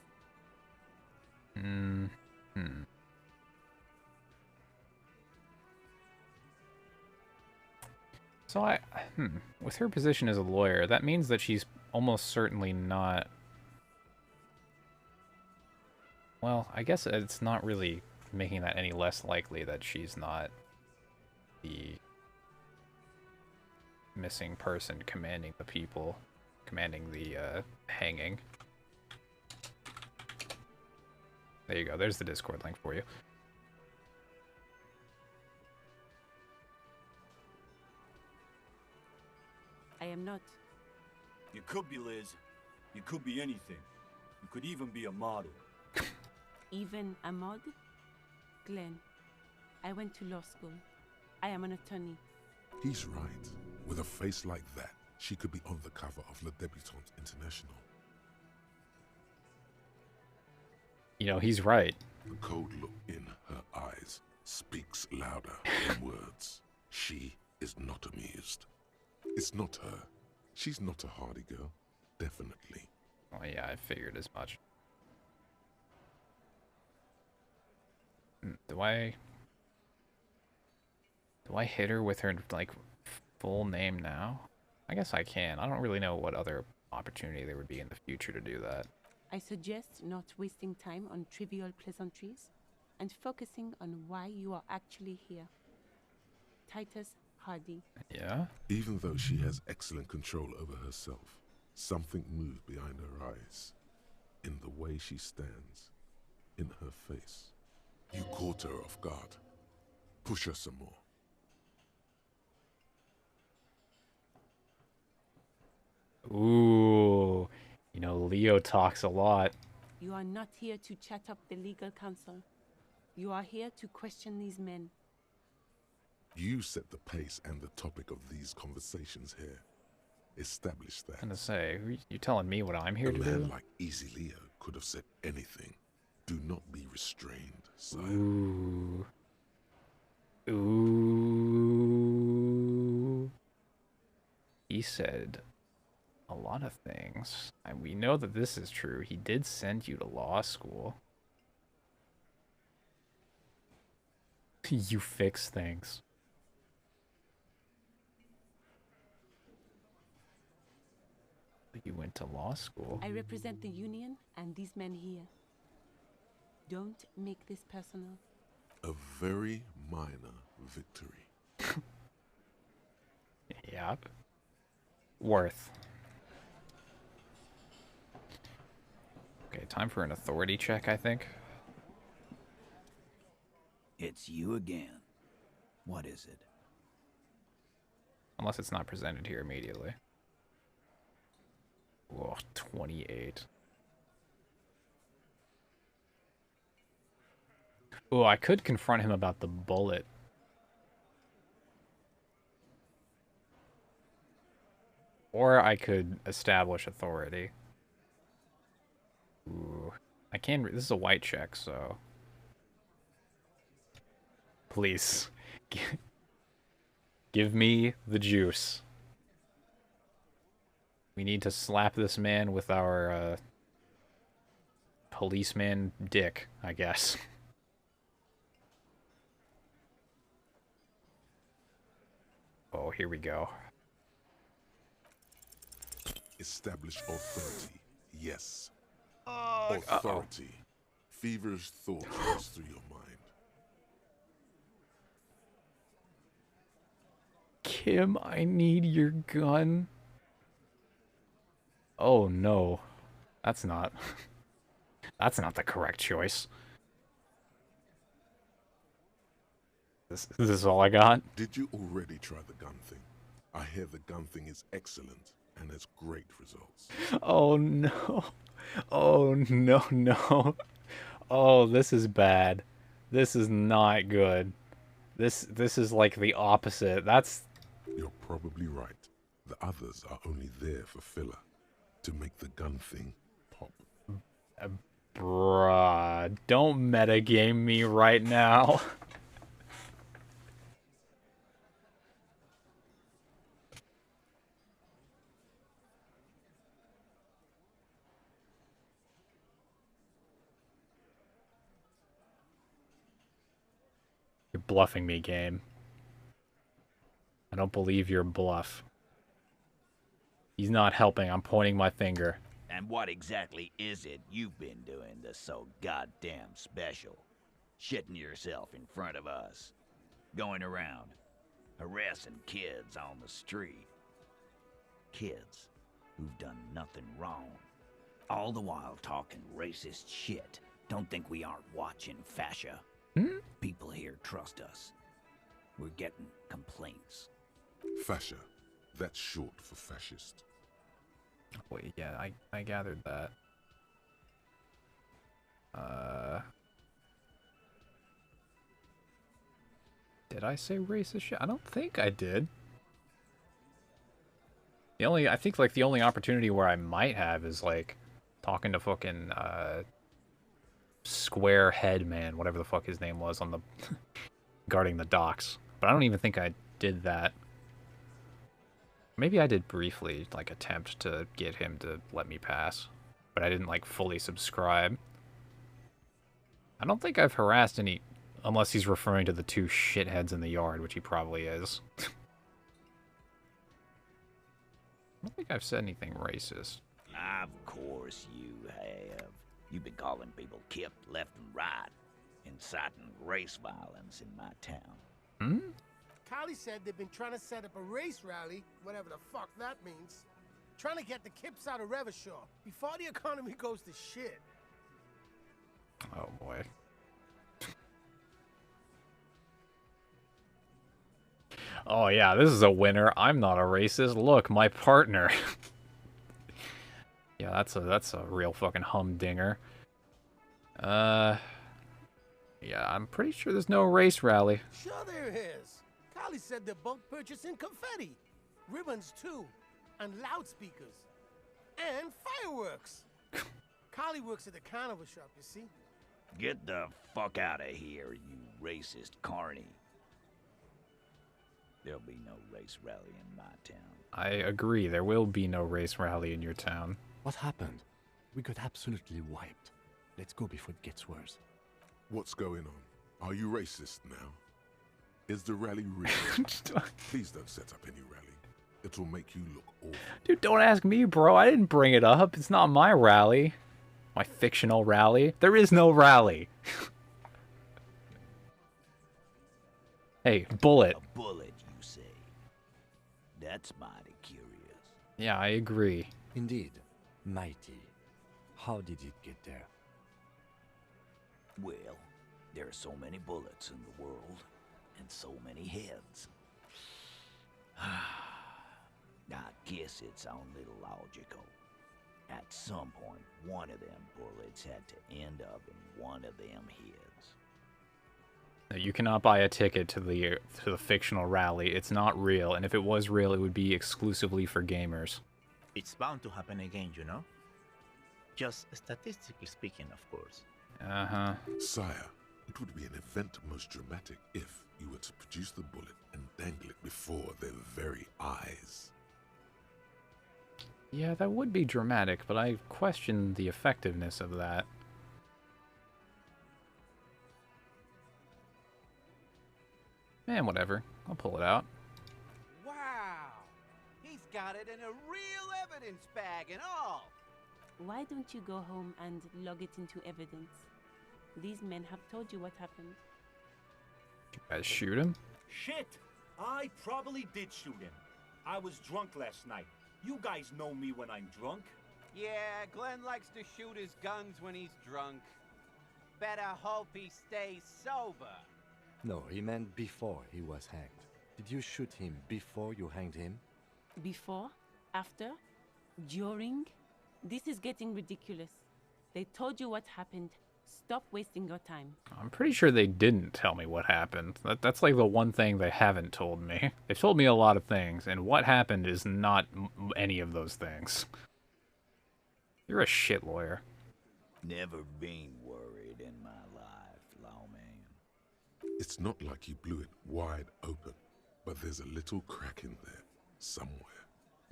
So with her position as a lawyer, that means that she's almost certainly not... Well, I guess it's not really making that any less likely that she's not the missing person commanding the people, commanding the hanging. There you go. There's the Discord link for you. I am not. You could be, Liz. You could be anything. You could even be a model. Even a mod? Glenn, I went to law school. I am an attorney. He's right. With a face like that, she could be on the cover of Le Debutante International. You know, he's right. The cold look in her eyes speaks louder than words. She is not amused. It's not her. She's not a hardy girl. Definitely. Oh yeah, I figured as much. Do I hit her with her, like, full name now? I guess I can. I don't really know what other opportunity there would be in the future to do that. I suggest not wasting time on trivial pleasantries and focusing on why you are actually here. Titus Hardy. Yeah? Even though she has excellent control over herself, something moved behind her eyes. In the way she stands. In her face. You caught her off guard. Push her some more. Ooh. You know, Leo talks a lot. You are not here to chat up the legal counsel. You are here to question these men. You set the pace and the topic of these conversations here. Establish that. I'm gonna say, you telling me what I'm here to do? A man like Easy Leo could have said anything. Do not be restrained, sire. Ooh. Ooh. He said a lot of things. And we know that this is true. He did send you to law school. You fix things. You went to law school. I represent the union and these men here. Don't make this personal. A very minor victory. Yep. Worth. Okay, time for an authority check, I think. It's you again. What is it? Unless it's not presented here immediately. Whoa, 28. Oh, I could confront him about the bullet. Or I could establish authority. Ooh. I can. This is a white check, so. Please. Give me the juice. We need to slap this man with our policeman dick, I guess. Oh, here we go. Establish authority. Yes. Authority. Feverish thought runs through your mind. Kim, I need your gun. Oh no. That's not the correct choice. This is all I got? Did you already try the gun thing? I hear the gun thing is excellent and has great results. Oh no. Oh no, no. Oh, this is bad. This is not good. This is like the opposite. You're probably right. The others are only there for filler. To make the gun thing pop. Bruh, don't metagame me right now. You're bluffing me, game. I don't believe your bluff. He's not helping. I'm pointing my finger. And what exactly is it you've been doing that's so goddamn special? shitting yourself in front of us, going around harassing kids on the street. Kids who've done nothing wrong. All the while talking racist shit. Don't think we aren't watching, fascia. People here trust us. We're getting complaints. Fascia. That's short for fascist. Wait, yeah, I gathered that. Did I say racist shit? I don't think I did. I think like the only opportunity where I might have is like talking to fucking Square Head Man, whatever the fuck his name was on the guarding the docks. But I don't even think I did that. Maybe I did briefly like attempt to get him to let me pass, but I didn't like fully subscribe. I don't think I've harassed any, unless he's referring to the two shitheads in the yard, which he probably is. I don't think I've said anything racist. Of course you have. You've been calling people Kip left and right, inciting race violence in my town. Kylie said they've been trying to set up a race rally, whatever the fuck that means. Trying to get the Kips out of Revachol before the economy goes to shit. Oh boy. Oh yeah, this is a winner. I'm not a racist. Look, my partner. Yeah, that's a real fucking humdinger. Yeah, I'm pretty sure there's no race rally. Sure there is. Kylie said they're bulk purchasing confetti, ribbons too, and loudspeakers, and fireworks. Kylie works at the carnival shop, you see. Get the fuck out of here, you racist carny. There'll be no race rally in my town. I agree, there will be no race rally in your town. What happened? We got absolutely wiped. Let's go before it gets worse. What's going on? Are you racist now? Is the rally real? Please don't set up any rally. It'll make you look awful. Dude, don't ask me, bro. I didn't bring it up. It's not my rally. My fictional rally. There is no rally. Hey, bullet. A bullet, you say? That's mighty curious. Yeah, I agree. Indeed. Mighty. How did it get there? Well, there are so many bullets in the world, and so many heads. I guess it's only logical. At some point, one of them bullets had to end up in one of them heads. You cannot buy a ticket to the fictional rally. It's not real, and if it was real, it would be exclusively for gamers. It's bound to happen again, you know? Just statistically speaking, of course. Uh-huh. Sire, it would be an event most dramatic if you were to produce the bullet and dangle it before their very eyes. Yeah, that would be dramatic, but I question the effectiveness of that. Man, whatever. I'll pull it out. Wow! He's got it in a real evidence bag and all! Why don't you go home and log it into evidence? These men have told you what happened. You guys shoot him? Shit! I probably did shoot him. I was drunk last night. You guys know me when I'm drunk. Yeah, Glenn likes to shoot his guns when he's drunk. Better hope he stays sober. No, he meant before he was hanged. Did you shoot him before you hanged him? Before? After? During? This is getting ridiculous. They told you what happened. Stop wasting your time. I'm pretty sure they didn't tell me what happened. That's like the one thing they haven't told me. They've told me a lot of things, and what happened is not any of those things. You're a shit lawyer. Never been worried in my life, lawman. It's not like you blew it wide open, but there's a little crack in there, somewhere.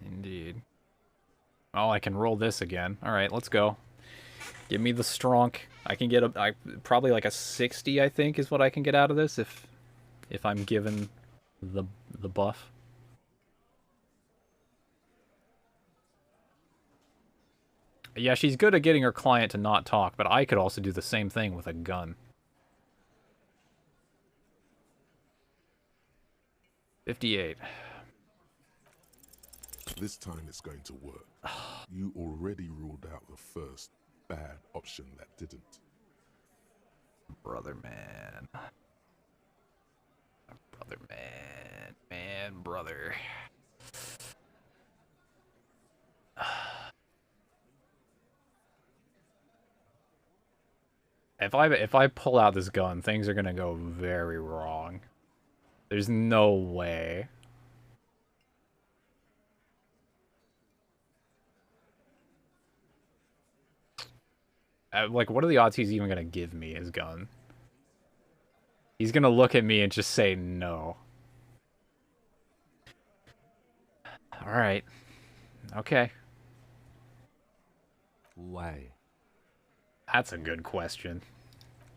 Indeed. Oh, I can roll this again. Alright, let's go. Give me the stronk. I can get probably like a 60, I think, is what I can get out of this if I'm given the buff. Yeah, she's good at getting her client to not talk, but I could also do the same thing with a gun. 58. This time it's going to work. You already ruled out the first bad option that didn't. Brother man. Brother man. Man, brother. If I pull out this gun, things are gonna go very wrong. There's no way. Like, what are the odds he's even gonna give me his gun? He's gonna look at me and just say no. Alright. Okay. Why? That's a good question.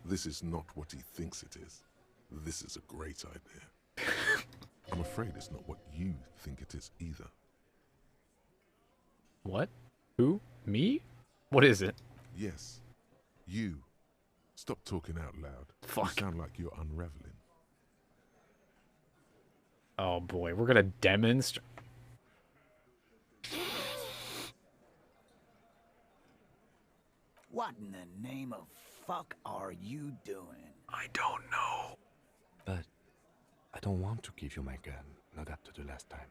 This is not what he thinks it is. This is a great idea. I'm afraid it's not what you think it is either. What? Who? Me? What is it? Yes. You. Stop talking out loud. Fuck. You sound like you're unraveling. Oh boy, we're gonna demonstrate. What in the name of fuck are you doing? I don't know. But I don't want to give you my gun, not after the last time.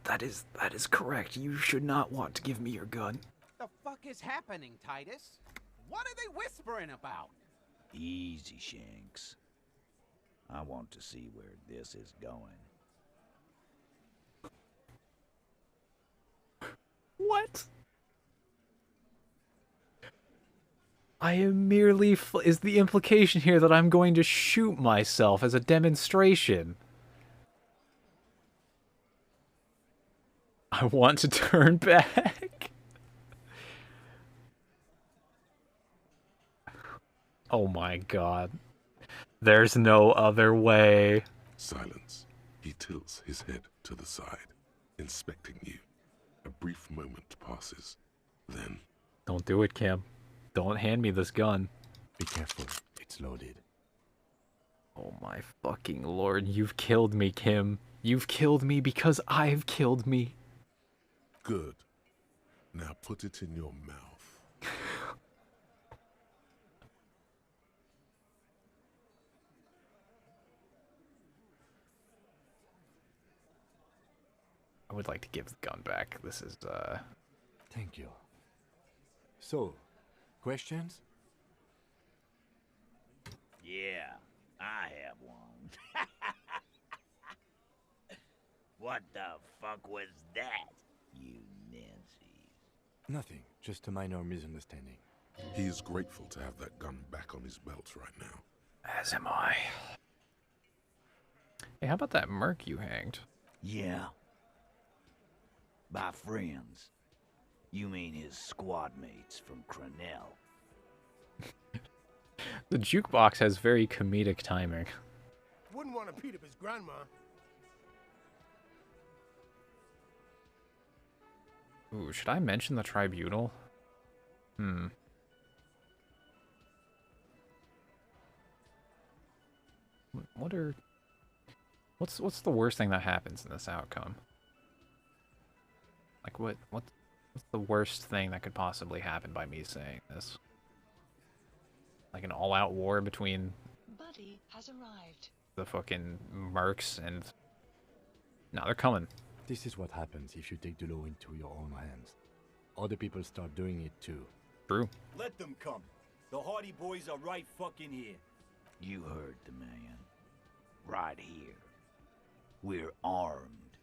That is correct. You should not want to give me your gun. The fuck is happening, Titus? What are they whispering about? Easy, Shanks. I want to see where this is going. What? I am merely... Is the implication here that I'm going to shoot myself as a demonstration? I want to turn back. Oh my god. There's no other way. Silence. He tilts his head to the side, inspecting you. A brief moment passes. Then... Don't do it, Kim. Don't hand me this gun. Be careful. It's loaded. Oh my fucking lord. You've killed me, Kim. You've killed me because I've killed me. Good. Now put it in your mouth. I would like to give the gun back. This is, Thank you. So, questions? Yeah, I have one. What the fuck was that, you Nancy? Nothing. Just a minor misunderstanding. He is grateful to have that gun back on his belt right now. As am I. Hey, how about that merc you hanged? Yeah. By friends. You mean his squad mates from Cronell? The jukebox has very comedic timing. Wouldn't want to beat up his grandma. Ooh, should I mention the tribunal? What's the worst thing that happens in this outcome? Like what's the worst thing that could possibly happen by me saying this? Like an all-out war between Buddy has arrived. the fucking mercs and... No, they're coming. This is what happens if you take the law into your own hands. Other people start doing it too. True. Let them come. The Hardy Boys are right fucking here. You heard the man. Right here. We're armed.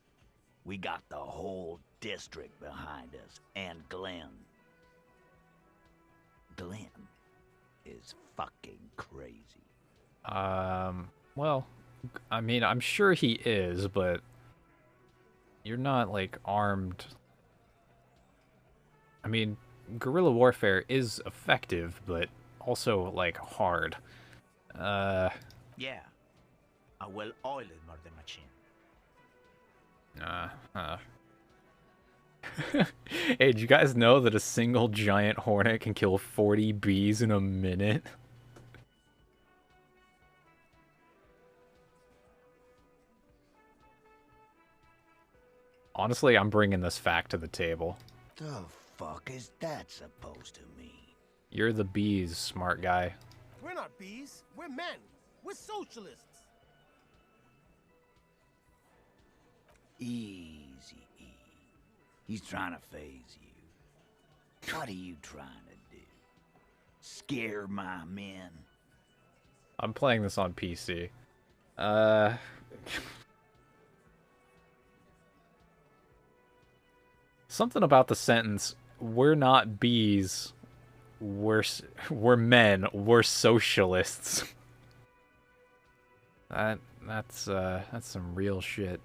We got the whole district behind us. And Glenn. Glenn is fucking crazy. Well, I mean, I'm sure he is, but you're not, like, armed. I mean, guerrilla warfare is effective, but also, like, hard. Yeah. A well-oiled murder machine. Hey, did you guys know that a single giant hornet can kill 40 bees in a minute? Honestly, I'm bringing this fact to the table. The fuck is that supposed to mean? You're the bees, smart guy. We're not bees. We're men. We're socialists. Easy, E. He's trying to phase you. What are you trying to do? Scare my men? I'm playing this on PC. Something about the sentence, we're not bees, we're men, we're socialists. That's some real shit.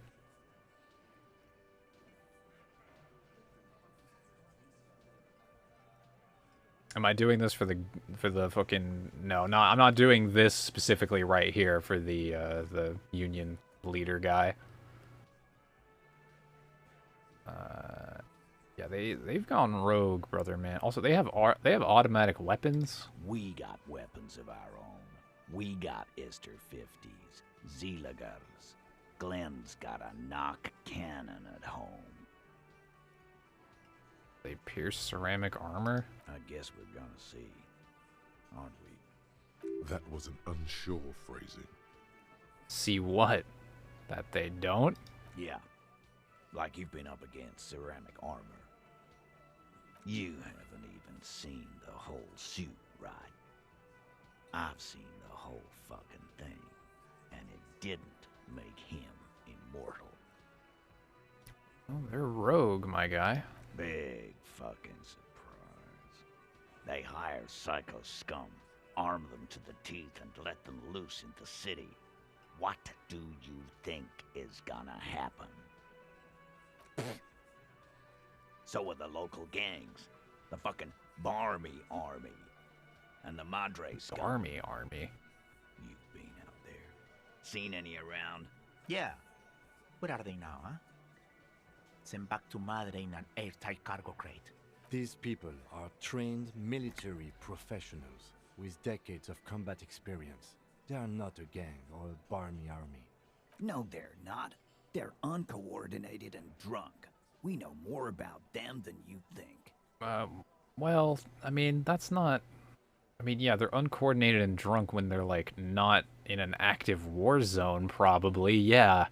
Am I doing this for the fucking no, I'm not doing this specifically right here for the union leader guy. Yeah, they've gone rogue, brother man. Also, they have automatic weapons. We got weapons of our own. We got Ester 50s, Zeelagers. Glenn's got a knock cannon at home. They pierce ceramic armor? I guess we're gonna see, aren't we? That was an unsure phrasing. See what? That they don't? Yeah. Like you've been up against ceramic armor. You haven't even seen the whole suit, right? I've seen the whole fucking thing, and it didn't make him immortal. Oh, they're rogue, my guy. Big fucking surprise. They hire psycho scum, arm them to the teeth, and let them loose in the city. What do you think is gonna happen? So are the local gangs, the fucking Barmy Army, and the Madre scum. Barmy Army? You've been out there. Seen any around? Yeah. Where are they now, huh? Sent back to Madre in an airtight cargo crate. These people are trained military professionals with decades of combat experience. They are not a gang or a Barmy army. No, they're not. They're uncoordinated and drunk. We know more about them than you think. Well, I mean, that's not... I mean, yeah, they're uncoordinated and drunk when they're, like, not in an active war zone, probably, yeah.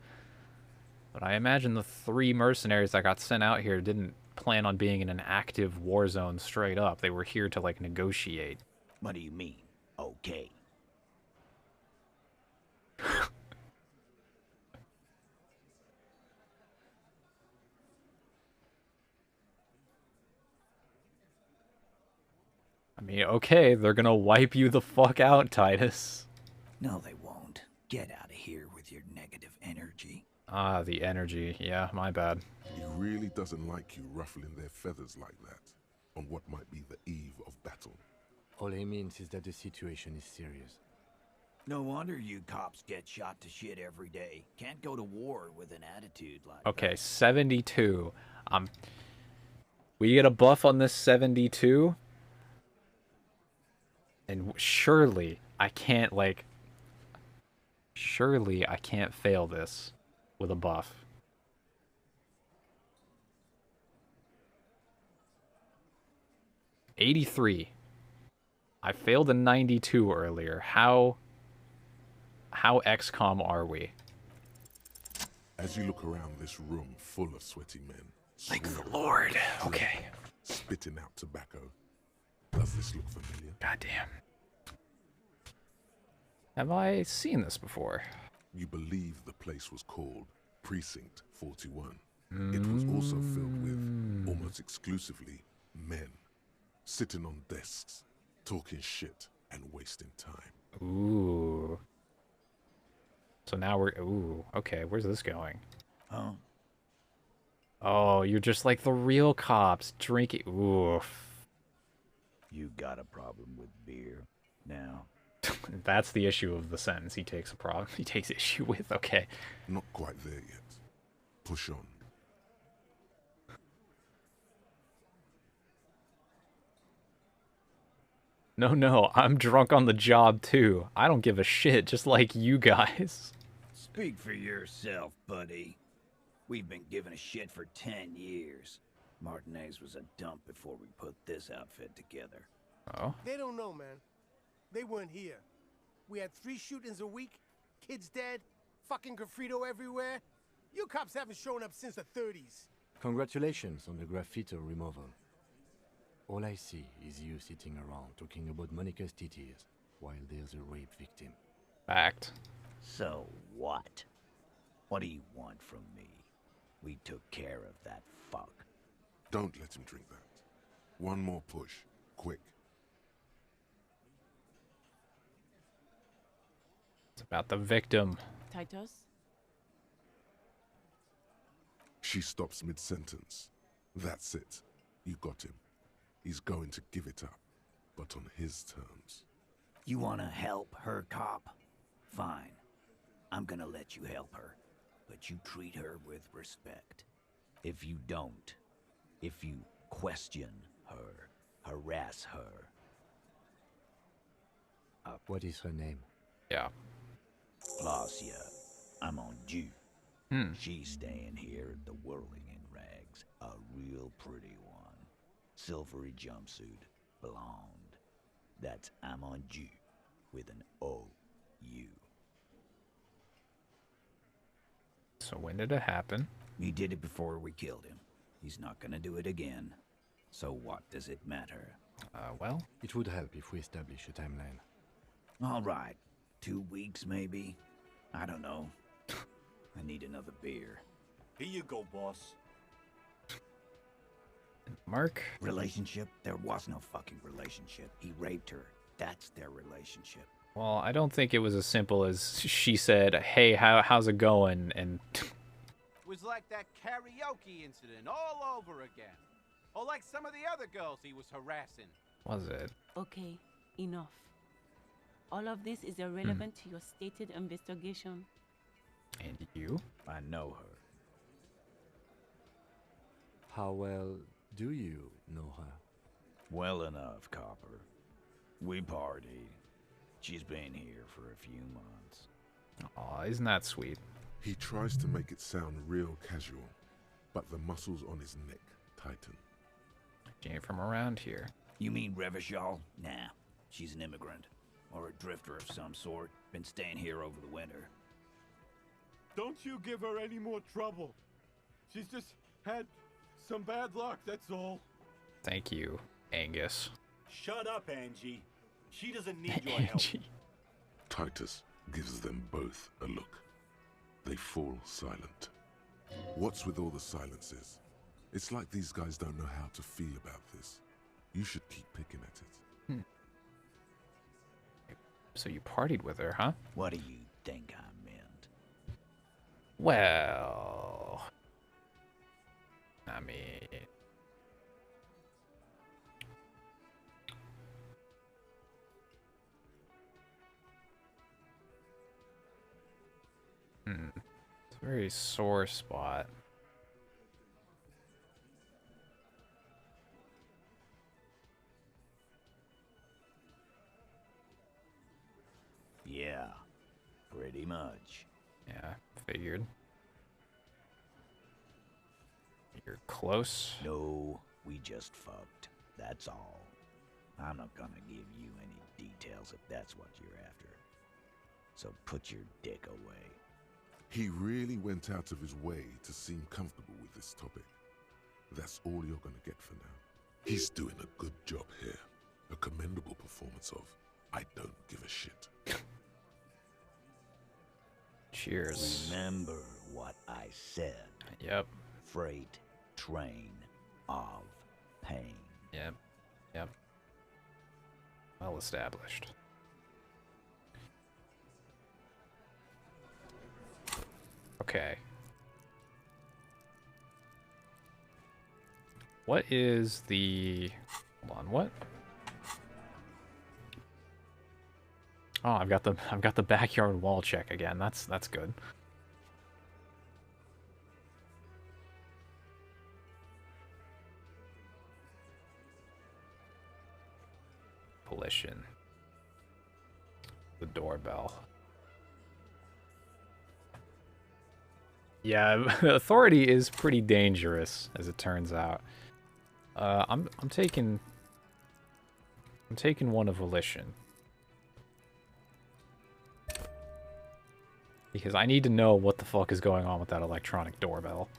But I imagine the 3 mercenaries that got sent out here didn't plan on being in an active war zone straight up. They were here to, like, negotiate. What do you mean, okay? I mean, okay, they're gonna wipe you the fuck out, Titus. No, they won't. Get out of here with your negative energy. Ah, the energy. Yeah, my bad. He really doesn't like you ruffling their feathers like that, on what might be the eve of battle. All he means is that the situation is serious. No wonder you cops get shot to shit every day. Can't go to war with an attitude like Okay, 72. We get a buff on this 72? And surely I can't, like... Surely I can't fail this with a buff. '83. I failed a 92 earlier. How XCOM are we? As you look around this room full of sweaty men, Thank the Lord. Okay. Spitting out tobacco. Does this look familiar? Goddamn. Have I seen this before? You believe the place was called Precinct 41. It was also filled with, almost exclusively, men. Sitting on desks, talking shit, and wasting time. Ooh. So now we're... Ooh, okay, where's this going? Huh? Oh, you're just like the real cops, drinking... Oof. You got a problem with beer now? That's the issue of the sentence he takes issue with, okay. Not quite there yet. Push on. No, I'm drunk on the job too. I don't give a shit, just like you guys. Speak for yourself, buddy. We've been giving a shit for 10 years. Martinez was a dump before we put this outfit together. Oh? They don't know, man. They weren't here. We had 3 shootings a week, kids dead, fucking graffito everywhere. You cops haven't shown up since the 30s. Congratulations on the graffito removal. All I see is you sitting around talking about Monica's titties while there's a rape victim. Fact. So what? What do you want from me? We took care of that fuck. Don't let him drink that. One more push. Quick. It's about the victim. Titus? She stops mid-sentence. That's it. You got him. He's going to give it up, but on his terms. You wanna help her, cop? Fine. I'm gonna let you help her. But you treat her with respect. If you don't, if you question her, harass her. What is her name? Yeah. Lacia, I'm on due. Hmm. She's staying here at the Whirling in Rags, a real pretty one. Silvery jumpsuit, blonde. That's I'm on due with an O-U. So when did it happen? He did it before we killed him. He's not gonna do it again. So what does it matter? Well, it would help if we establish a timeline. All right. 2 weeks, maybe? I don't know. I need another beer. Here you go, boss. Mark? Relationship? There was no fucking relationship. He raped her. That's their relationship. Well, I don't think it was as simple as she said, hey, how's it going? And It was like that karaoke incident all over again. Or like some of the other girls he was harassing. was it? Okay, enough. All of this is irrelevant to your stated investigation. And you? I know her. How well do you know her? Well enough, Copper. We partied. She's been here for a few months. Aw, isn't that sweet? He tries to make it sound real casual, but the muscles on his neck tighten. She ain't from around here. You mean Revachol? Nah, she's an immigrant. Or a drifter of some sort. Been staying here over the winter. Don't you give her any more trouble. She's just had some bad luck, that's all. Thank you, Angus. Shut up, Angie. She doesn't need your help. Titus gives them both a look. They fall silent. What's with all the silences? It's like these guys don't know how to feel about this. You should keep picking at it. So you partied with her, huh? What do you think I meant? Well, I mean, it's a very sore spot. Yeah, pretty much. Yeah, figured. You're close. No, we just fucked. That's all. I'm not gonna give you any details if that's what you're after. So put your dick away. He really went out of his way to seem comfortable with this topic. That's all you're gonna get for now. He's doing a good job here. A commendable performance of I don't give a shit. Cheers. Remember what I said. Yep. Freight train of pain. Yep. Yep. Well established. Okay. What is the... Hold on, what? Oh, I've got the backyard wall check again. That's good. Collision. The doorbell. Yeah, authority is pretty dangerous, as it turns out. I'm taking one of volition. Because I need to know what the fuck is going on with that electronic doorbell.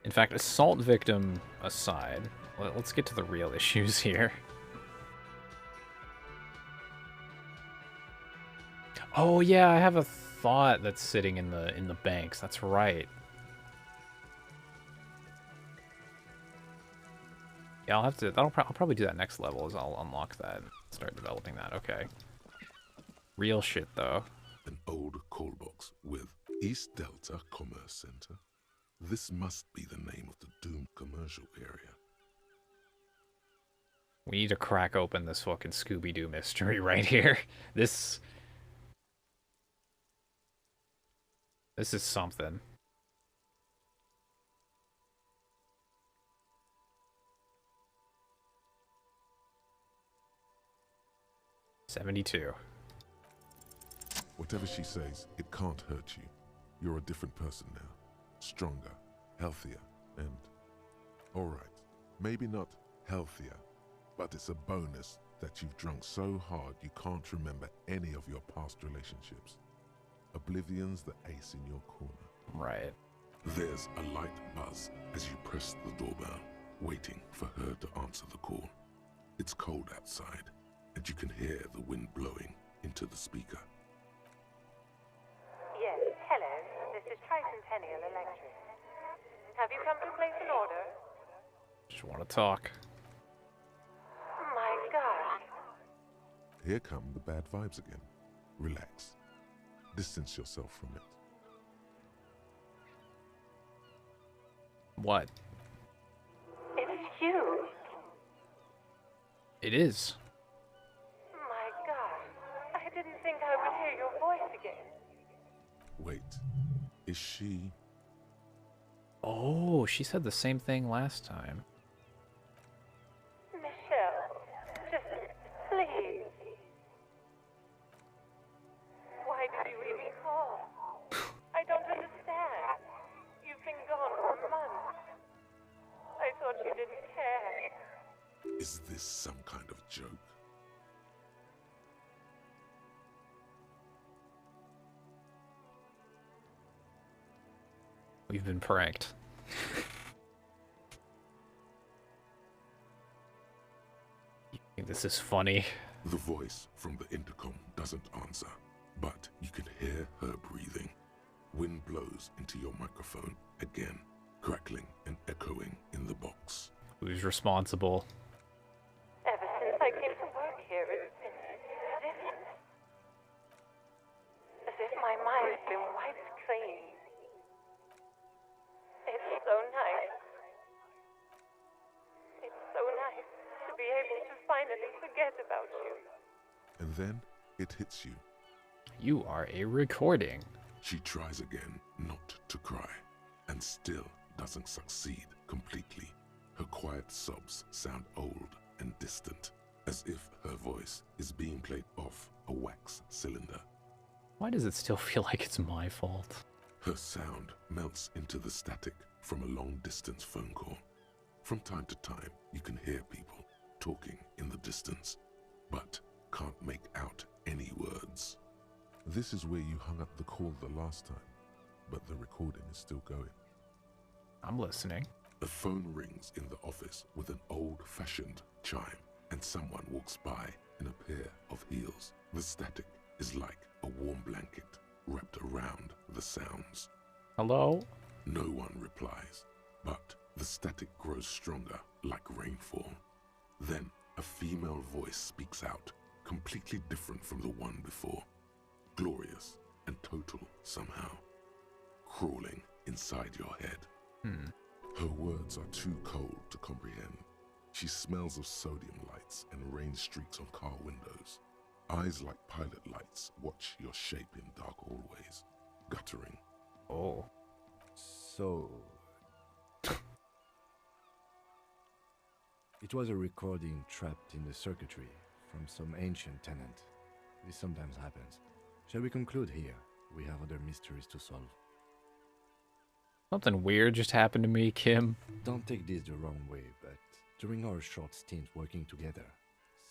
In fact, assault victim aside, let's get to the real issues here. Oh yeah, I have a thought that's sitting in the banks. That's right. Yeah, I'll have to. I'll probably do that next level. Is I'll unlock that and start developing that. Okay. Real shit though. An old call box with East Delta Commerce Center. This must be the name of the doomed commercial area. We need to crack open this fucking Scooby-Doo mystery right here. This is something. $72. Whatever she says, it can't hurt you. You're a different person now. Stronger, healthier, and... Alright, maybe not healthier, but it's a bonus that you've drunk so hard you can't remember any of your past relationships. Oblivion's the ace in your corner. Right. There's a light buzz as you press the doorbell, waiting for her to answer the call. It's cold outside, and you can hear the wind blowing into the speaker. Yes, hello. This is Tricentennial Electric. Have you come to place an order? Just want to talk. My God. Here come the bad vibes again. Relax. Distance yourself from it. What? It's you. It is. My God. I didn't think I would hear your voice again. Wait, is she... Oh, she said the same thing last time. Michelle, just please. Why did you even call? I don't understand. You've been gone for months. I thought you didn't care. Is this some kind of joke? We've been pranked. You think this is funny? The voice from the intercom doesn't answer, but you can hear her breathing. Wind blows into your microphone again, crackling and echoing in the box. Who's responsible? Ever since I came to work here, it's been different. As if my mind's been wiped clean. It's so nice. It's so nice to be able to finally forget about you. And then it hits you. You are a recording. She tries again not to cry, and still doesn't succeed completely. Her quiet sobs sound old and distant, as if her voice is being played off a wax cylinder. Why does it still feel like it's my fault? Her sound melts into the static from a long-distance phone call. From time to time, you can hear people talking in the distance, but can't make out any words. This is where you hung up the call the last time, but the recording is still going. I'm listening. A phone rings in the office with an old-fashioned chime, and someone walks by in a pair of heels. The static is like a warm blanket wrapped around the sounds. Hello? No one replies, but the static grows stronger like rainfall. Then a female voice speaks out, completely different from the one before. Glorious and total somehow, crawling inside your head. Her words are too cold to comprehend. She smells of sodium lights and rain streaks on car windows. Eyes like pilot lights watch your shape in dark hallways, guttering. Oh. So... it was a recording trapped in the circuitry from some ancient tenant. This sometimes happens. Shall we conclude here? We have other mysteries to solve. Something weird just happened to me, Kim. Don't take this the wrong way, but during our short stint working together,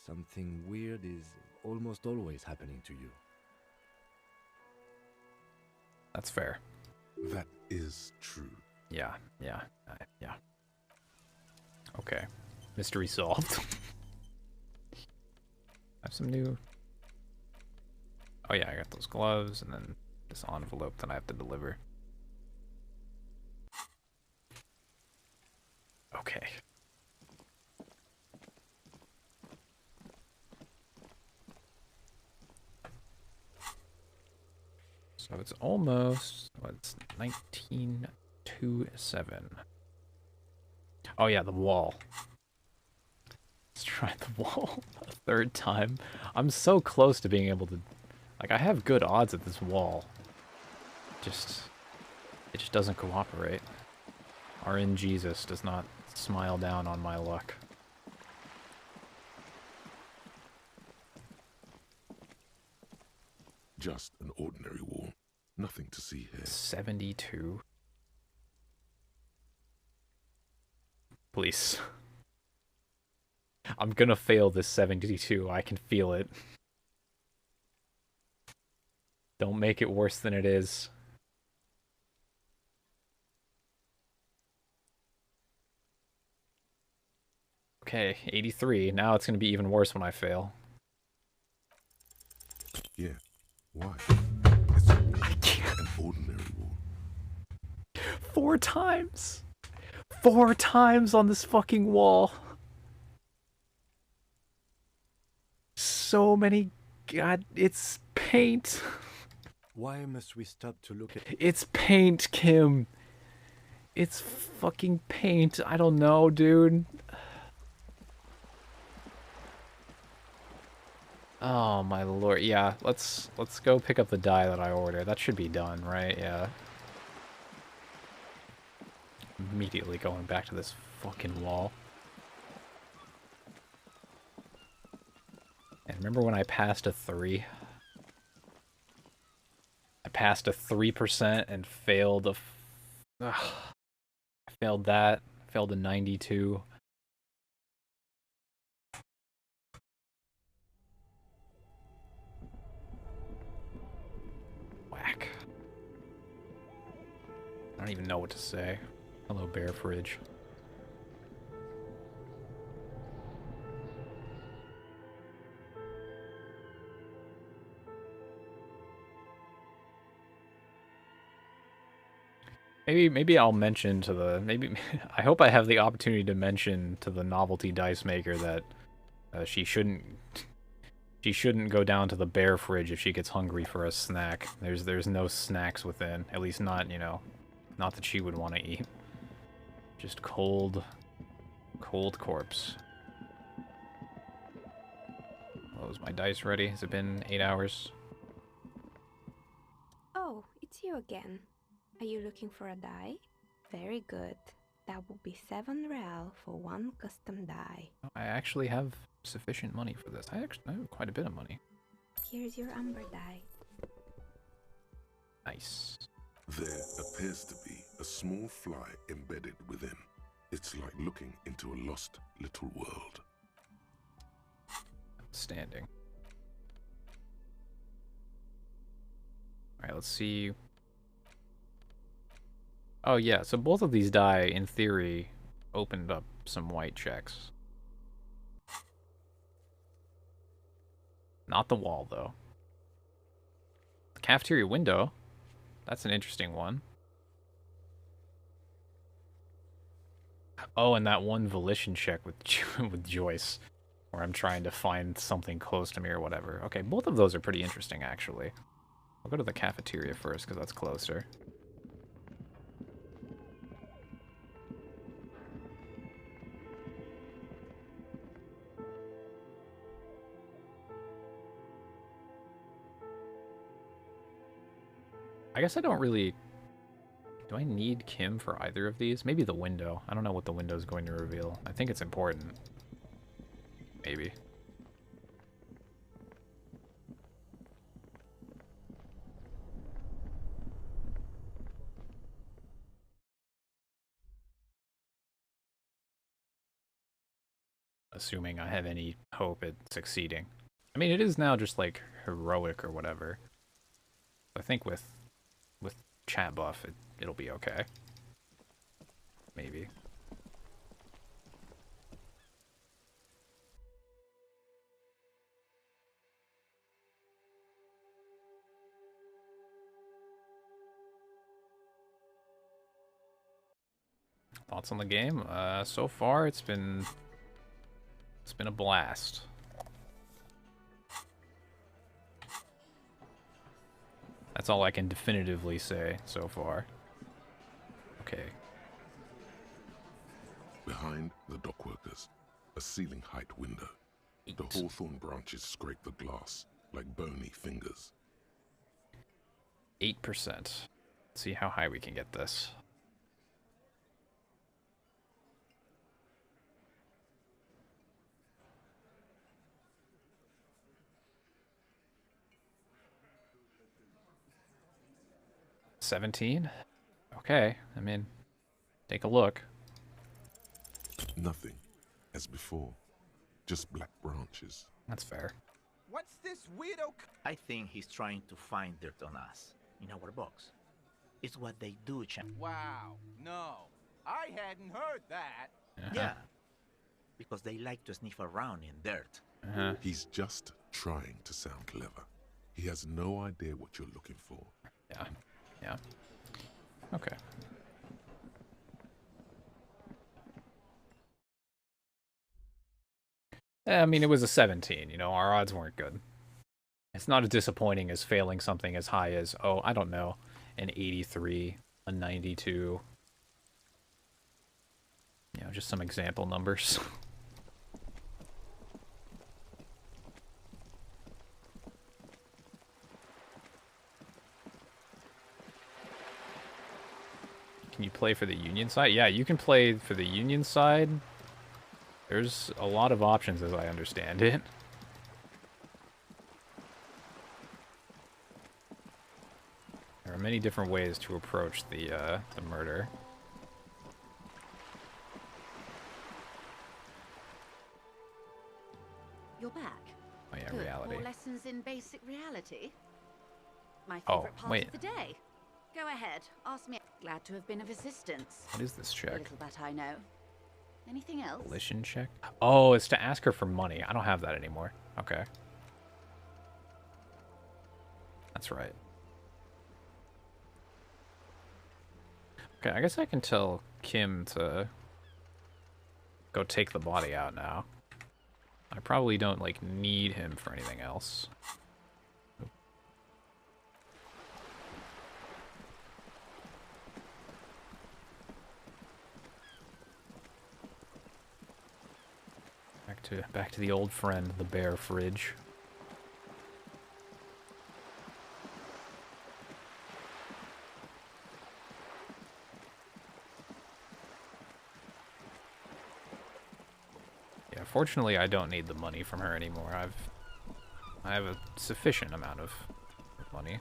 something weird is almost always happening to you. That's fair. That is true. Yeah. Okay. Mystery solved. I have some new... Oh yeah, I got those gloves, and then this envelope that I have to deliver. Okay. So it's almost, what's 1927. Oh yeah, the wall. Let's try the wall a third time. I'm so close to being able to, like, I have good odds at this wall. It just doesn't cooperate. RN Jesus does not smile down on my luck. Just an ordinary wall. Nothing to see here. 72. Please. I'm gonna fail this 72. I can feel it. Don't make it worse than it is. Okay, 83. Now it's gonna be even worse when I fail. Yeah. Why? It's an ordinary wall. 4 times! 4 times on this fucking wall! So many... God, it's paint! Why must we stop to look at... It's paint, Kim! It's fucking paint. I don't know, dude. Oh my lord. Yeah, let's go pick up the dye that I ordered. That should be done, right? Yeah. Immediately going back to this fucking wall. And remember when I passed a 3? I passed a 3% and failed a... I failed that. Failed a 92. Whack. I don't even know what to say. Hello, Bear Fridge. Maybe I'll mention to the I hope I have the opportunity to mention to the novelty dice maker that she shouldn't go down to the Bear Fridge if she gets hungry for a snack. There's no snacks within, at least not, you know, not that she would want to eat. Just cold corpse. Oh, is my dice ready? Has it been 8 hours? Oh, it's you again. Are you looking for a die? Very good. That will be 7 real for 1 custom die. I actually have sufficient money for this. I have quite a bit of money. Here's your umber die. Nice. There appears to be a small fly embedded within. It's like looking into a lost little world. Outstanding. Alright, let's see. Oh yeah, so both of these die, in theory, opened up some white checks. Not the wall, though. The cafeteria window. That's an interesting one. Oh, and that one volition check with with Joyce, where I'm trying to find something close to me or whatever. Okay, both of those are pretty interesting, actually. I'll go to the cafeteria first, because that's closer. I guess I don't really... Do I need Kim for either of these? Maybe the window. I don't know what the window is going to reveal. I think it's important. Maybe. assuming I have any hope at succeeding. I mean, it is now just like heroic or whatever. I think with chat buff, it'll be okay. Maybe. Thoughts on the game? So far it's been a blast. That's all I can definitively say so far. Okay. Behind the dockworkers, a ceiling height window. The hawthorn branches scrape the glass like bony fingers. 8%. Let's see how high we can get this. $17? Okay, I mean, take a look. Nothing, as before. Just black branches. That's fair. What's this weirdo? I think he's trying to find dirt on us in our box. It's what they do, champ. Wow, no. I hadn't heard that. Yeah, because they like to sniff around in dirt. He's just trying to sound clever. He has no idea what you're looking for. Yeah. Okay. I mean, it was a 17, you know, our odds weren't good. It's not as disappointing as failing something as high as, oh, I don't know, an 83, a 92. You know, just some example numbers. Can you play for the Union side? Yeah, you can play for the Union side. There's a lot of options as I understand it. There are many different ways to approach the murder. You're back. Oh yeah, Good. reality. More lessons in basic reality. My Oh, favorite part wait. of the day. Go ahead, ask me. Glad to have been of assistance. What is this The check? little that I know. Anything else? Volition check? Oh, it's to ask her for money. I don't have that anymore. Okay. That's right. Okay, I guess I can tell Kim to go take the body out now. I probably don't, like, need him for anything else. Back to the old friend, the bear fridge. Yeah, fortunately I don't need the money from her anymore. I have a sufficient amount of money.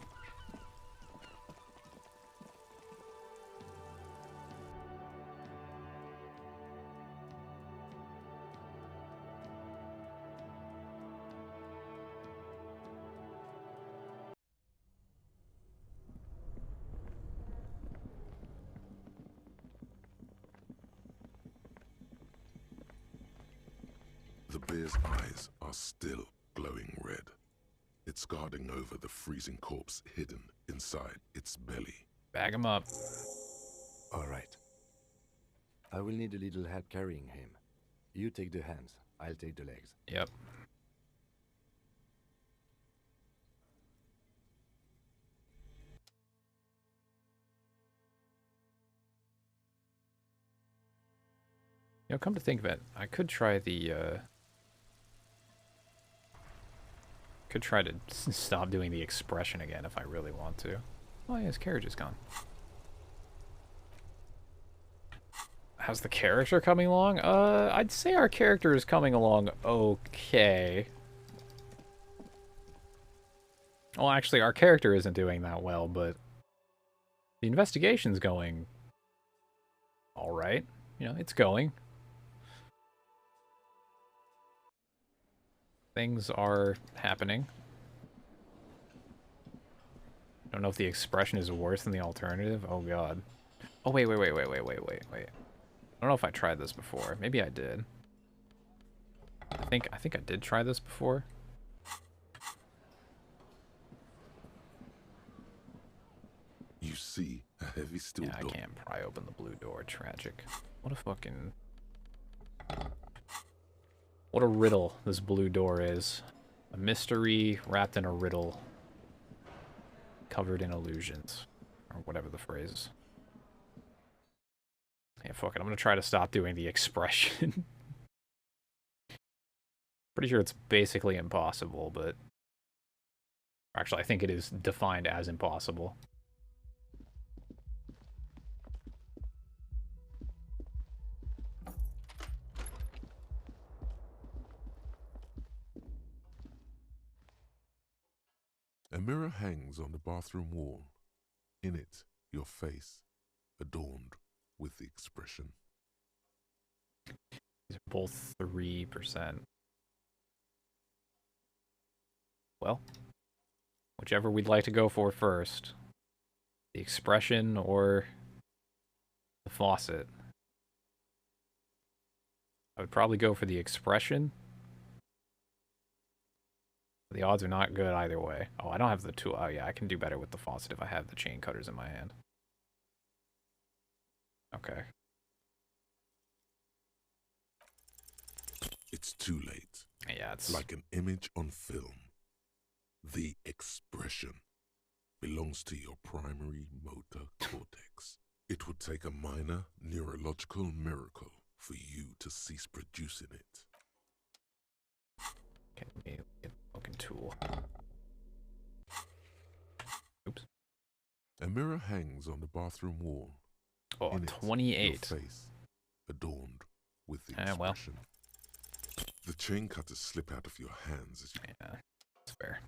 The bear's eyes are still glowing red. It's guarding over the freezing corpse hidden inside its belly. Bag him up. All right. I will need a little help carrying him. You take the hands, I'll take the legs. Yep. You know, come to think of it, I could try the, could try to stop doing the expression again if I really want to. Oh yeah, his carriage is gone. How's the character coming along? I'd say our character is coming along okay. Well, actually, our character isn't doing that well, but the investigation's going alright. You know, it's going. Things are happening. I don't know if the expression is worse than the alternative. Oh god. Oh wait. I don't know if I tried this before. Maybe I did. I think I did try this before. You see a heavy steel door. I can't pry open the blue door. Tragic. What a fucking... What a riddle this blue door is. A mystery wrapped in a riddle. Covered in illusions. Or whatever the phrase is. Yeah, fuck it. I'm gonna try to stop doing the expression. Pretty sure it's basically impossible, but... Actually, I think it is defined as impossible. A mirror hangs on the bathroom wall. In it, your face, adorned with the expression. These are both 3%. Well, whichever we'd like to go for first. The expression or the faucet. I would probably go for the expression. The odds are not good either way. Oh, I don't have the tool. Oh yeah, I can do better with the faucet if I have the chain cutters in my hand. Okay. It's too late. Yeah, it's... Like an image on film. The expression belongs to your primary motor cortex. It would take a minor neurological miracle for you to cease producing it. Okay, let me get the fucking tool. Oops. A mirror hangs on the bathroom wall. Oh, in 28. It, your face, adorned with the expression. Well. The chain cutters slip out of your hands as you... Yeah, that's fair.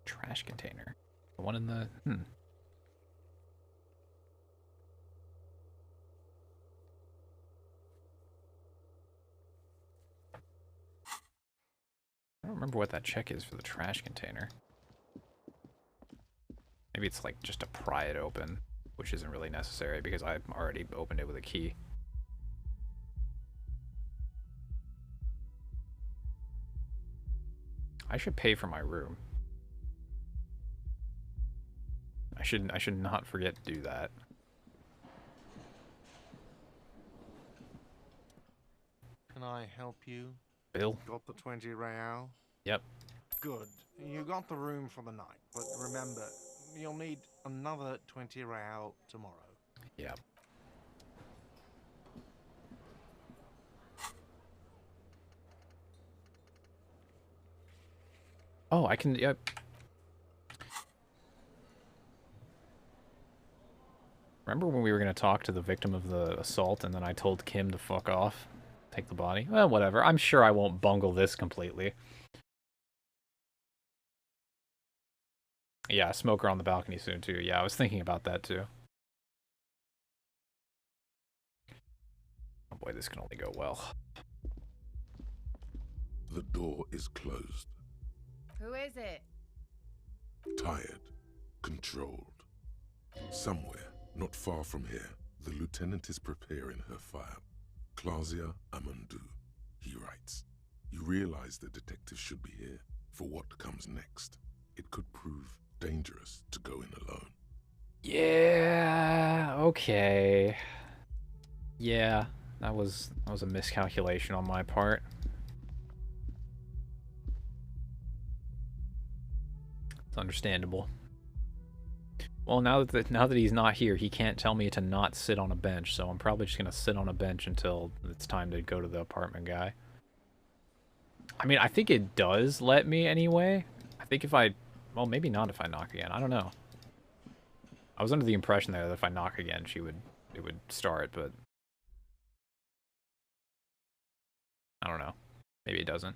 Trash container. The one in the... I don't remember what that check is for the trash container. Maybe it's like just to pry it open, which isn't really necessary because I've already opened it with a key. I should pay for my room. I should not forget to do that. Can I help you? Bill? Got the 20 real? Yep. Good. You got the room for the night, but remember, you'll need another 20 real tomorrow. Yep. Oh, I can... Yep. Remember when we were going to talk to the victim of the assault and then I told Kim to fuck off? Take the body? Well, whatever. I'm sure I won't bungle this completely. Yeah, smoker on the balcony soon too. Yeah, I was thinking about that too. Oh boy, this can only go well. The door is closed. Who is it? Tired. Controlled. Somewhere, not far from here, the lieutenant is preparing her file. Claudia Amandu, he writes. You realize the detective should be here for what comes next. It could prove dangerous to go in alone. Yeah, okay. Yeah, that was a miscalculation on my part. It's understandable. Well, now that he's not here, he can't tell me to not sit on a bench, so I'm probably just gonna sit on a bench until it's time to go to the apartment guy. I mean, I think it does let me anyway. I think if I... Well, maybe not if I knock again. I don't know. I was under the impression there that if I knock again, it would start, but... I don't know. Maybe it doesn't.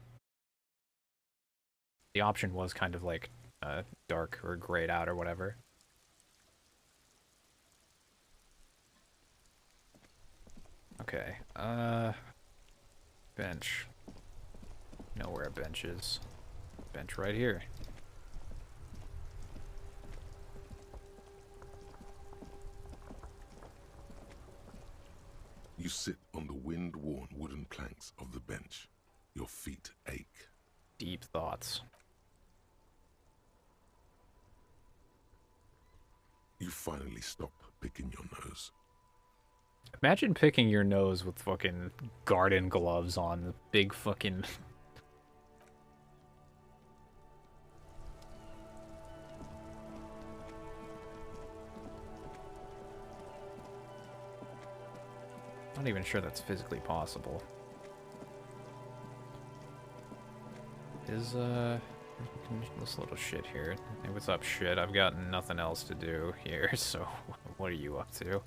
The option was kind of like dark or grayed out or whatever. Okay. Bench. Know where a bench is. Bench right here. You sit on the wind-worn wooden planks of the bench. Your feet ache. Deep thoughts. You finally stop picking your nose. Imagine picking your nose with fucking garden gloves on. The big fucking... Not even sure that's physically possible. Is, this little shit here. Hey, what's up, shit? I've got nothing else to do here, so what are you up to?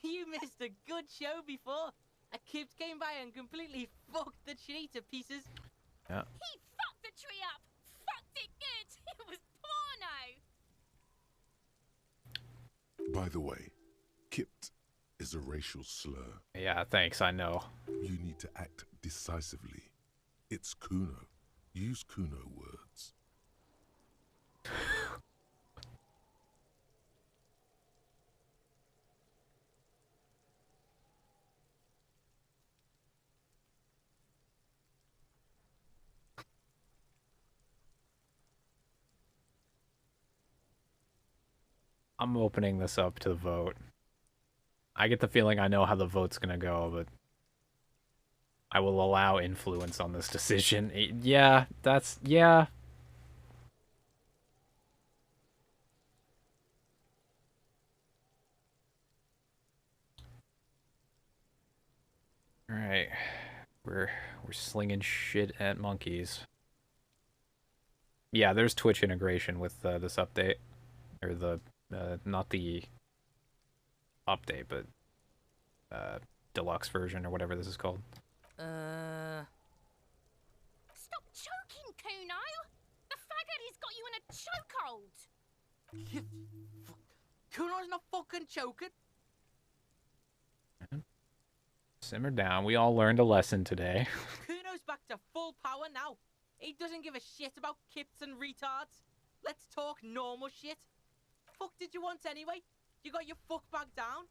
You missed a good show before. A kid came by and completely fucked the tree to pieces. Yeah. He fucked the tree up! Fucked it good! It was porno! By the way, Kipt is a racial slur. Yeah, thanks, I know. You need to act decisively. It's Kuno. Use Kuno words. I'm opening this up to the vote. I get the feeling I know how the vote's gonna go, but I will allow influence on this decision. Yeah, that's... yeah. Alright. We're slinging shit at monkeys. Yeah, there's Twitch integration with this update. Or the... not the update, but deluxe version or whatever this is called. Stop choking, Kuno! The faggot has got you in a chokehold! Kuno's not fucking choking. Simmer down. We all learned a lesson today. Kuno's back to full power now. He doesn't give a shit about kips and retards. Let's talk normal shit. Fuck did you want anyway? You got your fuck bag down?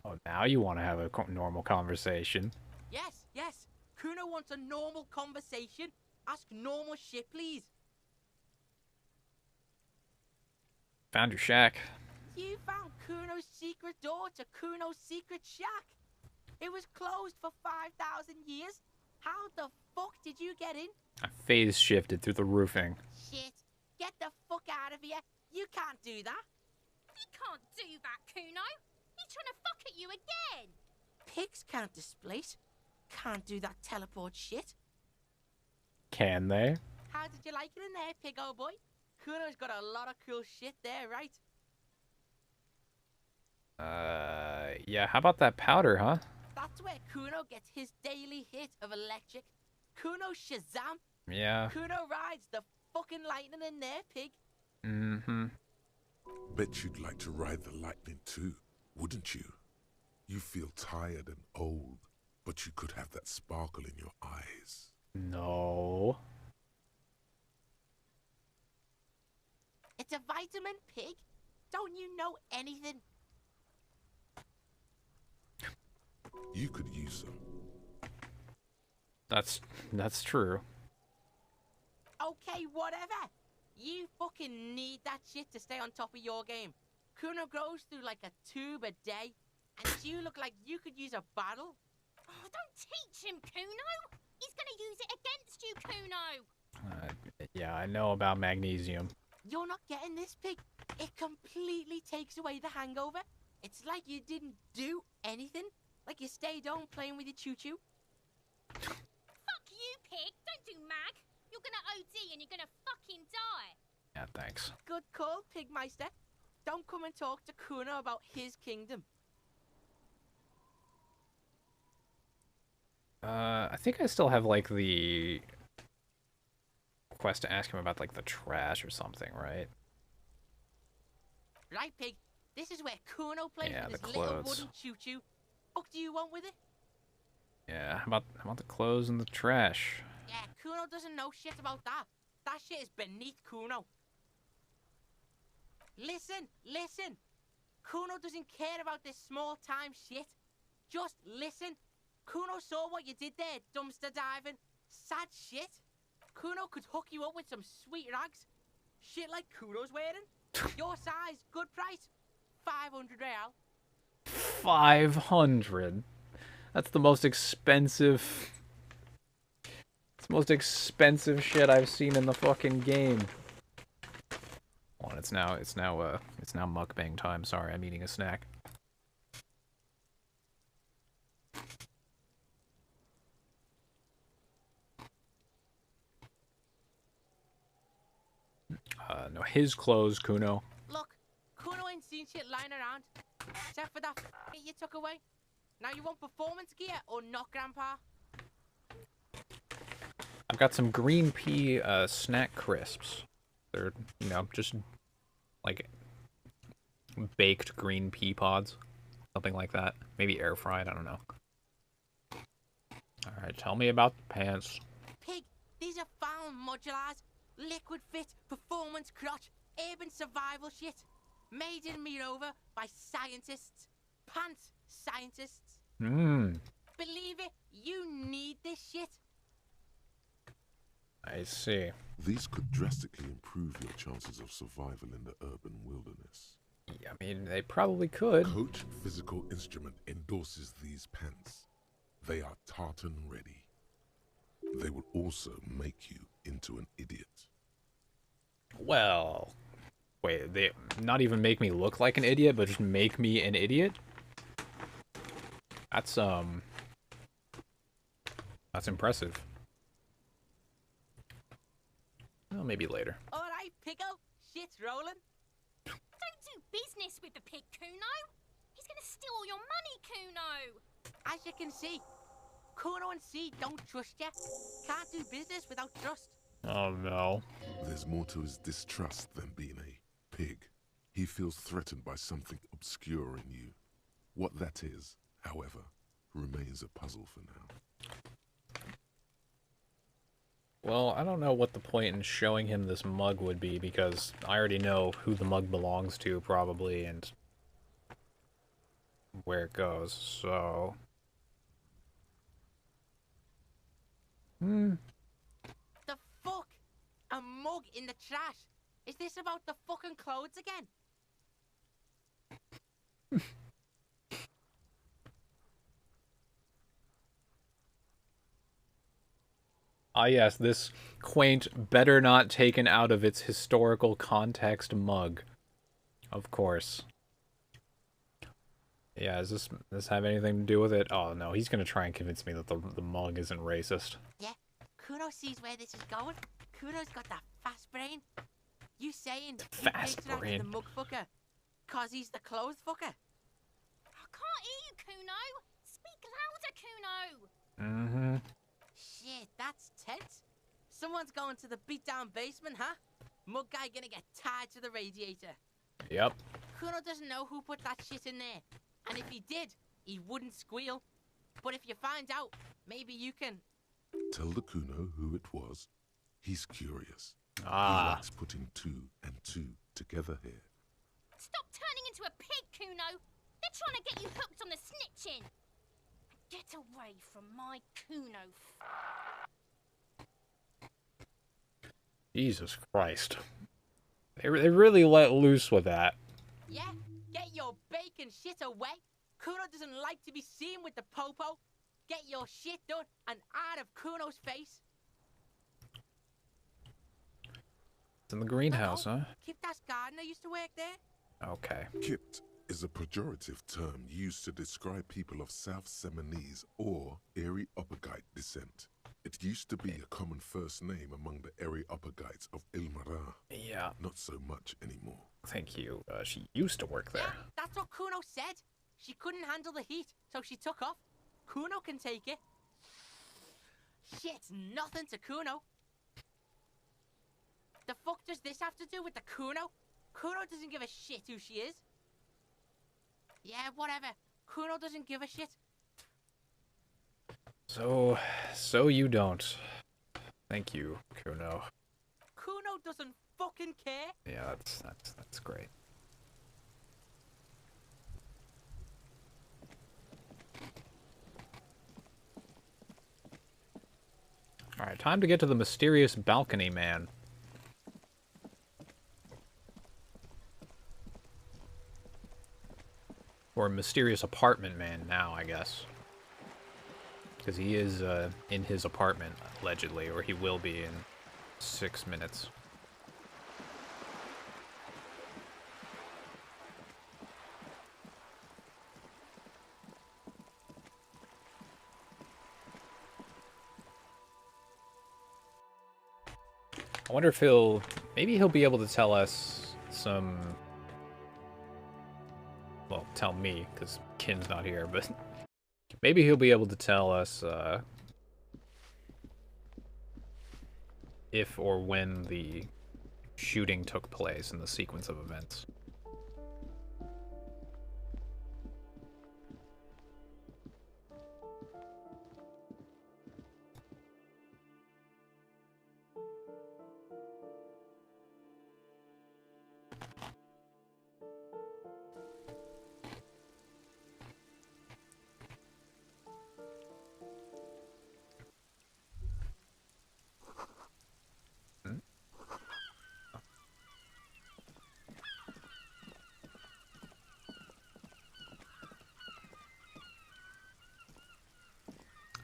Oh, now you want to have a normal conversation. Yes, yes. Kuno wants a normal conversation. Ask normal shit, please. Found your shack. You found Kuno's secret door to Kuno's secret shack. It was closed for 5,000 years. How the fuck did you get in? I phase shifted through the roofing. Shit. Get the fuck out of here. You can't do that. He can't do that, Kuno. He's trying to fuck at you again. Pigs can't displace. Can't do that teleport shit. Can they? How did you like it in there, pig old boy? Kuno's got a lot of cool shit there, right? Yeah, how about that powder, huh? That's where Kuno gets his daily hit of electric. Kuno Shazam. Yeah. Kuno rides the fucking lightning in there, pig. Mm-hmm. Bet you'd like to ride the lightning too, wouldn't you? You feel tired and old, but you could have that sparkle in your eyes. No. It's a vitamin, pig. Don't you know anything? You could use some. That's true. Okay, whatever. You fucking need that shit to stay on top of your game. Kuno goes through like a tube a day, and you look like you could use a battle. Oh, don't teach him, Kuno! He's gonna use it against you, Kuno! Yeah, I know about magnesium. You're not getting this, pig. It completely takes away the hangover. It's like you didn't do anything. Like you stayed home playing with your choo-choo. Fuck you, pig! Don't do mag! You're gonna OD and you're gonna fucking die! Yeah, thanks. Good call, Pigmeister. Don't come and talk to Kuno about his kingdom. I think I still have, like, the quest to ask him about, like, the trash or something, right? Right, pig. This is where Kuno plays Yeah, with the his little clothes. wooden choo-choo. What do you want with it? Yeah, how about the clothes in the trash? Yeah, Kuno doesn't know shit about that. That shit is beneath Kuno. Listen, listen. Kuno doesn't care about this small-time shit. Just listen. Kuno saw what you did there, dumpster diving. Sad shit. Kuno could hook you up with some sweet rags. Shit like Kuno's wearing. Your size, good price. 500 real. 500. That's the most expensive. It's the most expensive shit I've seen in the fucking game. Well, it's now mukbang time. Sorry, I'm eating a snack. No, his clothes, Kuno. Look, Kuno ain't seen shit lying around. Except for that you took away. Now you want performance gear or not, Grandpa? I've got some green pea snack crisps. They're, you know, just like baked green pea pods. Something like that. Maybe air fried, I don't know. Alright, tell me about the pants. Pig, these are found modulars. Liquid fit, performance crotch, urban survival shit. Made in Mirova by scientists. Pants scientists. Hmm. Believe it, you need this shit. I see. These could drastically improve your chances of survival in the urban wilderness. Yeah, I mean, they probably could. Coach Physical Instrument endorses these pants. They are tartan ready. They will also make you into an idiot. Well, wait, they not even make me look like an idiot, but just make me an idiot? That's impressive. Well, maybe later. Alright, Pico, shit's rolling. Don't do business with the pig, Kuno. He's gonna steal all your money, Kuno. As you can see, Kuno and C don't trust you. Can't do business without trust. Oh no. There's more to his distrust than being a pig. He feels threatened by something obscure in you. What that is, however, remains a puzzle for now. Well, I don't know what the point in showing him this mug would be, because I already know who the mug belongs to, probably, and where it goes, so... The fuck? A mug in the trash? Is this about the fucking clothes again? Ah yes, this quaint, better not taken out of its historical context mug. Of course. Yeah, does this have anything to do with it? Oh no, he's gonna try and convince me that the mug isn't racist. Yeah, Kuno sees where this is going. Kuno's got that fast brain. You saying he fast pictured brain. the mug fucker? Cause he's the clothes fucker? I can't hear you, Kuno. Speak louder, Kuno. Mm-hmm. Shit, that's tense. Someone's going to the beat-down basement, huh? Mug guy gonna get tied to the radiator. Yep. Kuno doesn't know who put that shit in there. And if he did, he wouldn't squeal. But if you find out, maybe you can... Tell the Kuno who it was. He's curious. Ah. He likes putting 2 and 2 together here. Stop turning into a pig, Kuno. They're trying to get you hooked on the snitching. Get away from my Kuno. Jesus Christ. They really let loose with that. Yeah, get your bacon shit away. Kuno doesn't like to be seen with the popo. Get your shit done and out of Kuno's face. It's in the greenhouse, huh? Kipta's gardener used to work there. Okay. Kipt is a pejorative term used to describe people of South Seminese or Areopagite descent. It used to be a common first name among the Areopagites of Ilmarin. Yeah. Not so much anymore. Thank you. She used to work there. Yeah, that's what Kuno said. She couldn't handle the heat, so she took off. Kuno can take it. Shit's nothing to Kuno. The fuck does this have to do with the Kuno? Kuno doesn't give a shit who she is. Yeah, whatever. Kuno doesn't give a shit. So you don't. Thank you, Kuno. Kuno doesn't fucking care. Yeah, that's great. Alright, time to get to the mysterious balcony man. Or mysterious apartment man now, I guess. Because he is in his apartment, allegedly, or he will be in 6 minutes. I wonder if maybe he'll be able to tell us some, well, tell me, because Kin's not here, but maybe he'll be able to tell us if or when the shooting took place in the sequence of events.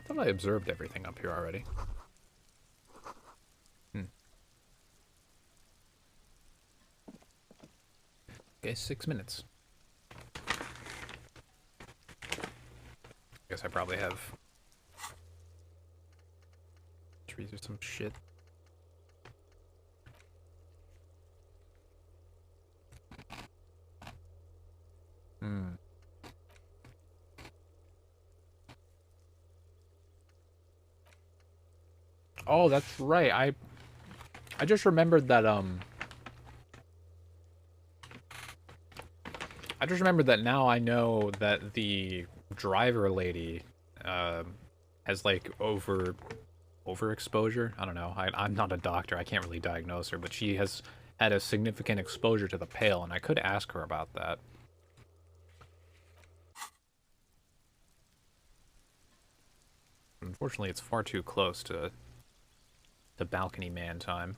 I thought I observed everything up here already. Okay, 6 minutes. Guess I probably have trees or some shit. Oh, that's right. I just remembered that I just remembered that now I know that the driver lady has like overexposure. I don't know. I'm not a doctor. I can't really diagnose her, but she has had a significant exposure to the pale, and I could ask her about that. Unfortunately, it's far too close to balcony man time.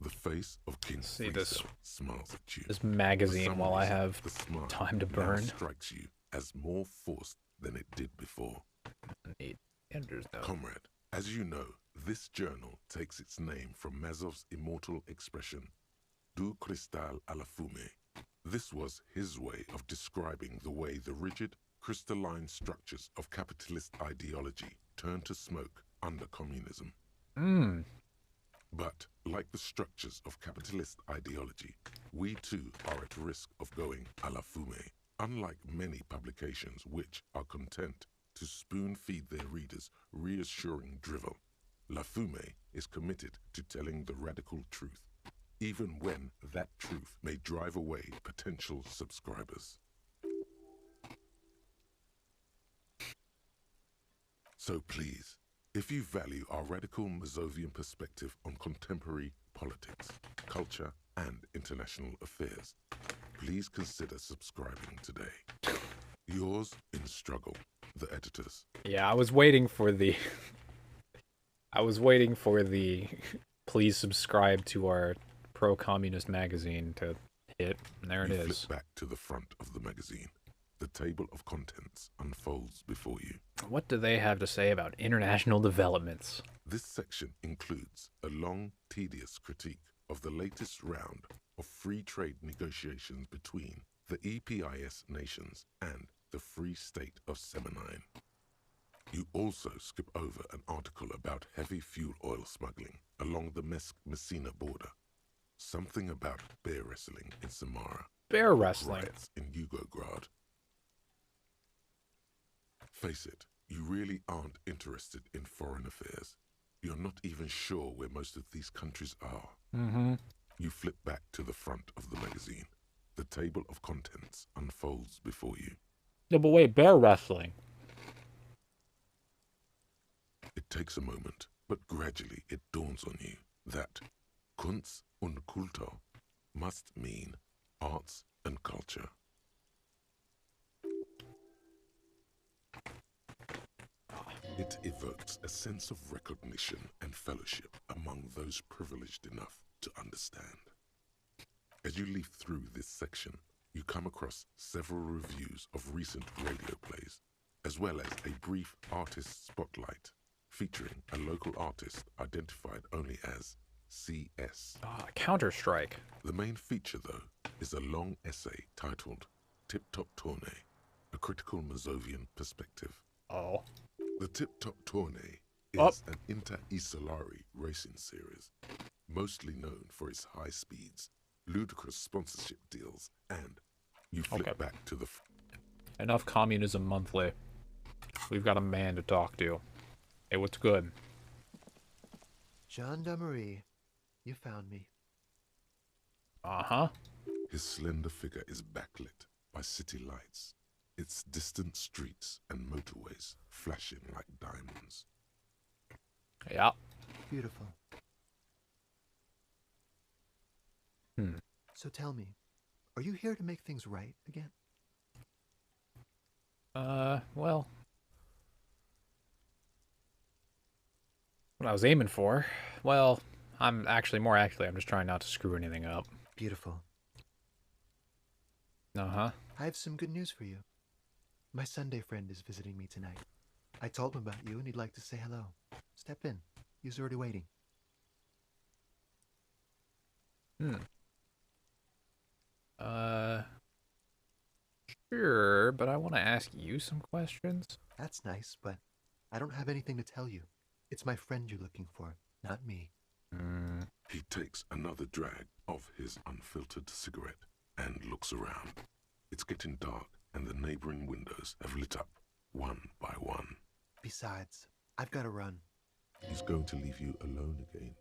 The face of King See this smiles at you. This magazine while I have time to burn. Strikes you as more forced than it did before. Comrade, as you know, this journal takes its name from Mazov's immortal expression, Du cristal a la fumée. This was his way of describing the way the rigid, crystalline structures of capitalist ideology turned to smoke under communism. But, like the structures of capitalist ideology, we too are at risk of going à la fumée, unlike many publications which are content to spoon-feed their readers reassuring drivel. La Fumée is committed to telling the radical truth, even when that truth may drive away potential subscribers. So please, if you value our radical Mazovian perspective on contemporary politics, culture, and international affairs, please consider subscribing today. Yours in struggle, the editors. Yeah, I was waiting for the please subscribe to our pro-communist magazine to hit, and there it is. Flip back to the front of the magazine. The table of contents unfolds before you. What do they have to say about international developments? This section includes a long, tedious critique of the latest round of free trade negotiations between the EPIS nations and the Free State of Semenine. You also skip over an article about heavy fuel oil smuggling along the Messina border. Something about bear wrestling in Samara. Bear wrestling? Riots in Yugograd. Face it, you really aren't interested in foreign affairs. You're not even sure where most of these countries are. Mm-hmm. You flip back to the front of the magazine. The table of contents unfolds before you. No, but wait, bear wrestling. It takes a moment, but gradually it dawns on you that Kunst und Kultur must mean arts and culture. It evokes a sense of recognition and fellowship among those privileged enough to understand. As you leaf through this section, you come across several reviews of recent radio plays, as well as a brief artist spotlight featuring a local artist identified only as CS. Counter-Strike. The main feature, though, is a long essay titled Tip Top Tournée, a critical Mazovian perspective. Oh. The Tip Top Tournée is an inter-Isolari racing series, mostly known for its high speeds, ludicrous sponsorship deals, and you flip back to the... Enough Communism Monthly. We've got a man to talk to. Hey, what's good? Gendarmerie, you found me. Uh-huh. His slender figure is backlit by city lights, its distant streets and motorways flashing like diamonds. Yeah. Beautiful. So tell me, are you here to make things right again? Well... what I was aiming for. Well, I'm just trying not to screw anything up. Beautiful. Uh-huh. I have some good news for you. My Sunday friend is visiting me tonight. I told him about you and he'd like to say hello. Step in. He's already waiting. Sure, but I want to ask you some questions. That's nice, but I don't have anything to tell you. It's my friend you're looking for, not me. He takes another drag of his unfiltered cigarette and looks around. It's getting dark and the neighboring windows have lit up one by one. Besides, I've got to run. He's going to leave you alone again.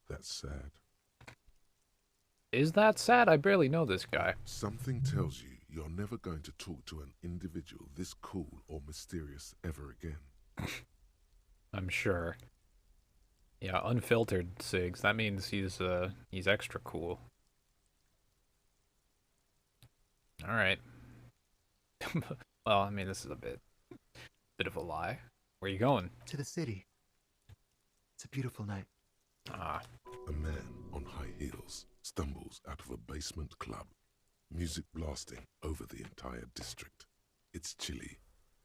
That's sad. Is that sad? I barely know this guy. Something tells you you're never going to talk to an individual this cool or mysterious ever again. I'm sure. Yeah, unfiltered cigs. That means he's extra cool. All right. Well, I mean, this is a bit of a lie. Where are you going? To the city. It's a beautiful night. Ah. A man on high heels stumbles out of a basement club, music blasting over the entire district. It's chilly,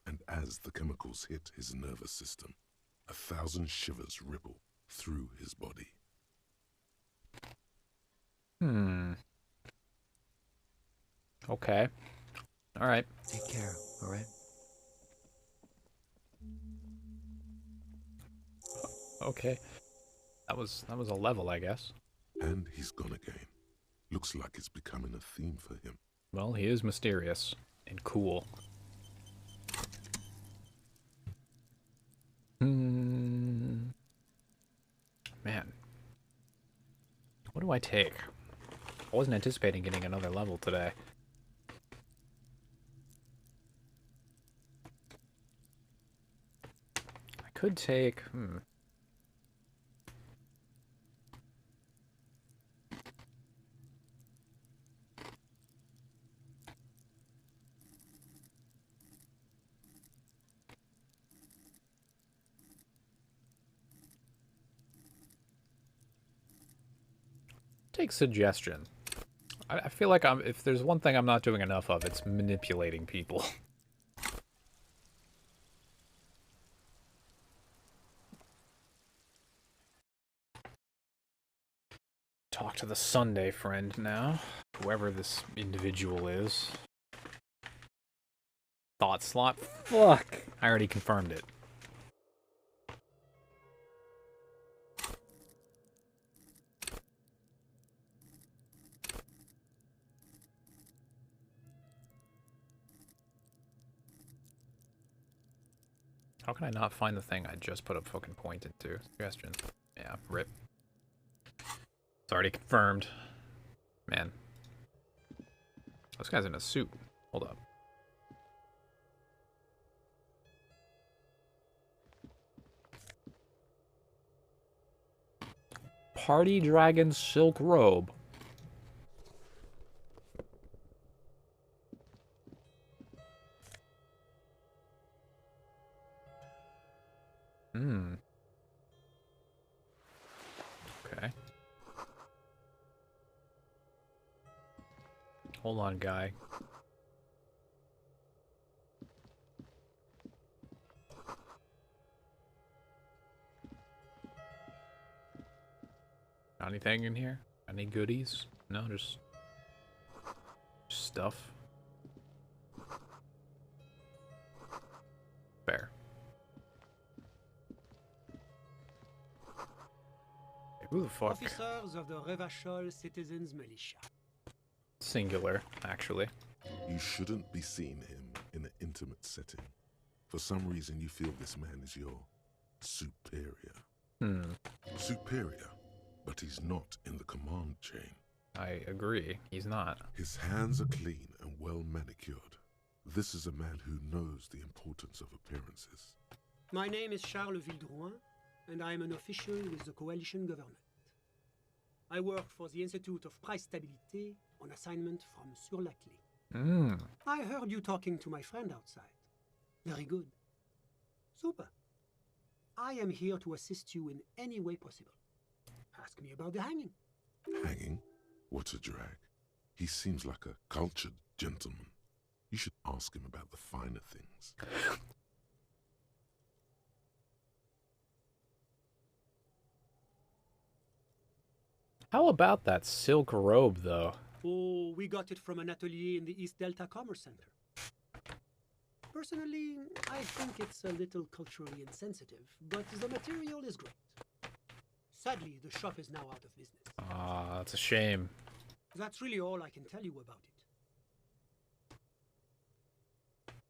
and as the chemicals hit his nervous system, 1,000 shivers ripple through his body. Okay. All right. Take care, all right? Okay. That was a level, I guess. And he's gone again. Looks like it's becoming a theme for him. Well, he is mysterious and cool. Man. What do I take? I wasn't anticipating getting another level today. I could take... Take suggestion. I feel like if there's one thing I'm not doing enough of, it's manipulating people. Talk to the Sunday friend now, whoever this individual is. Thought slot? Fuck! I already confirmed it. How can I not find the thing I just put a fucking point into? Suggestion. Yeah, rip. It's already confirmed. Man. This guy's in a suit. Hold up. Party Dragon Silk Robe. Hmm. Okay. Hold on, guy. Got anything in here? Any goodies? No, just stuff. Fair. Who the fuck? Officers of the Revachol Citizens Militia. Singular, actually. You shouldn't be seeing him in an intimate setting. For some reason, you feel this man is your superior. Superior, but he's not in the command chain. I agree. He's not. His hands are clean and well manicured. This is a man who knows the importance of appearances. My name is Charles Vildrouin, and I am an official with the coalition government. I work for the Institute of Price Stabilité on assignment from Sur-la-Clé. I heard you talking to my friend outside. Very good. Super. I am here to assist you in any way possible. Ask me about the hanging. Hanging? What a drag. He seems like a cultured gentleman. You should ask him about the finer things. How about that silk robe, though? Oh, we got it from an atelier in the East Delta Commerce Center. Personally, I think it's a little culturally insensitive, but the material is great. Sadly, the shop is now out of business. Ah, that's a shame. That's really all I can tell you about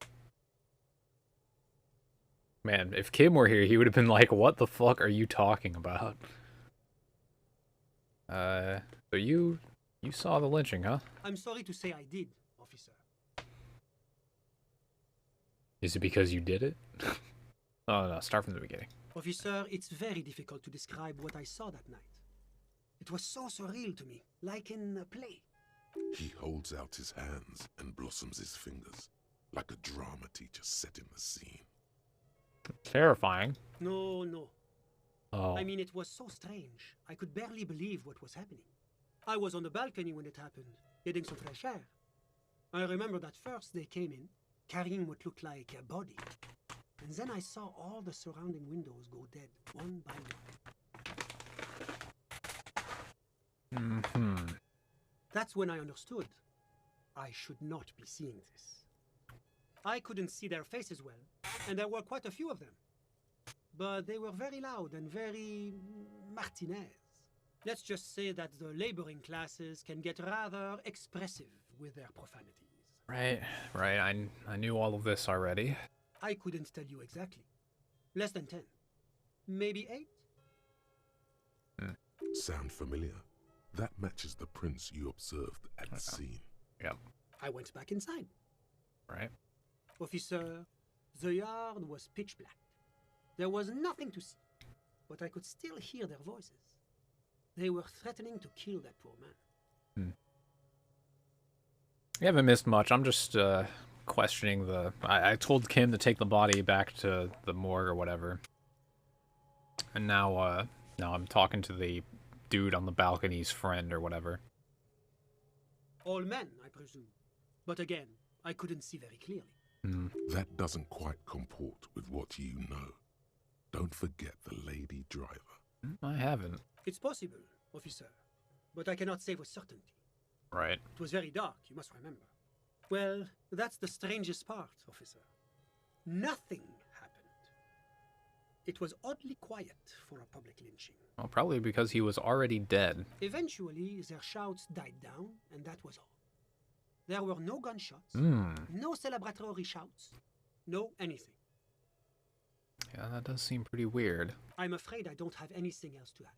it. Man, if Kim were here, he would have been like, what the fuck are you talking about? So you saw the lynching, huh? I'm sorry to say I did, officer. Is it because you did it? Oh no, start from the beginning. Officer, it's very difficult to describe what I saw that night. It was so surreal to me, like in a play. He holds out his hands and blossoms his fingers, like a drama teacher setting the scene. Terrifying. No. Oh. I mean, it was so strange. I could barely believe what was happening. I was on the balcony when it happened, getting some fresh air. I remember that first they came in, carrying what looked like a body. And then I saw all the surrounding windows go dead, one by one. That's when I understood. I should not be seeing this. I couldn't see their faces well, and there were quite a few of them. But they were very loud and very Martinez. Let's just say that the laboring classes can get rather expressive with their profanities. Right. I knew all of this already. I couldn't tell you exactly. Less than 10. Maybe 8? Sound familiar? That matches the prints you observed at the scene. Yep. I went back inside. Right. Officer, the yard was pitch black. There was nothing to see, but I could still hear their voices. They were threatening to kill that poor man. You haven't missed much. I'm just questioning the... I told Kim to take the body back to the morgue or whatever. And now I'm talking to the dude on the balcony's friend or whatever. All men, I presume. But again, I couldn't see very clearly. That doesn't quite comport with what you know. Don't forget the lady driver. I haven't. It's possible, officer, but I cannot say with certainty. Right. It was very dark, you must remember. Well, that's the strangest part, officer. Nothing happened. It was oddly quiet for a public lynching. Well, probably because he was already dead. Eventually, their shouts died down, and that was all. There were no gunshots, no celebratory shouts, no anything. Yeah, that does seem pretty weird. I'm afraid I don't have anything else to add.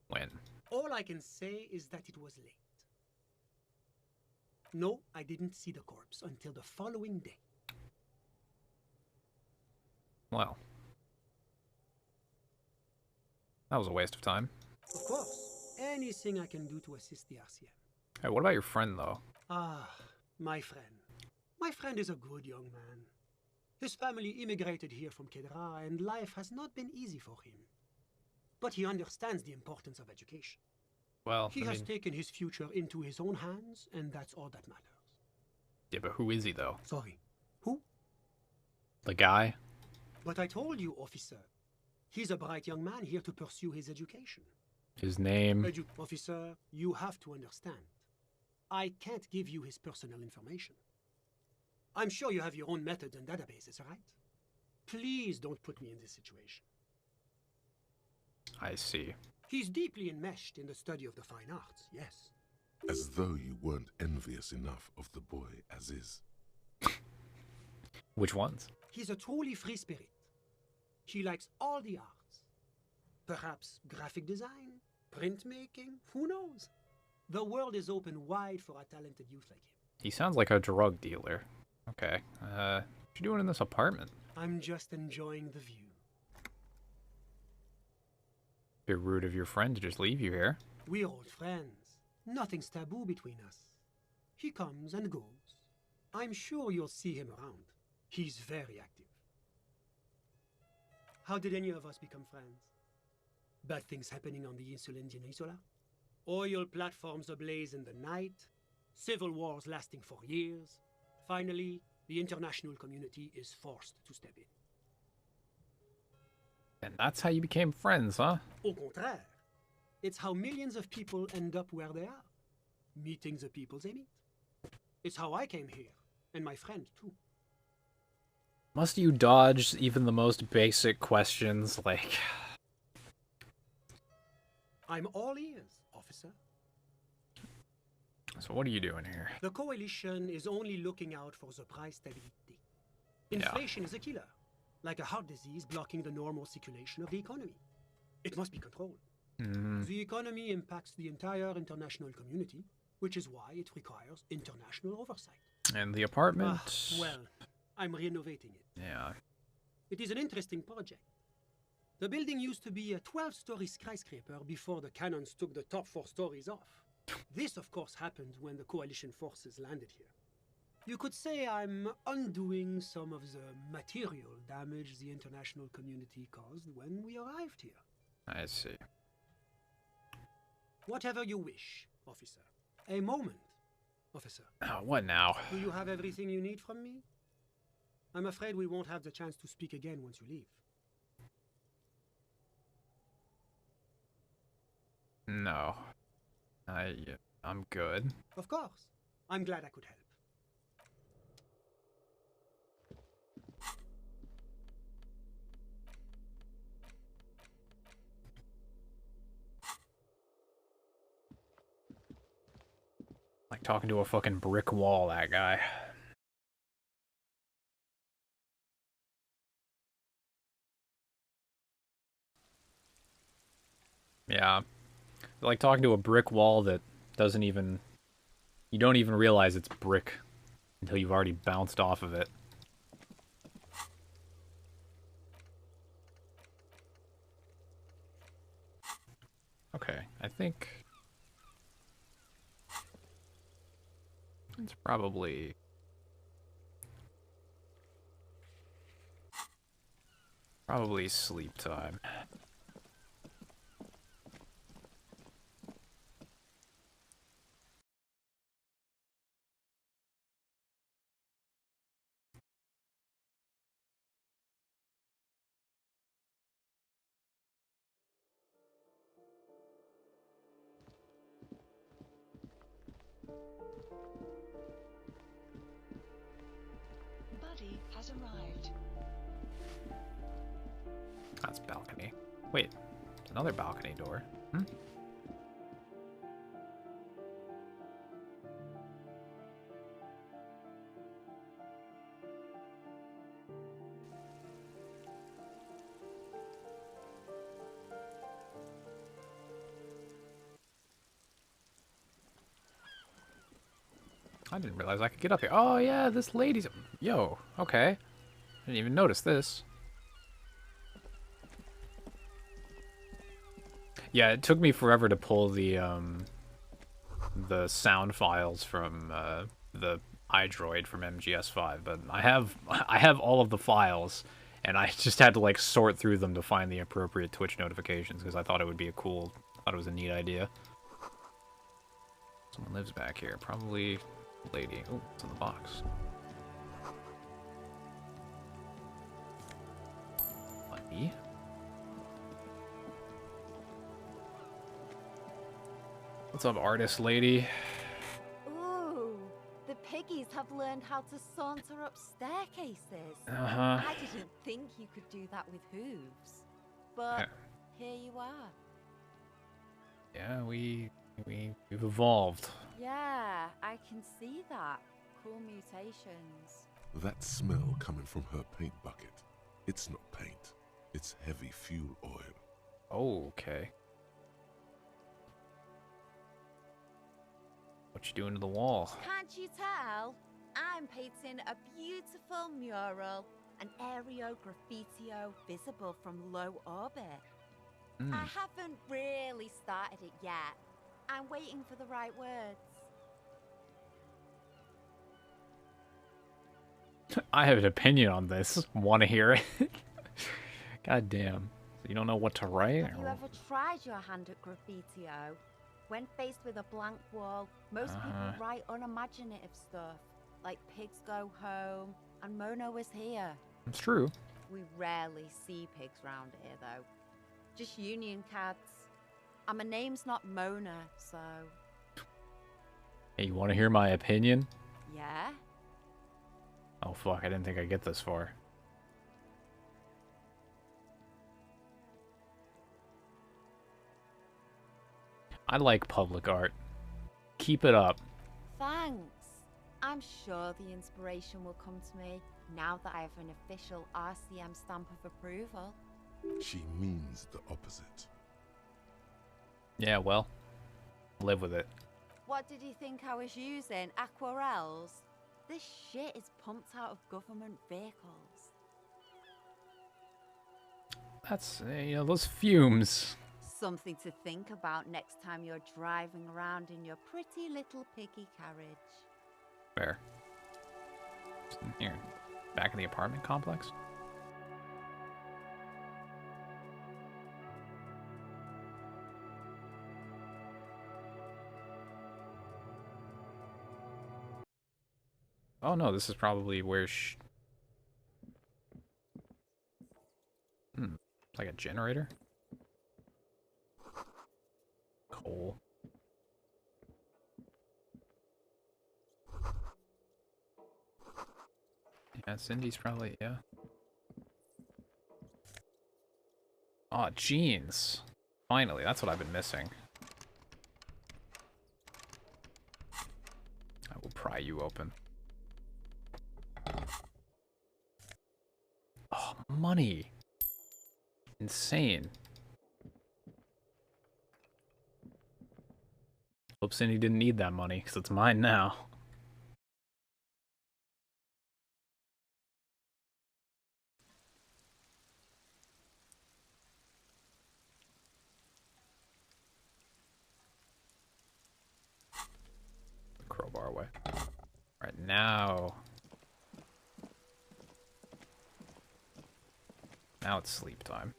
When? All I can say is that it was late. No, I didn't see the corpse until the following day. Well. That was a waste of time. Of course, anything I can do to assist the RCM. Hey, what about your friend, though? Ah, my friend. My friend is a good young man. His family immigrated here from Kedra, and life has not been easy for him. But he understands the importance of education. Well, he has taken his future into his own hands, and that's all that matters. Yeah, but who is he, though? Sorry. Who? The guy? But I told you, officer. He's a bright young man here to pursue his education. His name? Officer, you have to understand. I can't give you his personal information. I'm sure you have your own methods and databases, right? Please don't put me in this situation. I see. He's deeply enmeshed in the study of the fine arts, yes. As though you weren't envious enough of the boy as is. Which ones? He's a truly free spirit. He likes all the arts. Perhaps graphic design, printmaking, who knows? The world is open wide for a talented youth like him. He sounds like a drug dealer. Okay. What you doing in this apartment? I'm just enjoying the view. Bit rude of your friend to just leave you here. We're old friends. Nothing's taboo between us. He comes and goes. I'm sure you'll see him around. He's very active. How did any of us become friends? Bad things happening on the Insulindian Peninsula? Oil platforms ablaze in the night? Civil wars lasting for years? Finally, the international community is forced to step in. And that's how you became friends, huh? Au contraire. It's how millions of people end up where they are. Meeting the people they meet. It's how I came here, and my friend too. Must you dodge even the most basic questions, like... I'm all ears, officer. So what are you doing here? The Coalition is only looking out for the price stability. Inflation is a killer, like a heart disease blocking the normal circulation of the economy. It must be controlled. The economy impacts the entire international community, which is why it requires international oversight. And the apartment? Well, I'm renovating it. Yeah. It is an interesting project. The building used to be a 12-story skyscraper before the cannons took the top 4 stories off. This, of course, happened when the Coalition forces landed here. You could say I'm undoing some of the material damage the international community caused when we arrived here. I see. Whatever you wish, officer. A moment, officer. What now? Do you have everything you need from me? I'm afraid we won't have the chance to speak again once you leave. No. I'm good. Of course. I'm glad I could help. Like talking to a fucking brick wall, that guy. Yeah. Like talking to a brick wall that doesn't even... You don't even realize it's brick until you've already bounced off of it. Okay, I think... It's probably... Probably sleep time. Buddy has arrived. That's balcony. Wait, it's another balcony door. Hmm? I didn't realize I could get up here. Oh, yeah, this lady's... Yo, okay. I didn't even notice this. Yeah, it took me forever to pull the sound files from the iDroid from MGS5, but I have all of the files, and I just had to like sort through them to find the appropriate Twitch notifications because I thought it would be a cool, thought it was a neat idea. Someone lives back here, probably a lady. Oh, it's in the box. Money. What's up, artist lady? Ooh, the piggies have learned how to saunter up staircases. Uh-huh. I didn't think you could do that with hooves, but here you are. Yeah, we've evolved. Yeah, I can see that. Cool mutations. That smell coming from her paint bucket. It's not paint. It's heavy fuel oil. Okay. What you doing to the wall? Can't you tell? I'm painting a beautiful mural, an aereo graffitio visible from low orbit. I haven't really started it yet. I'm waiting for the right words. I have an opinion on this. Want to hear it? God damn. So you don't know what to write? Have you ever tried your hand at graffitio? When faced with a blank wall, most people write unimaginative stuff, like pigs go home and Mona was here. It's true. We rarely see pigs round here, though. Just union cards. And my name's not Mona, so... Hey, you want to hear my opinion? Yeah? Oh, fuck. I didn't think I'd get this far. I like public art. Keep it up. Thanks. I'm sure the inspiration will come to me now that I have an official RCM stamp of approval. She means the opposite. Yeah, well, live with it. What did you think I was using? Aquarels? This shit is pumped out of government vehicles. That's, you know, those fumes. Something to think about next time you're driving around in your pretty little piggy carriage. Fair. Here, back in the apartment complex. Oh no, this is probably where it's like a generator? Coal. Yeah, Cindy's probably, yeah. Oh, jeans. Finally, that's what I've been missing. I will pry you open. Oh, money. Insane. Hope Cindy didn't need that money, because it's mine now. Crowbar away. Right now. Now it's sleep time.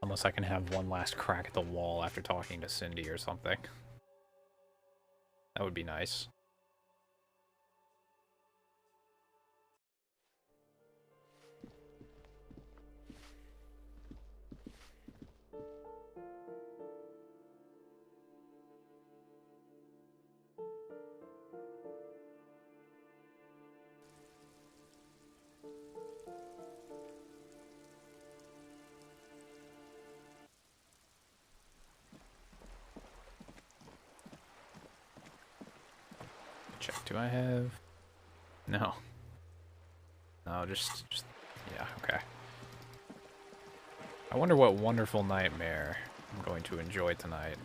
Unless I can have one last crack at the wall after talking to Cindy or something. That would be nice. Check, do I have... No. No, just... Yeah, okay. I wonder what wonderful nightmare I'm going to enjoy tonight.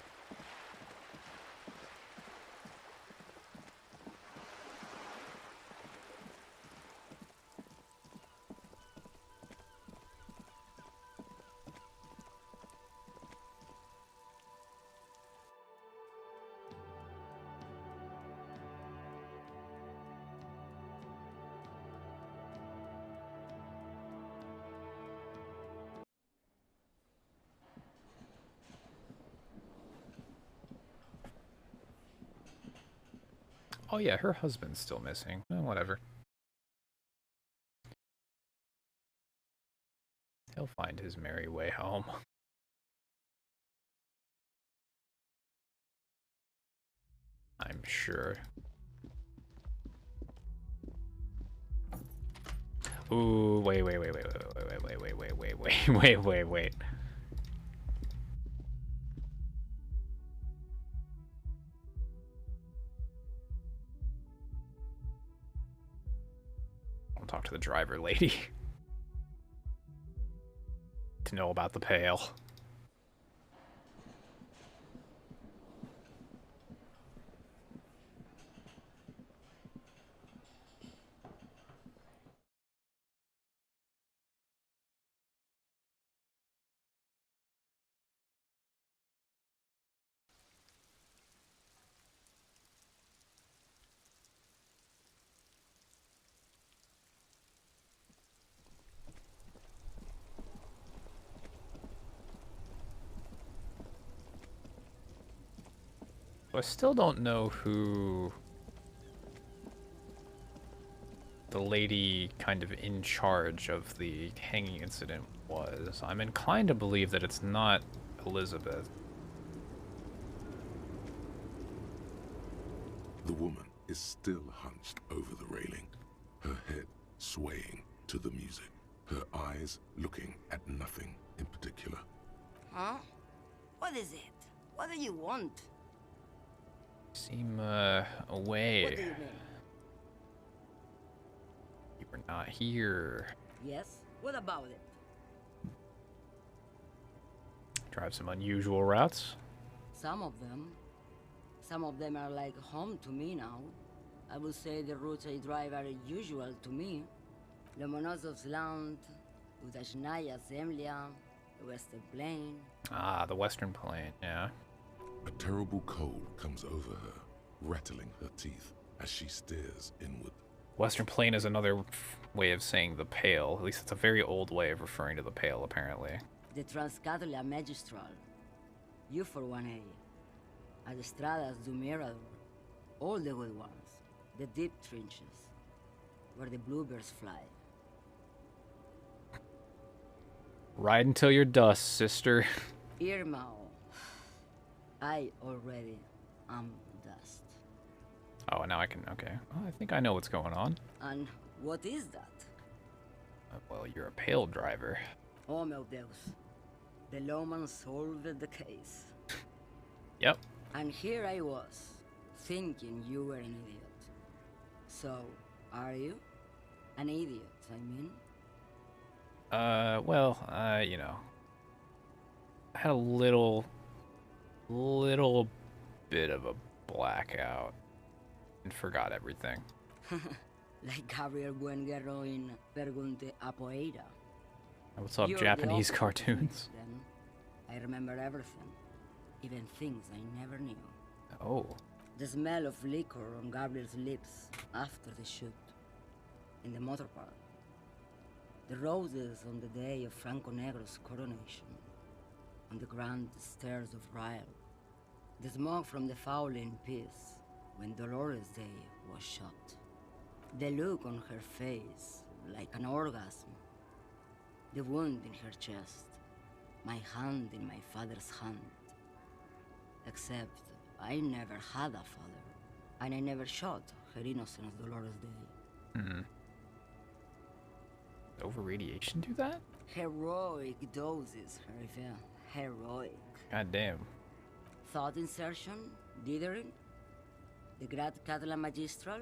Oh yeah, her husband's still missing. Whatever. He'll find his merry way home. I'm sure. Ooh, wait. I'll talk to the driver lady. To know about the pail. I still don't know who the lady kind of in charge of the hanging incident was. I'm inclined to believe that it's not Elizabeth. The woman is still hunched over the railing, her head swaying to the music, her eyes looking at nothing in particular. Huh? What is it? What do you want? Seem, away. What do you mean? You were not here. Yes? What about it? Drive some unusual routes. Some of them. Some of them are like home to me now. I would say the routes I drive are usual to me. Lomonosov's Land, Udashnaya Zemlya, the Western Plain. Ah, the Western Plain, yeah. A terrible cold comes over her, rattling her teeth as she stares inward. Western Plain is another way of saying the Pale. At least it's a very old way of referring to the Pale, apparently. The Transcatolia Magistral. You for 1A. Adestradas do Mirador. All the good ones. The deep trenches. Where the bluebirds fly. Ride until you're dust, sister. Irmao. I already am dust. Oh, now I can, okay. Well, I think I know what's going on. And what is that? Well, you're a Pale driver. Oh meu Deus. The lawman solved the case. Yep. And here I was, thinking you were an idiot. So, are you? An idiot, I mean? Well, you know. I had a little bit of a blackout and forgot everything. Like Gabriel Buenguerro in Pergunte a Poeira. What's up, You're Japanese the opposite cartoons? Then. I remember everything, even things I never knew. Oh. The smell of liquor on Gabriel's lips after the shoot, in the motor park. The roses on the day of Franco Negro's coronation, on the grand stairs of Ryle. The smoke from the Fowling piece when Dolores Day was shot. The look on her face, like an orgasm. The wound in her chest, my hand in my father's hand. Except I never had a father, and I never shot her innocent as Dolores Day. Hmm. Over radiation do that? Heroic doses, Herifia. Heroic. God damn. Thought insertion? Dithering? The Grad Catalan Magistral?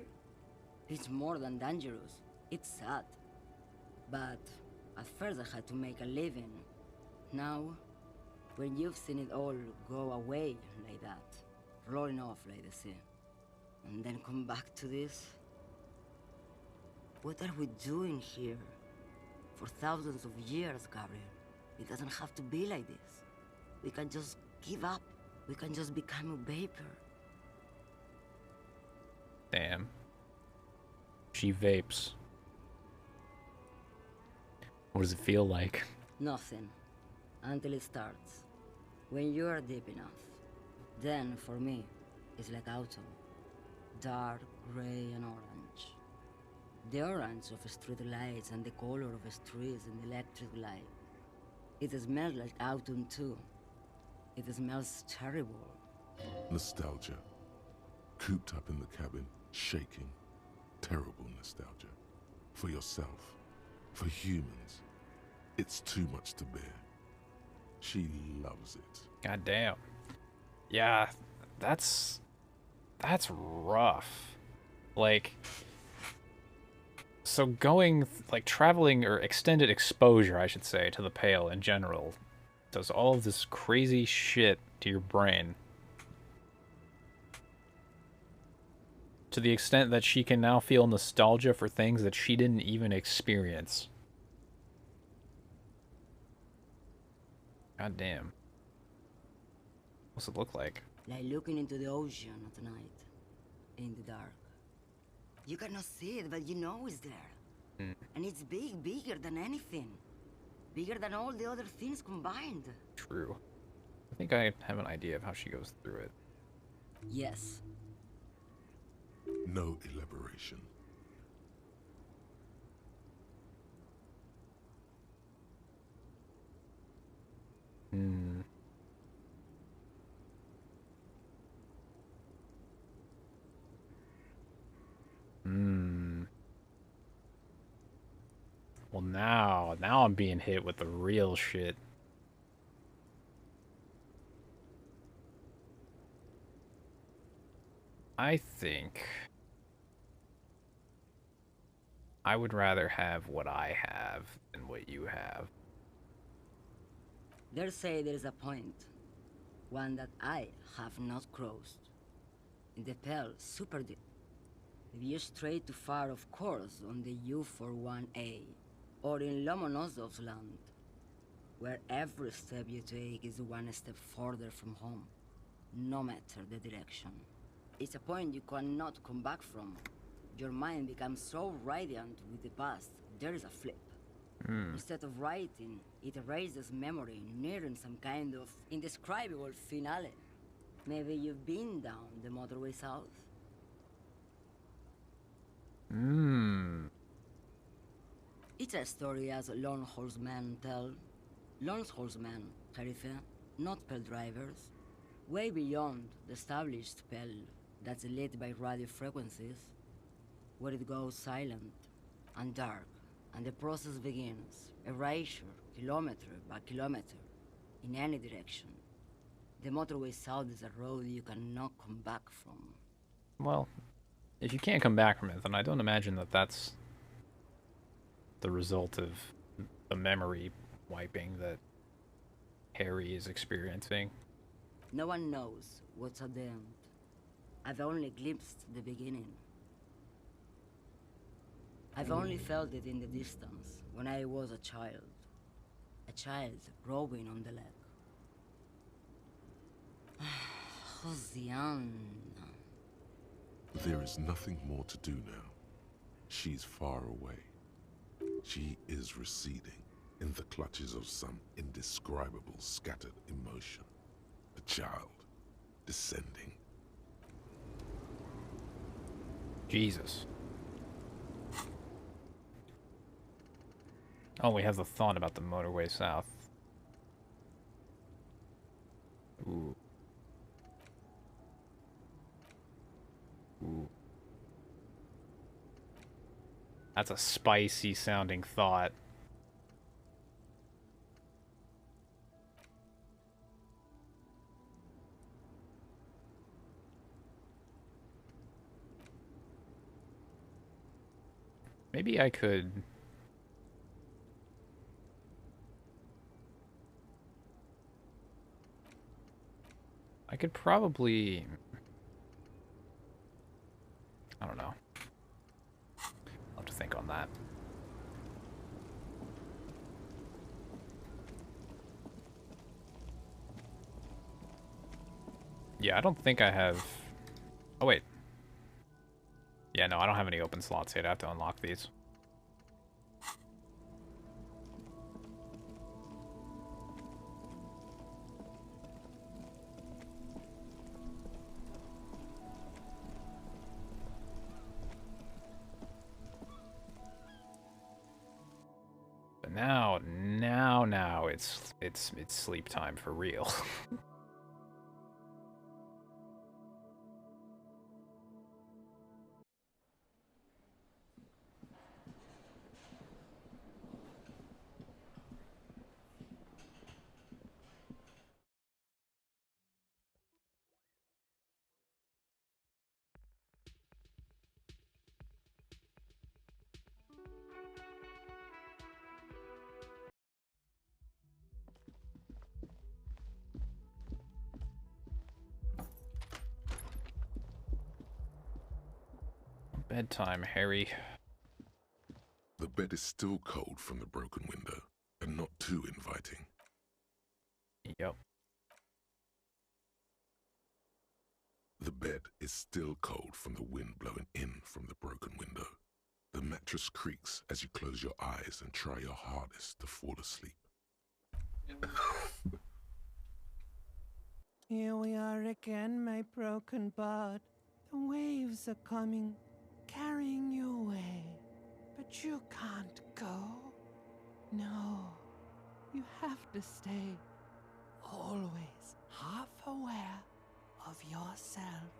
It's more than dangerous. It's sad. But at first I had to make a living. Now, when you've seen it all go away like that, rolling off like the sea, and then come back to this? What are we doing here? For thousands of years, Gabriel. It doesn't have to be like this. We can just give up. We can just become a vapor. Damn. She vapes. What does it feel like? Nothing. Until it starts. When you're deep enough. Then, for me, it's like autumn. Dark, gray and orange. The orange of street lights and the color of trees and electric light. It smells like autumn too. It smells terrible. Nostalgia. Cooped up in the cabin, shaking. Terrible nostalgia. For yourself. For humans. It's too much to bear. She loves it. God damn. Yeah, that's rough. Like, so going, like, traveling, or extended exposure, I should say, to the Pale in general, does all of this crazy shit to your brain. To the extent that she can now feel nostalgia for things that she didn't even experience. God damn. What's it look like? Like looking into the ocean at night, in the dark. You cannot see it, but you know it's there. And it's big, bigger than anything. Bigger than all the other things combined. True. I think I have an idea of how she goes through it. Yes. No elaboration. Well, now I'm being hit with the real shit. I think I would rather have what I have than what you have. They say there is a point, one that I have not crossed. In the Pale, super deep. If you stray too far, of course, on the U41A, or in Lomonosov's land, where every step you take is one step further from home, no matter the direction. It's a point you cannot come back from. Your mind becomes so radiant with the past, there is a flip. Instead of writing, it erases memory, nearing some kind of indescribable finale. Maybe you've been down the motorway south. It's a story as lone horsemen tell. Lone horsemen, Sheriff, not Pale drivers. Way beyond the established Pale that's lit by radio frequencies, where it goes silent and dark, and the process begins. Erasure, kilometer by kilometer, in any direction. The motorway south is a road you cannot come back from. Well, if you can't come back from it, then I don't imagine that that's the result of the memory wiping that Harry is experiencing. No one knows what's at the end. I've only glimpsed the beginning. I've only felt it in the distance, when I was a child. A child rowing on the lake. Josiane. There is nothing more to do now. She's far away. She is receding in the clutches of some indescribable scattered emotion. The child descending. Jesus. Oh, we have the thought about the motorway south. Ooh. Ooh. That's a spicy sounding thought. Maybe I could... I could probably... I don't know. I'll have to think on that. Yeah, I don't think I have... Oh, wait. Yeah, no, I don't have any open slots yet. I have to unlock these. Now it's sleep time for real. Bedtime, Harry. The bed is still cold from the broken window, and not too inviting. Yep. The bed is still cold from the wind blowing in from the broken window. The mattress creaks as you close your eyes and try your hardest to fall asleep. Here we are again, my broken bud. The waves are coming, carrying you away. But you can't go. No, you have to stay. Always half aware of yourself.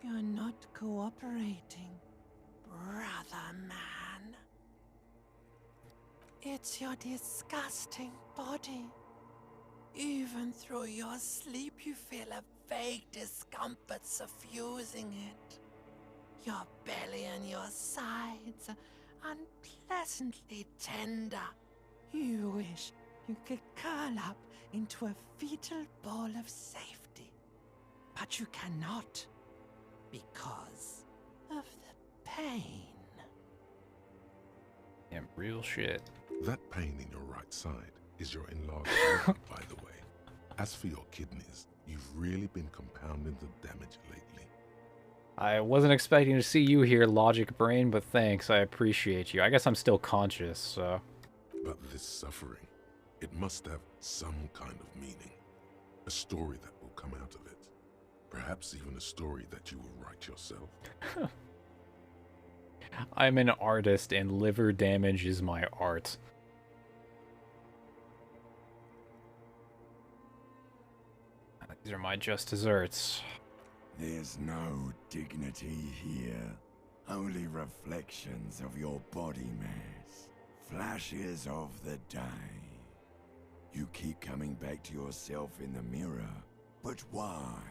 You're not cooperating, brother man. It's your disgusting body. Even through your sleep, you feel a vague discomfort suffusing it. Your belly and your sides are unpleasantly tender. You wish you could curl up into a fetal ball of safety. But you cannot, because of the pain. Yeah, real shit. That pain in your right side is your enlarged liver, by the way. As for your kidneys, you've really been compounding the damage lately. I wasn't expecting to see you here, Logic Brain, but thanks, I appreciate you. I guess I'm still conscious, so... But this suffering, it must have some kind of meaning. A story that will come out of it. Perhaps even a story that you will write yourself. I'm an artist, and liver damage is my art. These are my just desserts. There's no dignity here. Only reflections of your body mass. Flashes of the day. You keep coming back to yourself in the mirror. But why?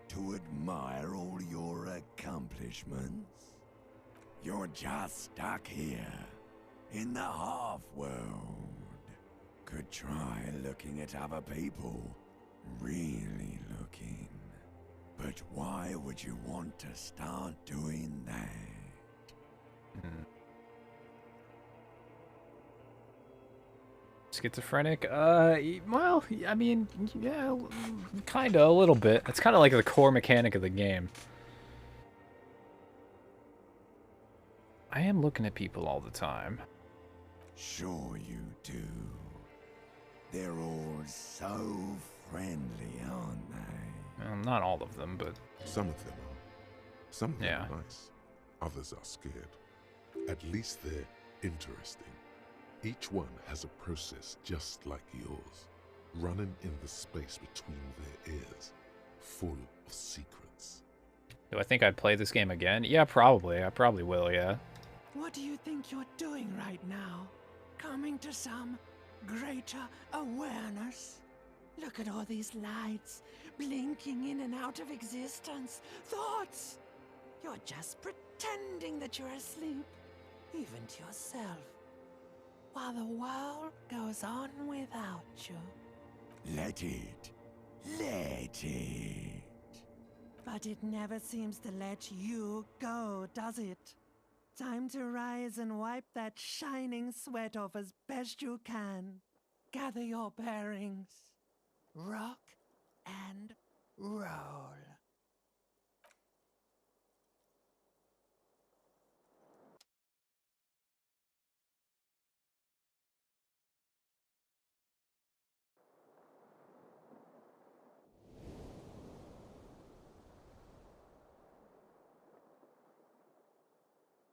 To admire all your accomplishments? You're just stuck here, in the half-world. Could try looking at other people. Really looking. But why would you want to start doing that? Schizophrenic? Well, I mean, yeah, kinda, a little bit. It's kinda like the core mechanic of the game. I am looking at people all the time. Sure you do. They're all so friendly, aren't they? Well, not all of them, but... Some of them are. Some of them are nice. Others are scared. At least they're interesting. Each one has a process just like yours, running in the space between their ears, full of secrets. Do I think I'd play this game again? Yeah, probably. I probably will, yeah. What do you think you're doing right now? Coming to some greater awareness? Look at all these lights, blinking in and out of existence. Thoughts! You're just pretending that you're asleep, even to yourself, while the world goes on without you. Let it. Let it. But it never seems to let you go, does it? Time to rise and wipe that shining sweat off as best you can. Gather your bearings. Rock and roll.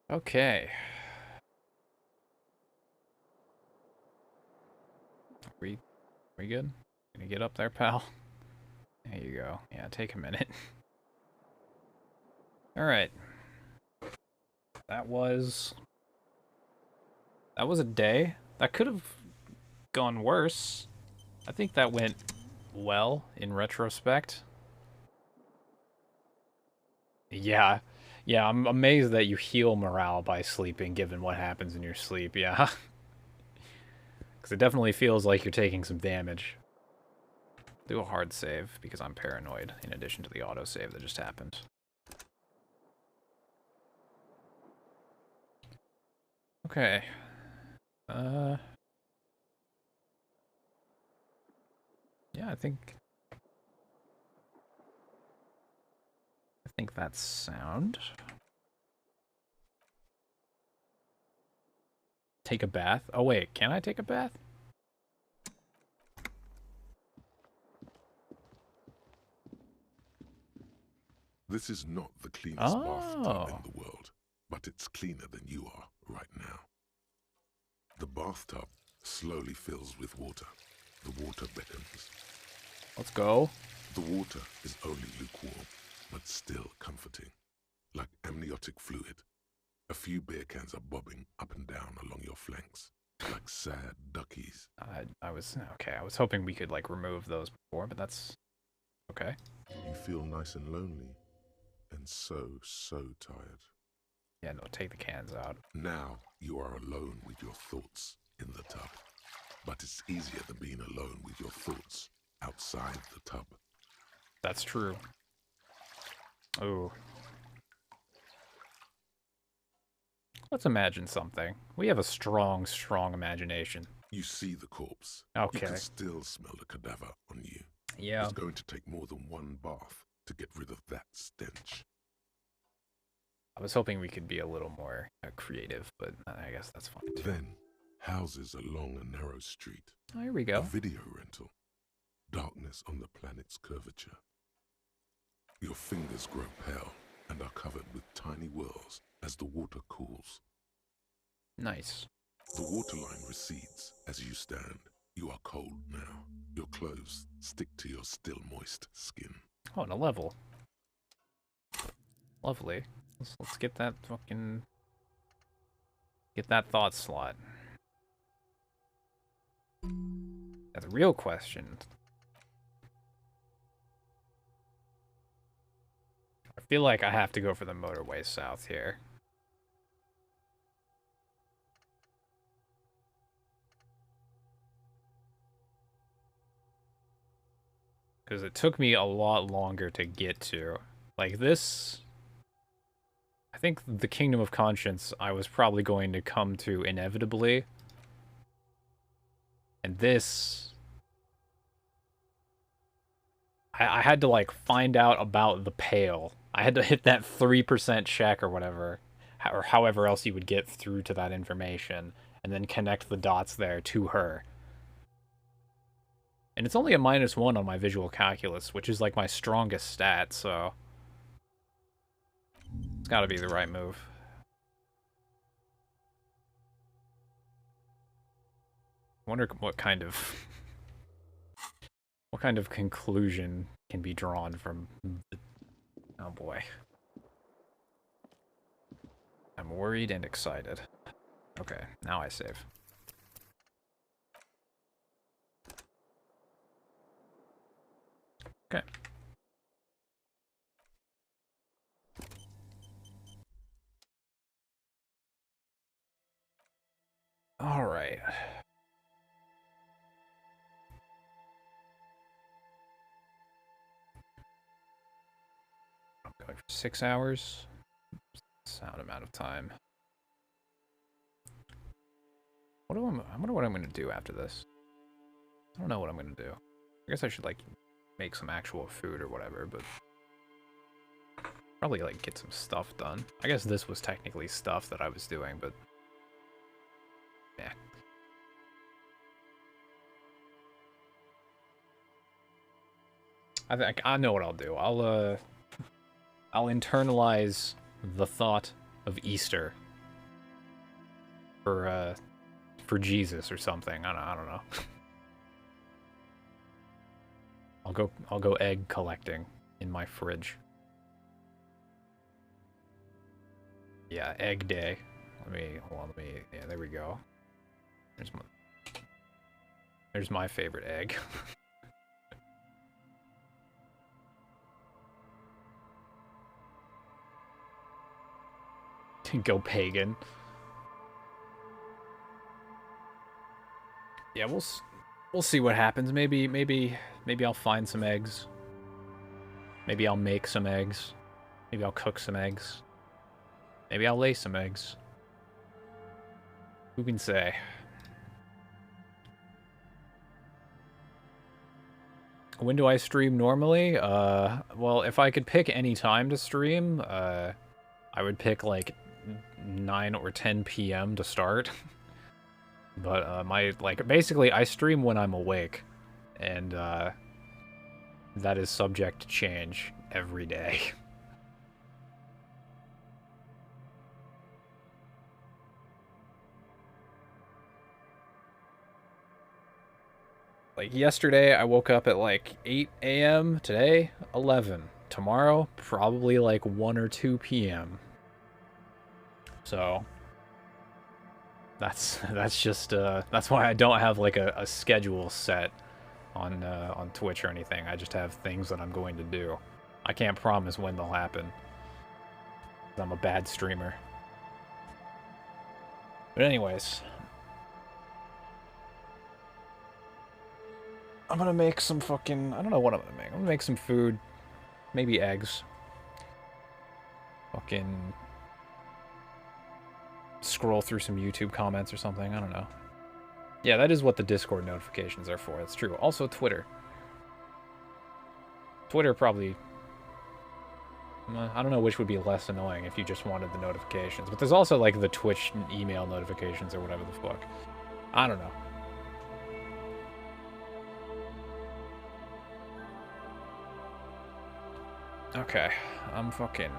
Okay. We good? Gonna get up there, pal? There you go. Yeah, take a minute. Alright. That was a day. That could have gone worse. I think that went well in retrospect. Yeah. Yeah, I'm amazed that you heal morale by sleeping, given what happens in your sleep, yeah. Because it definitely feels like you're taking some damage. Do a hard save, because I'm paranoid, in addition to the autosave that just happened. Okay. Yeah, I think that's sound. Take a bath? Oh wait, can I take a bath? This is not the cleanest bathtub in the world, but it's cleaner than you are right now. The bathtub slowly fills with water. The water beckons. Let's go. The water is only lukewarm, but still comforting. Like amniotic fluid. A few beer cans are bobbing up and down along your flanks, like sad duckies. I was hoping we could like remove those before, but that's okay. You feel nice and lonely, and so tired. Yeah, no, take the cans out. Now you are alone with your thoughts in the tub, but it's easier than being alone with your thoughts outside the tub. That's true. Oh. Let's imagine something. We have a strong imagination. You see the corpse. Okay. You can still smell the cadaver on you. Yeah. It's going to take more than one bath to get rid of that stench. I was hoping we could be a little more creative, but I guess that's fine too. Then, houses along a narrow street. Oh, here we go. A video rental. Darkness on the planet's curvature. Your fingers grow pale and are covered with tiny whirls as the water cools. Nice. The waterline recedes as you stand. You are cold now. Your clothes stick to your still moist skin. Oh, and a level. Lovely. Let's get that fucking... Get that thought slot. Now the real question... I feel like I have to go for the motorway south here. Because it took me a lot longer to get to. Like this... I think the Kingdom of Conscience I was probably going to come to inevitably. And this... I had to, like, find out about the Pale. I had to hit that 3% check or whatever. Or however else you would get through to that information. And then connect the dots there to her. And it's only a -1 on my visual calculus, which is, like, my strongest stat, so... It's gotta be the right move. I wonder what kind of... what kind of conclusion can be drawn from... Oh boy. I'm worried and excited. Okay, now I save. Okay. All right. I'm going for 6 hours. Sound amount of time. I wonder what I'm going to do after this. I don't know what I'm going to do. I guess I should, like, make some actual food or whatever, but... Probably, like, get some stuff done. I guess this was technically stuff that I was doing, but... Yeah. I know what I'll do. I'll internalize the thought of Easter for Jesus or something. I don't know. I'll go egg collecting in my fridge. Yeah, egg day. Hold on, yeah, there we go. There's my favorite egg. Go pagan. Yeah, we'll see what happens. Maybe I'll find some eggs. Maybe I'll make some eggs. Maybe I'll cook some eggs. Maybe I'll lay some eggs. Who can say? When do I stream normally? Well, if I could pick any time to stream, I would pick like 9 or 10 p.m. to start. But basically I stream when I'm awake, and that is subject to change every day. Like yesterday, I woke up at like 8 a.m. Today, 11. Tomorrow, probably like 1 or 2 p.m. So that's just that's why I don't have like a schedule set on Twitch or anything. I just have things that I'm going to do. I can't promise when they'll happen. I'm a bad streamer. But anyways, I'm gonna make some fucking... I don't know what I'm gonna make. I'm gonna make some food. Maybe eggs. Fucking... scroll through some YouTube comments or something. I don't know. Yeah, that is what the Discord notifications are for. That's true. Also, Twitter. Twitter probably... I don't know which would be less annoying if you just wanted the notifications. But there's also, like, the Twitch email notifications or whatever the fuck. I don't know. Okay, I'm fucking...